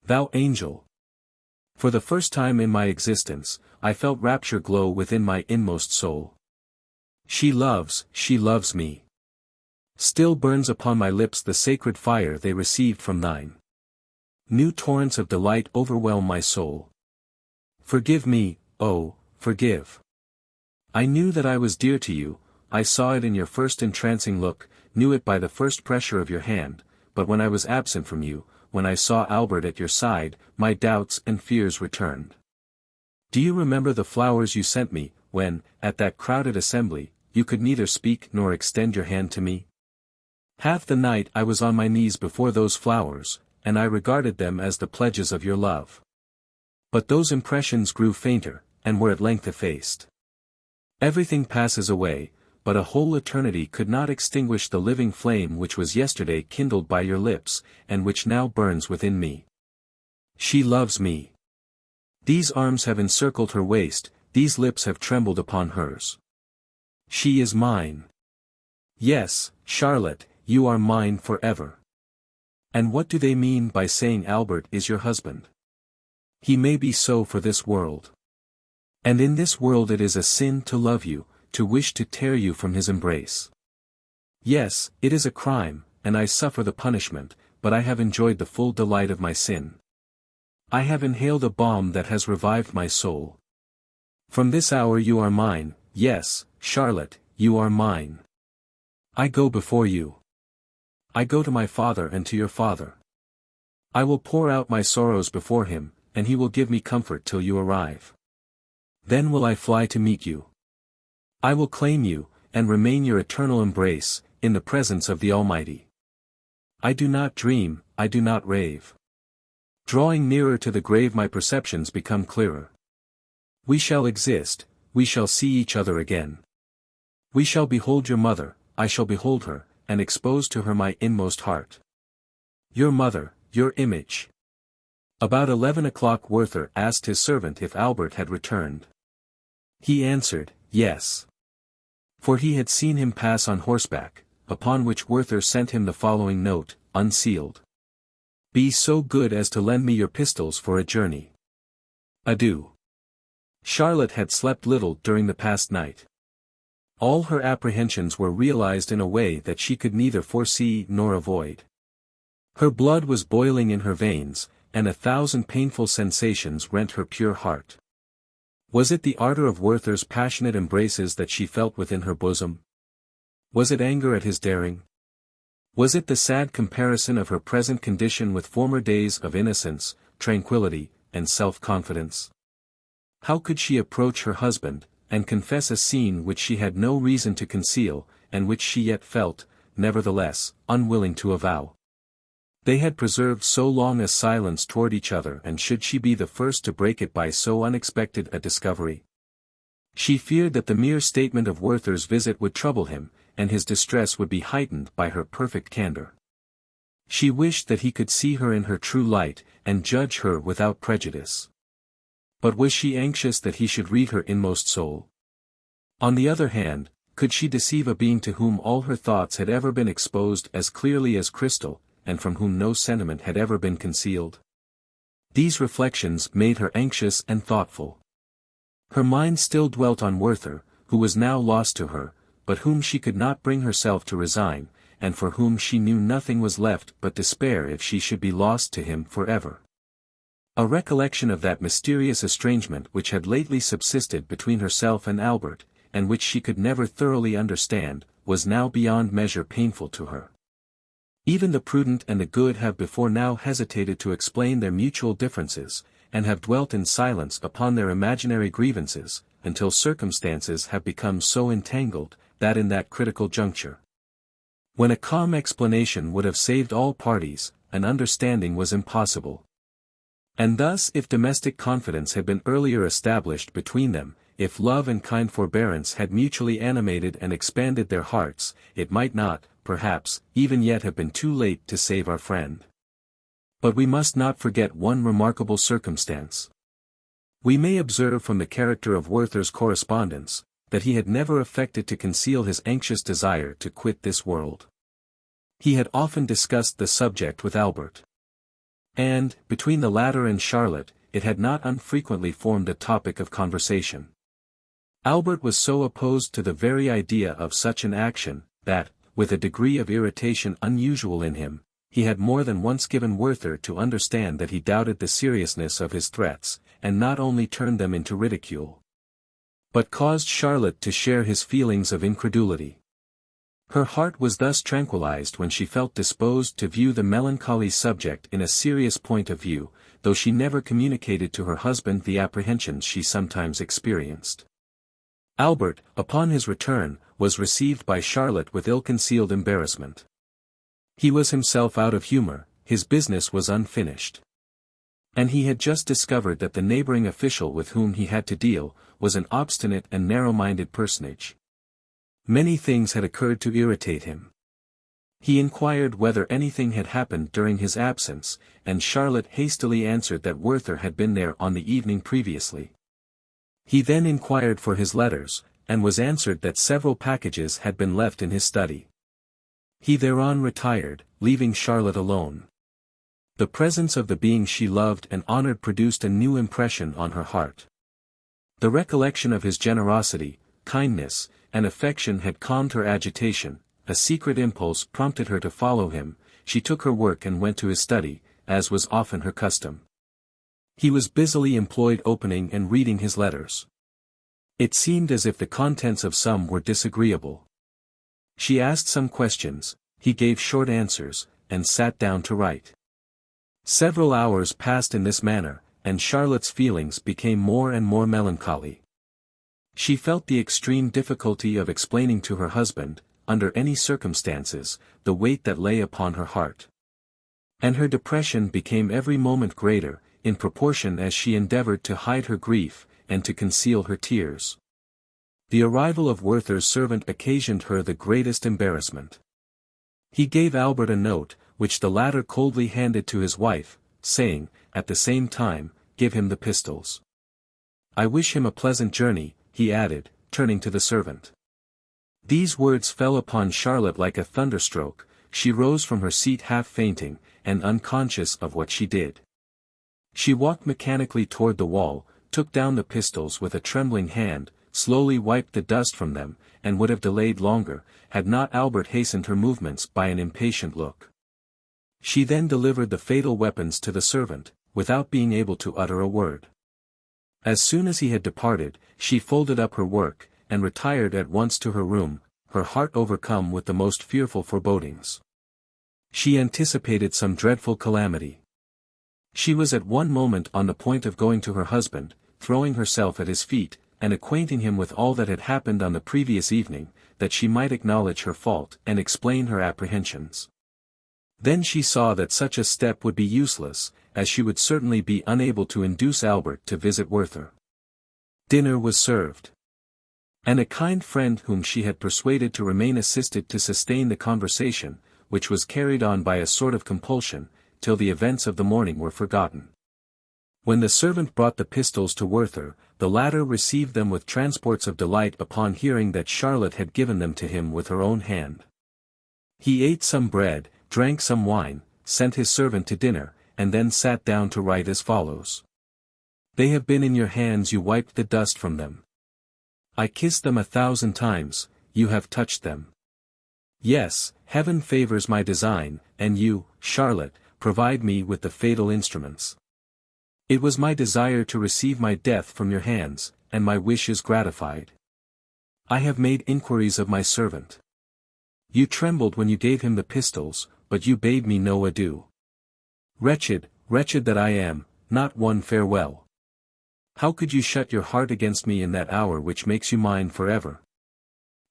Thou angel! For the first time in my existence, I felt rapture glow within my inmost soul. She loves me. Still burns upon my lips the sacred fire they received from thine. New torrents of delight overwhelm my soul. Forgive me, oh, forgive. I knew that I was dear to you, I saw it in your first entrancing look, knew it by the first pressure of your hand, but when I was absent from you, when I saw Albert at your side, my doubts and fears returned. Do you remember the flowers you sent me, when, at that crowded assembly, you could neither speak nor extend your hand to me? Half the night I was on my knees before those flowers, and I regarded them as the pledges of your love. But those impressions grew fainter, and were at length effaced. Everything passes away, but a whole eternity could not extinguish the living flame which was yesterday kindled by your lips, and which now burns within me. She loves me. These arms have encircled her waist, these lips have trembled upon hers. She is mine. Yes, Charlotte, you are mine forever. And what do they mean by saying Albert is your husband? He may be so for this world. And in this world it is a sin to love you, to wish to tear you from his embrace. Yes, it is a crime, and I suffer the punishment, but I have enjoyed the full delight of my sin. I have inhaled a balm that has revived my soul. From this hour you are mine, yes, Charlotte, you are mine. I go before you. I go to my father and to your father. I will pour out my sorrows before him, and he will give me comfort till you arrive. Then will I fly to meet you. I will claim you, and remain your eternal embrace, in the presence of the Almighty. I do not dream, I do not rave. Drawing nearer to the grave my perceptions become clearer. We shall exist, we shall see each other again. We shall behold your mother, I shall behold her, and expose to her my inmost heart. Your mother, your image. About 11 o'clock Werther asked his servant if Albert had returned. He answered, yes. For he had seen him pass on horseback, upon which Werther sent him the following note, unsealed. Be so good as to lend me your pistols for a journey. Adieu. Charlotte had slept little during the past night. All her apprehensions were realized in a way that she could neither foresee nor avoid. Her blood was boiling in her veins, and 1,000 painful sensations rent her pure heart. Was it the ardor of Werther's passionate embraces that she felt within her bosom? Was it anger at his daring? Was it the sad comparison of her present condition with former days of innocence, tranquility, and self-confidence? How could she approach her husband, and confess a scene which she had no reason to conceal, and which she yet felt, nevertheless, unwilling to avow? They had preserved so long a silence toward each other, and should she be the first to break it by so unexpected a discovery? She feared that the mere statement of Werther's visit would trouble him, and his distress would be heightened by her perfect candor. She wished that he could see her in her true light, and judge her without prejudice. But was she anxious that he should read her inmost soul? On the other hand, could she deceive a being to whom all her thoughts had ever been exposed as clearly as crystal, and from whom no sentiment had ever been concealed? These reflections made her anxious and thoughtful. Her mind still dwelt on Werther, who was now lost to her, but whom she could not bring herself to resign, and for whom she knew nothing was left but despair if she should be lost to him forever. A recollection of that mysterious estrangement which had lately subsisted between herself and Albert, and which she could never thoroughly understand, was now beyond measure painful to her. Even the prudent and the good have before now hesitated to explain their mutual differences, and have dwelt in silence upon their imaginary grievances, until circumstances have become so entangled, that in that critical juncture, when a calm explanation would have saved all parties, an understanding was impossible. And thus if domestic confidence had been earlier established between them, if love and kind forbearance had mutually animated and expanded their hearts, it might not, perhaps, even yet have been too late to save our friend. But we must not forget one remarkable circumstance. We may observe from the character of Werther's correspondence, that he had never affected to conceal his anxious desire to quit this world. He had often discussed the subject with Albert. And, between the latter and Charlotte, it had not unfrequently formed a topic of conversation. Albert was so opposed to the very idea of such an action, that, with a degree of irritation unusual in him, he had more than once given Werther to understand that he doubted the seriousness of his threats, and not only turned them into ridicule, but caused Charlotte to share his feelings of incredulity. Her heart was thus tranquilized when she felt disposed to view the melancholy subject in a serious point of view, though she never communicated to her husband the apprehensions she sometimes experienced. Albert, upon his return, was received by Charlotte with ill-concealed embarrassment. He was himself out of humor, his business was unfinished. And he had just discovered that the neighboring official with whom he had to deal, was an obstinate and narrow-minded personage. Many things had occurred to irritate him. He inquired whether anything had happened during his absence, and Charlotte hastily answered that Werther had been there on the evening previously. He then inquired for his letters, and was answered that several packages had been left in his study. He thereon retired, leaving Charlotte alone. The presence of the being she loved and honored produced a new impression on her heart. The recollection of his generosity, kindness, and affection had calmed her agitation, a secret impulse prompted her to follow him, she took her work and went to his study, as was often her custom. He was busily employed opening and reading his letters. It seemed as if the contents of some were disagreeable. She asked some questions, he gave short answers, and sat down to write. Several hours passed in this manner, and Charlotte's feelings became more and more melancholy. She felt the extreme difficulty of explaining to her husband, under any circumstances, the weight that lay upon her heart. And her depression became every moment greater, in proportion as she endeavored to hide her grief, and to conceal her tears. The arrival of Werther's servant occasioned her the greatest embarrassment. He gave Albert a note, which the latter coldly handed to his wife, saying, at the same time, "Give him the pistols. I wish him a pleasant journey," he added, turning to the servant. These words fell upon Charlotte like a thunderstroke. She rose from her seat half fainting, and unconscious of what she did. She walked mechanically toward the wall, took down the pistols with a trembling hand, slowly wiped the dust from them, and would have delayed longer, had not Albert hastened her movements by an impatient look. She then delivered the fatal weapons to the servant, without being able to utter a word. As soon as he had departed, she folded up her work, and retired at once to her room, her heart overcome with the most fearful forebodings. She anticipated some dreadful calamity. She was at one moment on the point of going to her husband, throwing herself at his feet, and acquainting him with all that had happened on the previous evening, that she might acknowledge her fault and explain her apprehensions. Then she saw that such a step would be useless, as she would certainly be unable to induce Albert to visit Werther. Dinner was served. And a kind friend whom she had persuaded to remain assisted to sustain the conversation, which was carried on by a sort of compulsion, till the events of the morning were forgotten. When the servant brought the pistols to Werther, the latter received them with transports of delight upon hearing that Charlotte had given them to him with her own hand. He ate some bread, drank some wine, sent his servant to dinner, and then sat down to write as follows. "They have been in your hands, you wiped the dust from them. I kissed them 1,000 times, you have touched them. Yes, heaven favors my design, and you, Charlotte, provide me with the fatal instruments. It was my desire to receive my death from your hands, and my wish is gratified. I have made inquiries of my servant. You trembled when you gave him the pistols, but you bade me no adieu. Wretched, wretched that I am, not one farewell. How could you shut your heart against me in that hour which makes you mine forever?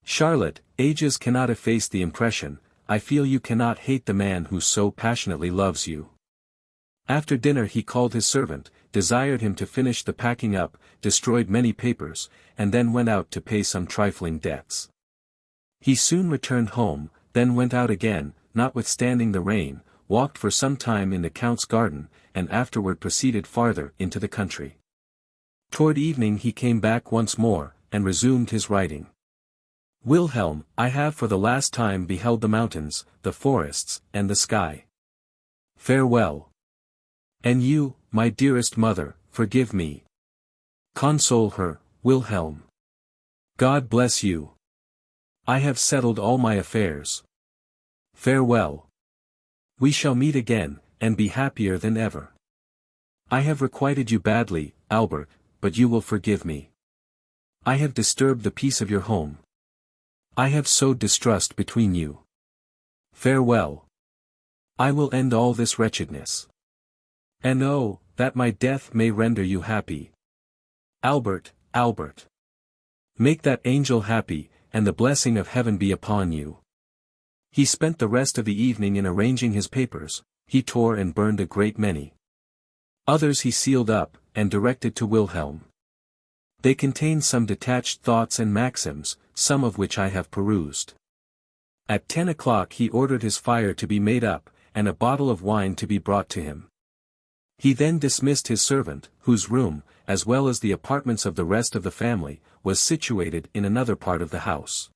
Charlotte, ages cannot efface the impression, I feel you cannot hate the man who so passionately loves you." After dinner he called his servant, desired him to finish the packing up, destroyed many papers, and then went out to pay some trifling debts. He soon returned home, then went out again, notwithstanding the rain, walked for some time in the Count's garden, and afterward proceeded farther into the country. Toward evening he came back once more, and resumed his writing. Wilhelm, I have for the last time beheld the mountains, the forests, and the sky. Farewell. And you, my dearest mother, forgive me. Console her, Wilhelm. God bless you. I have settled all my affairs. Farewell. We shall meet again, and be happier than ever. I have requited you badly, Albert, but you will forgive me. I have disturbed the peace of your home. I have sowed distrust between you. Farewell. I will end all this wretchedness. And oh, that my death may render you happy. Albert, Albert. Make that angel happy, and the blessing of heaven be upon you. He spent the rest of the evening in arranging his papers. He tore and burned a great many. Others he sealed up, and directed to Wilhelm. They contain some detached thoughts and maxims, some of which I have perused. At 10 o'clock he ordered his fire to be made up, and a bottle of wine to be brought to him. He then dismissed his servant, whose room, as well as the apartments of the rest of the family, was situated in another part of the house.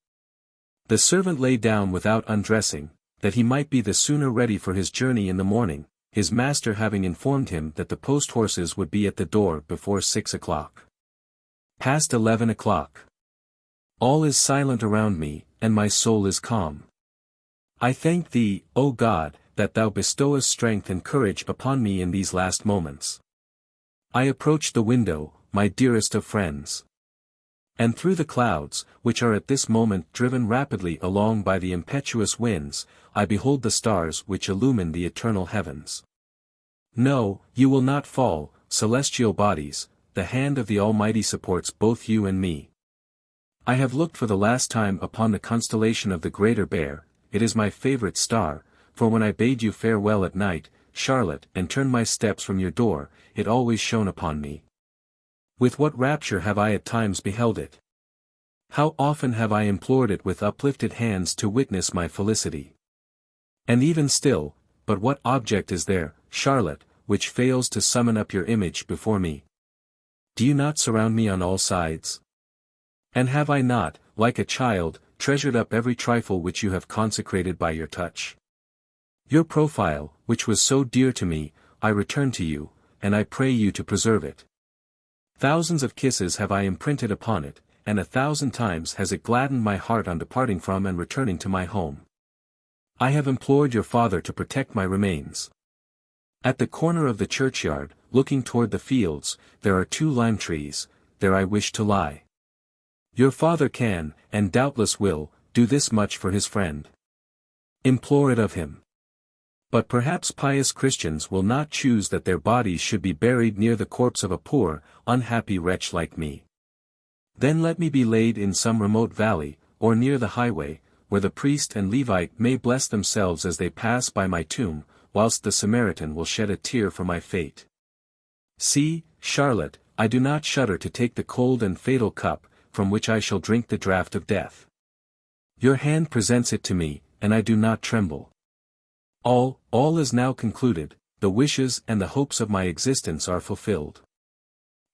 The servant lay down without undressing, that he might be the sooner ready for his journey in the morning, his master having informed him that the post-horses would be at the door before 6 o'clock. Past 11 o'clock. All is silent around me, and my soul is calm. I thank thee, O God, that thou bestowest strength and courage upon me in these last moments. I approach the window, my dearest of friends. And through the clouds, which are at this moment driven rapidly along by the impetuous winds, I behold the stars which illumine the eternal heavens. No, you will not fall, celestial bodies, the hand of the Almighty supports both you and me. I have looked for the last time upon the constellation of the Greater Bear, it is my favorite star, for when I bade you farewell at night, Charlotte, and turned my steps from your door, it always shone upon me. With what rapture have I at times beheld it! How often have I implored it with uplifted hands to witness my felicity! And even still, but what object is there, Charlotte, which fails to summon up your image before me? Do you not surround me on all sides? And have I not, like a child, treasured up every trifle which you have consecrated by your touch? Your profile, which was so dear to me, I return to you, and I pray you to preserve it. Thousands of kisses have I imprinted upon it, and 1,000 times has it gladdened my heart on departing from and returning to my home. I have implored your father to protect my remains. At the corner of the churchyard, looking toward the fields, there are 2 lime trees, there I wish to lie. Your father can, and doubtless will, do this much for his friend. Implore it of him. But perhaps pious Christians will not choose that their bodies should be buried near the corpse of a poor, unhappy wretch like me. Then let me be laid in some remote valley, or near the highway, where the priest and Levite may bless themselves as they pass by my tomb, whilst the Samaritan will shed a tear for my fate. See, Charlotte, I do not shudder to take the cold and fatal cup, from which I shall drink the draught of death. Your hand presents it to me, and I do not tremble. All is now concluded, the wishes and the hopes of my existence are fulfilled.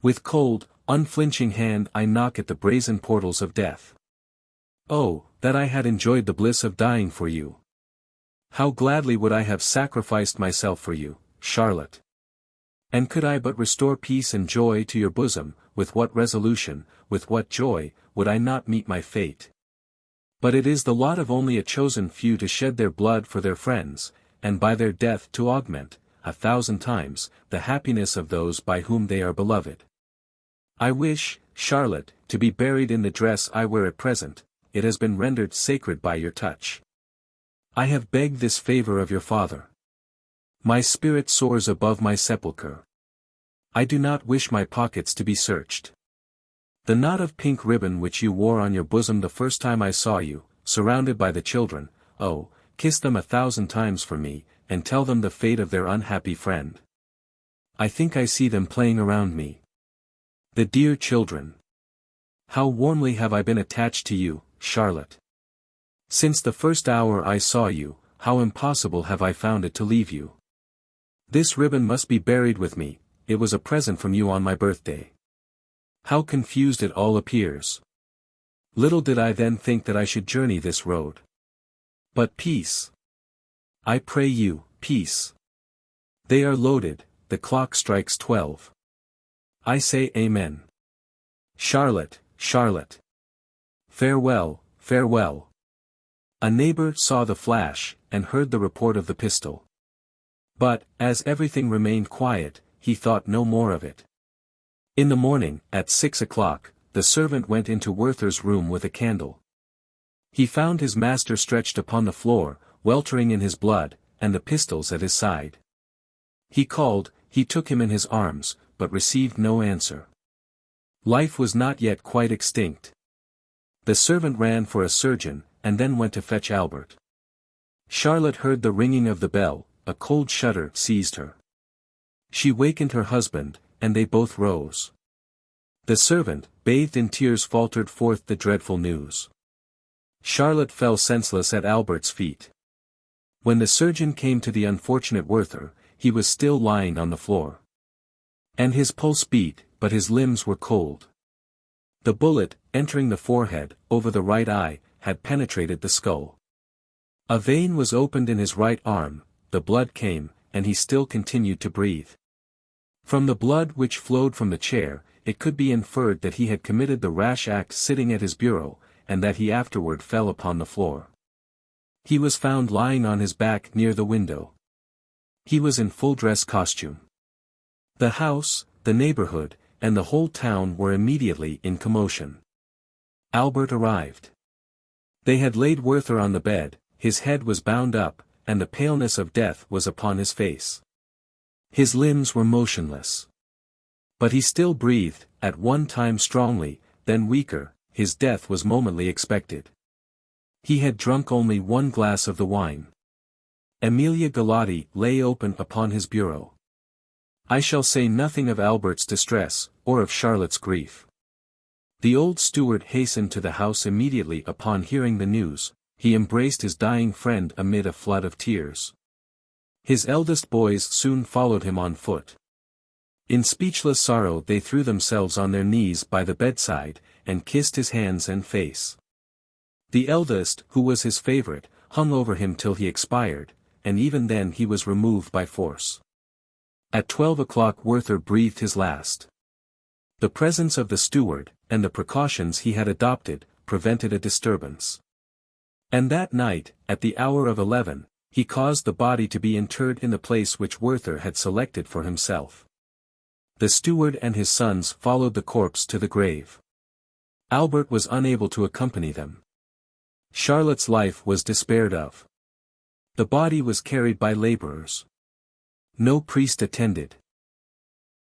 With cold, unflinching hand I knock at the brazen portals of death. Oh, that I had enjoyed the bliss of dying for you! How gladly would I have sacrificed myself for you, Charlotte! And could I but restore peace and joy to your bosom, with what resolution, with what joy, would I not meet my fate! But it is the lot of only a chosen few to shed their blood for their friends, and by their death to augment, 1,000 times, the happiness of those by whom they are beloved. I wish, Charlotte, to be buried in the dress I wear at present, it has been rendered sacred by your touch. I have begged this favor of your father. My spirit soars above my sepulchre. I do not wish my pockets to be searched. The knot of pink ribbon which you wore on your bosom the first time I saw you, surrounded by the children, oh, kiss them 1,000 times for me, and tell them the fate of their unhappy friend. I think I see them playing around me. The dear children. How warmly have I been attached to you, Charlotte. Since the first hour I saw you, how impossible have I found it to leave you. This ribbon must be buried with me, it was a present from you on my birthday. How confused it all appears. Little did I then think that I should journey this road. But peace. I pray you, peace. They are loaded, the clock strikes 12. I say amen. Charlotte, Charlotte. Farewell, farewell. A neighbor saw the flash, and heard the report of the pistol. But, as everything remained quiet, he thought no more of it. In the morning, at 6 o'clock, the servant went into Werther's room with a candle. He found his master stretched upon the floor, weltering in his blood, and the pistols at his side. He called, he took him in his arms, but received no answer. Life was not yet quite extinct. The servant ran for a surgeon, and then went to fetch Albert. Charlotte heard the ringing of the bell, a cold shudder seized her. She wakened her husband, and they both rose. The servant, bathed in tears, faltered forth the dreadful news. Charlotte fell senseless at Albert's feet. When the surgeon came to the unfortunate Werther, he was still lying on the floor. And his pulse beat, but his limbs were cold. The bullet, entering the forehead, over the right eye, had penetrated the skull. A vein was opened in his right arm, the blood came, and he still continued to breathe. From the blood which flowed from the chair, it could be inferred that he had committed the rash act sitting at his bureau, and that he afterward fell upon the floor. He was found lying on his back near the window. He was in full dress costume. The house, the neighborhood, and the whole town were immediately in commotion. Albert arrived. They had laid Werther on the bed, his head was bound up, and the paleness of death was upon his face. His limbs were motionless. But he still breathed, at one time strongly, then weaker, his death was momently expected. He had drunk only 1 glass of the wine. Emilia Galati lay open upon his bureau. I shall say nothing of Albert's distress, or of Charlotte's grief. The old steward hastened to the house immediately upon hearing the news, he embraced his dying friend amid a flood of tears. His eldest boys soon followed him on foot. In speechless sorrow they threw themselves on their knees by the bedside, and kissed his hands and face. The eldest, who was his favorite, hung over him till he expired, and even then he was removed by force. At 12 o'clock Werther breathed his last. The presence of the steward, and the precautions he had adopted, prevented a disturbance. And that night, at the hour of 11, he caused the body to be interred in the place which Werther had selected for himself. The steward and his sons followed the corpse to the grave. Albert was unable to accompany them. Charlotte's life was despaired of. The body was carried by laborers. No priest attended.